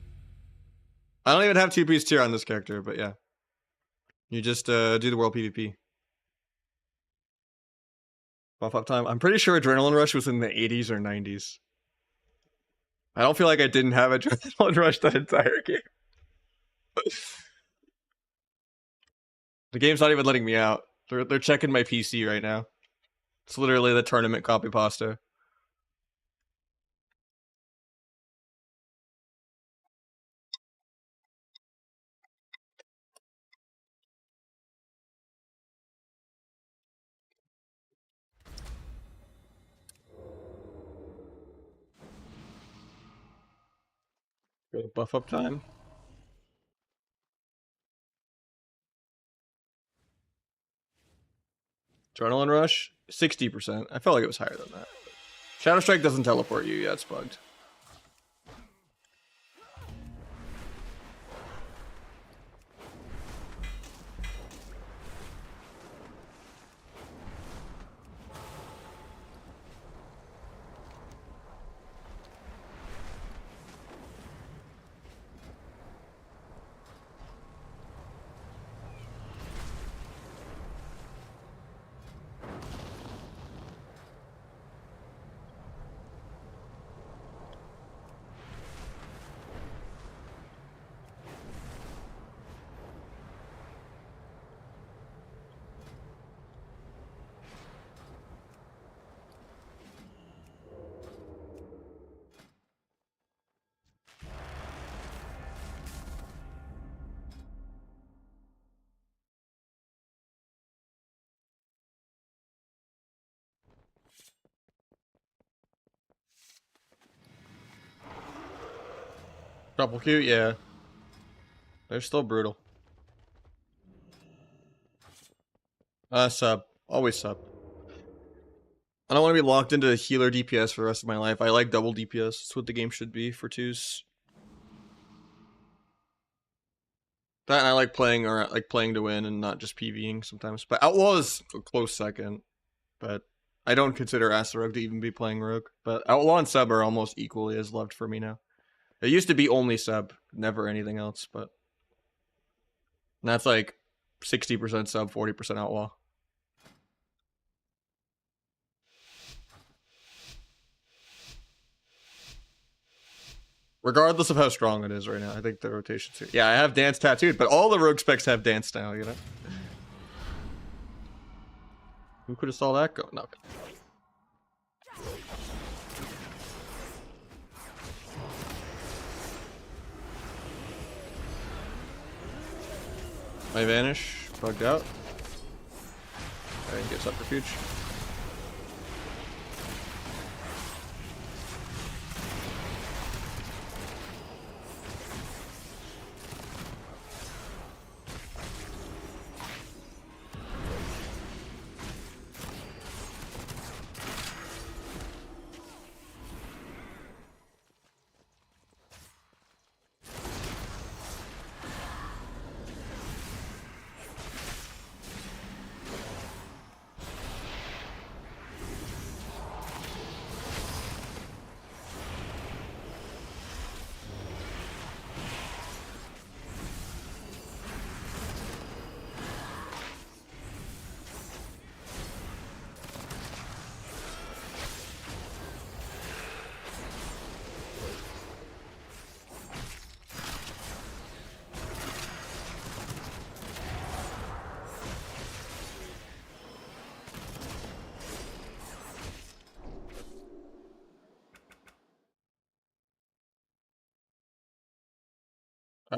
I don't even have 2-piece tier on this character, but yeah. You just do the world PvP. Buff up time. I'm pretty sure Adrenaline Rush was in the 80s or 90s. I don't feel like I didn't have Adrenaline Rush that entire game. The game's not even letting me out. They're checking my PC right now. It's literally the tournament copy pasta. Go to buff up time. Adrenaline Rush, 60%. I felt like it was higher than that. Shadow Strike doesn't teleport you. Yeah, it's bugged. Double Q, yeah. They're still brutal. Sub. Always sub. I don't want to be locked into healer DPS for the rest of my life. I like double DPS. That's what the game should be for twos. That and I like playing or like playing to win and not just PvEing sometimes. But Outlaw is a close second. But I don't consider Rogue to even be playing Rogue. But Outlaw and Sub are almost equally as loved for me now. It used to be only Sub, never anything else, but that's like 60% Sub, 40% Outlaw. Regardless of how strong it is right now, I think the rotation's here. Yeah, I have Dance tattooed, but all the Rogue specs have Dance now, you know? Who could have saw that go? No. I vanish, bugged out. I didn't get subterfuge.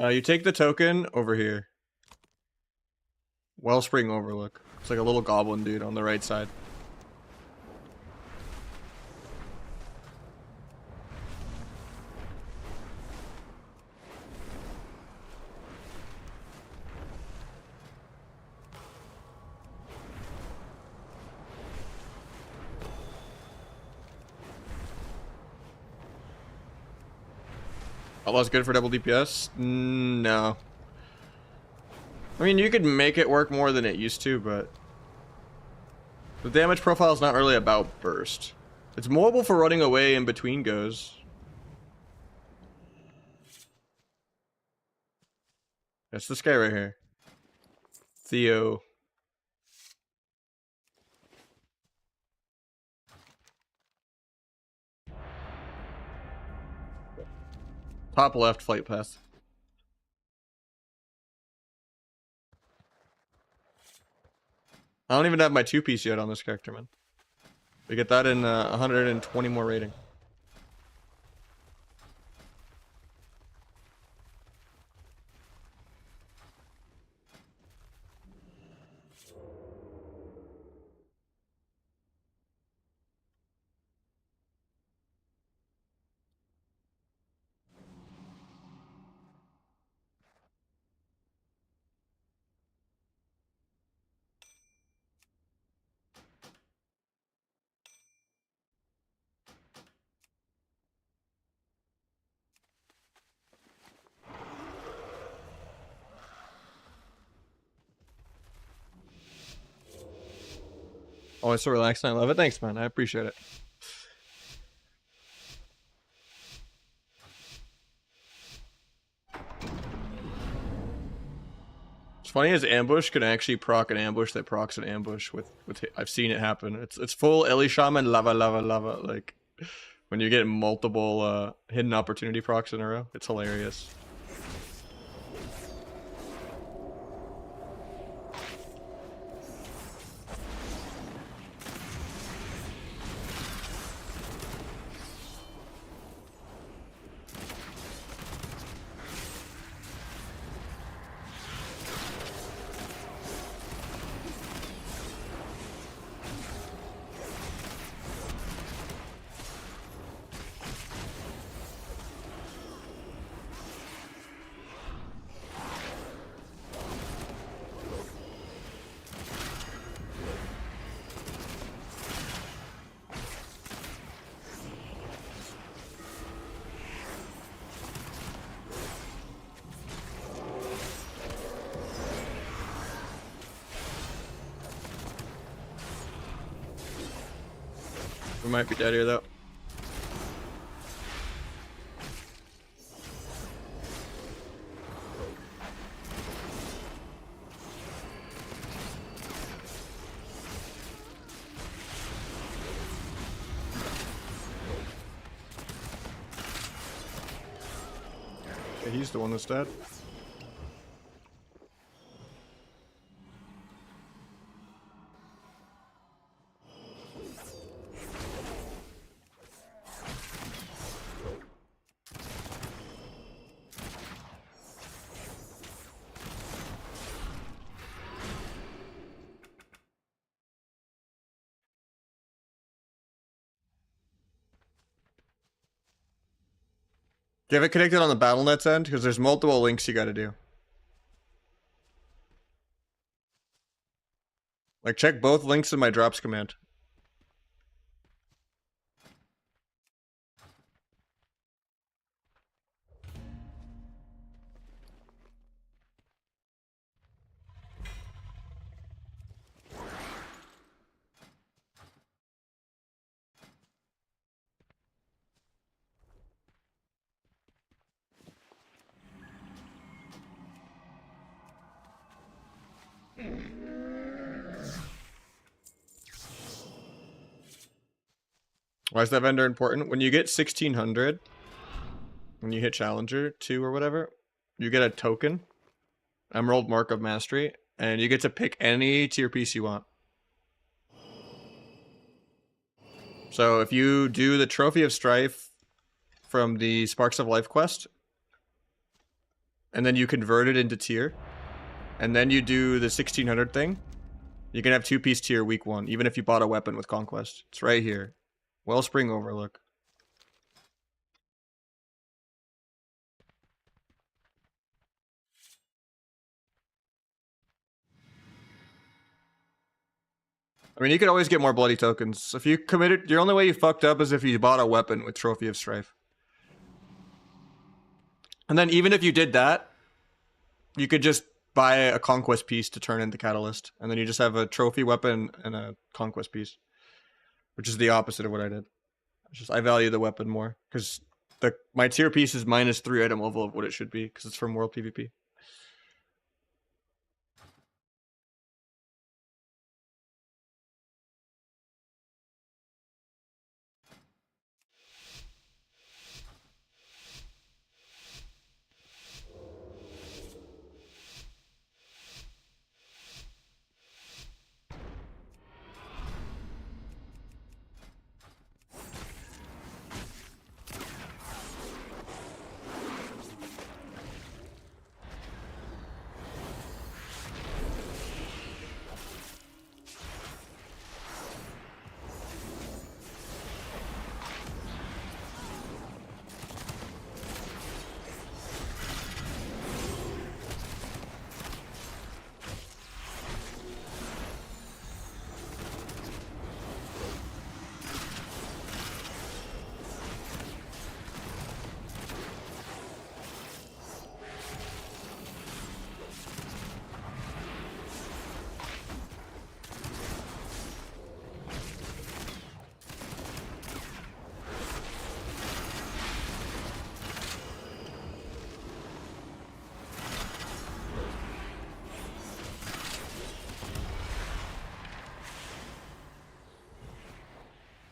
You take the token over here. Wellspring Overlook. It's like a little goblin dude on the right side. Outlaw's good for double DPS? No. I mean, you could make it work more than it used to, but the damage profile is not really about burst. It's mobile for running away in between goes. That's this guy right here. Theo. Top left, flight path. I don't even have my 2-piece yet on this character, man. We get that in 120 more rating. Oh, it's so relaxing. I love it. Thanks, man. I appreciate it. What's funny is ambush can actually proc an ambush that procs an ambush with I've seen it happen. It's full Ellie Shaman lava. Like when you get multiple hidden opportunity procs in a row, it's hilarious. We might be dead here though. Okay, he's the one that's dead. Do you have it connected on the BattleNet's end? Because there's multiple links you gotta do. Like, check both links in my drops command. Why is that vendor important? When you get 1600, when you hit Challenger 2 or whatever, you get a token, Emerald Mark of Mastery, and you get to pick any tier piece you want. So if you do the Trophy of Strife from the Sparks of Life quest, and then you convert it into tier, and then you do the 1600 thing, you can have 2-piece tier week 1, even if you bought a weapon with conquest. It's right here. Wellspring Overlook. I mean, you could always get more bloody tokens. If you committed, the only way you fucked up is if you bought a weapon with Trophy of Strife. And then even if you did that, you could just buy a conquest piece to turn into Catalyst. And then you just have a trophy weapon and a conquest piece. Which is the opposite of what I did. It's just I value the weapon more. Because my tier piece is -3 item level of what it should be. Because it's from World PvP.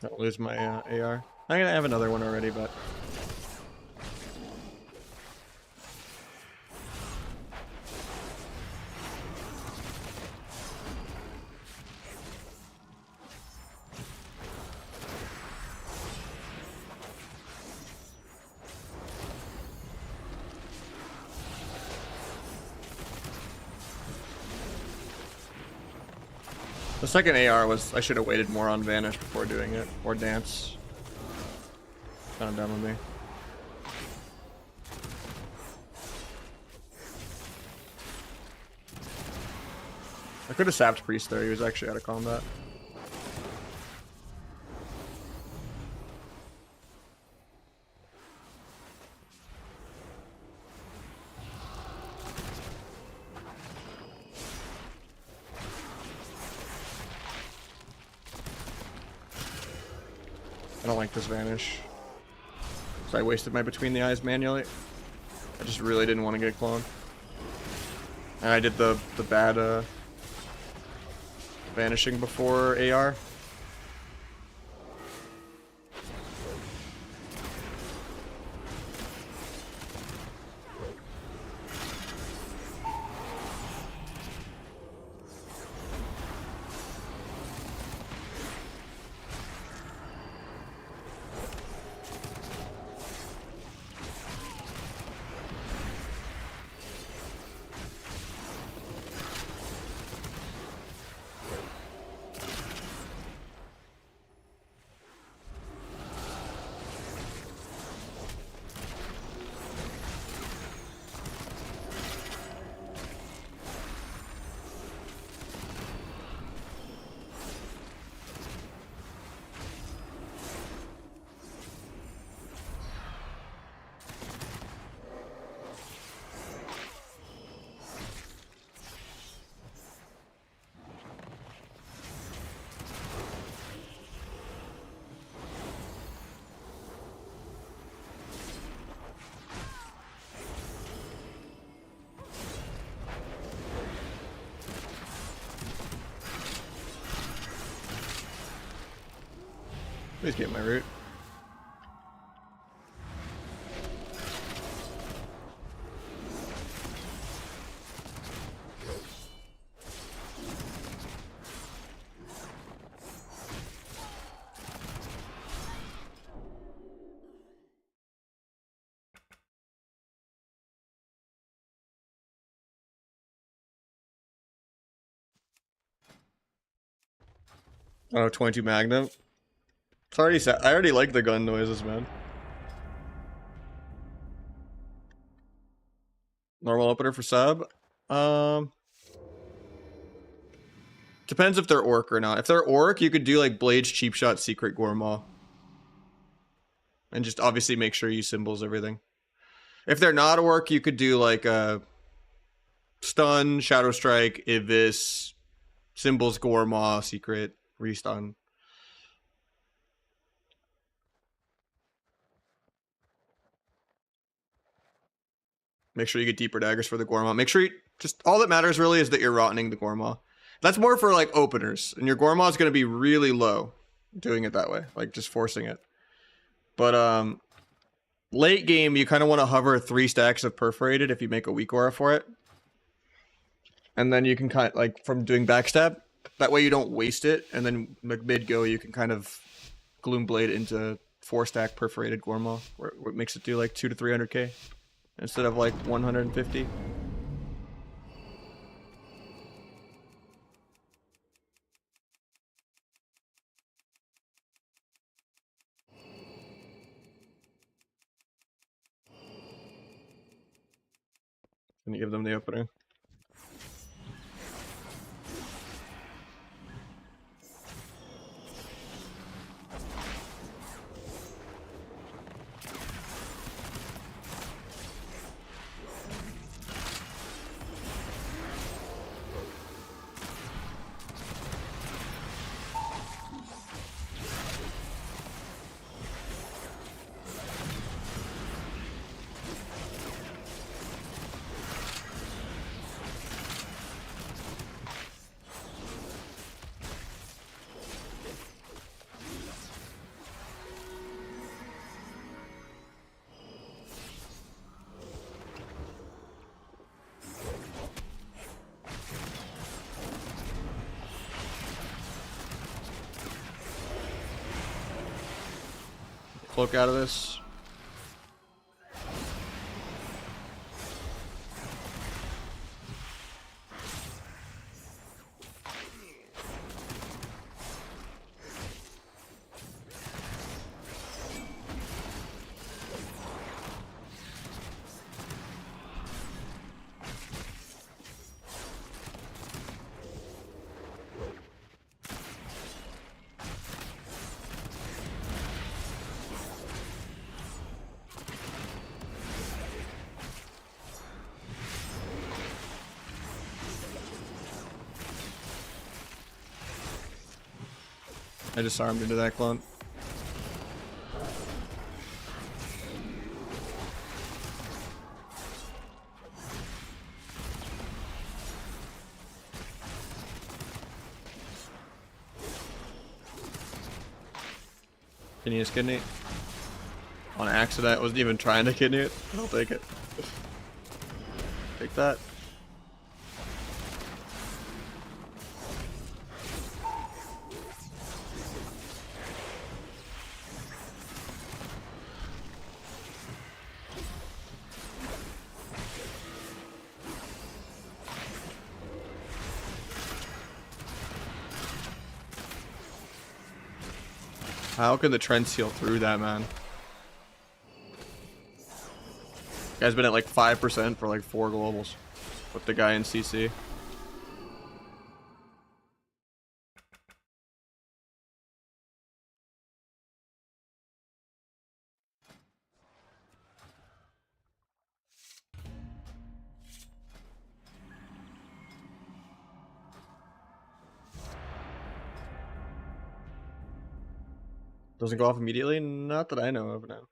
Don't lose my AR. I'm gonna have another one already, but the second AR was, I should have waited more on Vanish before doing it. Or Dance. Kind of dumb of me. I could have sapped Priest there, he was actually out of combat. I don't like this Vanish. So I wasted my Between the Eyes manually. I just really didn't want to get cloned. And I did the bad vanishing before AR. Please get my root. Oh, 22 Magnum. It's already set. I already like the gun noises, man. Normal opener for sub. Depends if they're orc or not. If they're orc, you could do like Blade's Cheap Shot Secret Gourmaw. And just obviously make sure you symbols everything. If they're not orc, you could do like Stun, Shadow Strike, Ibis, Symbols, Gourmaw, Secret, Restun. Make sure you get deeper daggers for the Gourmaw. Make sure you just all that matters really is that you're rottening the Gourmaw. That's more for like openers, and your Gourmaw is going to be really low doing it that way, like just forcing it. But late game, you kind of want to hover 3 stacks of Perforated if you make a weak aura for it. And then you can kind of, like, from doing backstab, that way you don't waste it, and then mid go you can kind of Gloom Blade into 4 stack Perforated Gourmaw, where it makes it do like 200 to 300k instead of like 150. And you give them the opening. Cloak out of this. I disarmed into that clone. Kidney is kidney. On accident, wasn't even trying to kidney it. I'll take it. Take that. How can the trend seal through that, man? Guy's been at like 5% for like 4 globals with the guy in CC. Doesn't go off immediately? Not that I know of now.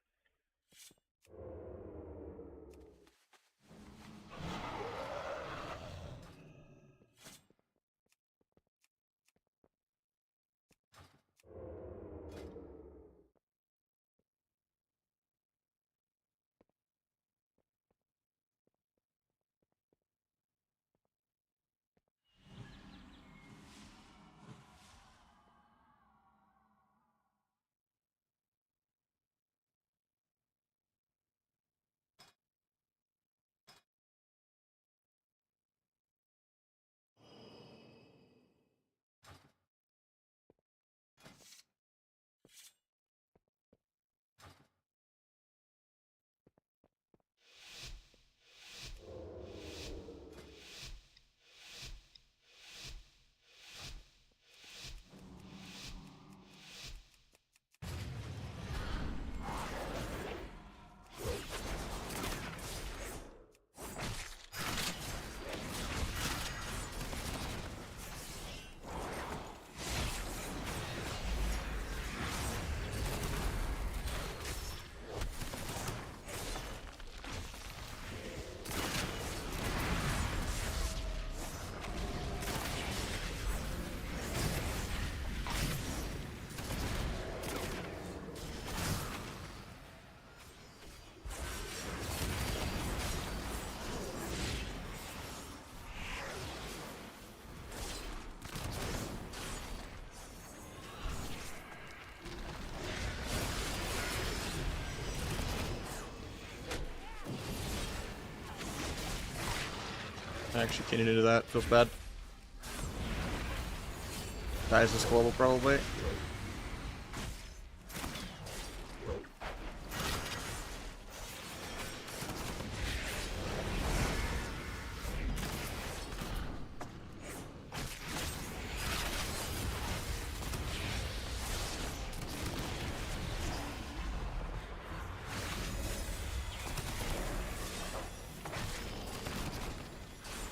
Actually, can't even do that. Feels bad. Dies this global probably.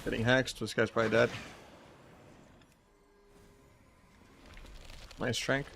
Getting hexed. This guy's probably dead. Nice trank.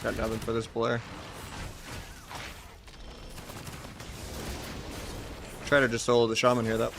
Got nothing for this Blair. Try to just solo the shaman here though.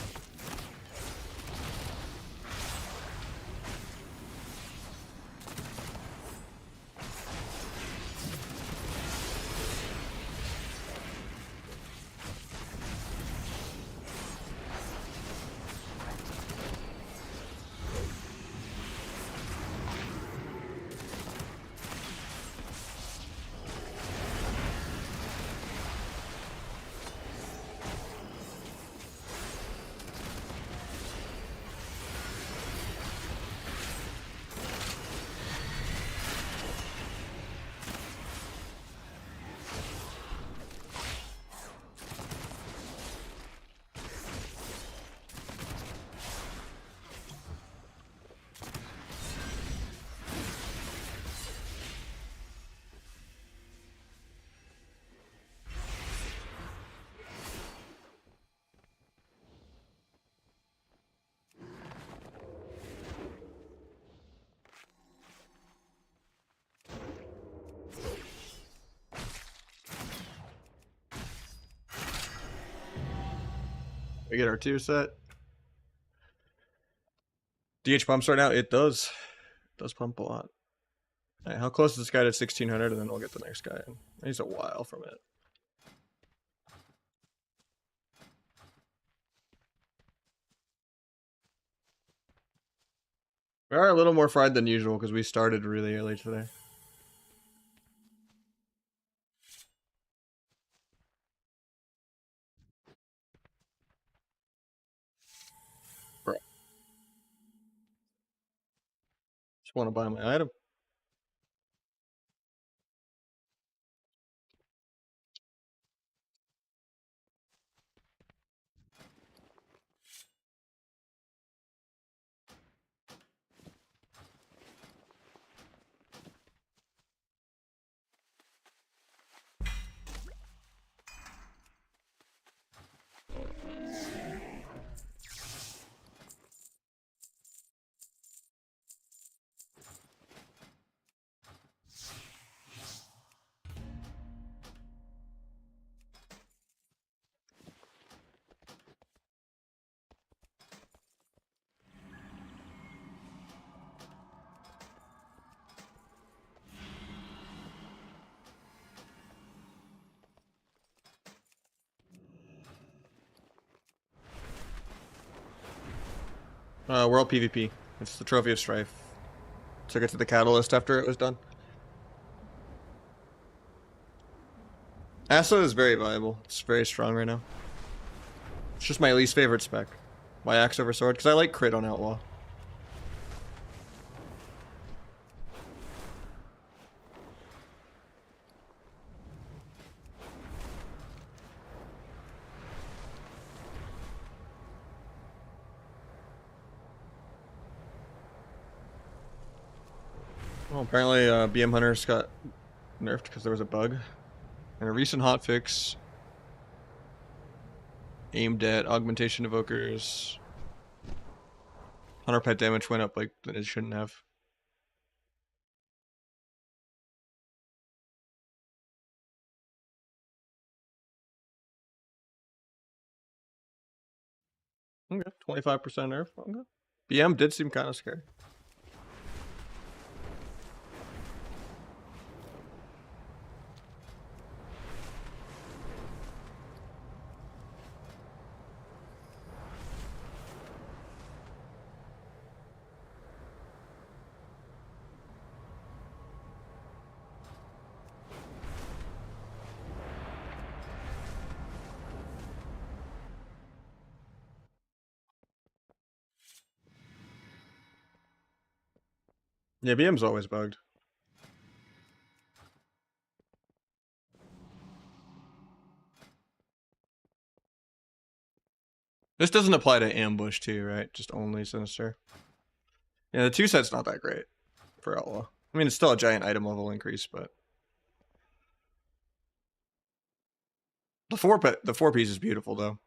We get our 2 set. DH pump start out? It does. It does pump a lot. Right, how close is this guy to 1600 and then we'll get the next guy in. He's a while from it. We are a little more fried than usual because we started really early today. Bro. Just want to buy my item. World PvP. It's the Trophy of Strife. Took it to the Catalyst after it was done. Asa is very viable. It's very strong right now. It's just my least favorite spec. My axe over sword, because I like crit on Outlaw. Well, apparently BM Hunters got nerfed because there was a bug. And a recent hotfix aimed at augmentation evokers. Hunter pet damage went up like it shouldn't have. Okay, 25% nerf. Okay. BM did seem kind of scary. Yeah, BM's always bugged. This doesn't apply to ambush too, right? Just only sinister. Yeah, the 2 set's not that great for Outlaw. I mean, it's still a giant item level increase, but the 4 piece is beautiful though.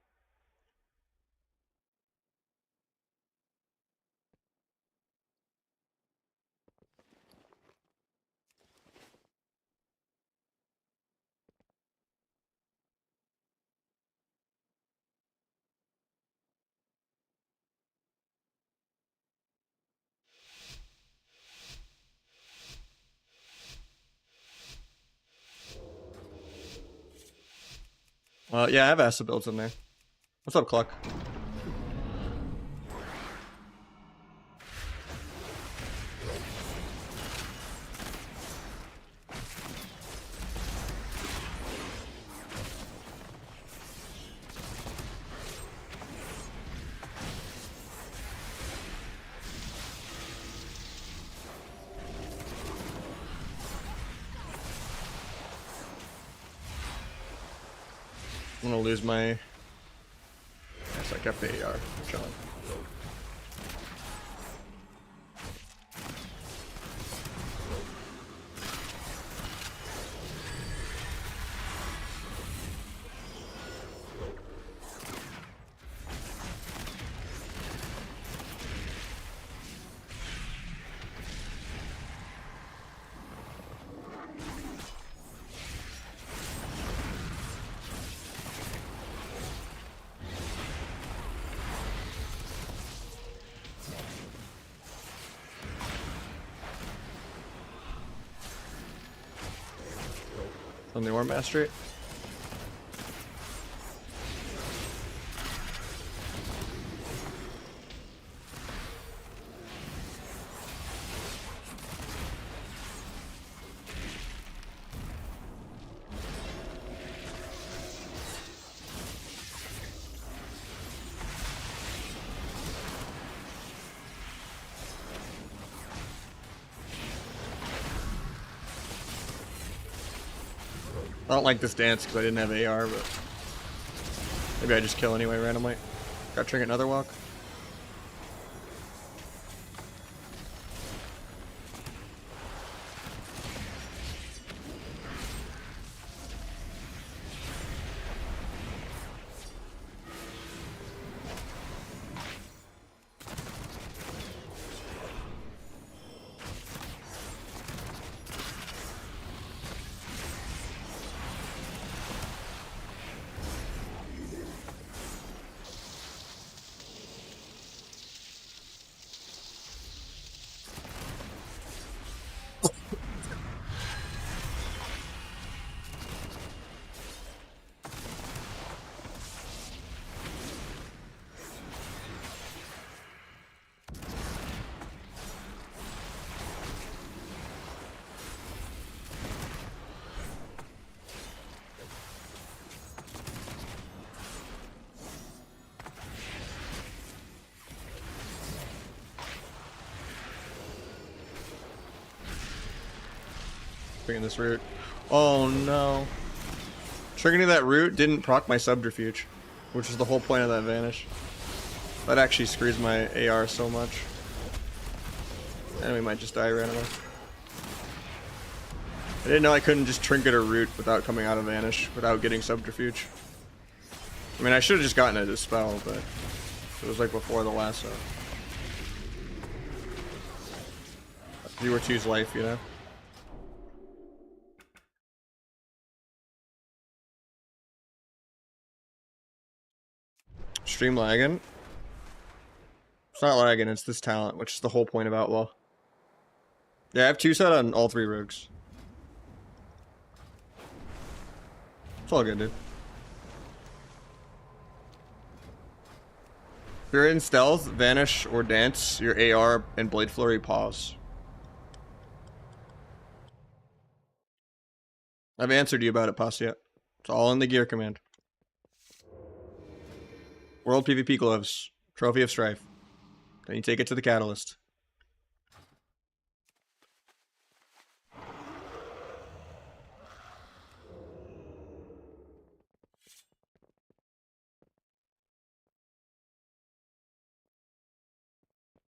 Yeah, I have acid builds in there. What's up, Cluck? I'm gonna lose my... Yes, I kept the AR. Chilling. On the Orm Mastery. I don't like this dance because I didn't have AR, but maybe I just kill anyway randomly. Got Trinket another walk. bringing this root. Oh no. Triggering that root didn't proc my subterfuge, which is the whole point of that vanish. That actually screws my AR so much. And we might just die randomly. I didn't know I couldn't just trinket a root without coming out of vanish, without getting subterfuge. I mean, I should have just gotten a dispel, but it was like before the lasso. Viewer 2's life, you know? Stream lagging? It's not lagging, it's this talent, which is the whole point of Outlaw. Yeah, I have 2 set on all 3 rogues. It's all good, dude. If you're in stealth, vanish, or dance, your AR and blade flurry pause. I've answered you about it, Passia. It's all in the gear command. World PvP gloves. Trophy of Strife. Then you take it to the catalyst.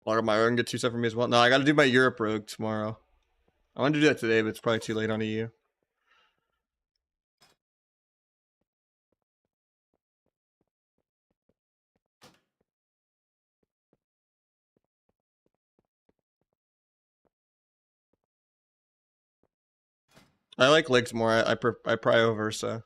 Log my rogue and get 2 set for me as well. No, I gotta do my Europe rogue tomorrow. I wanted to do that today, but it's probably too late on EU. I like legs more. I prio versa.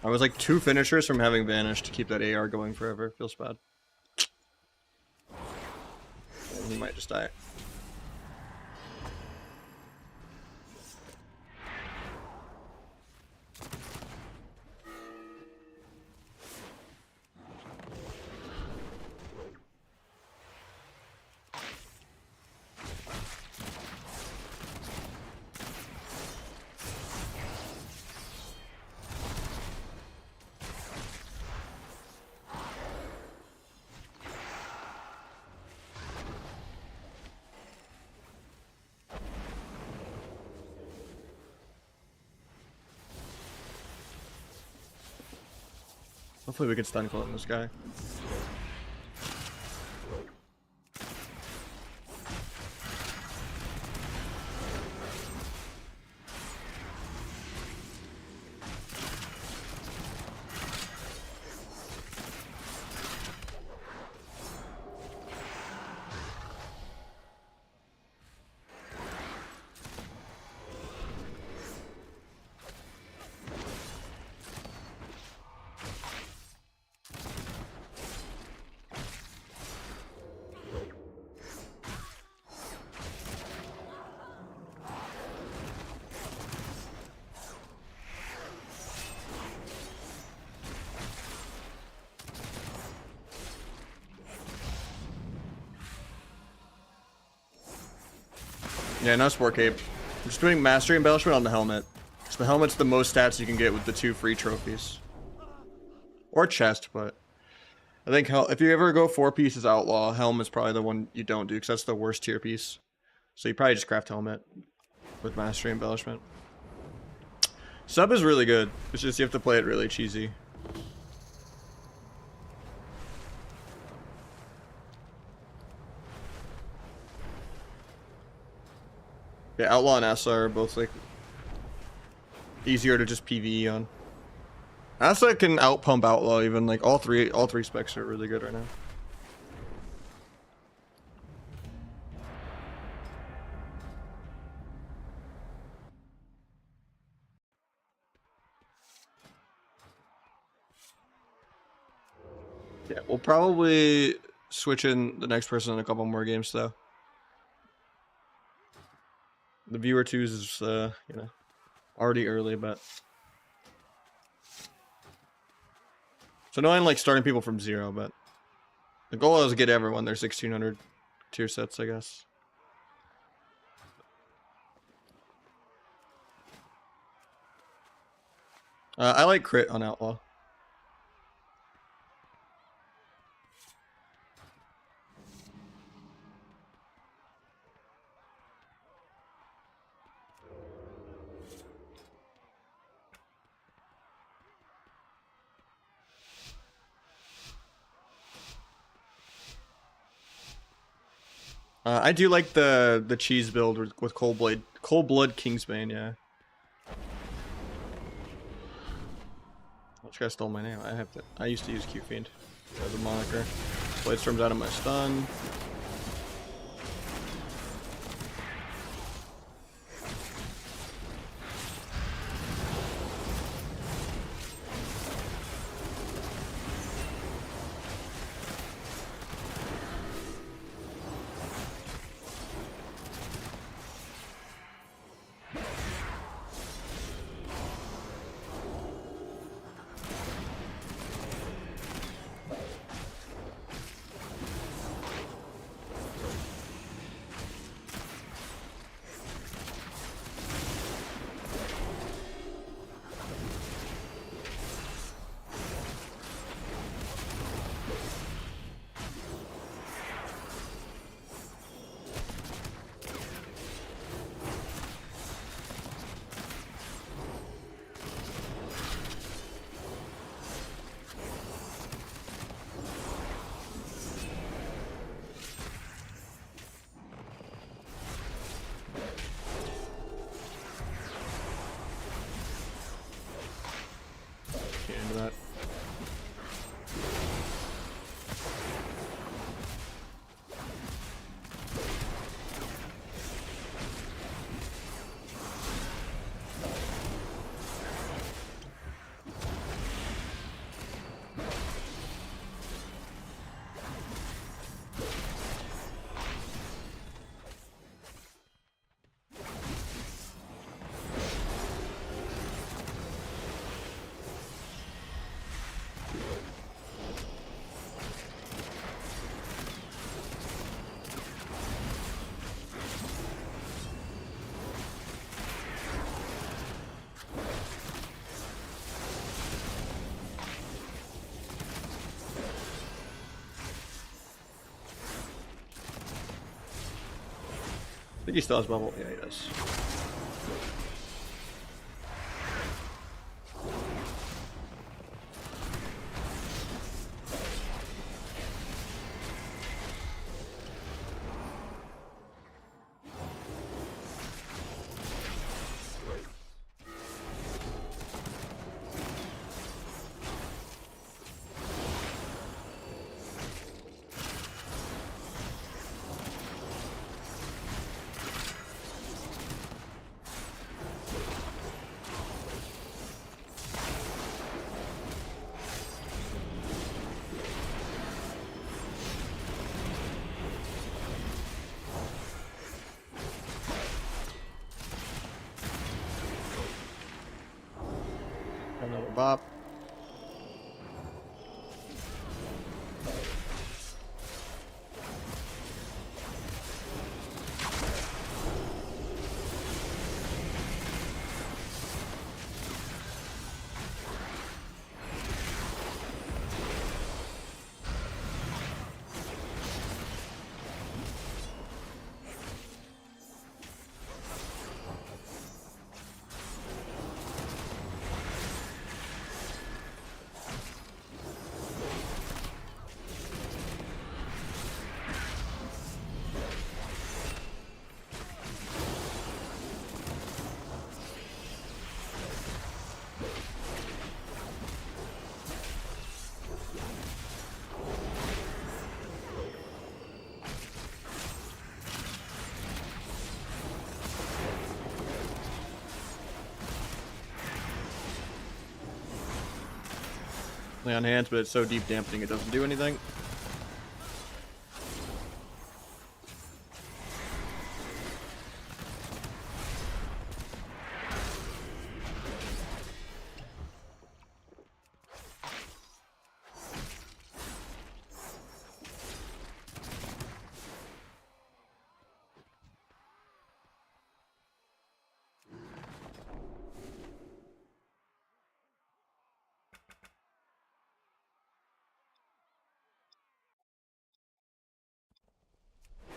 I was like 2 finishers from having vanished to keep that AR going forever. Feels bad. He might just die. Hopefully we can stun clone this guy. Yeah, no sport cape. I'm just doing mastery embellishment on the helmet. So the helmet's the most stats you can get with the 2 free trophies. Or chest, but I think if you ever go 4 pieces Outlaw, helmet's probably the one you don't do because that's the worst tier piece. So you probably just craft helmet with mastery embellishment. Sub is really good. It's just you have to play it really cheesy. Yeah, Outlaw and Asa are both like easier to just PvE on. Asa can outpump Outlaw even. Like all three specs are really good right now. Yeah, we'll probably switch in the next person in a couple more games though. The viewer twos is you know, already early, but so no one like starting people from 0, but the goal is to get everyone their 1600 tier sets, I guess. I like crit on Outlaw. I do like the cheese build with Cold Blood Kingsbane, yeah. This guy stole my name. I used to use Q Fiend as a moniker. Blade Storm's out of my stun. Get into that. I think he still has bubble. Yeah, he does. Another bop. Lay on hands, but it's so deep dampening it doesn't do anything.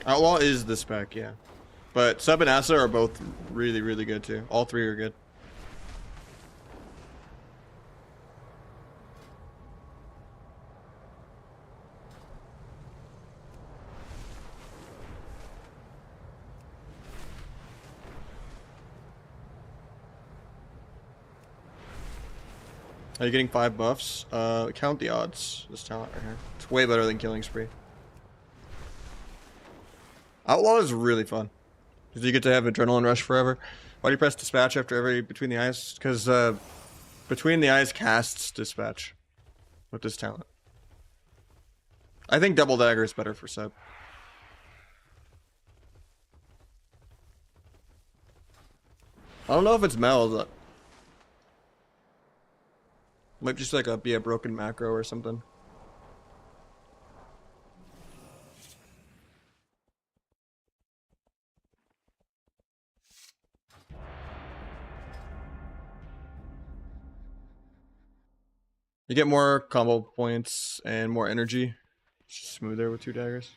Outlaw is the spec, yeah. But Sub and Asa are both really, really good too. All three are good. Are you getting 5 buffs? Count the odds. This talent right here. It's way better than Killing Spree. Outlaw is really fun. Because you get to have Adrenaline Rush forever. Why do you press Dispatch after every Between the Eyes? Because Between the Eyes casts Dispatch with this talent. I think Double Dagger is better for Sub. I don't know if it's Mel. Might just like be a broken macro or something. You get more combo points and more energy. It's just smoother with 2 daggers.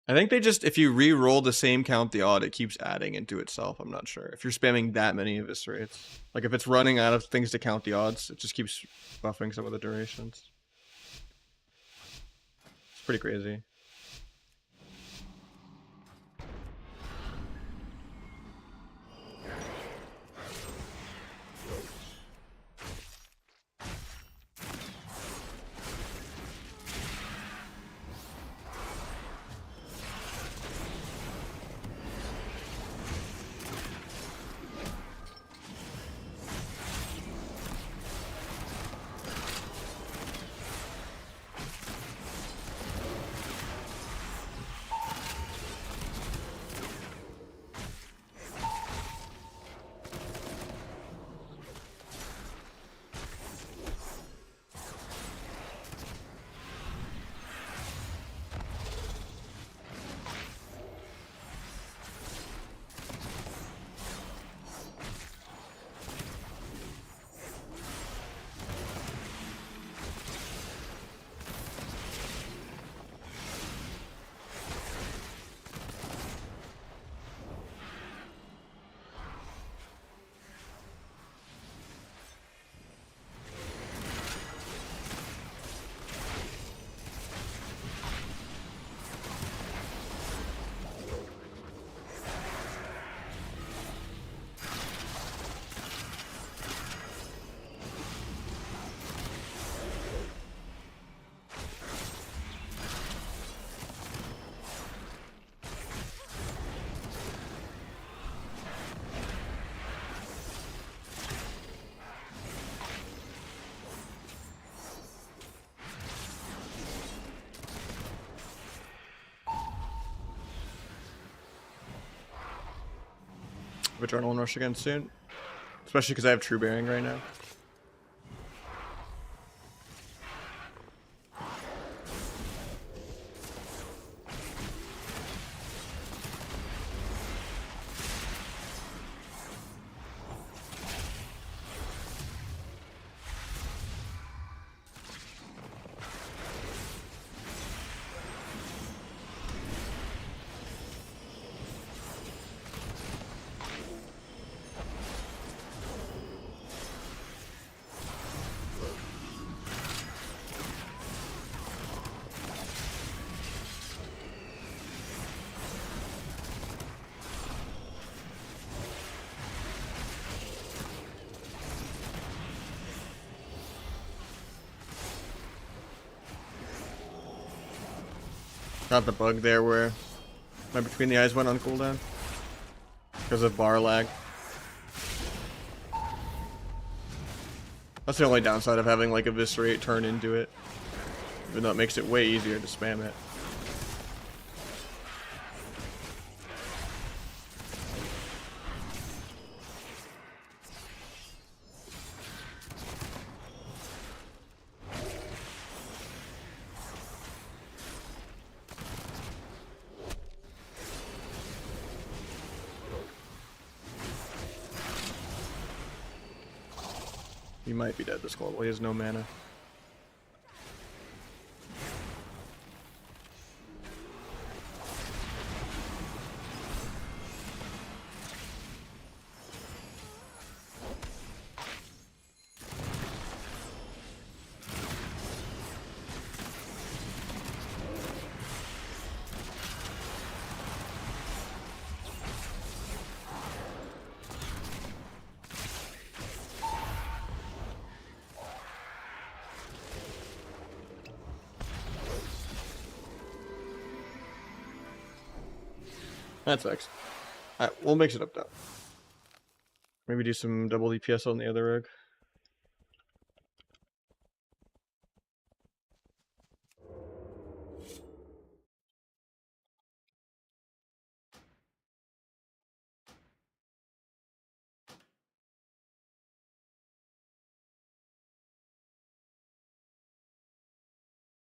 I think they just, if you re-roll the same count the odd, it keeps adding into itself. I'm not sure. If you're spamming that many eviscerates. Like if it's running out of things to count the odds, it just keeps buffing some of the durations. It's pretty crazy. Adrenaline Rush again soon. Especially because I have True Bearing right now. Got the bug there where my Between the Eyes went on cooldown because of bar lag. That's the only downside of having like Eviscerate turn into it, even though it makes it way easier to spam it. He might be dead this cold. Well, he has no mana. That sucks. Alright, we'll mix it up though. Maybe do some double DPS on the other rogue.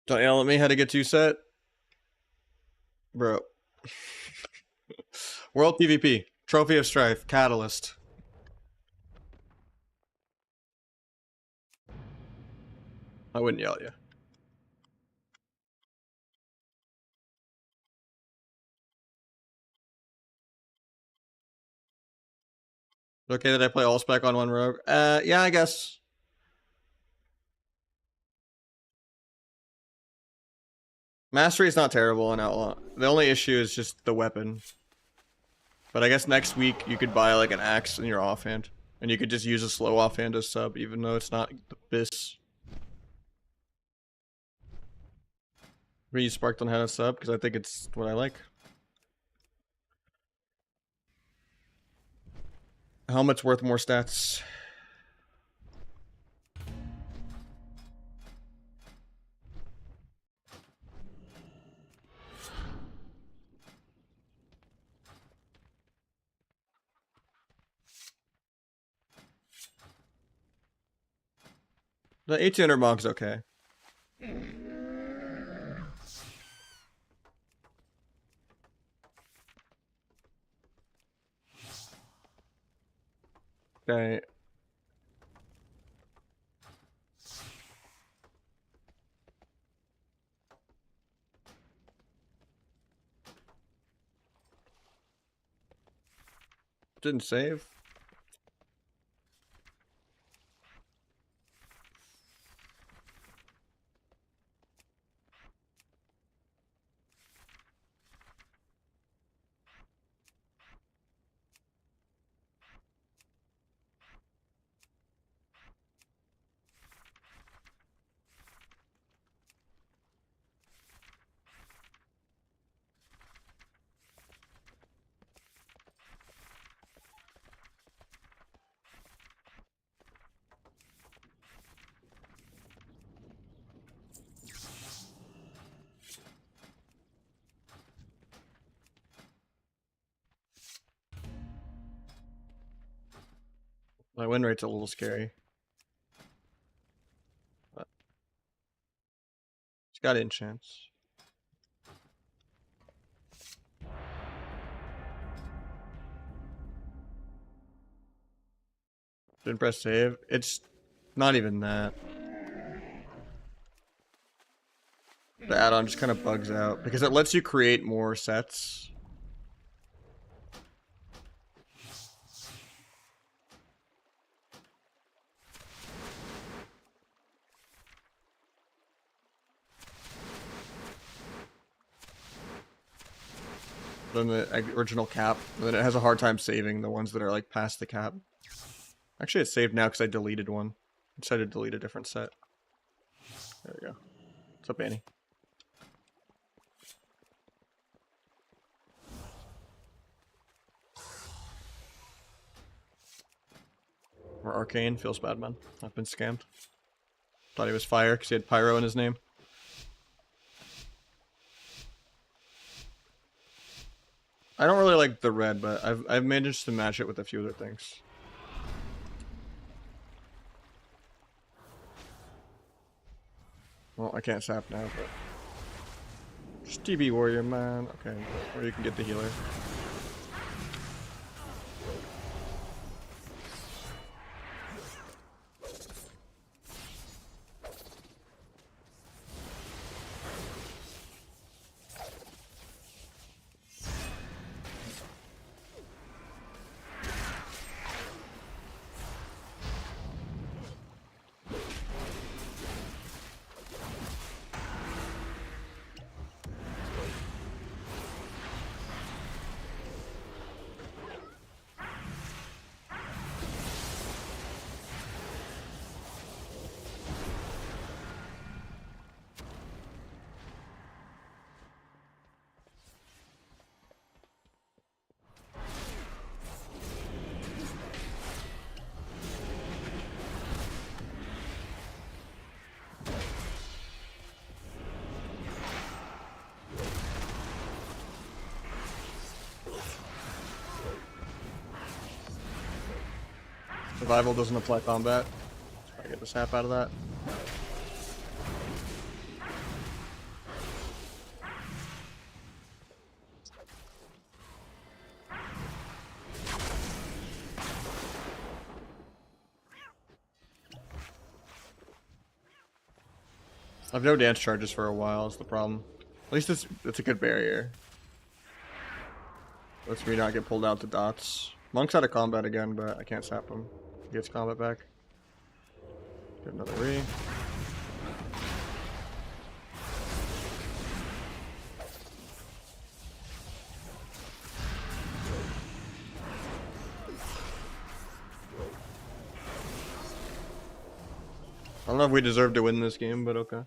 Don't yell at me how to get 2 set. Bro. World PvP. Trophy of Strife. Catalyst. I wouldn't yell at you. Okay that I play all spec on one rogue? Yeah, I guess. Mastery is not terrible in Outlaw. The only issue is just the weapon. But I guess next week you could buy like an axe in your offhand. And you could just use a slow offhand as sub, even though it's not the bis. We use Sparked on how to sub, because I think it's what I like. Helmet's worth more stats. The 1800 Mog's okay. Okay. Didn't save. My win rate's a little scary. But it's got enchants. Didn't press save. It's not even that. The add-on just kind of bugs out because it lets you create more sets. Than the original cap, and then it has a hard time saving the ones that are like past the cap. Actually, it's saved now because I deleted one. I decided to delete a different set. There we go. What's up, Annie? Or Arcane. Feels bad, man. I've been scammed. Thought he was fire because he had Pyro in his name. I don't really like the red, but I've managed to match it with a few other things. Well, I can't sap now, but... Just TB Warrior, man. Okay, or you can get the healer. Survival doesn't apply combat. I get the sap out of that. I've no dance charges for a while, is the problem. At least it's a good barrier. Lets me not get pulled out to dots. Monk's out of combat again, but I can't sap him. He gets combat back. Get another re. I don't know if we deserve to win this game, but okay.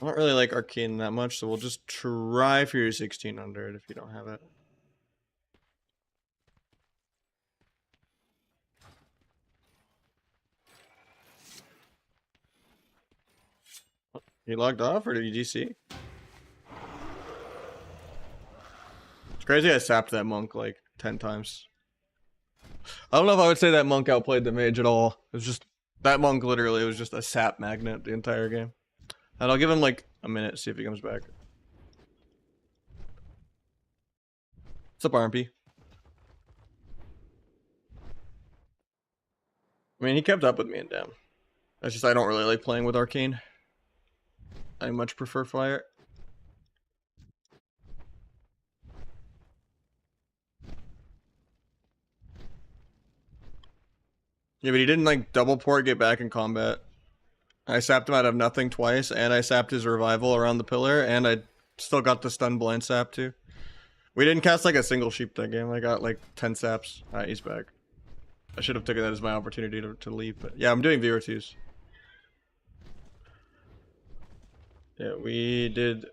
I don't really like Arcane that much, so we'll just try for your 1600 if you don't have it. You logged off or did you DC? It's crazy I sapped that monk like 10 times. I don't know if I would say that monk outplayed the mage at all. It was just, that monk literally was just a sap magnet the entire game. And I'll give him like a minute, see if he comes back. What's up, RMP? I mean, he kept up with me in Dam. That's just I don't really like playing with Arcane. I much prefer Fire. Yeah, but he didn't like double port get back in combat. I sapped him out of nothing twice, and I sapped his revival around the pillar, and I still got the stun blind sap too. We didn't cast like a single sheep that game. I got like 10 saps. Alright, he's back. I should have taken that as my opportunity to leave, but yeah, I'm doing VR2s. Yeah, we did...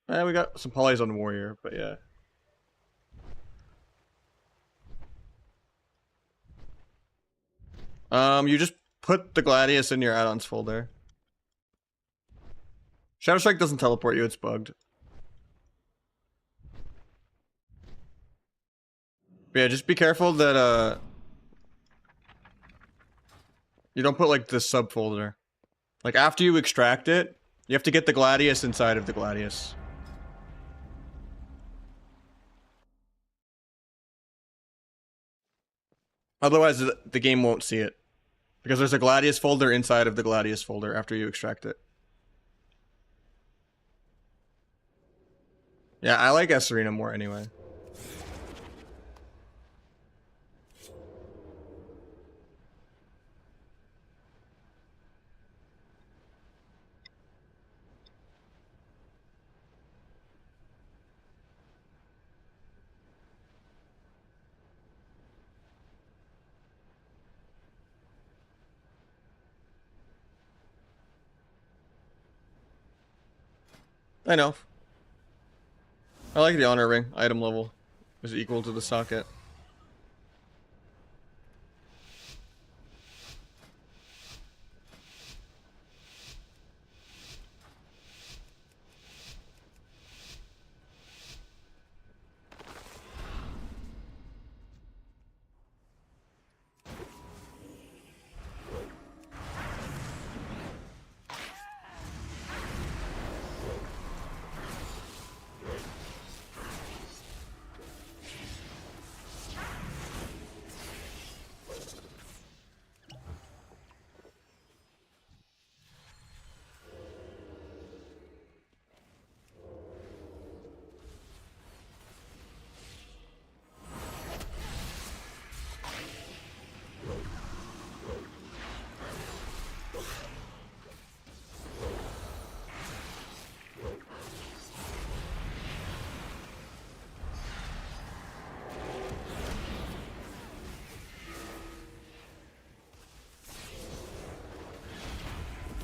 we got some polys on Warrior, but yeah. You just put the Gladius in your add-ons folder. Shadow Strike doesn't teleport you, it's bugged. But yeah, just be careful that, you don't put, like, the subfolder. Like, after you extract it, you have to get the Gladius inside of the Gladius. Otherwise, the game won't see it. Because there's a Gladius folder inside of the Gladius folder after you extract it. Yeah, I like S-Arena more anyway. I know. I like the honor ring. Item level is equal to the socket.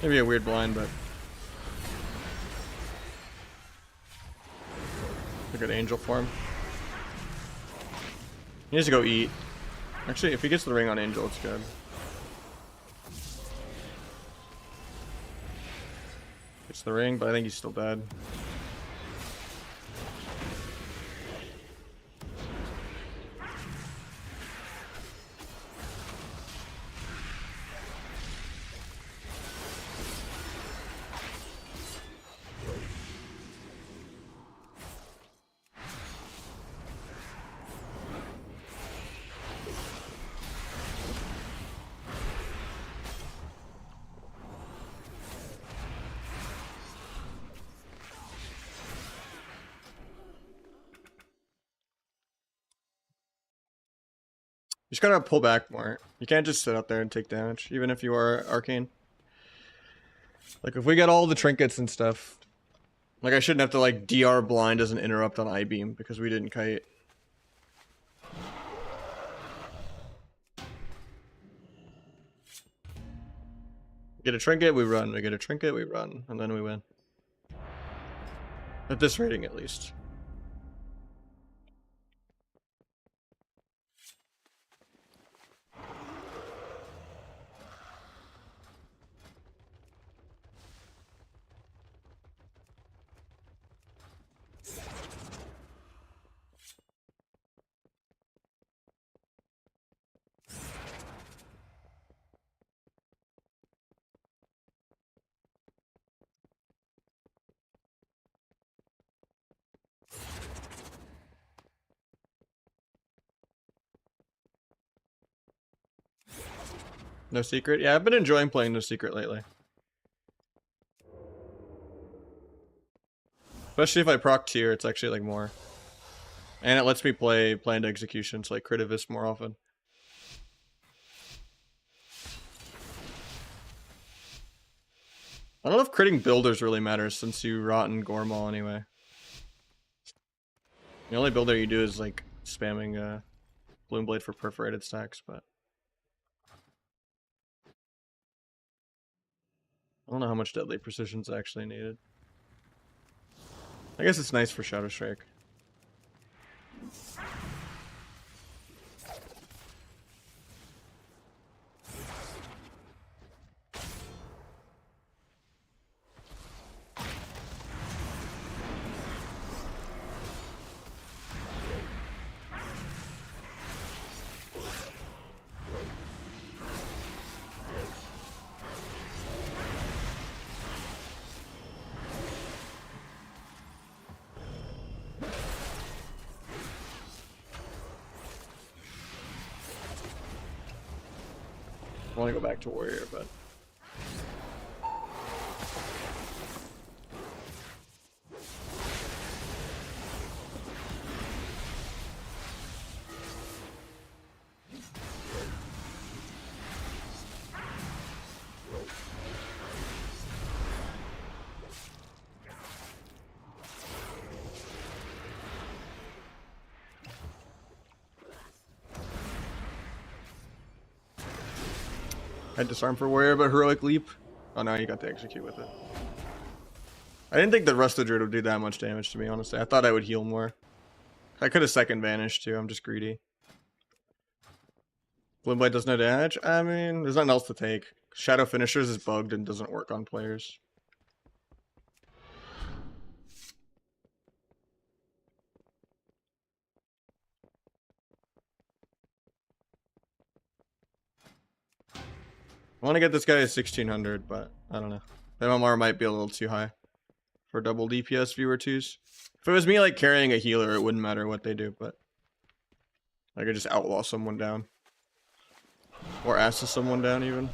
Maybe a weird blind, but a good angel form. He needs to go eat. Actually, if he gets the ring on angel, it's good. Gets the ring, but I think he's still dead. You just gotta pull back more. You can't just sit out there and take damage, even if you are arcane. Like, if we get all the trinkets and stuff, like, I shouldn't have to, like, DR blind as an interrupt on I-beam because we didn't kite. Get a trinket, we run. We get a trinket, we run. And then we win. At this rating, at least. No secret? Yeah, I've been enjoying playing No Secret lately. Especially if I proc tier, it's actually like more. And it lets me play planned executions like Critivis more often. I don't know if critting builders really matters since you rot and Gormal anyway. The only builder you do is like spamming Bloomblade for perforated stacks, but I don't know how much deadly precision's actually needed. I guess it's nice for Shadow Strike. I want to go back to Warrior, but I disarm for Warrior, but Heroic Leap. Oh no, you got to execute with it. I didn't think the Rusted Druid would do that much damage to me, honestly. I thought I would heal more. I could have second vanished too, I'm just greedy. Bloomblade does no damage? I mean, there's nothing else to take. Shadow Finishers is bugged and doesn't work on players. I want to get this guy at 1600, but I don't know. The MMR might be a little too high for double DPS viewer 2s. If it was me like carrying a healer, it wouldn't matter what they do, but I could just outlaw someone down. Or assist someone down even.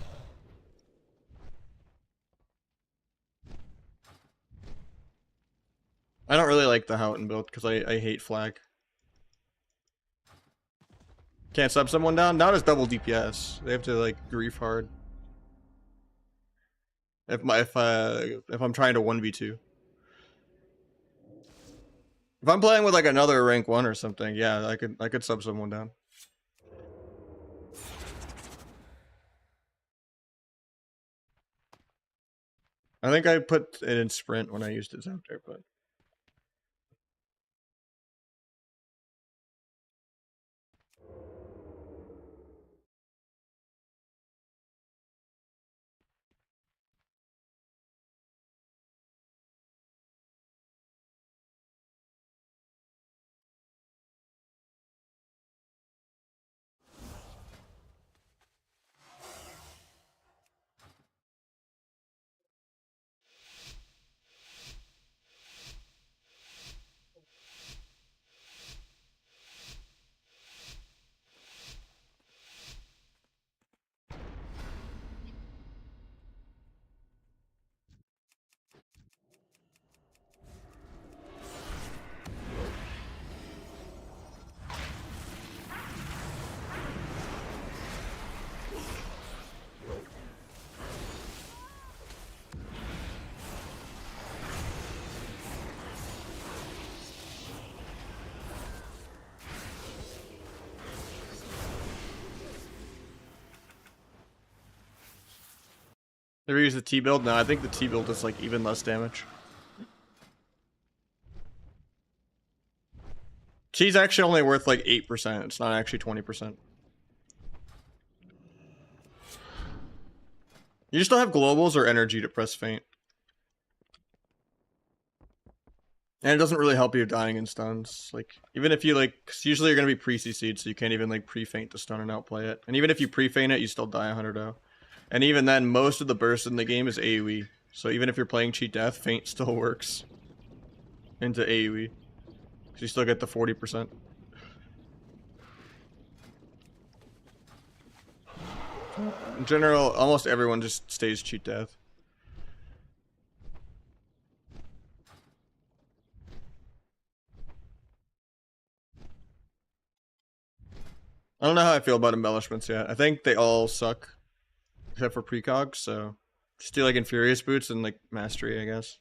I don't really like the Houghton build because I hate flag. Can't sub someone down? Not as double DPS. They have to like grief hard. If I'm trying to 1v2. If I'm playing with like another rank 1 or something, yeah, I could sub someone down. I think I put it in sprint when I used it out there, but ever use the T build? No, I think the T build is like even less damage. T's actually only worth like 8%. It's not actually 20%. You just don't have globals or energy to press feint. And it doesn't really help you dying in stuns. Like, even if you like, cause usually you're gonna be pre-CC'd, so you can't even like pre-feint the stun and outplay it. And even if you pre-feint it, you still die 100-0. And even then, most of the burst in the game is AoE. So even if you're playing cheat death, feint still works into AoE. Cause you still get the 40%. In general, almost everyone just stays cheat death. I don't know how I feel about embellishments yet. I think they all suck. Except for precog, so just do like Infurious Boots and like Mastery, I guess.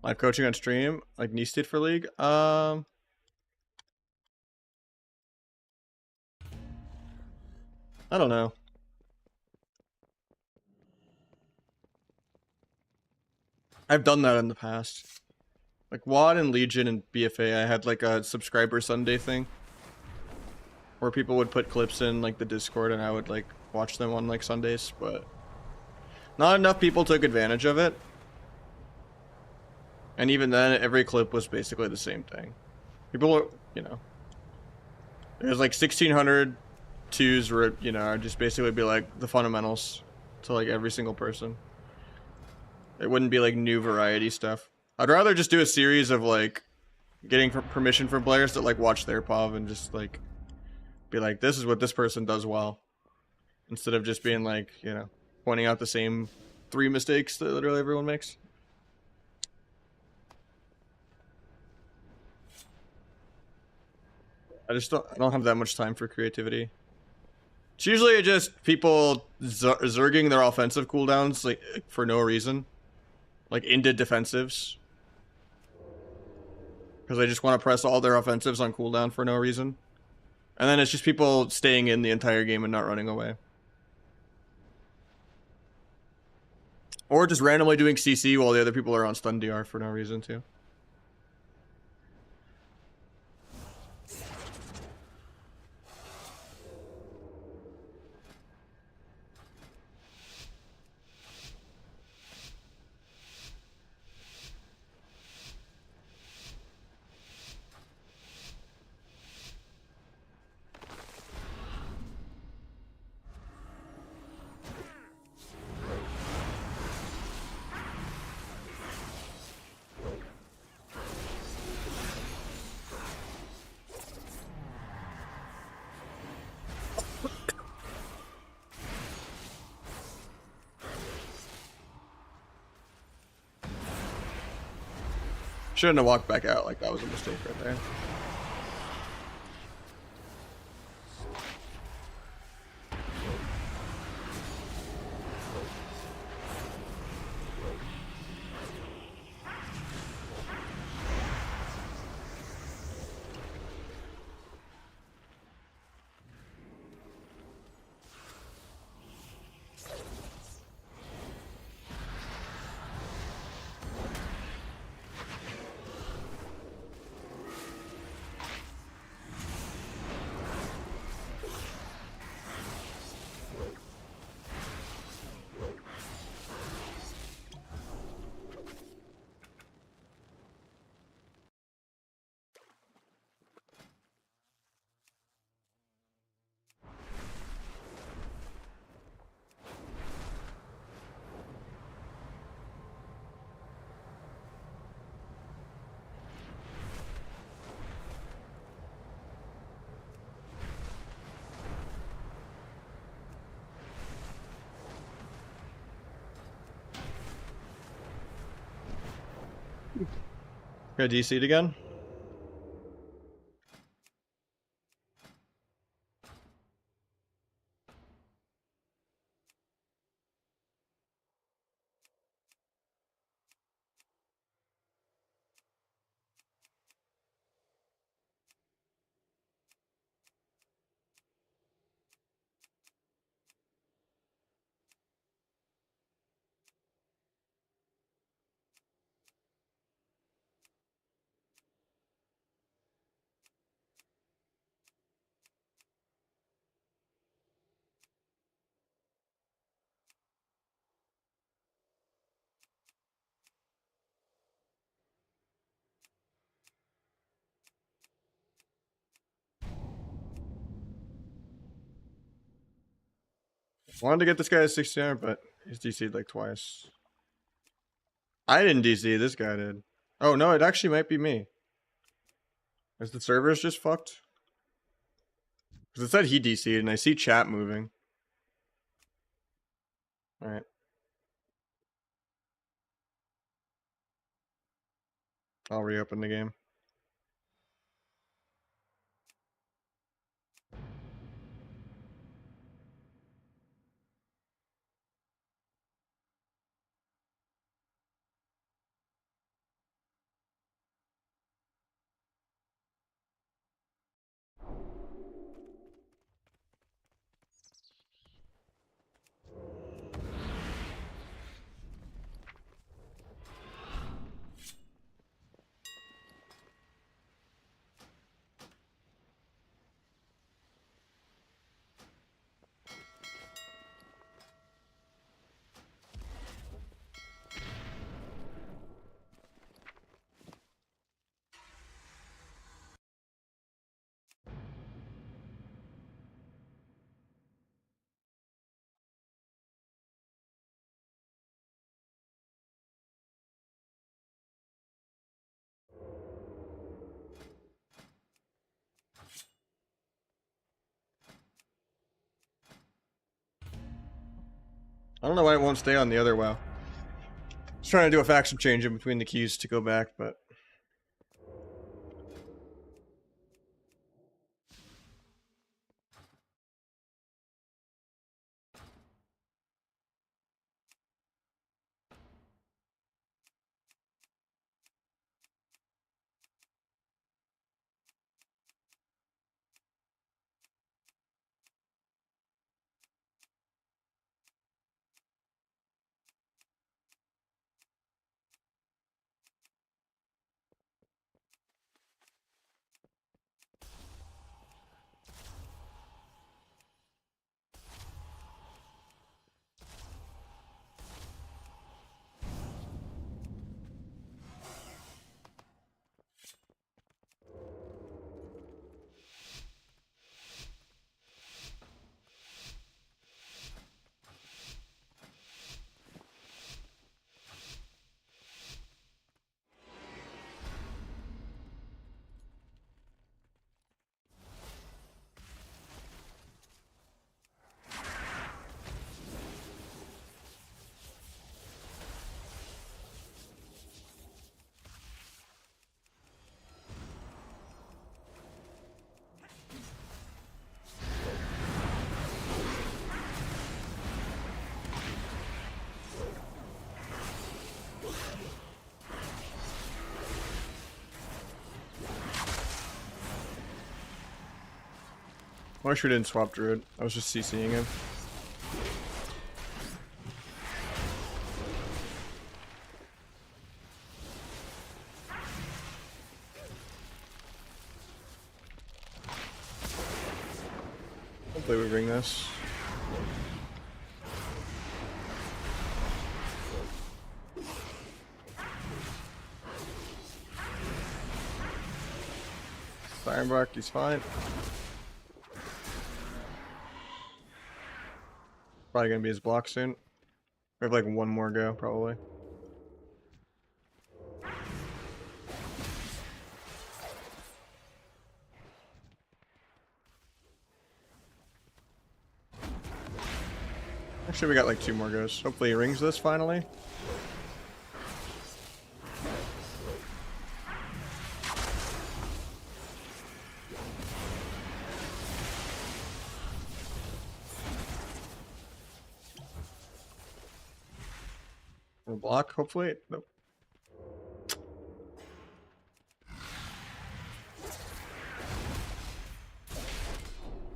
Live coaching on stream, like knee state for league. I don't know. I've done that in the past. Like WoD and Legion and BFA, I had like a subscriber Sunday thing. Where people would put clips in like the Discord and I would like watch them on like Sundays, but not enough people took advantage of it. And even then, every clip was basically the same thing. People were, you know, there's like 1600 twos where, you know, I'd just basically be like the fundamentals to like every single person. It wouldn't be like new variety stuff. I'd rather just do a series of like getting permission from players to like watch their POV and just like be like, this is what this person does well. Instead of just being like, you know, pointing out the same 3 mistakes that literally everyone makes. I don't have that much time for creativity. It's usually just people zerging their offensive cooldowns like for no reason, like into defensives, because they just want to press all their offensives on cooldown for no reason, and then it's just people staying in the entire game and not running away, or just randomly doing CC while the other people are on stun DR for no reason too. Shouldn't have walked back out, like that was a mistake right there. Got DC'd again? Wanted to get this guy at 69, but he's DC'd like twice. I didn't DC, this guy did. Oh no, it actually might be me. Is the servers just fucked? Because it said he DC'd and I see chat moving. Alright. I'll reopen the game. I don't know why it won't stay on the other WoW. I was trying to do a faction change in between the keys to go back, but I wish we didn't swap Druid. I was just CCing him. Hopefully we bring this. Ironbark, he's fine. Probably gonna be his block soon. We have like one more go, probably. Actually, we got like 2 more goes. Hopefully he rings this finally. Or block, hopefully. Nope.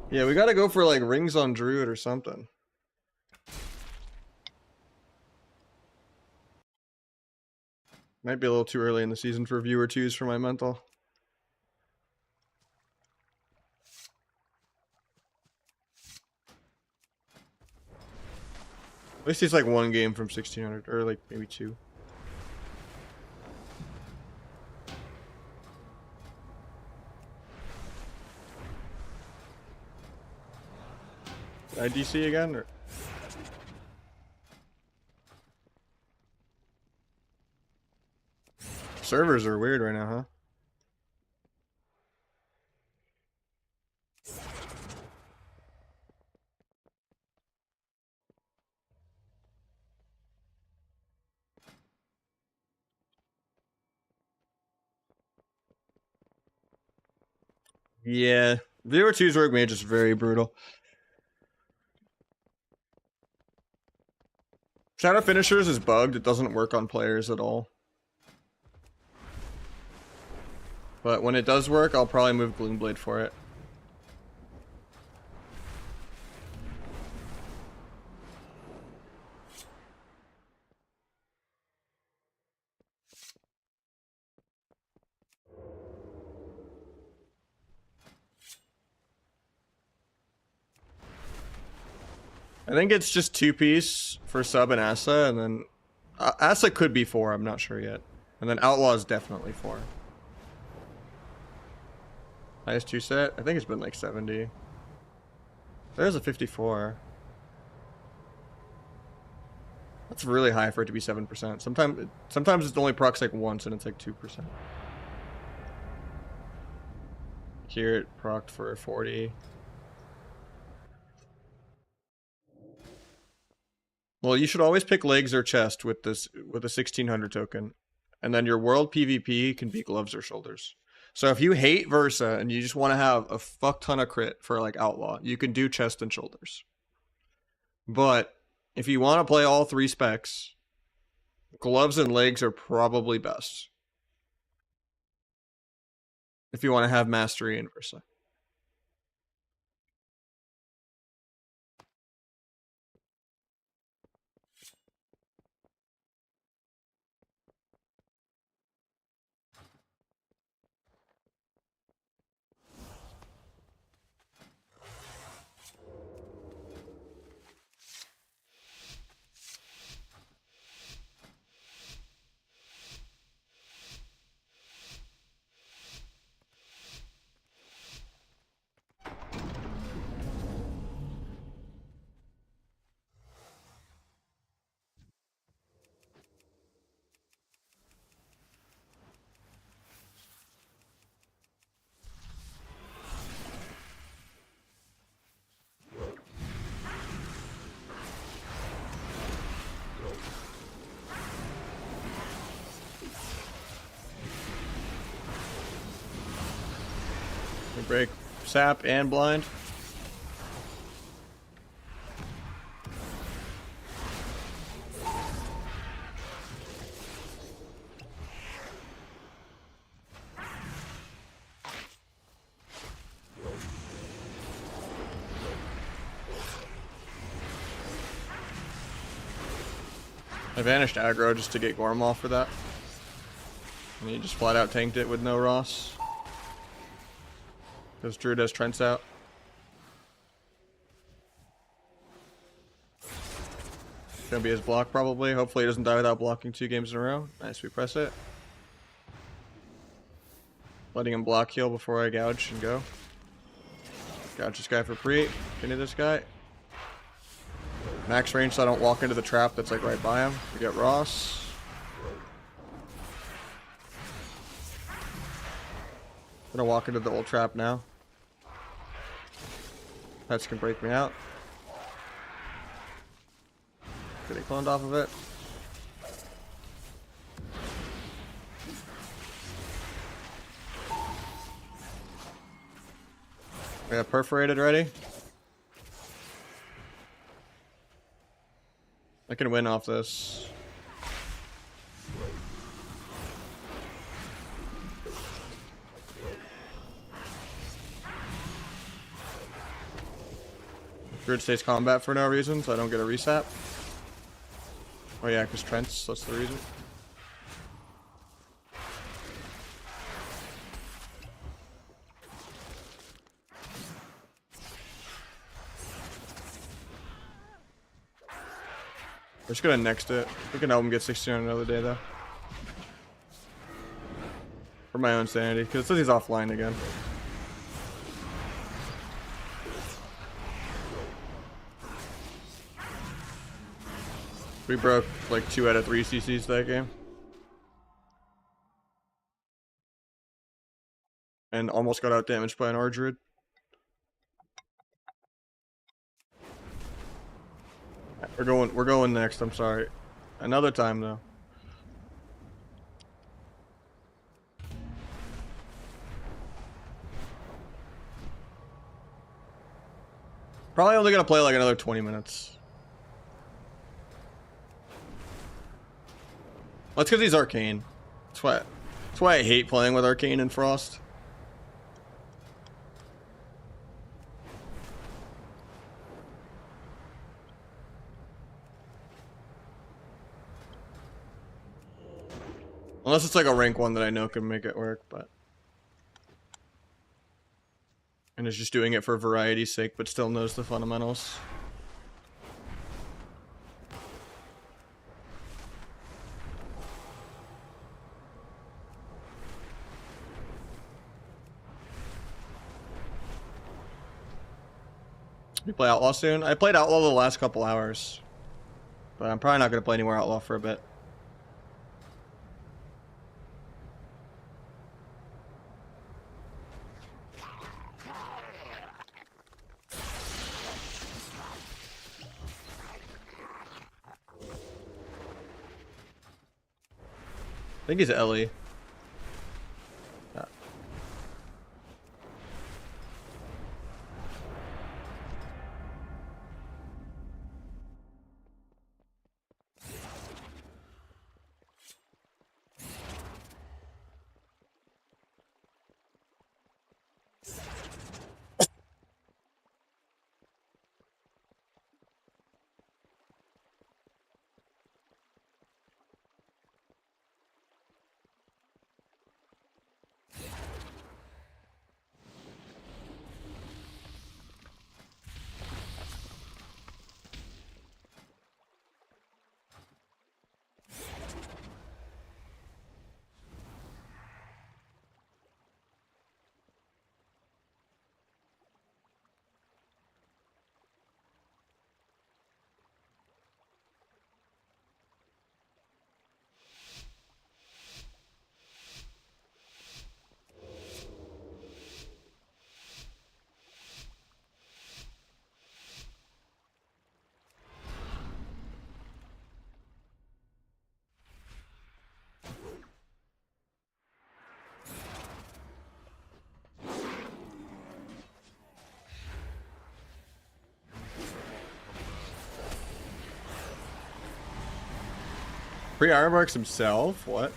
Yeah, we gotta go for like rings on Druid or something. Might be a little too early in the season for viewer 2s for my mental. At least he's like 1 game from 1600, or like maybe 2. Did I DC again? Or? Servers are weird right now, huh? Yeah, viewer 2's Rogue Mage is very brutal. Shadow Finishers is bugged. It doesn't work on players at all. But when it does work, I'll probably move Gloomblade for it. I think it's just 2-piece for sub and Asa, and then Asa could be 4, I'm not sure yet. And then Outlaw is definitely 4. Highest 2 set? I think it's been like 70. There's a 54. That's really high for it to be 7%. Sometimes it only procs like once and it's like 2%. Here it procced for 40. Well, you should always pick legs or chest with this with a 1600 token, and then your world PvP can be gloves or shoulders. So if you hate Versa and you just want to have a fuck ton of crit for like Outlaw, you can do chest and shoulders. But if you want to play all 3 specs, gloves and legs are probably best. If you want to have mastery in Versa. We break sap and blind. I vanished aggro just to get Gorm off for that. And he just flat out tanked it with no Ross. Because Druid has Trents out. Gonna be his block probably. Hopefully he doesn't die without blocking 2 games in a row. Nice, we press it. Letting him block heal before I gouge and go. Gouge this guy for free. Into this guy. Max range so I don't walk into the trap that's like right by him. We get Ross. Gonna walk into the old trap now. Pets can break me out. Getting cloned off of it. We have Perforated ready. I can win off this. Druid stays combat for no reason, so I don't get a resap. Oh yeah, because Trents, that's the reason. We're just gonna next it. We can help him get 16 on another day though. For my own sanity, because it says he's offline again. We broke like 2 out of 3 CCs that game. And almost got out damaged by an Ardruid. We're going next, I'm sorry. Another time though. Probably only gonna play like another 20 minutes. That's because he's arcane. That's why I hate playing with arcane and frost. Unless it's like a rank 1 that I know can make it work, but... And is just doing it for variety's sake, but still knows the fundamentals. You play Outlaw soon? I played Outlaw the last couple hours. But I'm probably not going to play any more Outlaw for a bit. I think he's Ellie. Yeah. Pre-Iron Marks himself? What?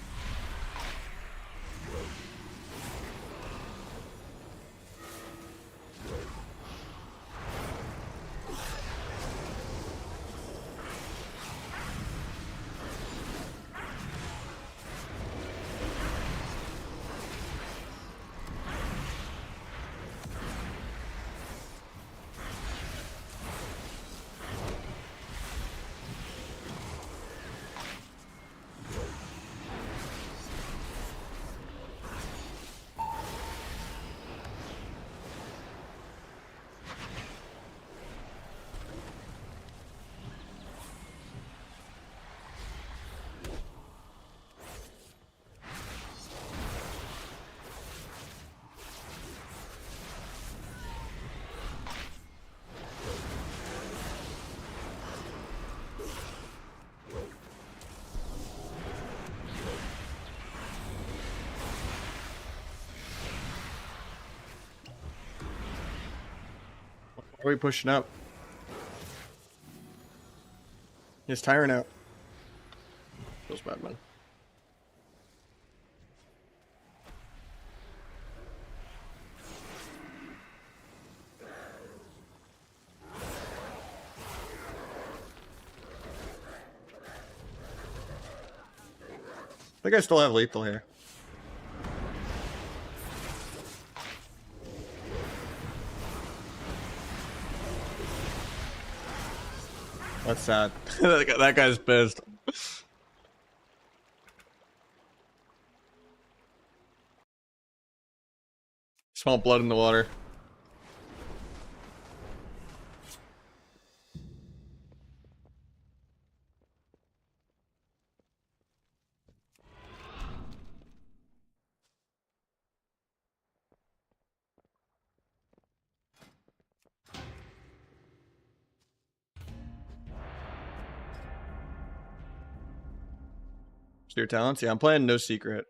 Are we pushing up? He's tiring out. Feels bad, man. I think I still have lethal here. That's sad. That guy's pissed. Smell blood in the water. So your talents? Yeah, I'm playing No Secret.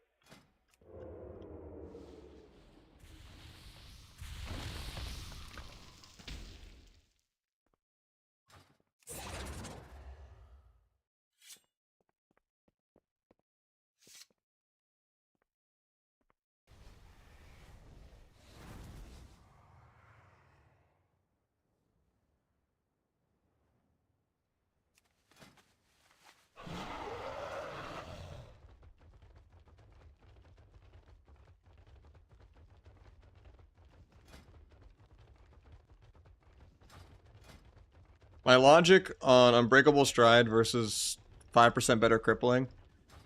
My logic on Unbreakable Stride versus 5% better crippling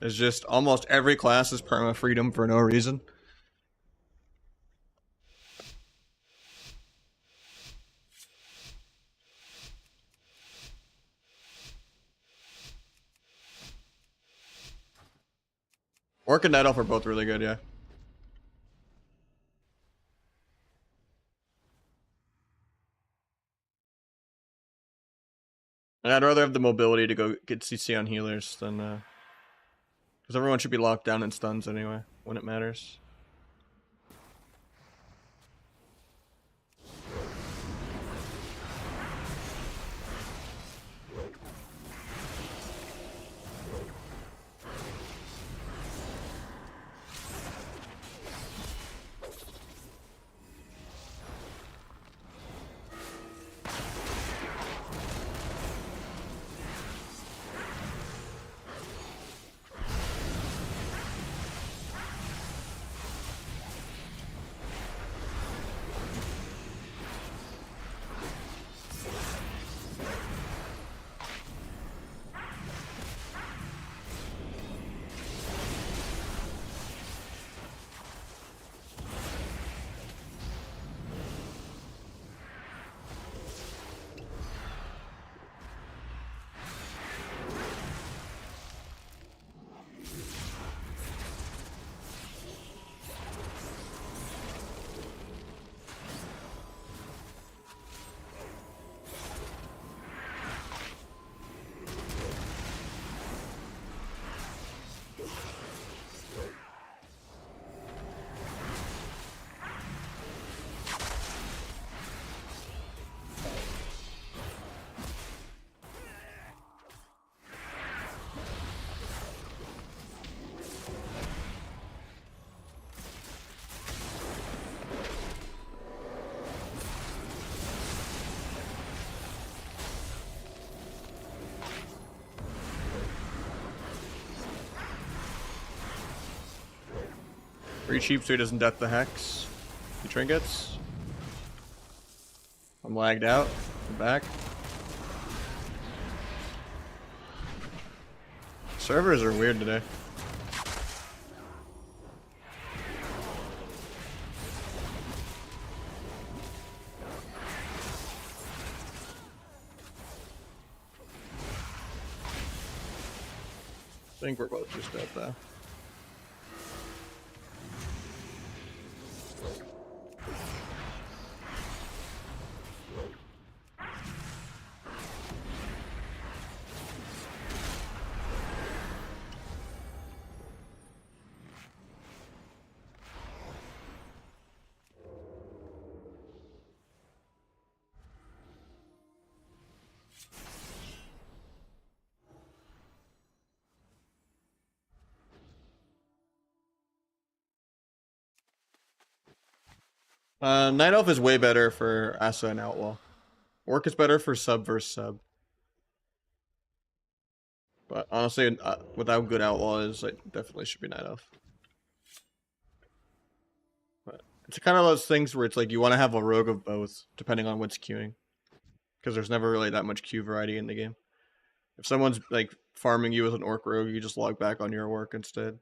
is just almost every class is perma freedom for no reason. Orc and Night Elf are both really good, yeah. And I'd rather have the mobility to go get CC on healers than, because everyone should be locked down in stuns anyway, when it matters. Free cheap so he doesn't death the hex. He trinkets. I'm lagged out. I'm back. Servers are weird today. I think we're both just dead though. Night Elf is way better for Asa and Outlaw. Orc is better for sub versus sub. But honestly, with how good Outlaw is, I definitely should be Night Elf. But it's kind of those things where it's like you want to have a rogue of both, depending on what's queuing. Because there's never really that much queue variety in the game. If someone's like farming you with an Orc rogue, you just log back on your Orc instead.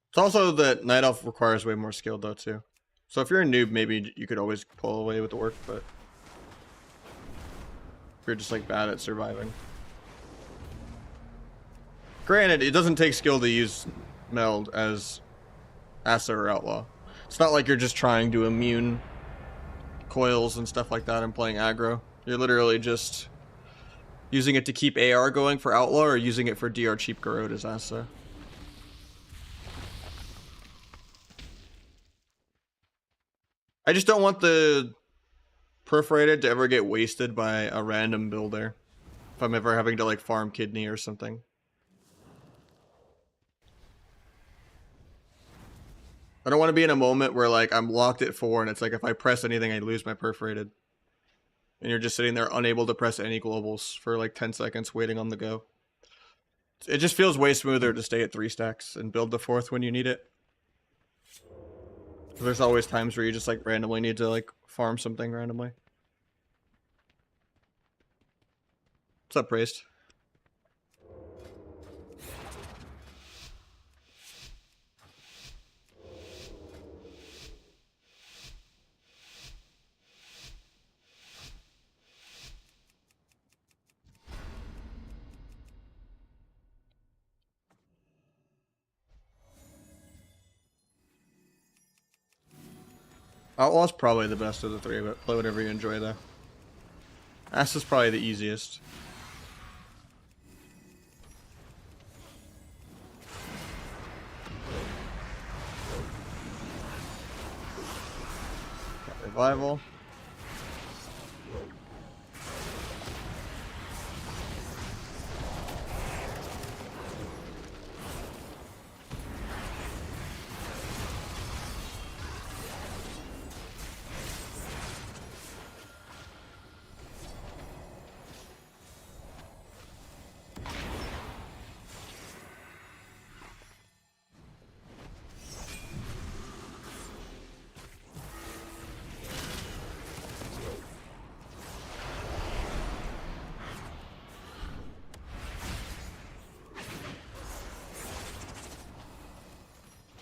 It's also that Night Elf requires way more skill though too. So if you're a noob, maybe you could always pull away with the Orc, but if you're just like bad at surviving. Granted, it doesn't take skill to use Meld as Asa or Outlaw. It's not like you're just trying to immune coils and stuff like that and playing aggro. You're literally just using it to keep AR going for Outlaw or using it for DR cheap Garrod as Asa. I just don't want the Perforated to ever get wasted by a random builder. If I'm ever having to like farm kidney or something. I don't want to be in a moment where like I'm locked at 4 and it's like if I press anything I lose my Perforated. And you're just sitting there unable to press any globals for like 10 seconds waiting on the go. It just feels way smoother to stay at 3 stacks and build the 4th when you need it. There's always times where you just like randomly need to like farm something randomly. What's up, Praised? Outlaw's probably the best of the 3, but play whatever you enjoy though. Asa's probably the easiest. Got revival.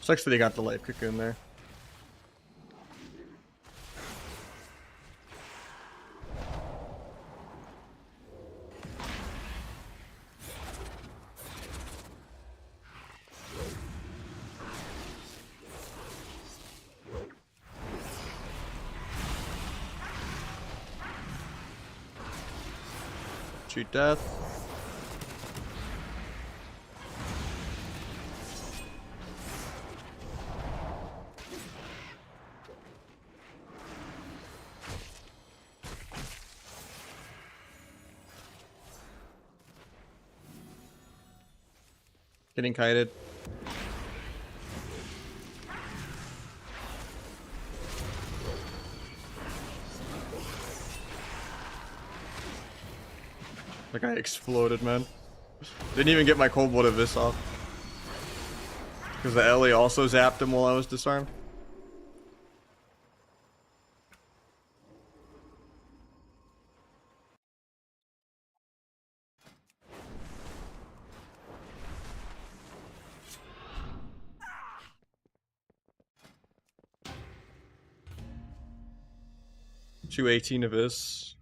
Sucks that he got the light cocoon there. Shoot death. Getting kited. That guy exploded, man. Didn't even get my Cold Blood Abyss off. Because the Ellie also zapped him while I was disarmed. $218 Abyss.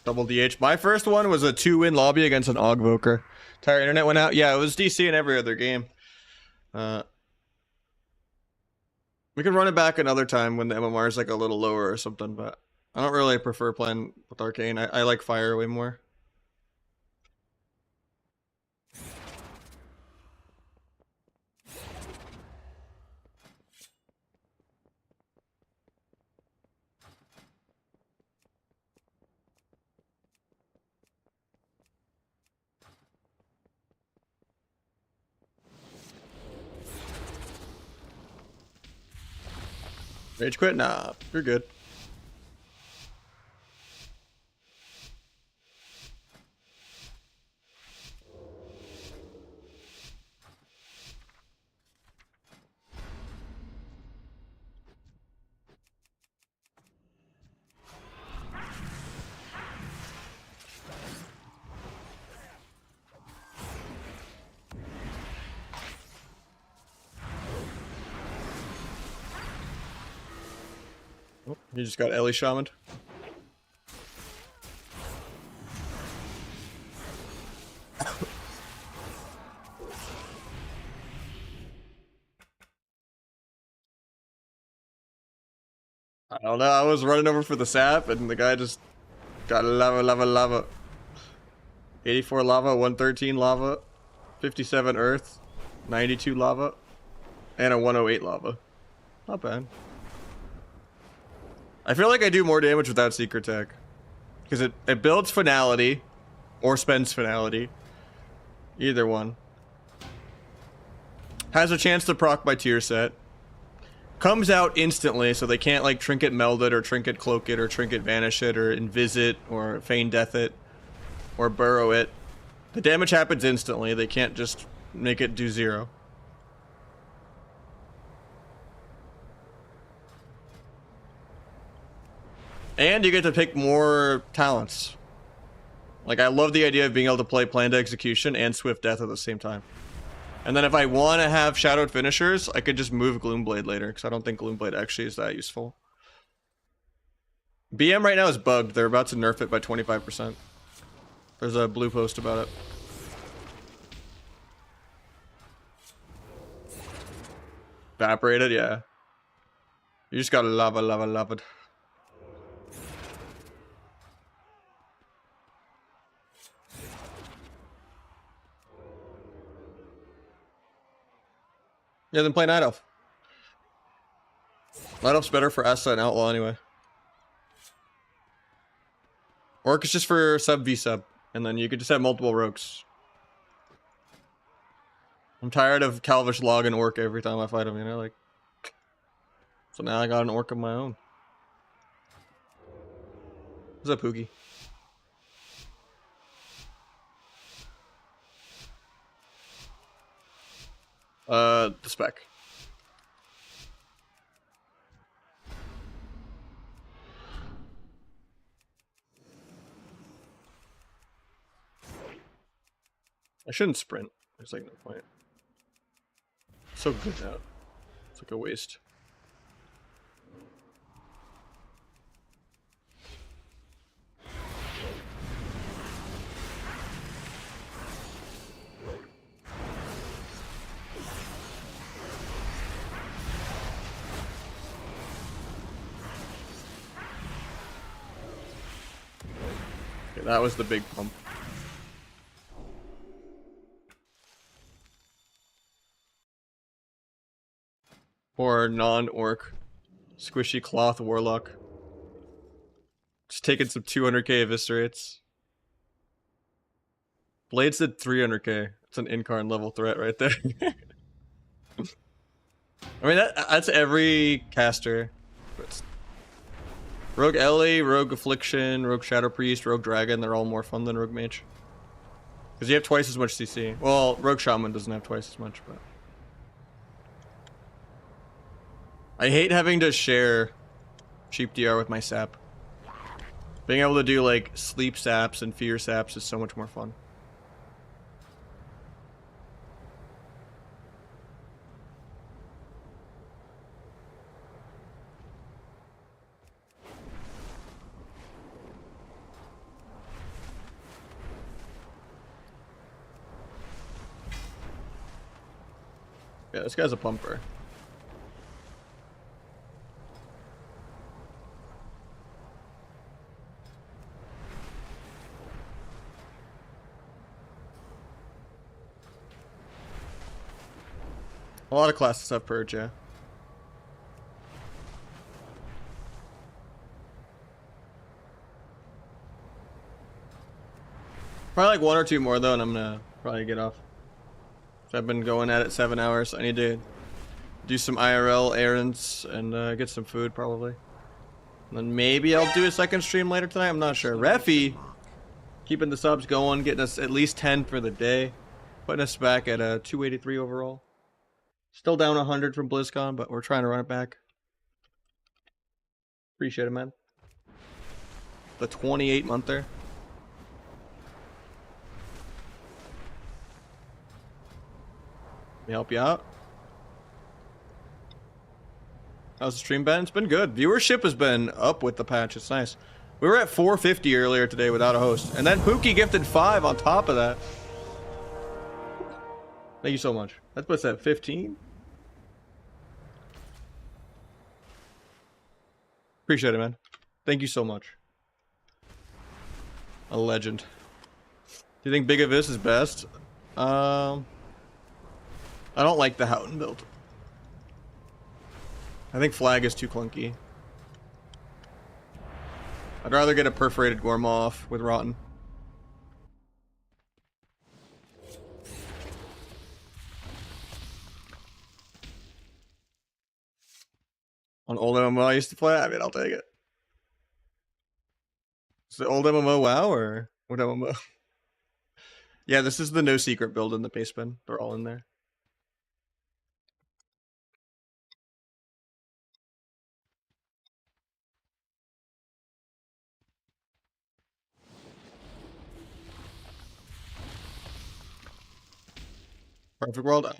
Double DH. My first one was a 2-win lobby against an Ogvoker. Entire internet went out. Yeah, it was DC in every other game. We could run it back another time when the MMR is like a little lower or something, but I don't really prefer playing with Arcane. I like Fire way more. Rage quit? Nah, you're good. Oh, you just got Ellie shamaned. I don't know, I was running over for the sap and the guy just got lava. 84 lava, 113 lava, 57 earth, 92 lava, and a 108 lava. Not bad. I feel like I do more damage without Secret Tech. Because it builds finality, or spends finality. Either one. Has a chance to proc by tier set. Comes out instantly, so they can't like Trinket Meld it, or Trinket Cloak it, or Trinket Vanish it, or Invis it, or Feign Death it, or Burrow it. The damage happens instantly, they can't just make it do 0. And you get to pick more talents. Like, I love the idea of being able to play Planned Execution and Swift Death at the same time. And then if I want to have Shadowed Finishers, I could just move Gloomblade later, because I don't think Gloomblade actually is that useful. BM right now is bugged. They're about to nerf it by 25%. There's a blue post about it. Evaporated, yeah. You just gotta love it. Yeah, then play Night Elf. Night Elf's better for Asa and Outlaw anyway. Orc is just for sub v sub, and then you could just have multiple rogues. I'm tired of Calvish log and Orc every time I fight him, you know, like. So now I got an Orc of my own. What's up, Pookie? The Spec. I shouldn't sprint. There's like no point. So good now. It's like a waste. Okay, that was the big pump. Or non-orc. Squishy cloth warlock. Just taking some 200k eviscerates. Blades did 300k. It's an incarn level threat right there. I mean, that's every caster. Rogue Ellie, Rogue Affliction, Rogue Shadow Priest, Rogue Dragon, they're all more fun than Rogue Mage. Because you have twice as much CC. Well, Rogue Shaman doesn't have twice as much, but... I hate having to share cheap DR with my sap. Being able to do like sleep saps and fear saps is so much more fun. Yeah, this guy's a pumper. A lot of classes have purge, yeah. Probably like 1 or 2 more though, and I'm gonna probably get off. So I've been going at it 7 hours. I need to do some IRL errands and get some food probably. And then maybe I'll do a second stream later tonight. I'm not sure. Refi, keeping the subs going, getting us at least 10 for the day, putting us back at 283 overall. Still down 100 from BlizzCon, but we're trying to run it back. Appreciate it, man. The 28 monther. Let me help you out. How's the stream been? It's been good. Viewership has been up with the patch. It's nice. We were at 450 earlier today without a host. And then Pookie gifted 5 on top of that. Thank you so much. That puts at 15. Appreciate it, man. Thank you so much. A legend. Do you think Big Abyss is best? I don't like the Houghton build. I think Flag is too clunky. I'd rather get a Perforated Gorm off with Rotten. On old MMO I used to play, I mean, I'll take it. Is it old MMO WoW or what MMO? Yeah, this is the no secret build in the paste bin. They're all in there. Perfect world.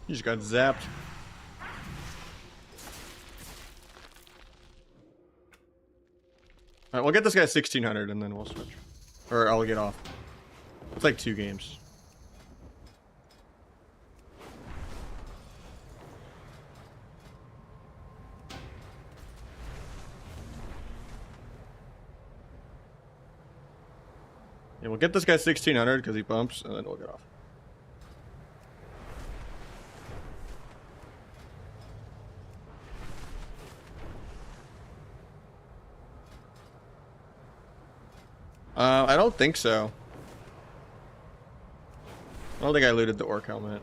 You just got zapped. Alright, we'll get this guy 1600 and then we'll switch. Or I'll get off. It's like 2 games. Yeah, we'll get this guy 1600 because he bumps and then we'll get off. I don't think so. I don't think I looted the orc helmet.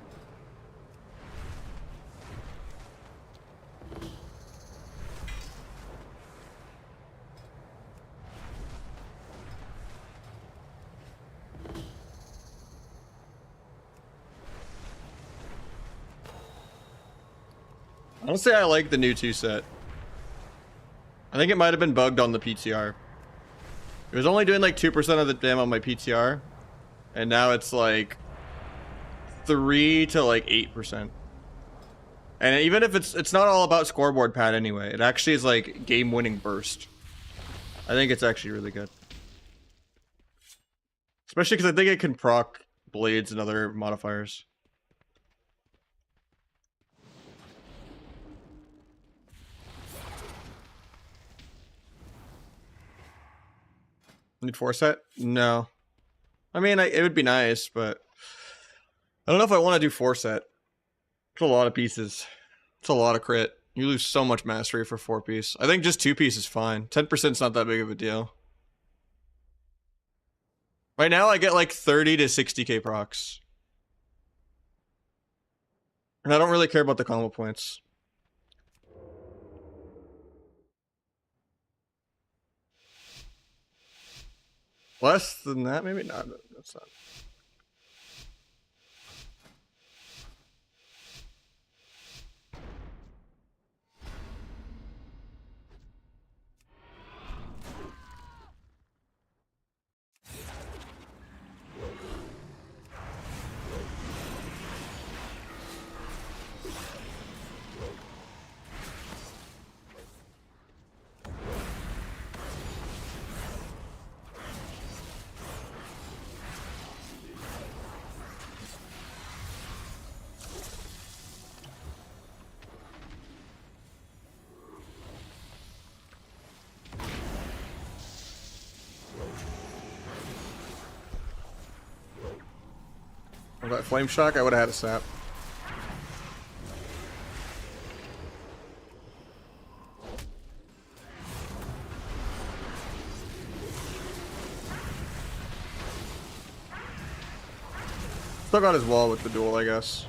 Honestly, I like the new 2 set. I think it might have been bugged on the PTR. It was only doing like 2% of the damage on my PTR, and now it's like 3 to like 8%. And even if it's not all about scoreboard pad anyway, it actually is like game-winning burst. I think it's actually really good, especially because I think it can proc blades and other modifiers. Need 4 set? No. I mean, it would be nice, but I don't know if I want to do 4 set. It's a lot of pieces. It's a lot of crit. You lose so much mastery for 4 piece. I think just 2 piece is fine. 10% is not that big of a deal. Right now, I get like 30 to 60k procs. And I don't really care about the combo points. Less than that, maybe? No, that's not. With that flame shock, I would have had a sap. Still got his wall with the duel, I guess.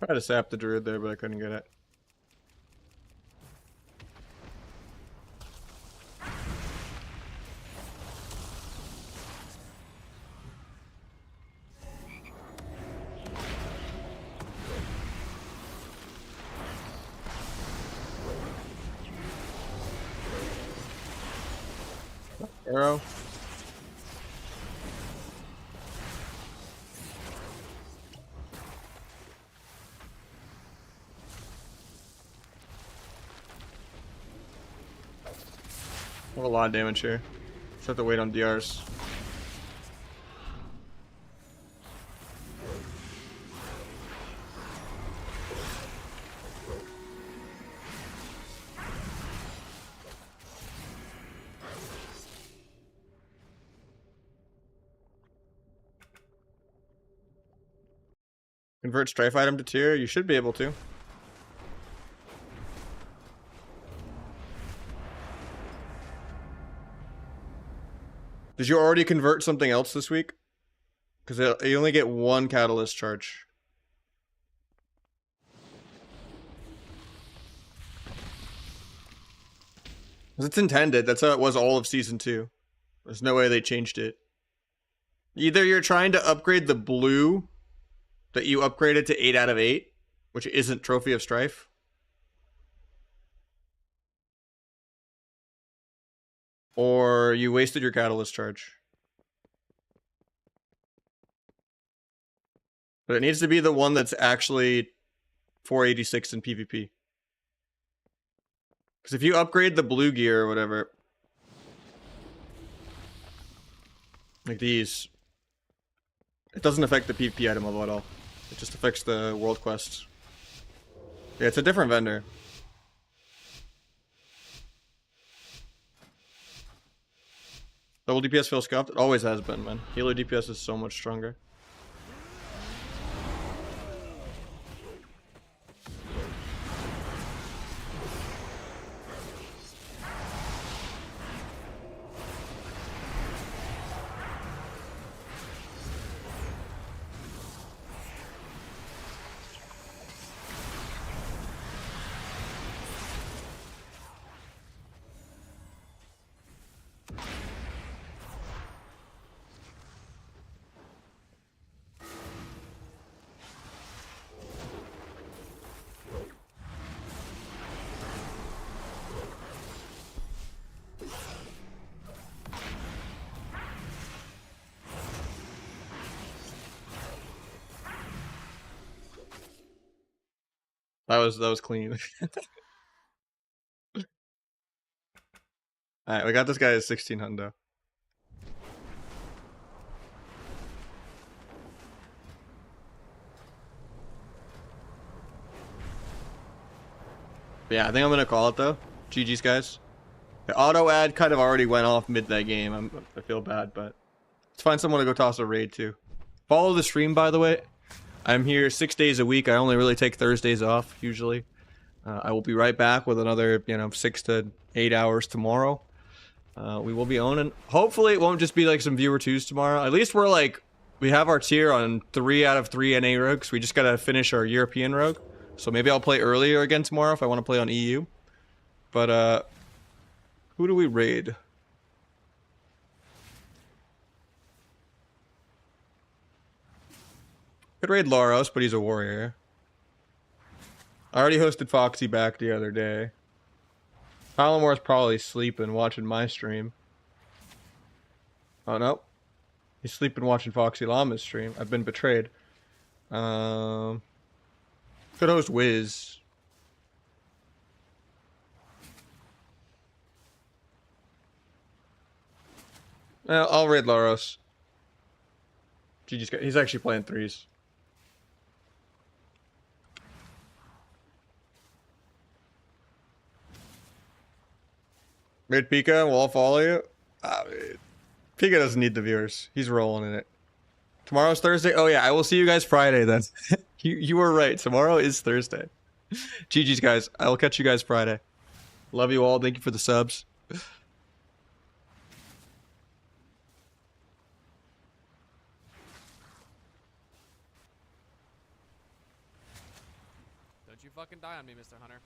Tried to sap the druid there, but I couldn't get it. Arrow. I have a lot of damage here. Just have to wait on DRs. Convert strife item to tier? You should be able to. Did you already convert something else this week? Because you only get 1 catalyst charge. Because it's intended. That's how it was all of Season 2. There's no way they changed it. Either you're trying to upgrade the blue that you upgraded to 8 out of 8, which isn't Trophy of Strife. Or you wasted your catalyst charge. But it needs to be the one that's actually 486 in PvP. Because if you upgrade the blue gear or whatever, like these, it doesn't affect the PvP item level at all. It just affects the world quest. Yeah, it's a different vendor. Double DPS feels scuffed? It always has been, man. Healer DPS is so much stronger. That was clean. Alright, we got this guy at 16 hundo. But yeah, I think I'm gonna call it though. GG's guys. The auto ad kind of already went off mid that game. I feel bad, but let's find someone to go toss a raid to. Follow the stream, by the way. I'm here 6 days a week. I only really take Thursdays off usually. I will be right back with another, 6 to 8 hours tomorrow. We will be owning. Hopefully, it won't just be like some viewer twos tomorrow. At least we're like, we have our tier on 3 out of 3 NA rogues. We just gotta finish our European rogue. So maybe I'll play earlier again tomorrow if I want to play on EU. But who do we raid? Could raid Loros, but he's a warrior. I already hosted Foxy back the other day. Tylemore's probably sleeping, watching my stream. Oh no. He's sleeping watching Foxy Llama's stream. I've been betrayed. Could host Wiz. Well, I'll raid Loros. He's actually playing threes. Raid Pika, we'll all follow you. Pika doesn't need the viewers. He's rolling in it. Tomorrow's Thursday? Oh yeah, I will see you guys Friday then. You were right. Tomorrow is Thursday. GG's guys. I will catch you guys Friday. Love you all. Thank you for the subs. Don't you fucking die on me, Mr. Hunter.